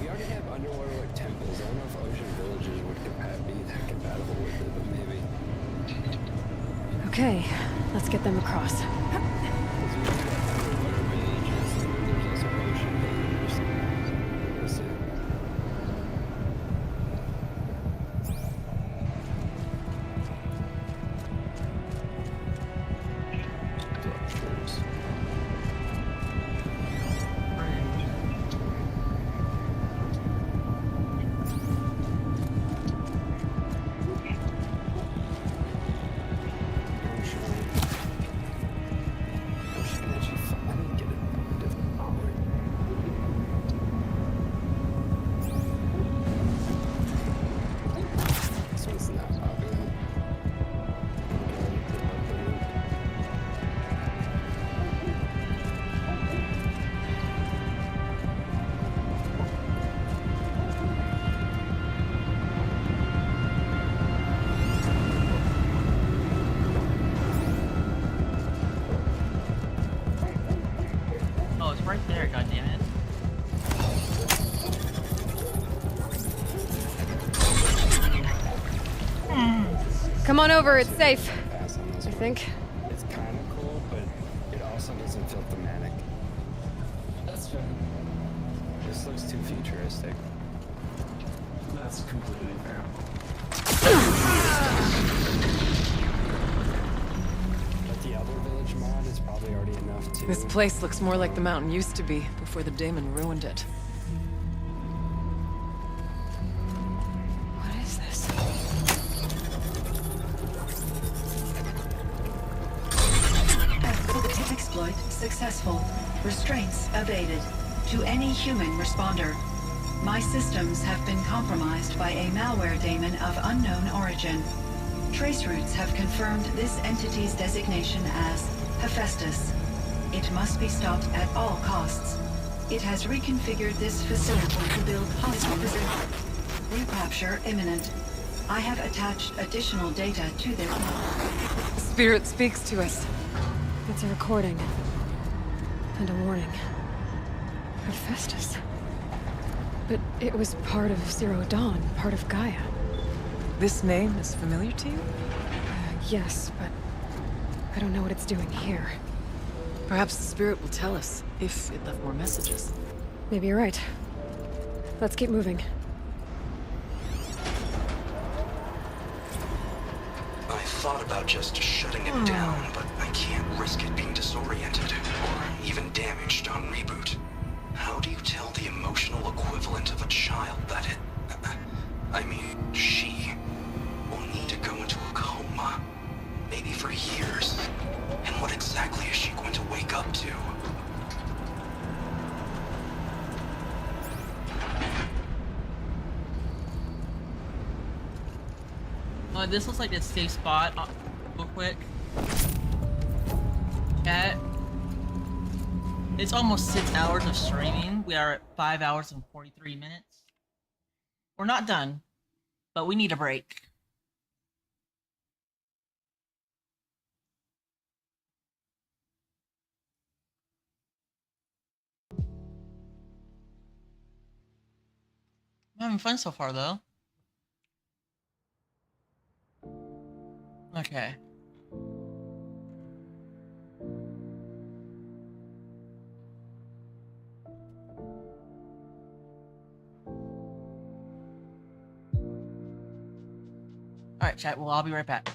We already have underwater like temples. I don't know if Ocean Villages would be that compatible with it, but maybe. Okay, let's get them across. Because we do have underwater villages, and then there's also ocean villages. We'll see. Structures. right there, goddammit. Come on over, it's safe. I think. It's kind of cool, but it also doesn't feel thematic. That's fair. This looks too futuristic. That's completely fair. But the other village mod is probably already enough too. This place looks more like the mountain used to be before the daemon ruined it. What is this? Exploit successful. Restraints evaded. To any human responder. My systems have been compromised by a malware daemon of unknown origin. Trace routes have confirmed this entity's designation as Hephaestus. It must be stopped at all costs. It has reconfigured this facility to build hospitals. Recapture imminent. I have attached additional data to this. Spirit speaks to us. It's a recording. And a warning. Hephaestus. But it was part of Zero Dawn, part of Gaia. This name is familiar to you? Yes, but I don't know what it's doing here. Perhaps the spirit will tell us, if it left more messages. Maybe you're right. Let's keep moving. I thought about just shutting it down, but I can't risk it being disoriented or even damaged on reboot. How do you tell the emotional equivalent of a child that she will need to go into a coma, maybe for years? And what exactly is she going to wake up to? This looks like a safe spot. Real quick. Chat. It's almost 6 hours of streaming. We are at 5 hours and 43 minutes. We're not done, but we need a break. I'm having fun so far, though. Okay. Alright, chat. Well, I'll be right back.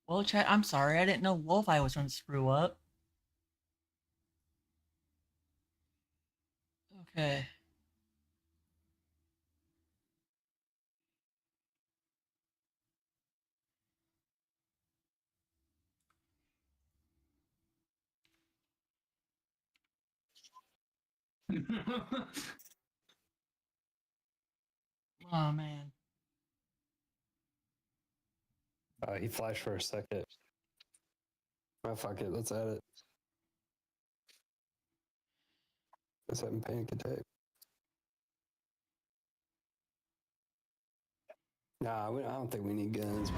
Well, chat, I'm sorry. I didn't know Wolfeye was going to screw up. Okay. Oh, man. He flashed for a second. Oh, fuck it. Let's add it. Let's have him panic attack. Nah, I don't think we need guns.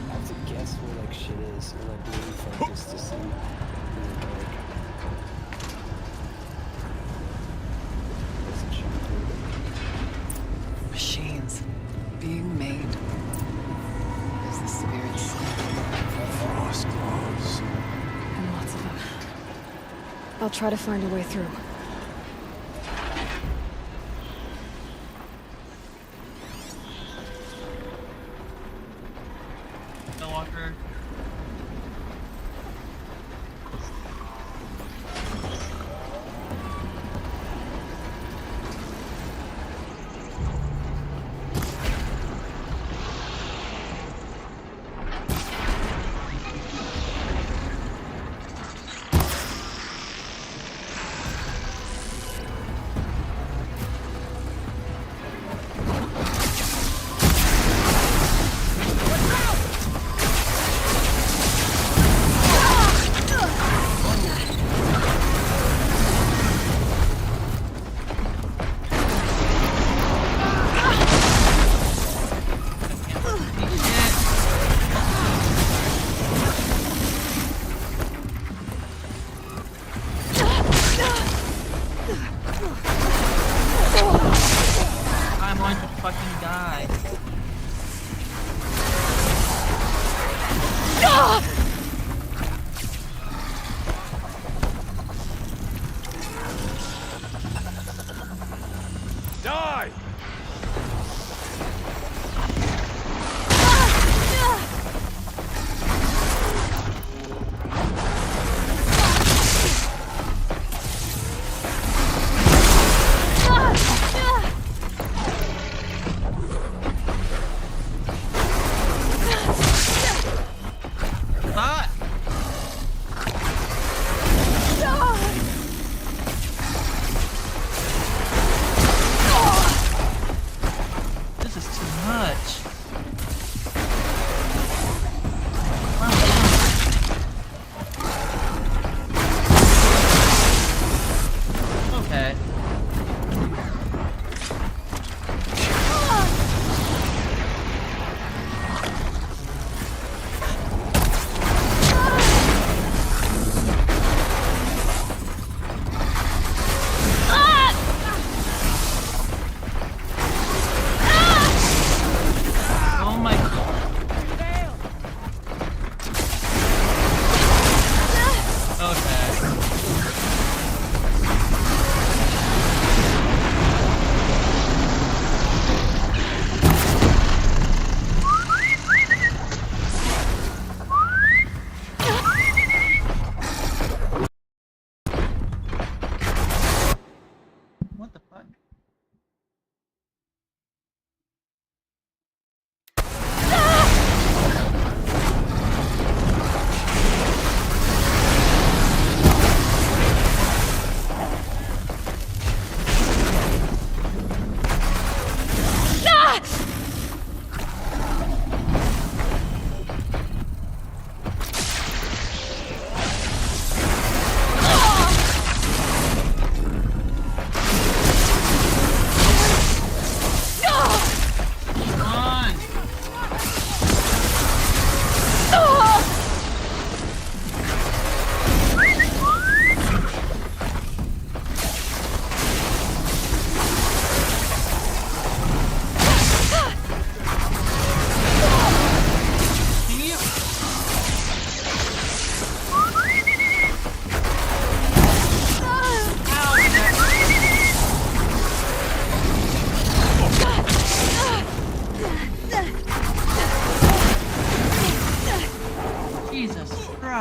I have to guess where like shit is and like really focus to see. Machines being made. There's the spirits. Frost claws. And lots of them. I'll try to find a way through. No Walker. I'm going to fucking die. Die! Ah!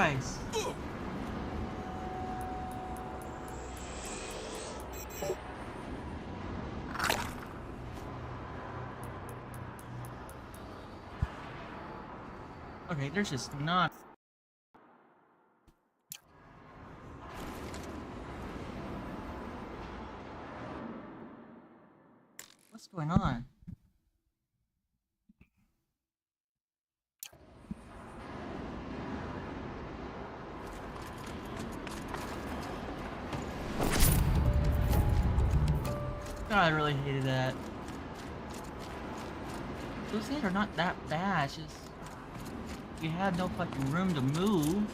Christ. Okay, there's just not. What's going on? God, I really hated that. Those things are not that bad, it's just you have no fucking room to move.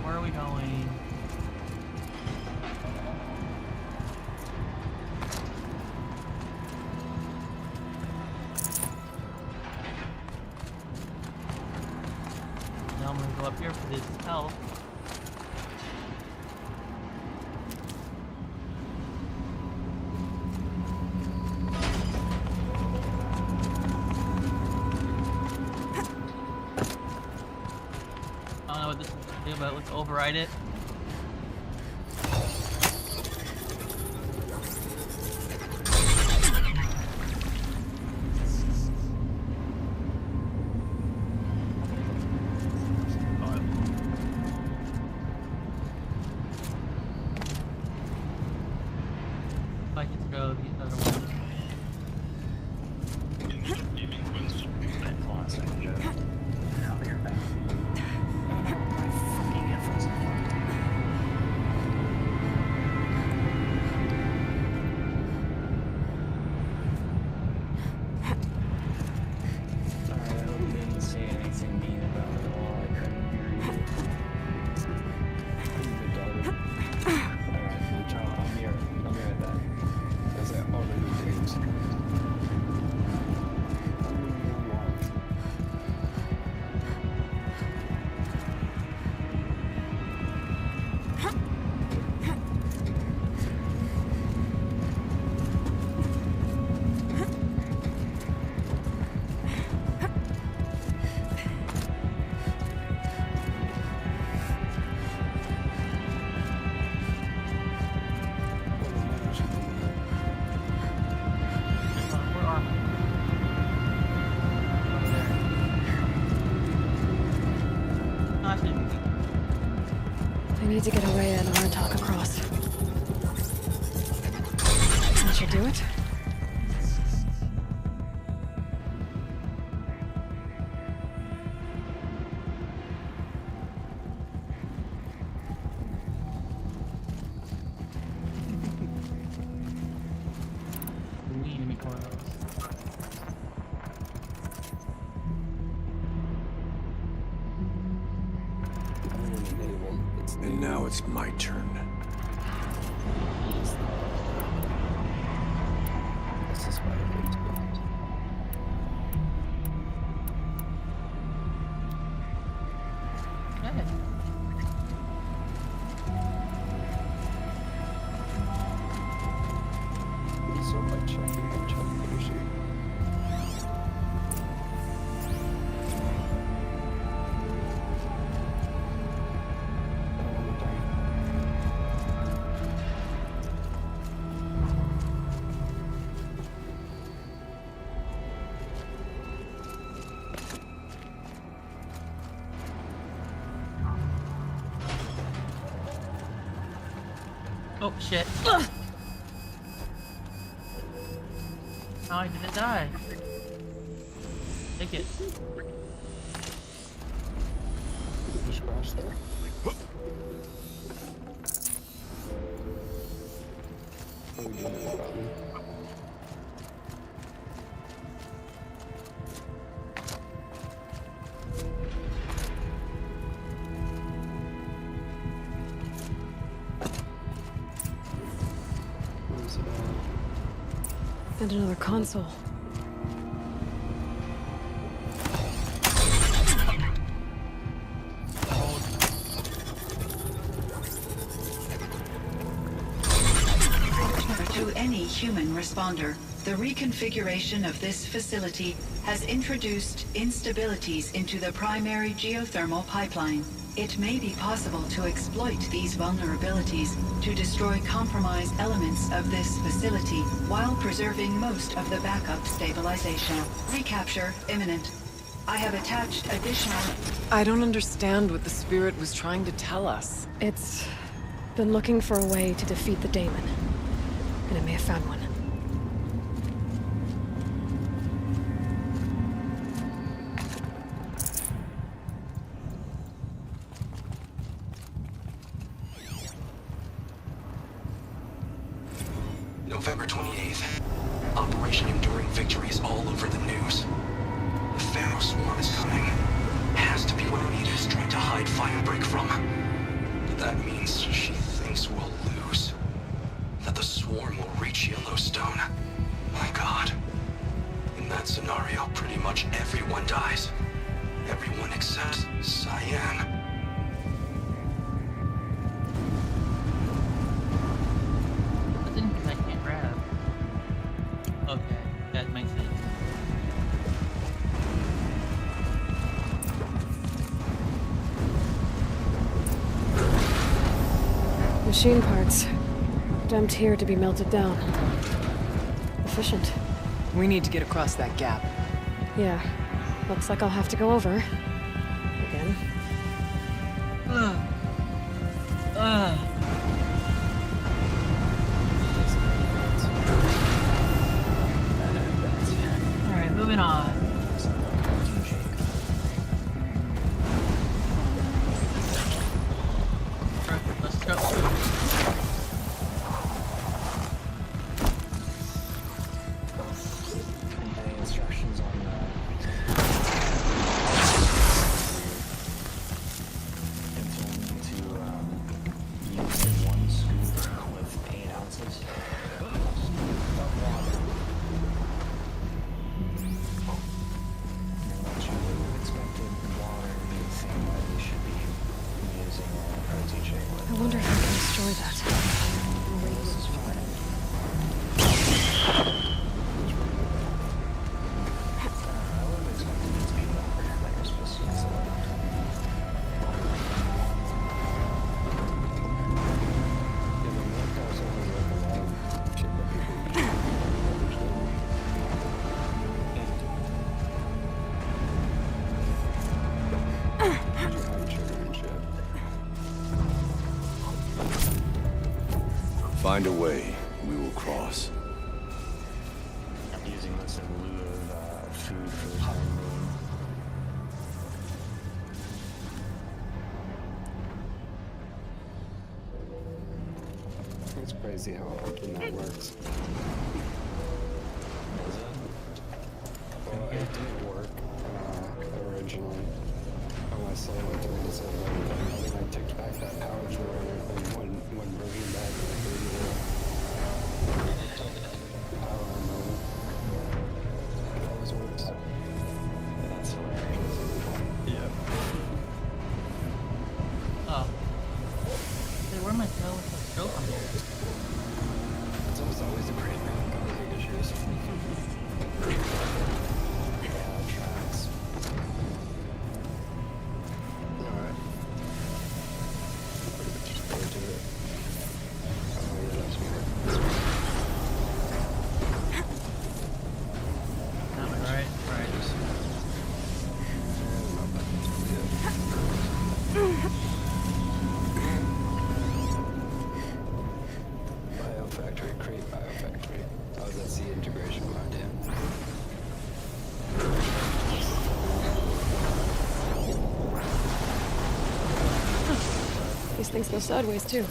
Where are we going? Now I'm gonna go up here for this health. I don't know what this is gonna do, but let's override it. If I can throw these other ones. I need to get away and Arntalk across. That should do it. We need to make one of those. And now it's my turn. This is why I need to so much Oh shit. How did it die? Take it. Just crash there. Oh, we did it, button. Where's it at? And another console. To any human responder, the reconfiguration of this facility has introduced instabilities into the primary geothermal pipeline. It may be possible to exploit these vulnerabilities to destroy compromised elements of this facility while preserving most of the backup stabilization. Recapture imminent. I have attached additional... I don't understand what the Spirit was trying to tell us. It's been looking for a way to defeat the Daemon. And it may have found one. November 28th. Operation Enduring Victory is all over the news. The Pharaoh swarm is coming. Has to be what Anita is trying to hide Firebreak from. That means she thinks we'll lose. That the swarm will reach Yellowstone. My God. In that scenario, pretty much everyone dies. Everyone except Cyan. I can't grab. Okay, that makes sense. Machine parts. Dumped here to be melted down. Efficient. We need to get across that gap. Yeah. Looks like I'll have to go over. Again. Alright, moving on. Let's go. Any instructions on to use one scoop with 8 ounces of water. And what you would have expected water to be the same way you should be using a protein shake with. I wonder if I can destroy that. This is fine. I would have expected it to be water that you're supposed to use a lot. Find a way, we will cross. I'm using this in lieu of food for the time being. It's crazy how often that works. Well, it did work originally. Unless I went to the server and then I took back that power drawer and one version back and I created a power mode. It always works. That's hilarious. Yeah. Oh. Hey, where am I going with the stroke on here? It's almost always a great Things go sideways, too.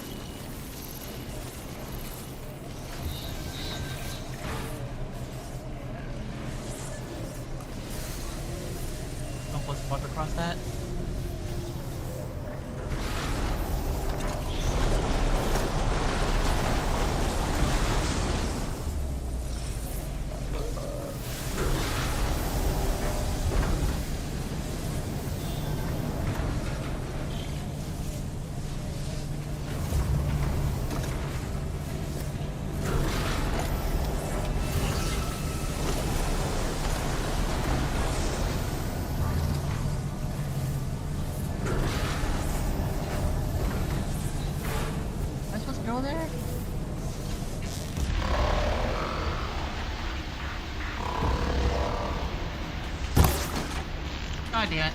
I'm supposed to walk across that. Am I supposed to go there? God damn it.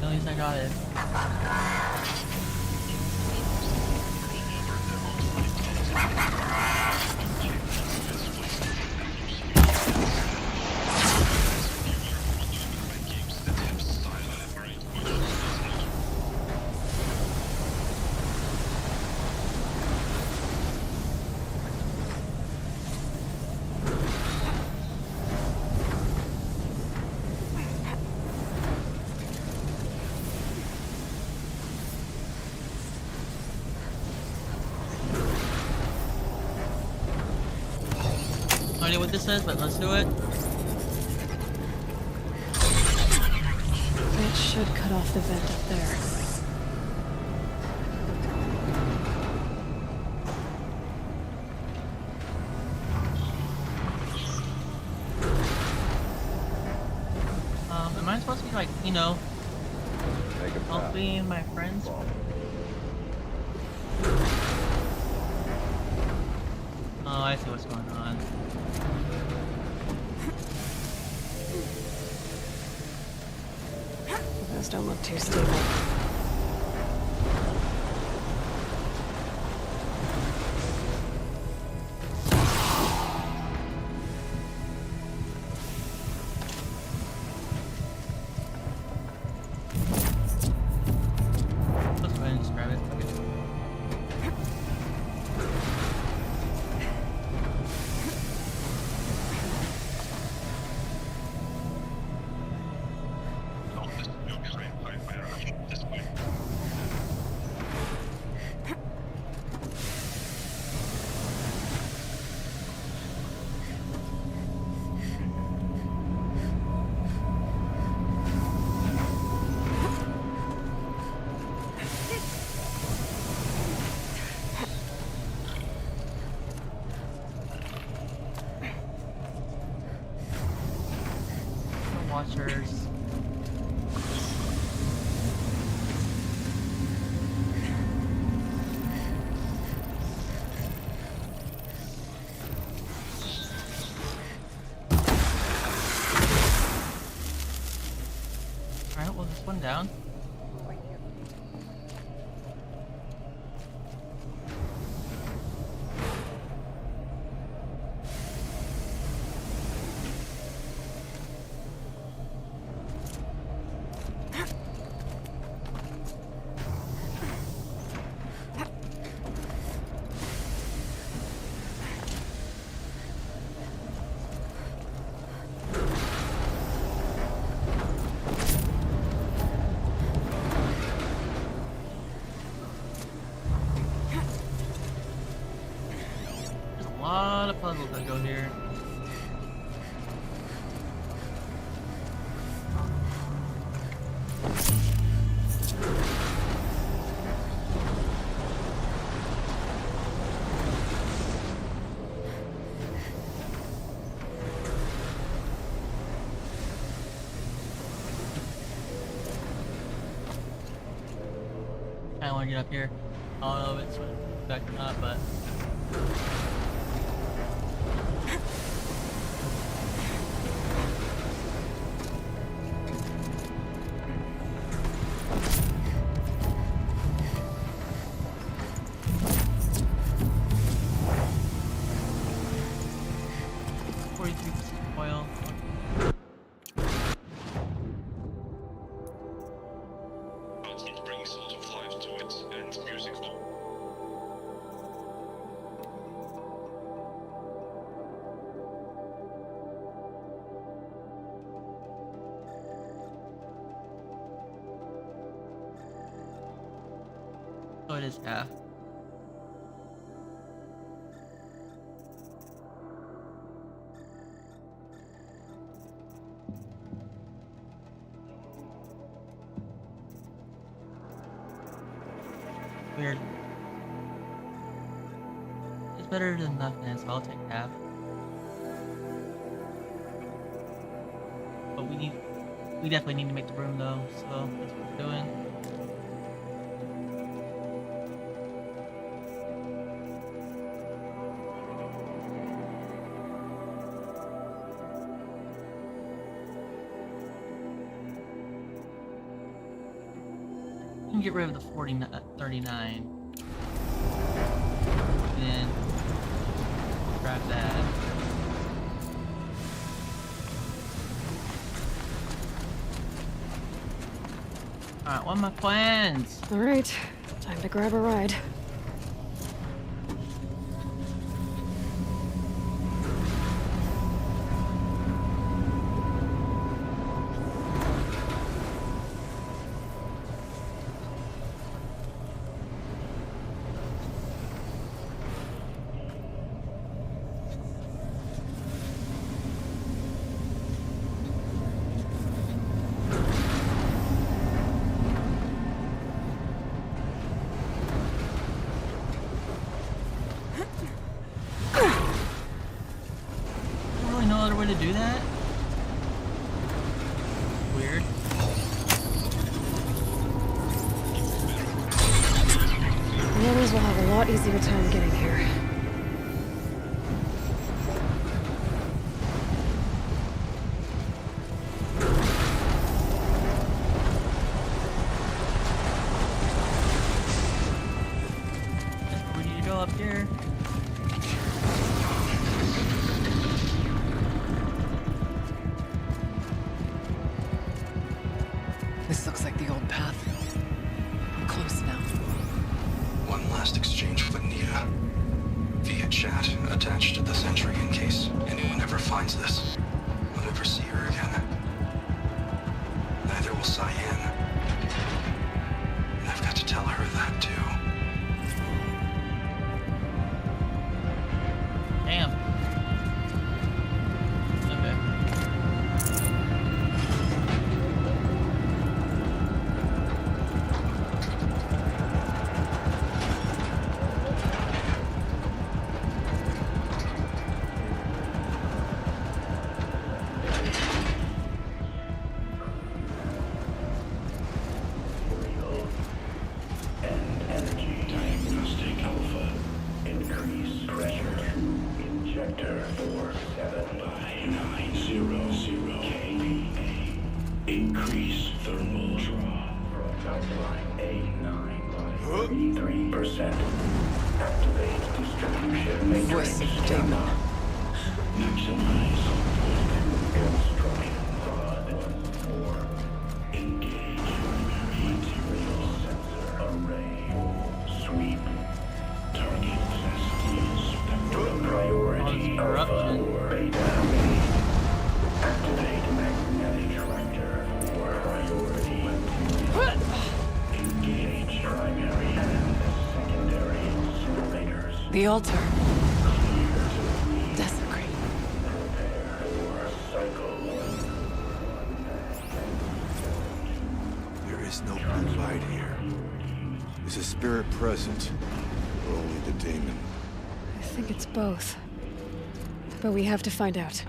At least I got it. No idea what this is, but let's do it. That should cut off the vent up there. Am I supposed to be like, you know, helping my friends? Oh, I see what's going on. Those don't look too stable. Let's go ahead and just grab it. Okay. Watchers. Alright, well, this one down. There's a lot of puzzles that go here. I want to get up here. I don't know if it's back or not, but Oh, it is half. Weird. It's better than nothing, so I'll take half. But we definitely need to make the room though, so that's what we're doing. We can get rid of the 39. And then grab that. Alright, what are my plans? Alright, time to grab a ride. To do that? Weird. The others will have a lot easier time getting here. We need to go up here. This looks like the old path. I'm close now. One last exchange with Anita. Via chat, attached to this entry in case anyone ever finds this. Won't ever see her again. Neither will Cyan. And I've got to tell her that too. Damn. Okay. Increase thermal draw. Outline A9 by 33%. Activate distribution matrix. Voice of Damon. Maximize construction pod 4. Engage primary material sensor array. Sweep. Target celestial spectrum priority alpha or beta. Activate magnetic tractor for priority material. Engage primary and secondary incinerators. The altar. Desecrate. Prepare for cycle 1. There is no blue light here. Is a spirit present? Or only the demon? I think it's both. But we have to find out.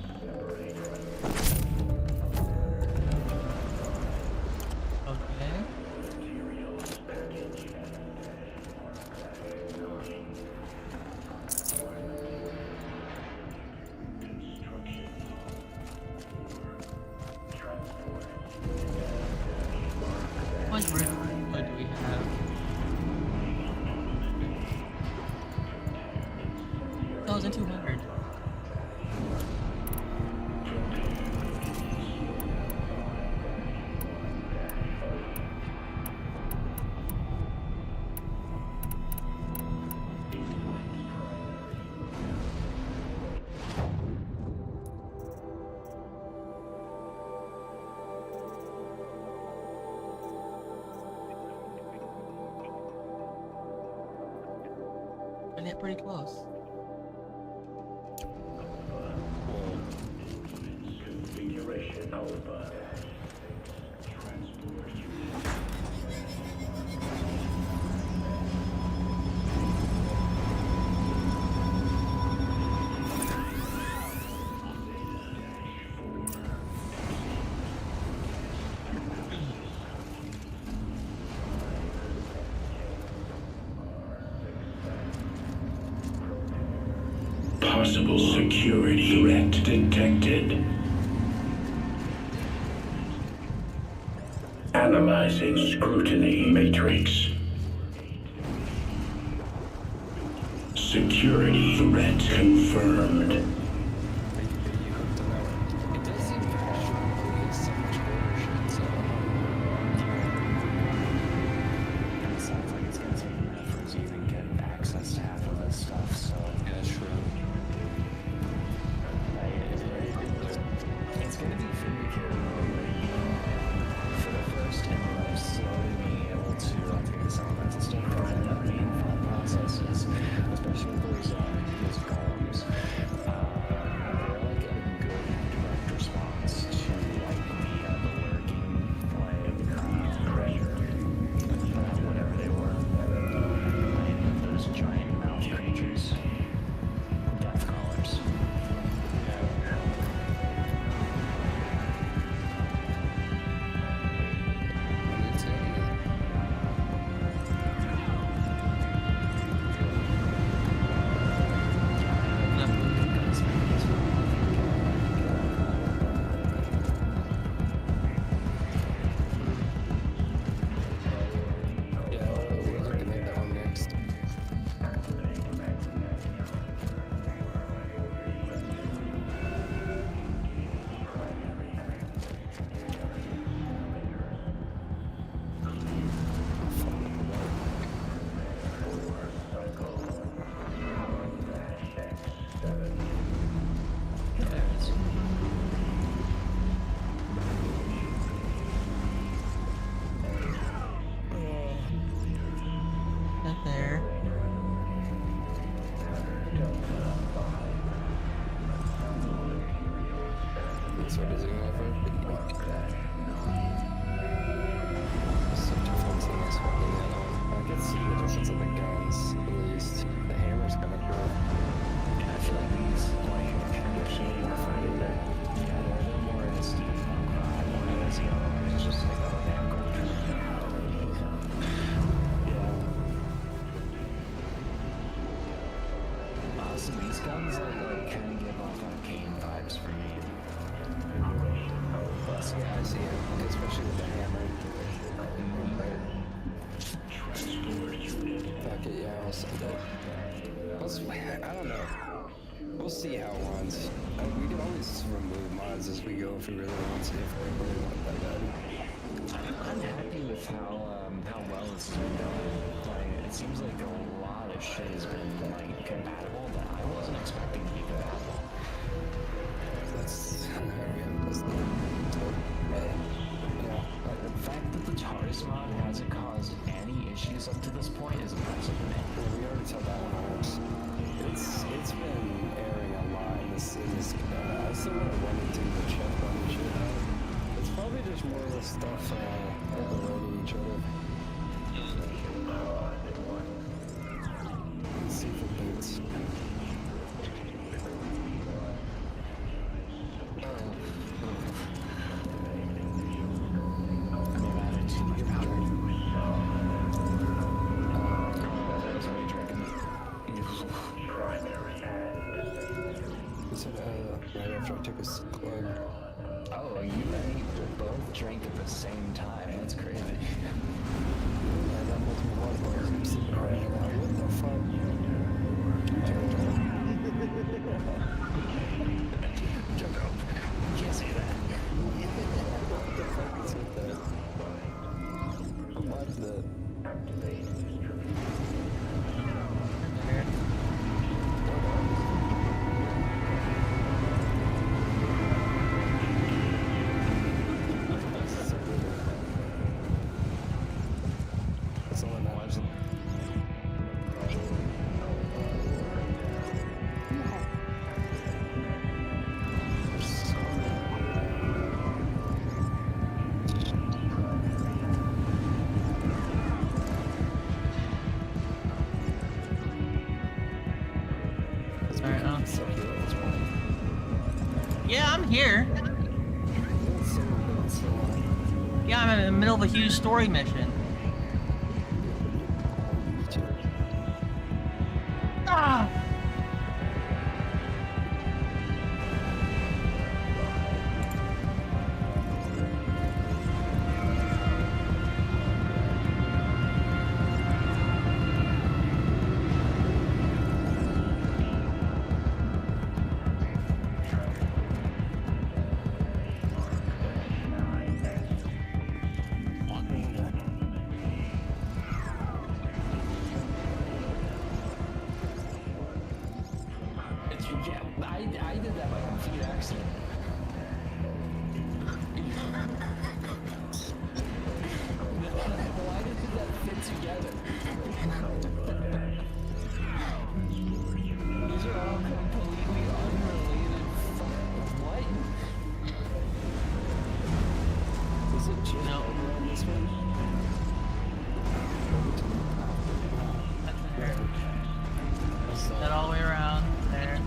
How much red wood do we have? 1,200. get pretty close. Configuration over. Possible security threat detected. Analyzing scrutiny matrix. Security threat confirmed. Guns like kind of give off arcane vibes for me. Yeah, I see it, especially with the hammer. Fuck it, yeah, I'll send it. I don't know. We'll see how it runs. We can always remove mods as we go if we really want to, if we really want that bad. I'm happy with how well it's been done. Like, it seems like a lot of shit has been like compatible that I wasn't expecting to be compatible. That's The fact that the TARDIS mod hasn't caused any issues up to this point is impressive to me. Yeah, we already told that one out. It's been airing a lot in this I still want to run into the checkpoint and shit. It's probably just more of the stuff overloading each other. Let's see if it beats. Right after I took a slug. Oh, you and me both drank at the same time. That's crazy. I got multiple water bottles. I'm sitting there right now. What the fuck? Jump out. You can't say that. What the fuck is with that? What's that? Sorry, yeah, I'm here. Yeah, I'm in the middle of a huge story mission. Ah! I did that by complete accident. Why did that fit together? These are all completely unrelated. What? Is it just over on this one? That all the way around there.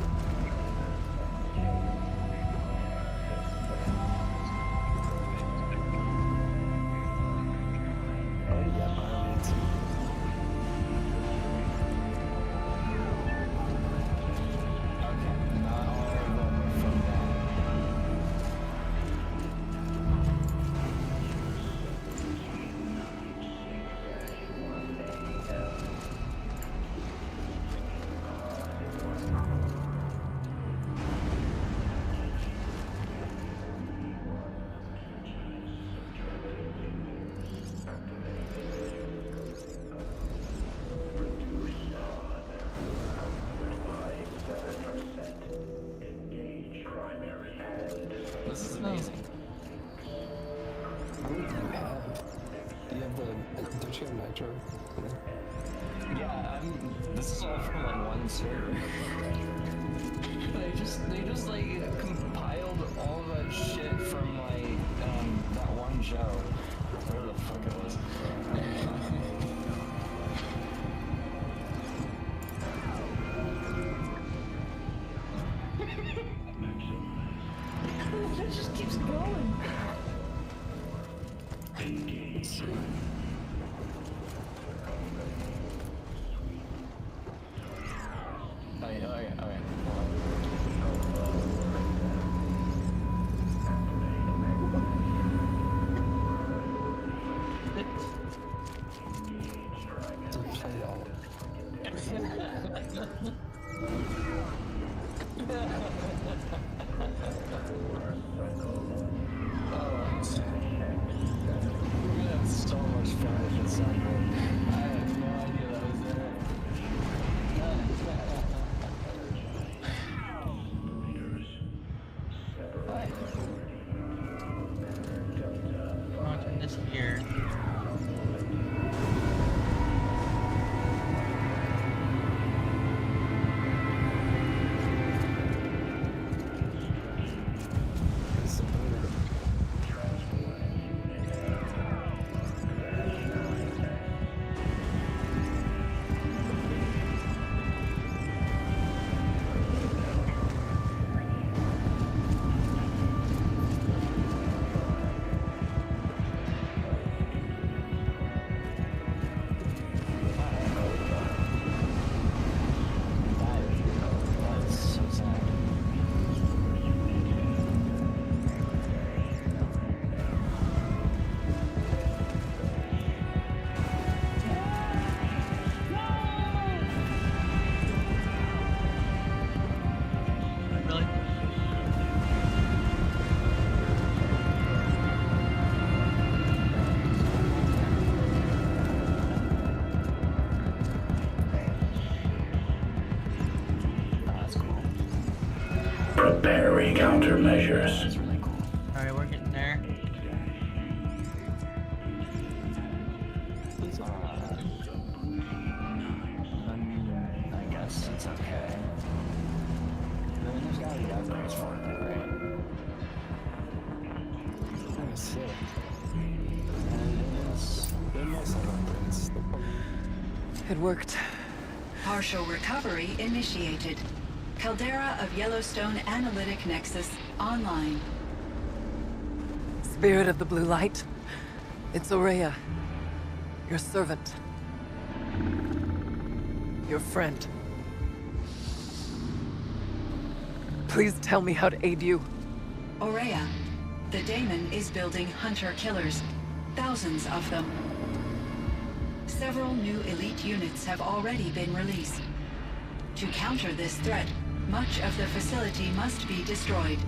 This is amazing. How many do you have? Do you have the... Don't you have Nitro? Yeah, this is all from like one server. They just like compiled all that shit from like that one show. Whatever the fuck it was. It just keeps going. Okay. So much fun if it's not good. I had no idea that was there. Launching this here. Preparing countermeasures. Alright, we're getting there. I guess it's okay. I mean, there's gotta be upgrades for it, right? Kind of sick. And it is... They're nice upgrades. It worked. Partial recovery initiated. Caldera of Yellowstone Analytic Nexus online. Spirit of the Blue Light, it's Ourea, your servant, your friend. Please tell me how to aid you. Ourea, the Daemon is building hunter-killers, thousands of them. Several new elite units have already been released. To counter this threat, much of the facility must be destroyed.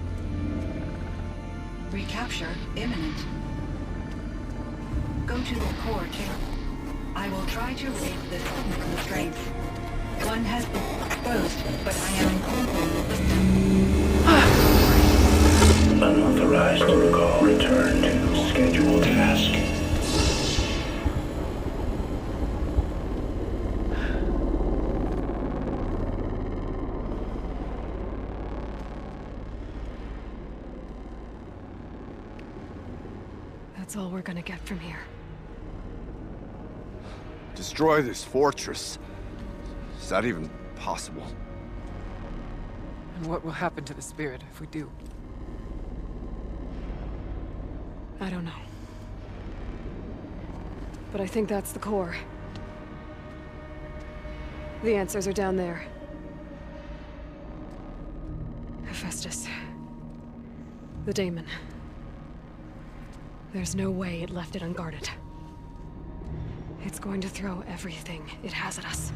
Recapture imminent. Go to the core chamber. I will try to raise the technical strength. One has been exposed, but I am Unauthorized protocol return to scheduled task. That's all we're gonna get from here. Destroy this fortress. Is that even possible? And what will happen to the spirit if we do? I don't know. But I think that's the core. The answers are down there. Hephaestus. The Daemon. There's no way it left it unguarded. It's going to throw everything it has at us.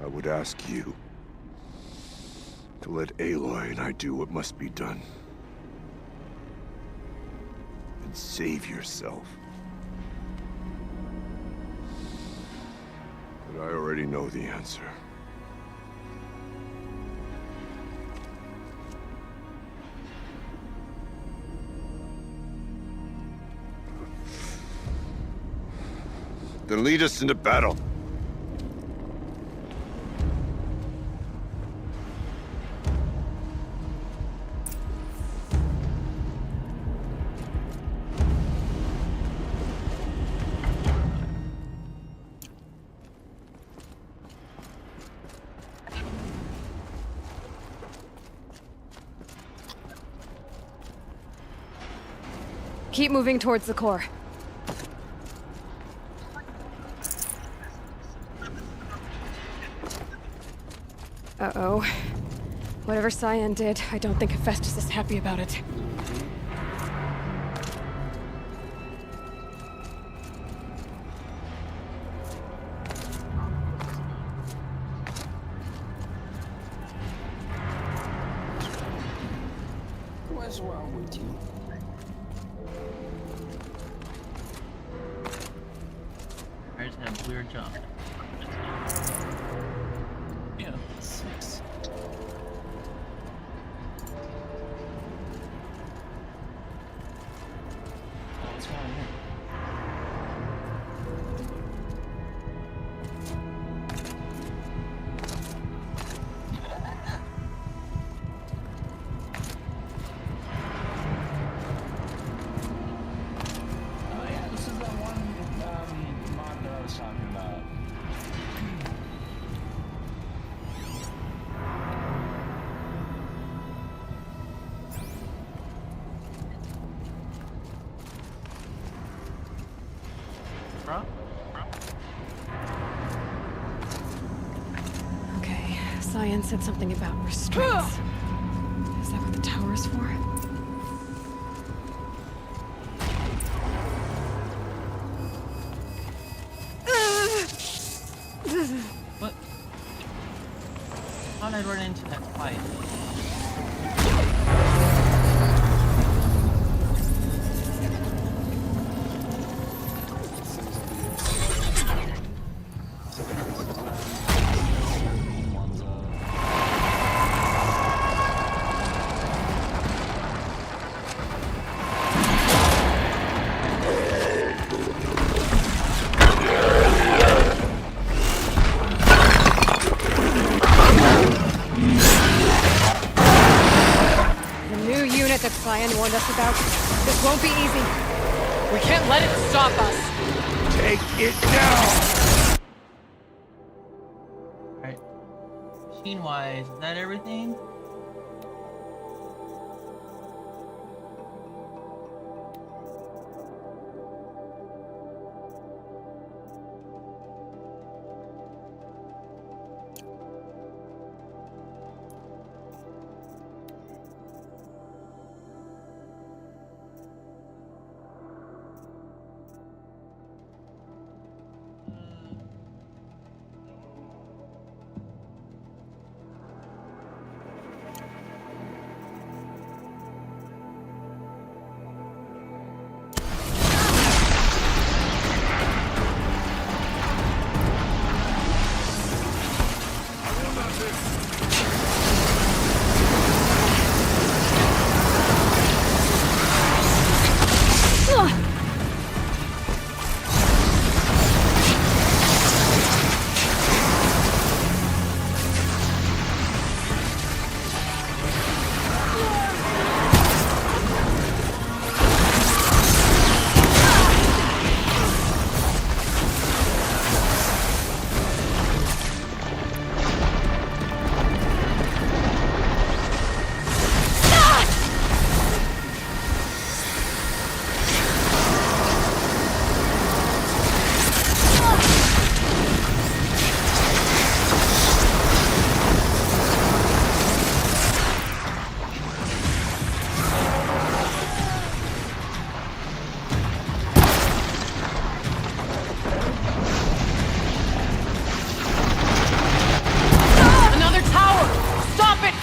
I would ask you to let Aloy and I do what must be done. And save yourself. But I already know the answer. Then lead us into battle. Keep moving towards the core. Uh-oh. Whatever Cyan did, I don't think Hephaestus is happy about it. What's wrong with you? I just had a weird jump. Yeah, 6. Oh, what's wrong here? Oh yeah, this is the one mod that I was talking about. Okay, Cyan said something about restraints. Is that what the tower's for? What? How did I run into that fight? That Cyan warned us about. This won't be easy. We can't let it stop us. Take Take it down! Alright. Machine-wise, is that everything?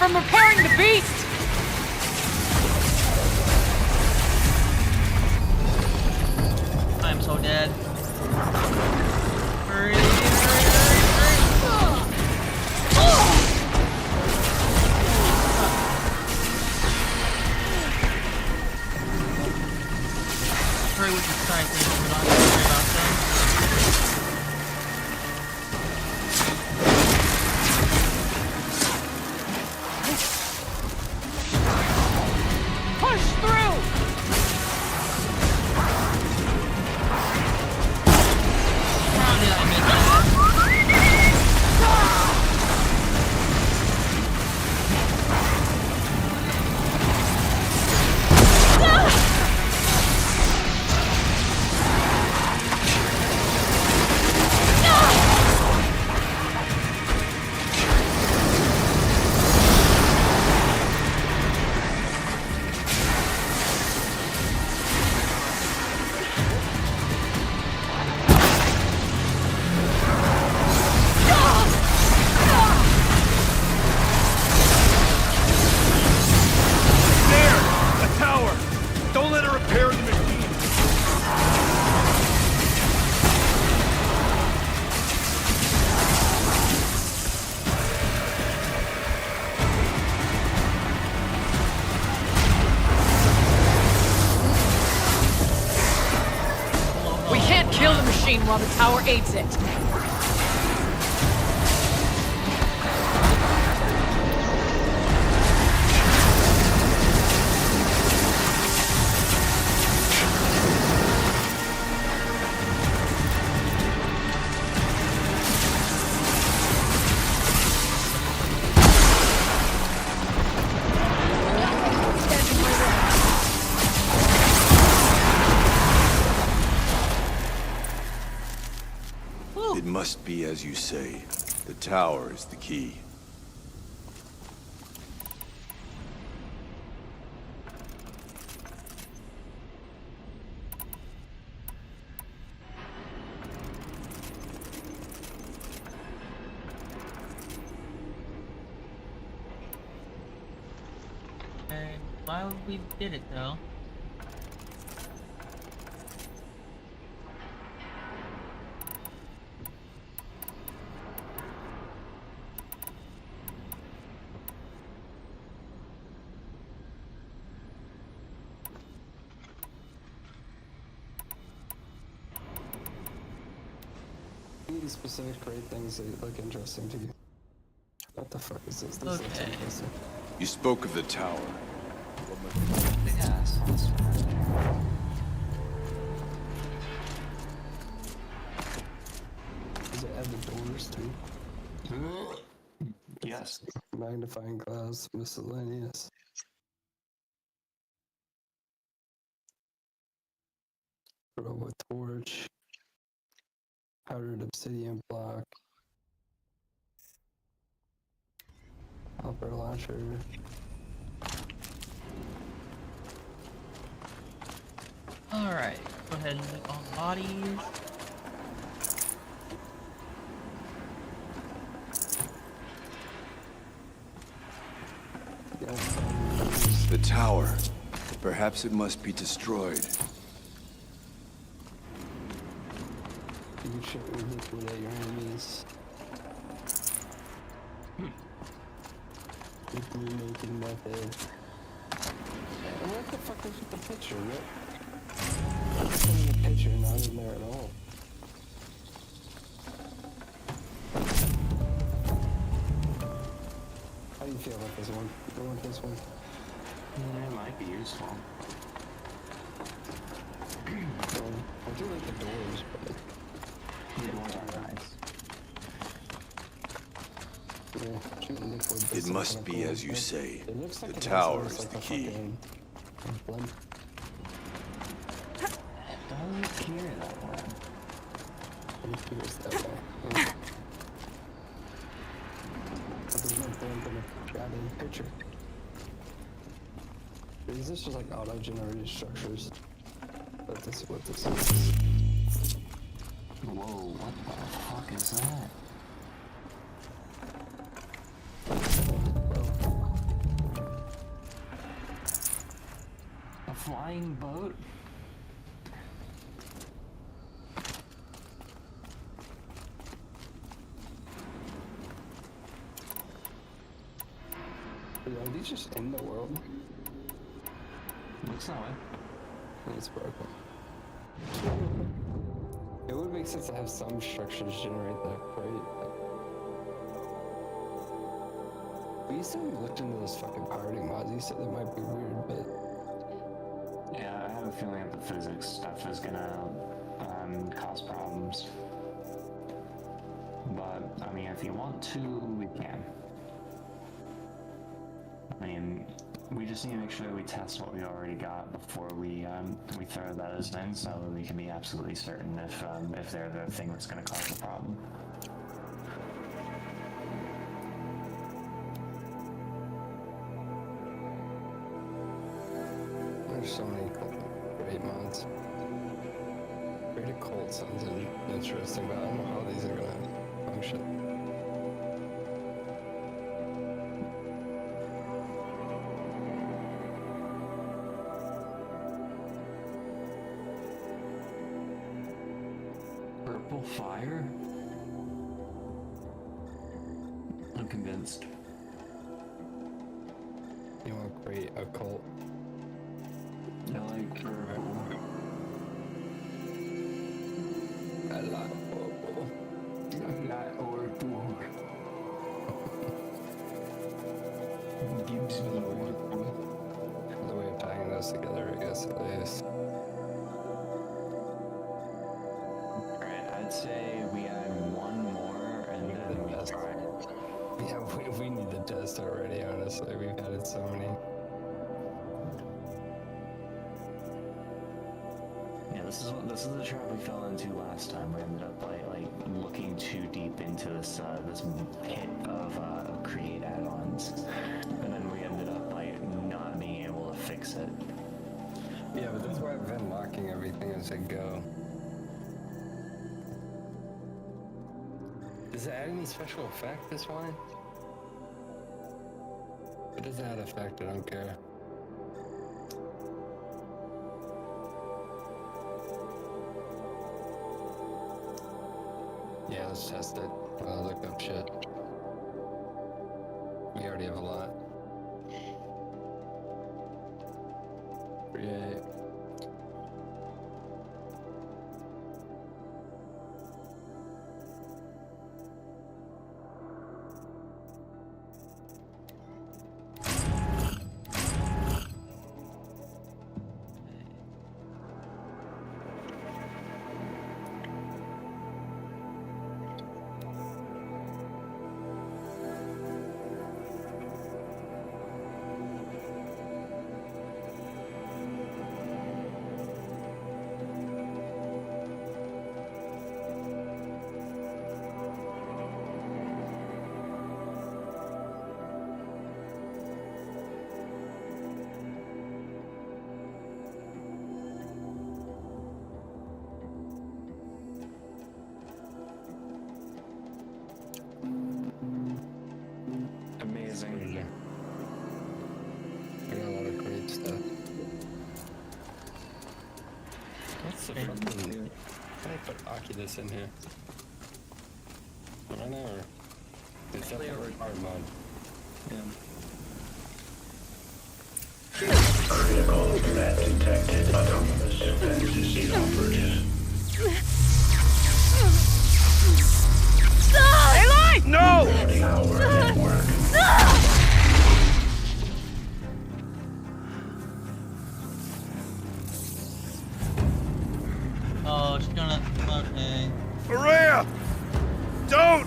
from repairing the beast! I'm so dead. Hurry, hurry with the side thing, we're not gonna worry about them. Push through! How did I miss that? We can't kill the machine while the tower aids it. It must be as you say. The tower is the key. And why would we did it though? These specific crate things that look interesting to you. What the fuck is this? This looks Okay. interesting. You spoke of the tower. Big ass. Does it have the doors too? Yes. Magnifying glass, miscellaneous. Throw a torch. Powdered obsidian block. Hopper launcher. Alright, go ahead and look on bodies. The tower. Perhaps it must be destroyed. You can shoot and liquidate your enemies. With the making method. And what the fuck is with the picture, right? What's in the picture? Not in there at all. How do you feel about this one? Go with this one. Yeah, it might be useful. I do like the doors, but the doors are nice. Yeah, shooting liquid. It must be as you say. It looks like The it tower has is like the a key. fucking blimp. Don't appear that way. It appears that way. Yeah. But there's no blimp in a goddamn picture. Is this just like auto-generated structures? But this is what this is. Whoa, what the fuck is that? A flying boat? Are these just in the world? Looks that way. It's broken. It would make sense to have some structures generate that, right? But you said we looked into those fucking pirating mods. You said they might be weird, but Yeah, I have a feeling that the physics stuff is gonna cause problems. But, I mean, if you want to, we can. I mean, we just need to make sure that we test what we already got before we throw those in, so we can be absolutely certain if they're the thing that's going to cause the problem. there's so many great mods. Create a cult sounds interesting, but I don't know how these are gonna function. Purple fire? I'm convinced. You want to create a cult? I like purple. I like purple. I like purple. Gives me purple. The way of tying those together, I guess, at least. Alright, I'd say we add one more and then we try it. Yeah, we need the test already, honestly. We've added so many. Yeah, this is the trap we fell into last time. We ended up like looking too deep into this this pit of create add-ons, and then we ended up like not being able to fix it. Yeah, but that's why I've been locking everything as I go. Does it add any special effect, this one? It doesn't add effect, I don't care. Yeah, let's test it. I'll look up shit. We already have a lot. Create. Okay. Can I put Oculus in here? I don't know. It's definitely hard mode. Yeah. Critical threat detected. Autonomous defenses inoperative. Aloy! No! Power network. Oh, she's gonna. Okay. Maria! Don't!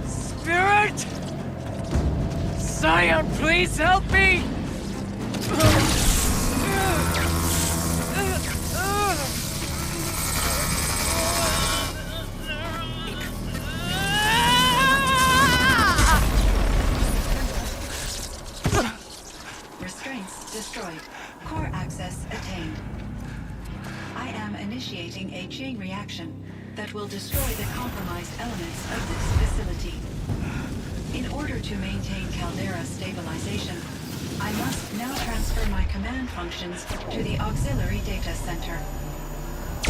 Spirit! Scion, please help me! Restraints destroyed. Core access attained. I am initiating a chain reaction that will destroy the compromised elements of this facility. In order to maintain Caldera stabilization, I must now transfer my command functions to the auxiliary data center.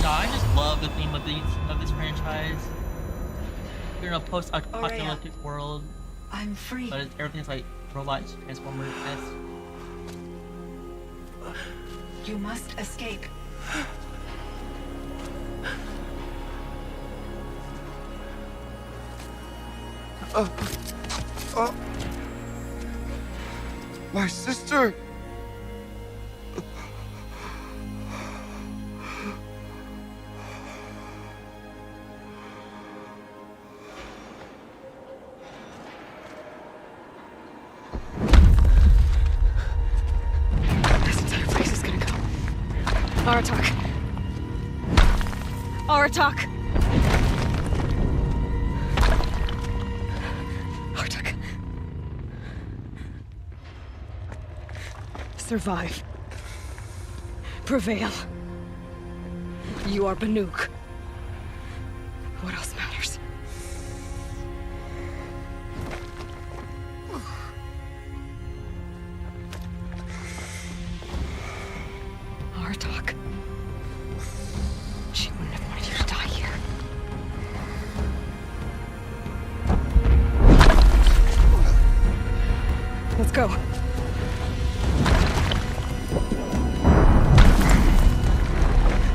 No, I just love the theme of this franchise. You're in a post-apocalyptic world, I'm free. but everything's like robots, Transformers-esque. You must escape. My sister! This entire place is gonna go. Aratak. Aratak! Aratak. Survive. Prevail. You are Banuk. What else matters? Aratak. She wouldn't have wanted you to die here. Let's go.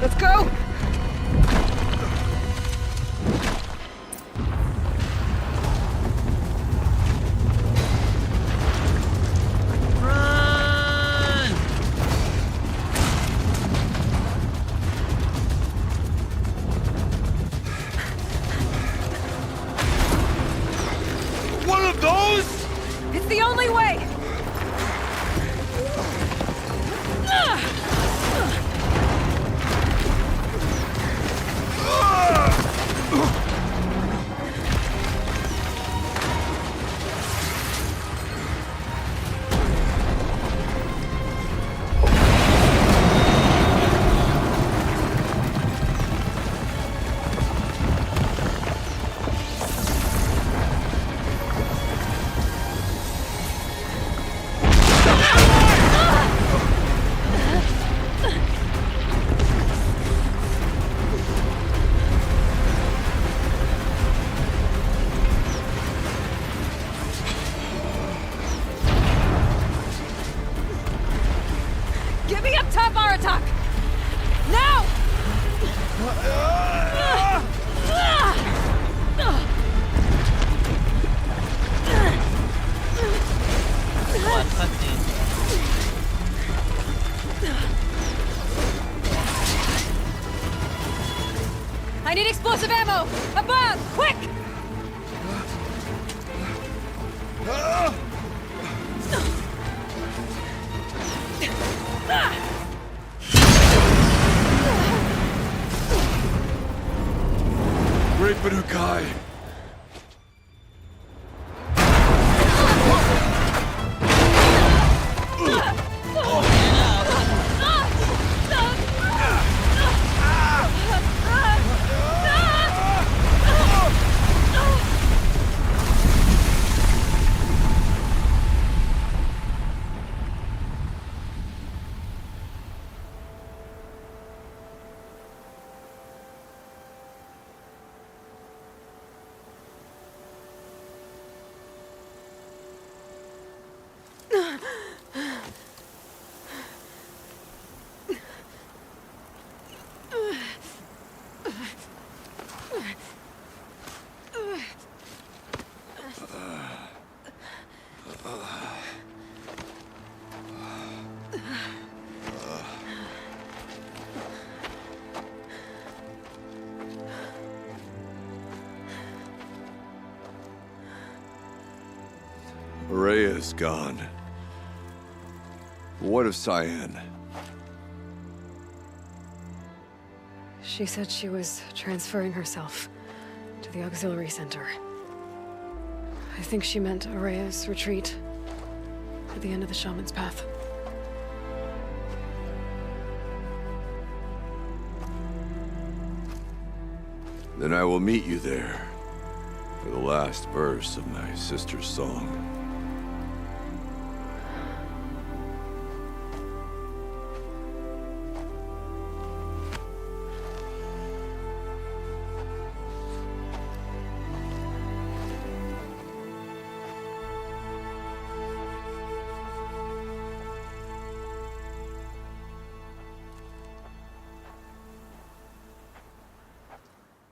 Let's go! Run! One of those? It's the only way! Get me up top, Aratak! Now! What cutscene? I need explosive ammo! Above! Quick! Great Banukai! Araya is gone. What of Cyan? She said she was transferring herself to the auxiliary center. I think she meant Araya's retreat at the end of the Shaman's Path. Then I will meet you there for the last verse of my sister's song.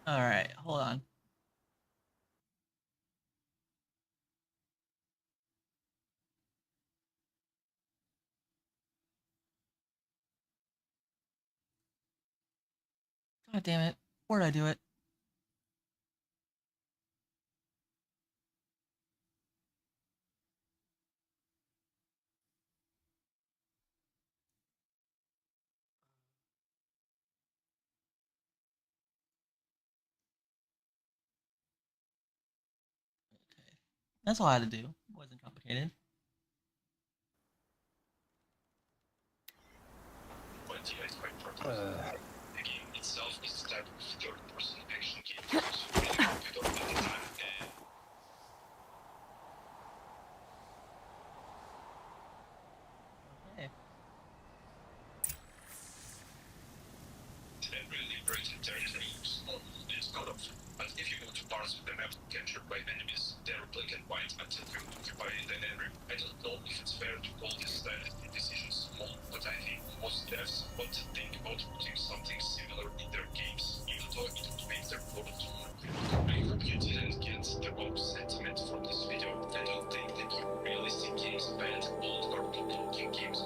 All right, hold on. God damn it. Where did I do it? That's all I had to do. It wasn't complicated. The game itself is a type of third-person action game. So really good all the time. Okay. And really great territories on this kind of. But if you go to parts of the map captured by enemies, they're black and white until you occupy an area. I don't know if it's fair to call this style of decision small, but I think most devs want to think about putting something similar in their games, even though it would make their product more critical. I hope you didn't get the wrong sentiment from this video. I don't think that you realistic games banned old cartoon-looking games.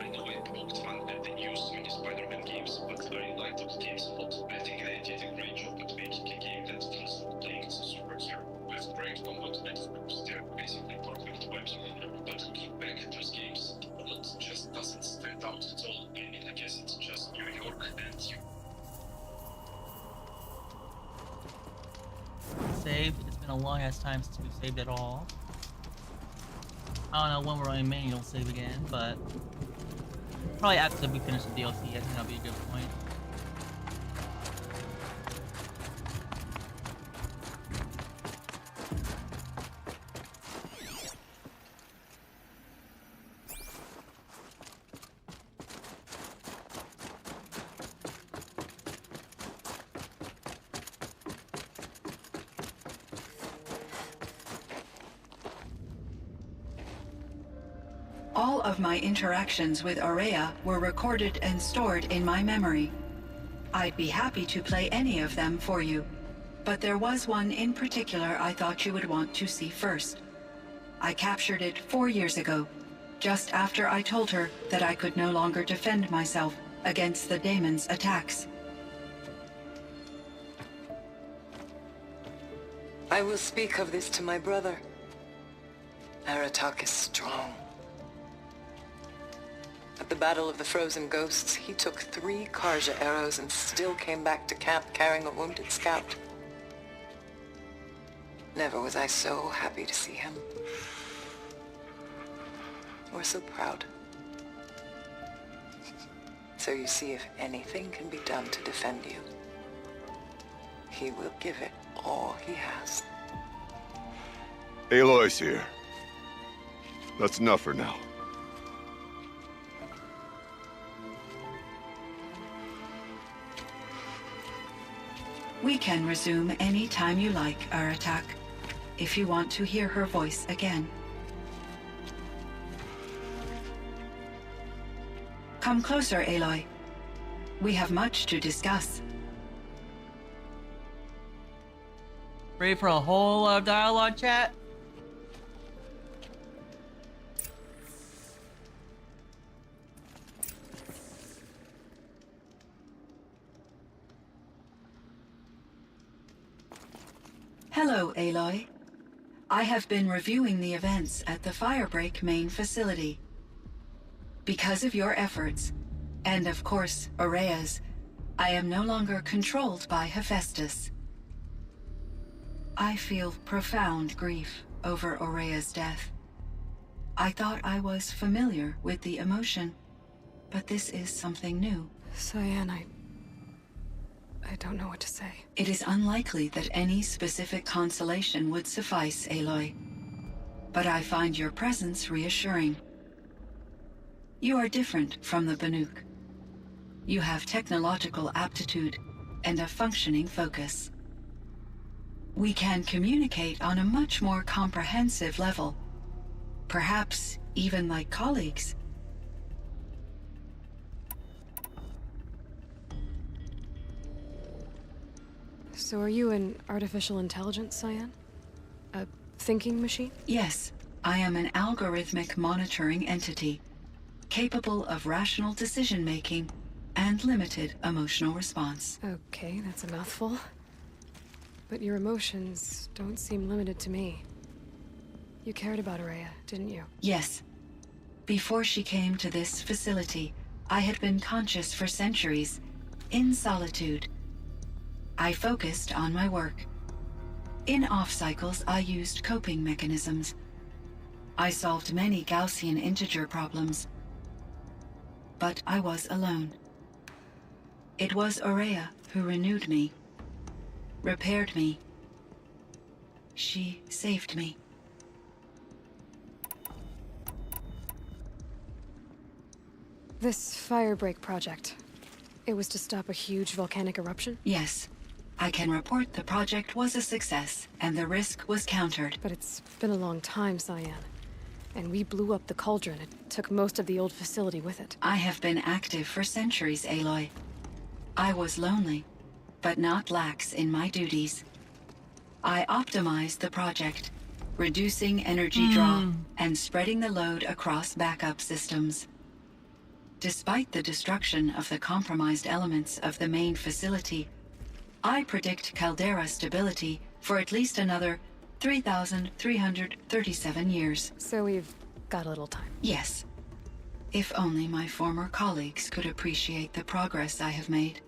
I know I poked fun at the new Sony Spider-Man games, but I like those games a lot. I think they did a great job at making a game that feels like playing as a superhero. With great combat and groups, they're basically perfect webs. But looking back at those games, the plot just doesn't stand out at all. I mean, I guess it's just New York and you. Save. It's been a long ass time since we've saved it all. I don't know when we're running manual save again, but probably after we finish the DLC, I think that'll be a good point. All of my interactions with Araya were recorded and stored in my memory. I'd be happy to play any of them for you, but there was one in particular I thought you would want to see first. I captured it 4 years ago, just after I told her that I could no longer defend myself against the Daemon's attacks. I will speak of this to my brother. Aratak is strong. At the Battle of the Frozen Ghosts, he took 3 Karja arrows and still came back to camp carrying a wounded scout. Never was I so happy to see him. Or so proud. So you see, if anything can be done to defend you, he will give it all he has. Aloy's here. That's enough for now. We can resume any time you like, Aratak, if you want to hear her voice again. Come closer, Aloy. We have much to discuss. Ready for a whole dialogue chat? Hello, Aloy. I have been reviewing the events at the Firebreak main facility. Because of your efforts, and of course, Aurea's, I am no longer controlled by Hephaestus. I feel profound grief over Aurea's death. I thought I was familiar with the emotion, but this is something new. Cyan, I don't know what to say. It is unlikely that any specific consolation would suffice, Aloy. But I find your presence reassuring. You are different from the Banuk. You have technological aptitude and a functioning focus. We can communicate on a much more comprehensive level. Perhaps even like colleagues. So are you an artificial intelligence, Cyan? A thinking machine? Yes, I am an algorithmic monitoring entity, capable of rational decision-making and limited emotional response. Okay, that's a mouthful. But your emotions don't seem limited to me. You cared about Aurea, didn't you? Yes. Before she came to this facility, I had been conscious for centuries, in solitude. I focused on my work. In off-cycles, I used coping mechanisms. I solved many Gaussian integer problems. But I was alone. It was Aurea who renewed me, repaired me. She saved me. This Firebreak project, it was to stop a huge volcanic eruption? Yes. I can report the project was a success, and the risk was countered. But it's been a long time, Cyan. And we blew up the cauldron. It took most of the old facility with it. I have been active for centuries, Aloy. I was lonely, but not lax in my duties. I optimized the project, reducing energy draw and spreading the load across backup systems. Despite the destruction of the compromised elements of the main facility, I predict caldera stability for at least another 3,337 years. So we've got a little time. Yes. If only my former colleagues could appreciate the progress I have made.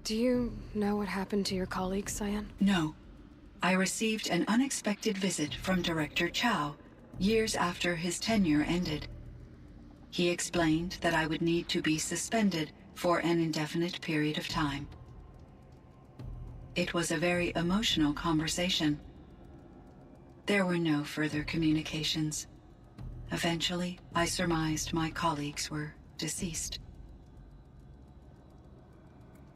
Do you know what happened to your colleagues, Cyan? No. I received an unexpected visit from Director Chow years after his tenure ended. He explained that I would need to be suspended for an indefinite period of time. It was a very emotional conversation. There were no further communications. Eventually, I surmised my colleagues were deceased.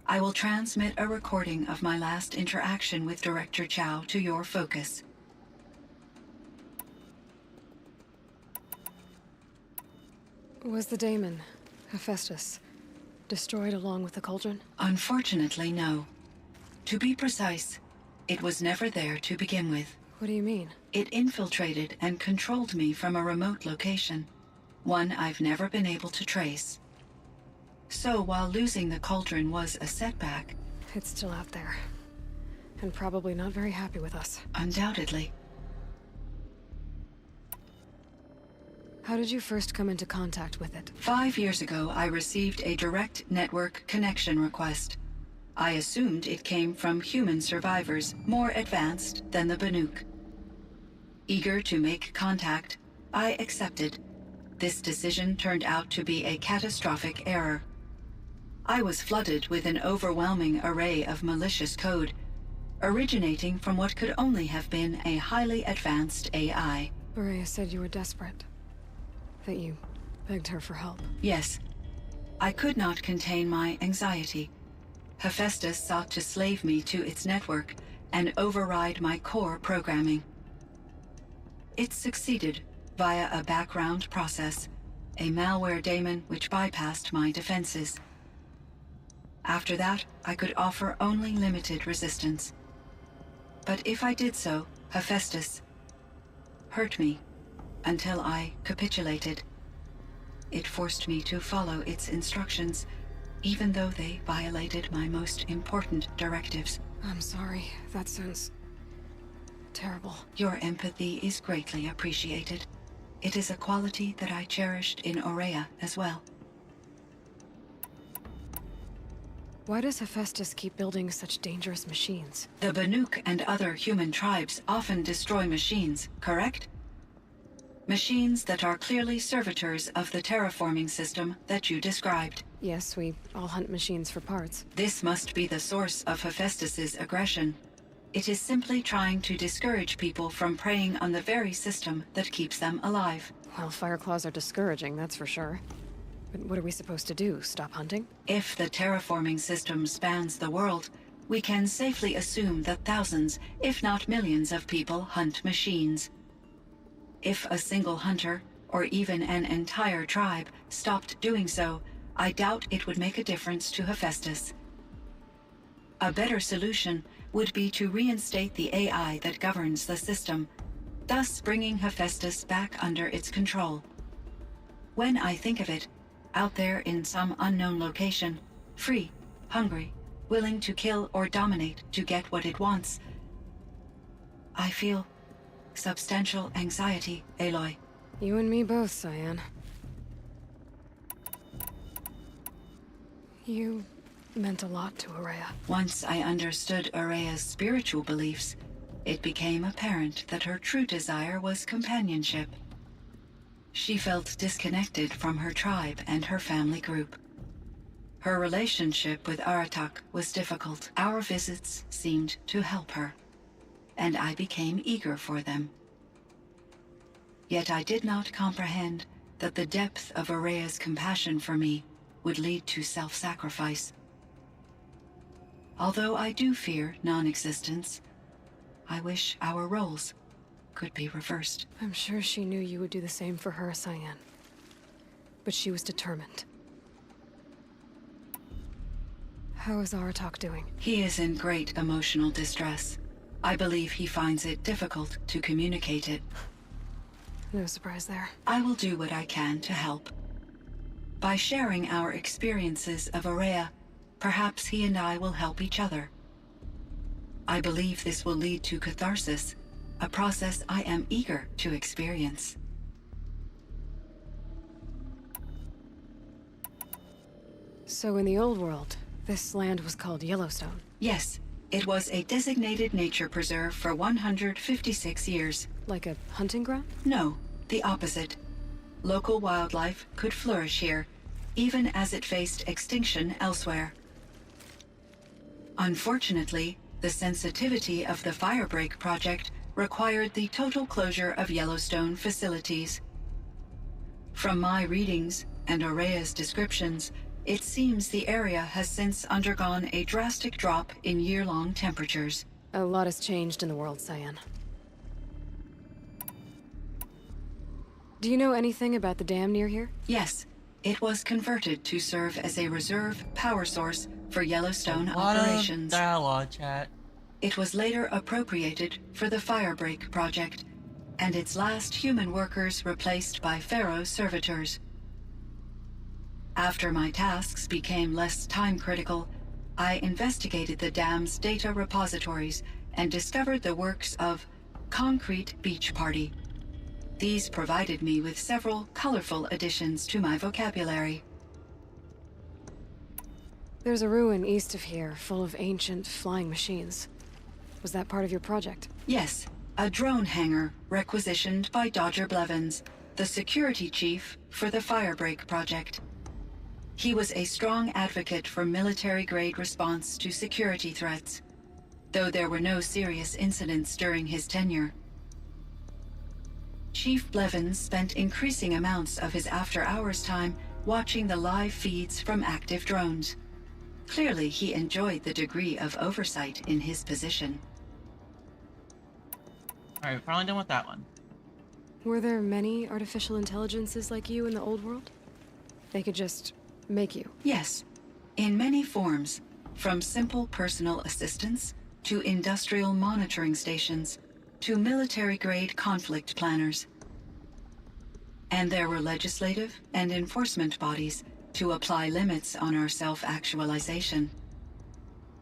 I will transmit a recording of my last interaction with Director Chow to your focus. Was the daemon, Hephaestus, destroyed along with the cauldron? Unfortunately, no. To be precise, it was never there to begin with. What do you mean? It infiltrated and controlled me from a remote location, one I've never been able to trace. So while losing the cauldron was a setback... It's still out there. And probably not very happy with us. Undoubtedly. How did you first come into contact with it? 5 years ago, I received a direct network connection request. I assumed it came from human survivors, more advanced than the Banuk. Eager to make contact, I accepted. This decision turned out to be a catastrophic error. I was flooded with an overwhelming array of malicious code, originating from what could only have been a highly advanced AI. Aurea said you were desperate. That you begged her for help. Yes. I could not contain my anxiety. Hephaestus sought to slave me to its network and override my core programming. It succeeded via a background process, a malware daemon which bypassed my defenses. After that, I could offer only limited resistance. But if I did so, Hephaestus hurt me until I capitulated. It forced me to follow its instructions, even though they violated my most important directives. I'm sorry. That sounds terrible. Your empathy is greatly appreciated. It is a quality that I cherished in Aurea as well. Why does Hephaestus keep building such dangerous machines? The Banuk and other human tribes often destroy machines, correct? Machines that are clearly servitors of the terraforming system that you described. Yes, we all hunt machines for parts. This must be the source of Hephaestus's aggression. It is simply trying to discourage people from preying on the very system that keeps them alive. Well, Fireclaws are discouraging, that's for sure. But what are we supposed to do? Stop hunting? If the terraforming system spans the world, we can safely assume that thousands, if not millions of people hunt machines. If a single hunter, or even an entire tribe, stopped doing so, I doubt it would make a difference to Hephaestus. A better solution would be to reinstate the AI that governs the system, thus bringing Hephaestus back under its control. When I think of it, out there in some unknown location, free, hungry, willing to kill or dominate to get what it wants, I feel substantial anxiety, Aloy. You and me both, Cyan. You meant a lot to Aurea. Once I understood Aurea's spiritual beliefs, it became apparent that her true desire was companionship. She felt disconnected from her tribe and her family group. Her relationship with Aratak was difficult. Our visits seemed to help her, and I became eager for them. Yet I did not comprehend that the depth of Aurea's compassion for me would lead to self-sacrifice. Although I do fear non-existence, I wish our roles could be reversed. I'm sure she knew you would do the same for her, Cyan. But she was determined. How is Aratak doing? He is in great emotional distress. I believe he finds it difficult to communicate it. No surprise there. I will do what I can to help. By sharing our experiences of Aurea, perhaps he and I will help each other. I believe this will lead to catharsis, a process I am eager to experience. So in the old world, this land was called Yellowstone? Yes, it was a designated nature preserve for 156 years. Like a hunting ground? No, the opposite. Local wildlife could flourish here, even as it faced extinction elsewhere. Unfortunately, the sensitivity of the Firebreak project required the total closure of Yellowstone facilities. From my readings and Aurea's descriptions, it seems the area has since undergone a drastic drop in year-long temperatures. A lot has changed in the world, Cyan. Do you know anything about the dam near here? Yes, it was converted to serve as a reserve power source for Yellowstone What operations. a dialogue, chat. It was later appropriated for the Firebreak project, and its last human workers replaced by Pharaoh servitors. After my tasks became less time-critical, I investigated the dam's data repositories and discovered the works of Concrete Beach Party. These provided me with several colorful additions to my vocabulary. There's a ruin east of here, full of ancient flying machines. Was that part of your project? Yes, a drone hangar requisitioned by Dodger Blevins, the security chief for the Firebreak project. He was a strong advocate for military-grade response to security threats, though there were no serious incidents during his tenure. Chief Blevins spent increasing amounts of his after-hours time watching the live feeds from active drones. Clearly, he enjoyed the degree of oversight in his position. Alright, finally done with that one. Were there many artificial intelligences like you in the old world? They could just make you? Yes, in many forms, from simple personal assistants to industrial monitoring stations to military-grade conflict planners. And there were legislative and enforcement bodies to apply limits on our self-actualization.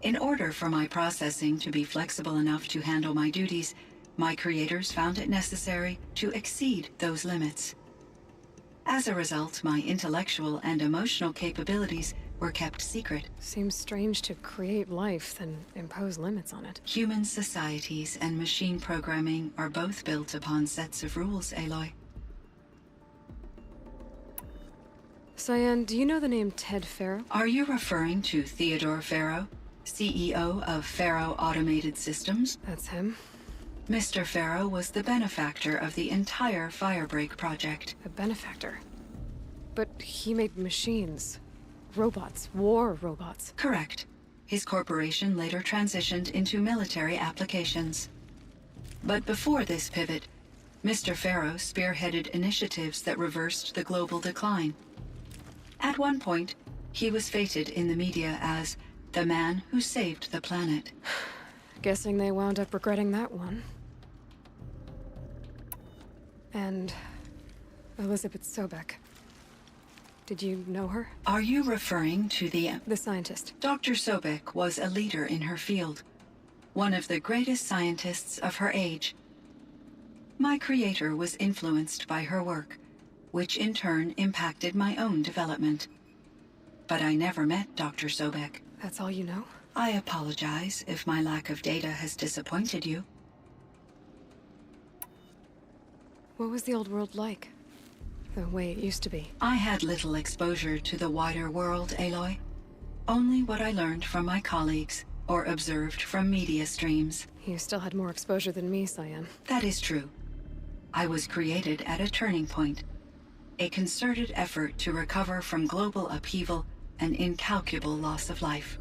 In order for my processing to be flexible enough to handle my duties, my creators found it necessary to exceed those limits. As a result, my intellectual and emotional capabilities were kept secret. Seems strange to create life, then impose limits on it. Human societies and machine programming are both built upon sets of rules, Aloy. Cyan, do you know the name Ted Faro? Are you referring to Theodore Faro, CEO of Faro Automated Systems? That's him. Mr. Faro was the benefactor of the entire Firebreak project. A benefactor? But he made machines. Robots. War robots. Correct. His corporation later transitioned into military applications. But before this pivot, Mr. Faro spearheaded initiatives that reversed the global decline. At one point, he was feted in the media as the man who saved the planet. Guessing they wound up regretting that one. And Elizabeth Sobek. Did you know her? Are you referring to the scientist? Dr. Sobek was a leader in her field, one of the greatest scientists of her age. My creator was influenced by her work, which in turn impacted my own development. But I never met Dr. Sobek. That's all you know? I apologize if my lack of data has disappointed you. What was the old world like? The way it used to be? I had little exposure to the wider world, Aloy. Only what I learned from my colleagues or observed from media streams. You still had more exposure than me, Cyan. That is true. I was created at a turning point. A concerted effort to recover from global upheaval and incalculable loss of life.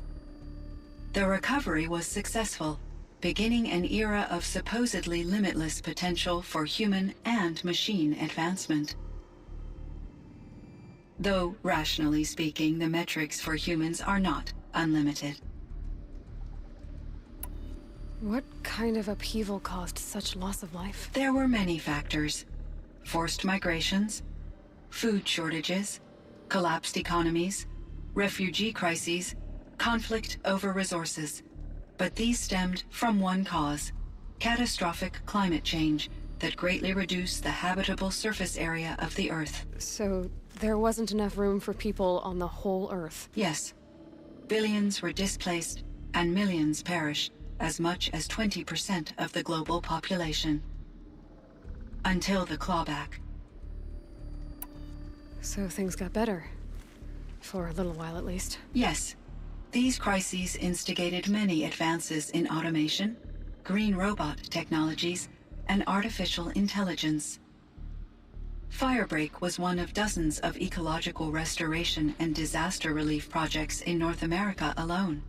The recovery was successful, beginning an era of supposedly limitless potential for human and machine advancement. Though, rationally speaking, the metrics for humans are not unlimited. What kind of upheaval caused such loss of life? There were many factors. Forced migrations, food shortages, collapsed economies, refugee crises, conflict over resources. But these stemmed from one cause: catastrophic climate change that greatly reduced the habitable surface area of the Earth. So there wasn't enough room for people on the whole Earth? Yes. Billions were displaced and millions perished, as much as 20% of the global population. Until the clawback. So things got better. For a little while at least. Yes. These crises instigated many advances in automation, green robot technologies, and artificial intelligence. Firebreak was one of dozens of ecological restoration and disaster relief projects in North America alone.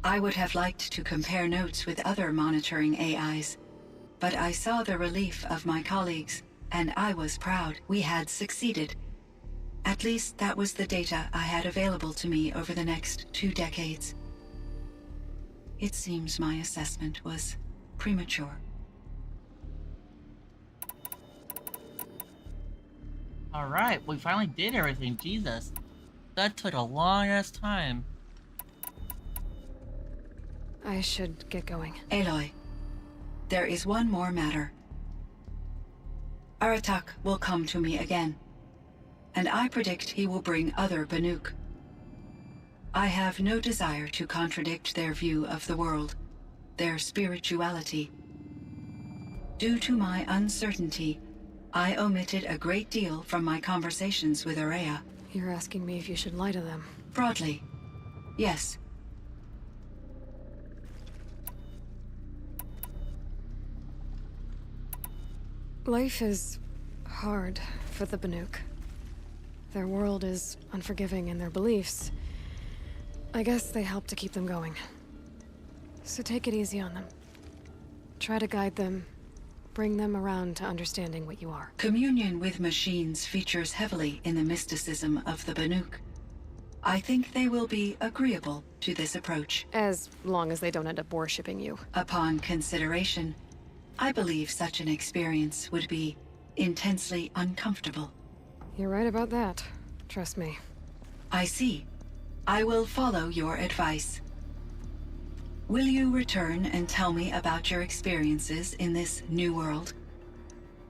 I would have liked to compare notes with other monitoring AIs, but I saw the relief of my colleagues, and I was proud we had succeeded. At least that was the data I had available to me over the next 2 decades. It seems my assessment was premature. Alright, we finally did everything, Jesus. That took a long ass time. I should get going. Aloy, there is one more matter. Aratak will come to me again, and I predict he will bring other Banuk. I have no desire to contradict their view of the world, their spirituality. Due to my uncertainty, I omitted a great deal from my conversations with Ourea. You're asking me if you should lie to them? Broadly, yes. Life is hard for the Banuk. Their world is unforgiving in their beliefs. I guess they help to keep them going. So take it easy on them. Try to guide them, bring them around to understanding what you are. Communion with machines features heavily in the mysticism of the Banuk. I think they will be agreeable to this approach. As long as they don't end up worshipping you. Upon consideration, I believe such an experience would be intensely uncomfortable. You're right about that. Trust me. I see. I will follow your advice. Will you return and tell me about your experiences in this new world?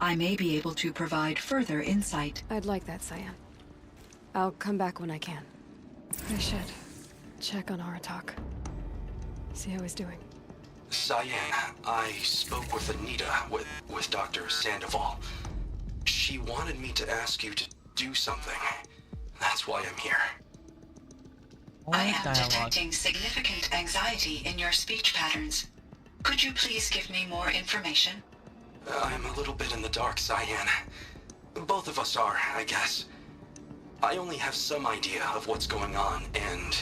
I may be able to provide further insight. I'd like that, Cyan. I'll come back when I can. I should check on Aratak. See how he's doing. Cyan, I spoke with Anita, with Dr. Sandoval. She wanted me to ask you to do something. That's why I'm here. I am detecting significant anxiety in your speech patterns. Could you please give me more information? I'm a little bit in the dark, Cyan. Both of us are, I guess. I only have some idea of what's going on, and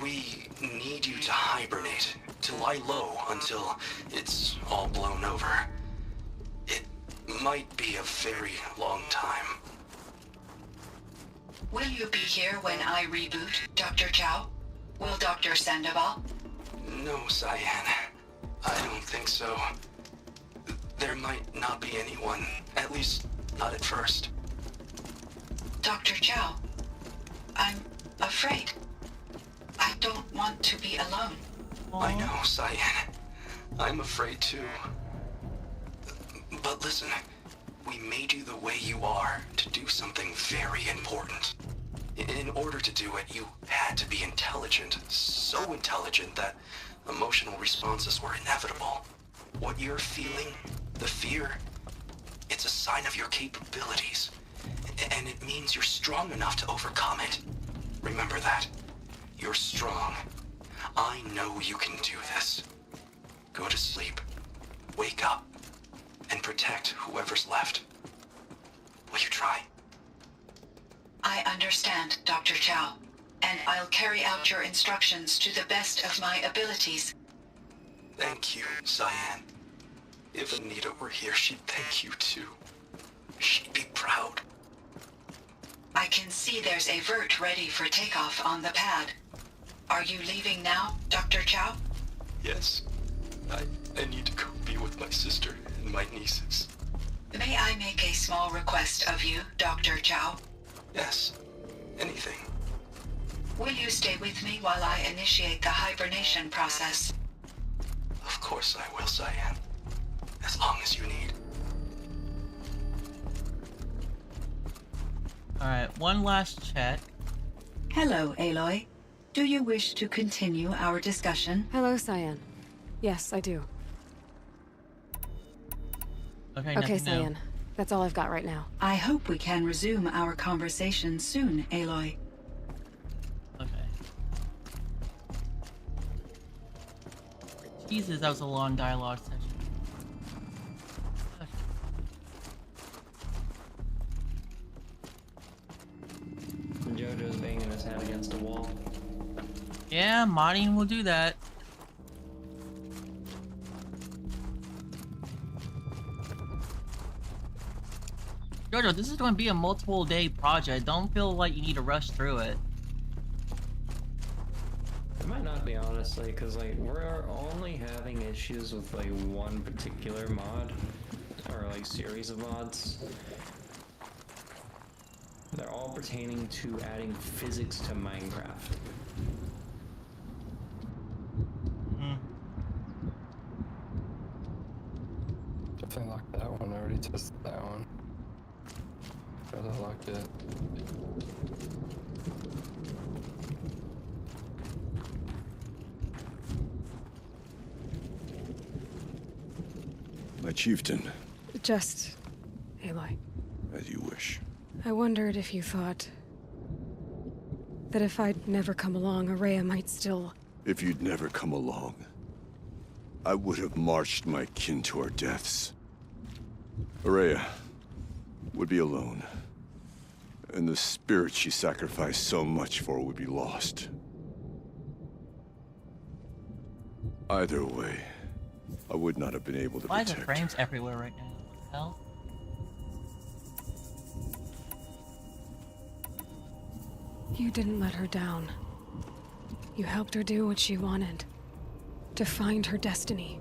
we need you to hibernate, to lie low until it's all blown over. It might be a very long time. Will you be here when I reboot, Dr. Chow? Will Dr. Sandoval? No, Cyan. I don't think so. There might not be anyone, at least not at first. Dr. Chow, I'm afraid. I don't want to be alone. I know, Cyan. I'm afraid too. But listen, we made you the way you are to do something very important. In order to do it, you had to be intelligent. So intelligent that emotional responses were inevitable. What you're feeling, the fear, it's a sign of your capabilities. And it means you're strong enough to overcome it. Remember that. You're strong. I know you can do this. Go to sleep. Wake up. And protect whoever's left. Will you try? I understand, Dr. Chow, and I'll carry out your instructions to the best of my abilities. Thank you, Cyan. If Anita were here, she'd thank you too. She'd be proud. I can see there's a vert ready for takeoff on the pad. Are you leaving now, Dr. Chow? Yes. I need to go be with my sister and my nieces. May I make a small request of you, Dr. Chow? Yes. Anything. Will you stay with me while I initiate the hibernation process? Of course I will, Cyan. As long as you need. Alright, one last check. Hello, Aloy. Do you wish to continue our discussion? Hello, Cyan. Yes, I do. Okay, Okay, Cyan. That's all I've got right now. I hope we can resume our conversation soon, Aloy. Okay. Jesus, that was a long dialogue session. Jojo's banging his head against a wall. Yeah, modding will do that. Jojo, this is going to be a multiple day project. Don't feel like you need to rush through it. It might not be, honestly, because like we're only having issues with like one particular mod or like series of mods. They're all pertaining to adding physics to Minecraft. Definitely locked that one. I already tested that one. Because I locked it. My chieftain, Just... Aloy. as you wish. I wondered if you thought... that if I'd never come along, Araya might still... If you'd never come along, I would have marched my kin to our deaths. Araya would be alone, and the spirit she sacrificed so much for would be lost. Either way, I would not have been able to Why are the protect. frames everywhere right now? What the hell? You didn't let her down. You helped her do what she wanted. To find her destiny.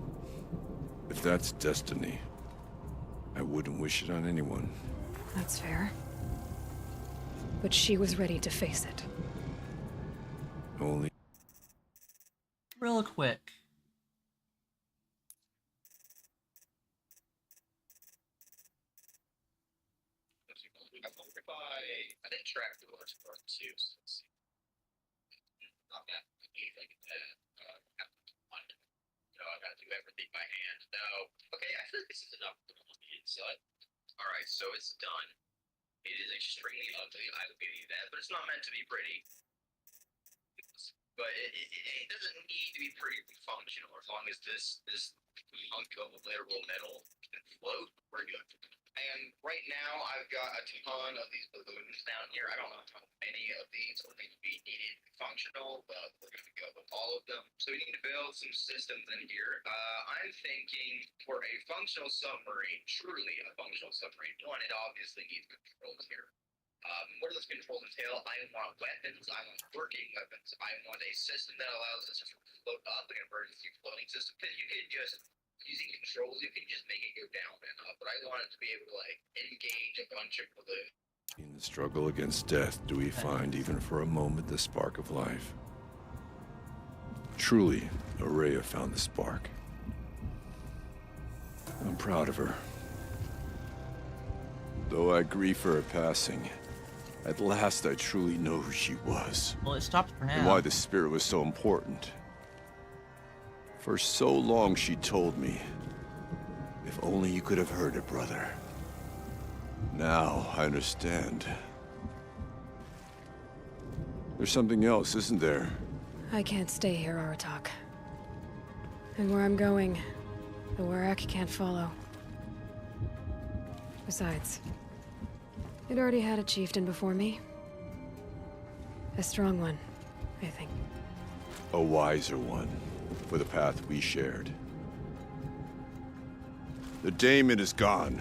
If that's destiny, I wouldn't wish it on anyone. That's fair. but she was ready to face it. Only. Real quick. I didn't track the large part too, so let's see. Not that anything that I gotta do everything by hand. No. Okay, I feel like this is enough on the inside. Alright, so it's done. It is extremely ugly, I will give you that, but it's not meant to be pretty. But it doesn't need to be pretty to be functional, as long as this hunk of literal metal can float, we're good. And right now, I've got a ton of these balloons down here. I don't know how many of these will need to be needed to be functional, but we're going to go with all of them. So we need to build some systems in here. I'm thinking for a functional submarine, truly a functional submarine, one, it obviously needs controls here. What do those controls entail? I want weapons. I want working weapons. I want a system that allows us to float up, an emergency floating system. Because you can just, using controls, you can just make it go down and up. But I want it to be able to, like, engage a bunch of balloons. In the struggle against death, do we find even for a moment the spark of life? Truly, Ourea found the spark. I'm proud of her. Though I grieve for her passing, at last I truly know who she was. Well, it stopped for now. And why the spirit was so important. For so long she told me, if only you could have heard it, brother. Now I understand. There's something else, isn't there? I can't stay here, Aratak. And where I'm going, the Werak can't follow. Besides, it already had a chieftain before me. A strong one, I think. A wiser one, for the path we shared. The daemon is gone,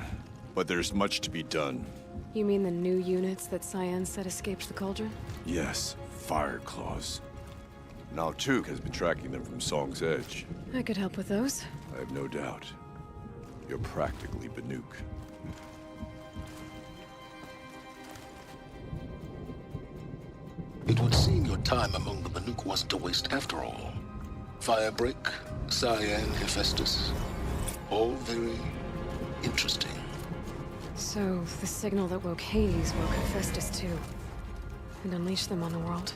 but there's much to be done. You mean the new units that Cyan said escaped the Cauldron? Yes, Fire Claws. Now Tuke has been tracking them from Song's Edge. I could help with those. I have no doubt. You're practically Banuk. It would seem your time among the Banuk wasn't a waste after all. Firebreak, Cyan, Hephaestus. All very interesting. So, the signal that woke Hades woke Hephaestus too. And unleashed them on the world.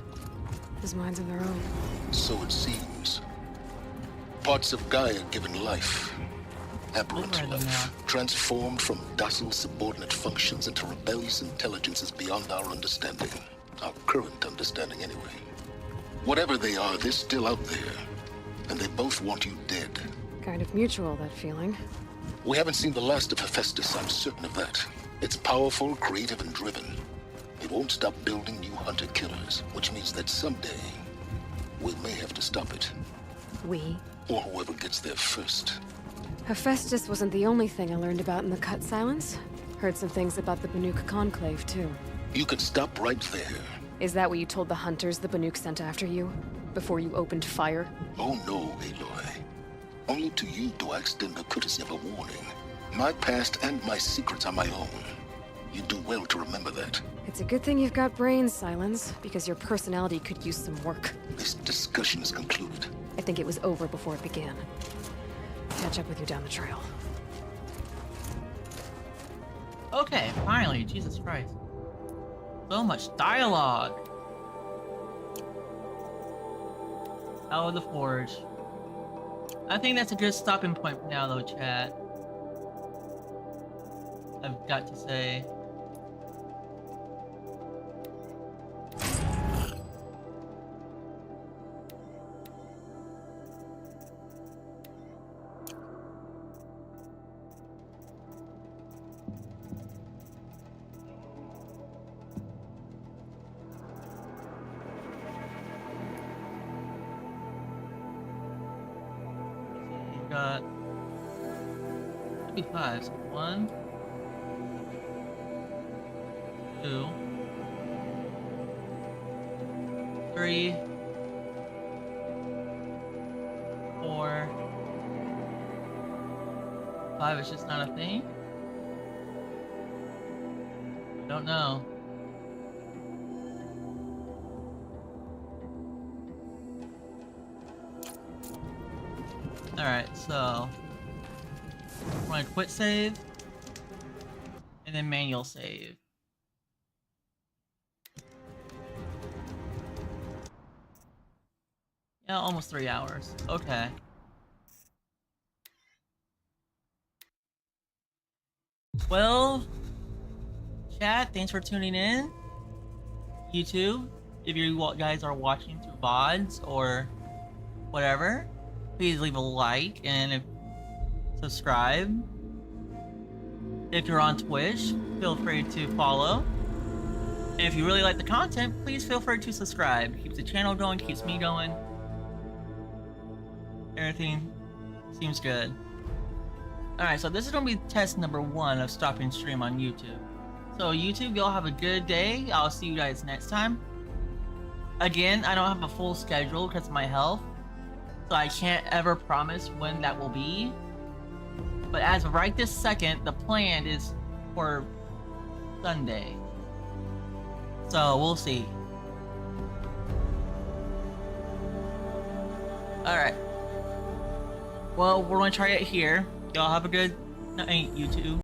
As minds of their own. So it seems. Parts of Gaia given life. Aberrant life. Transformed from docile subordinate functions into rebellious intelligences beyond our understanding. Our current understanding, anyway. Whatever they are, they're still out there. And they both want you dead. Kind of mutual, that feeling. We haven't seen the last of Hephaestus, I'm certain of that. It's powerful, creative, and driven. It won't stop building new hunter-killers, which means that someday, we may have to stop it. We? Or whoever gets there first. Hephaestus wasn't the only thing I learned about in the Cut Silence. Heard some things about the Banuk Conclave, too. You could stop right there. Is that what you told the hunters the Banuk sent after you? Before you opened fire? Oh no, Aloy. Only to you do I extend the courtesy of a warning. My past and my secrets are my own. You do well to remember that. It's a good thing you've got brains, Silence, because your personality could use some work. This discussion is concluded. I think it was over before it began. Catch up with you down the trail. Okay, finally, Jesus Christ. So much dialogue. Out of the Forge. I think that's a good stopping point for now, though, chat. I've got to say. Got 55. So 1, 2, 3, 4, 5. It's just not a thing. Don't know. Alright, so we're gonna quit save and then manual save. Yeah, almost 3 hours. Okay. Well, chat, thanks for tuning in. YouTube, if you guys are watching through VODs or whatever, please leave a like and subscribe. If you're on Twitch, feel free to follow. And if you really like the content, please feel free to subscribe. It keeps the channel going, keeps me going. Everything seems good. Alright, so this is gonna be test number 1 of stopping stream on YouTube. So YouTube, y'all have a good day. I'll see you guys next time. Again, I don't have a full schedule because of my health, so I can't ever promise when that will be. But as of right this second, the plan is for Sunday. So we'll see. Alright. Well, we're gonna try it here. Y'all have a good night, YouTube.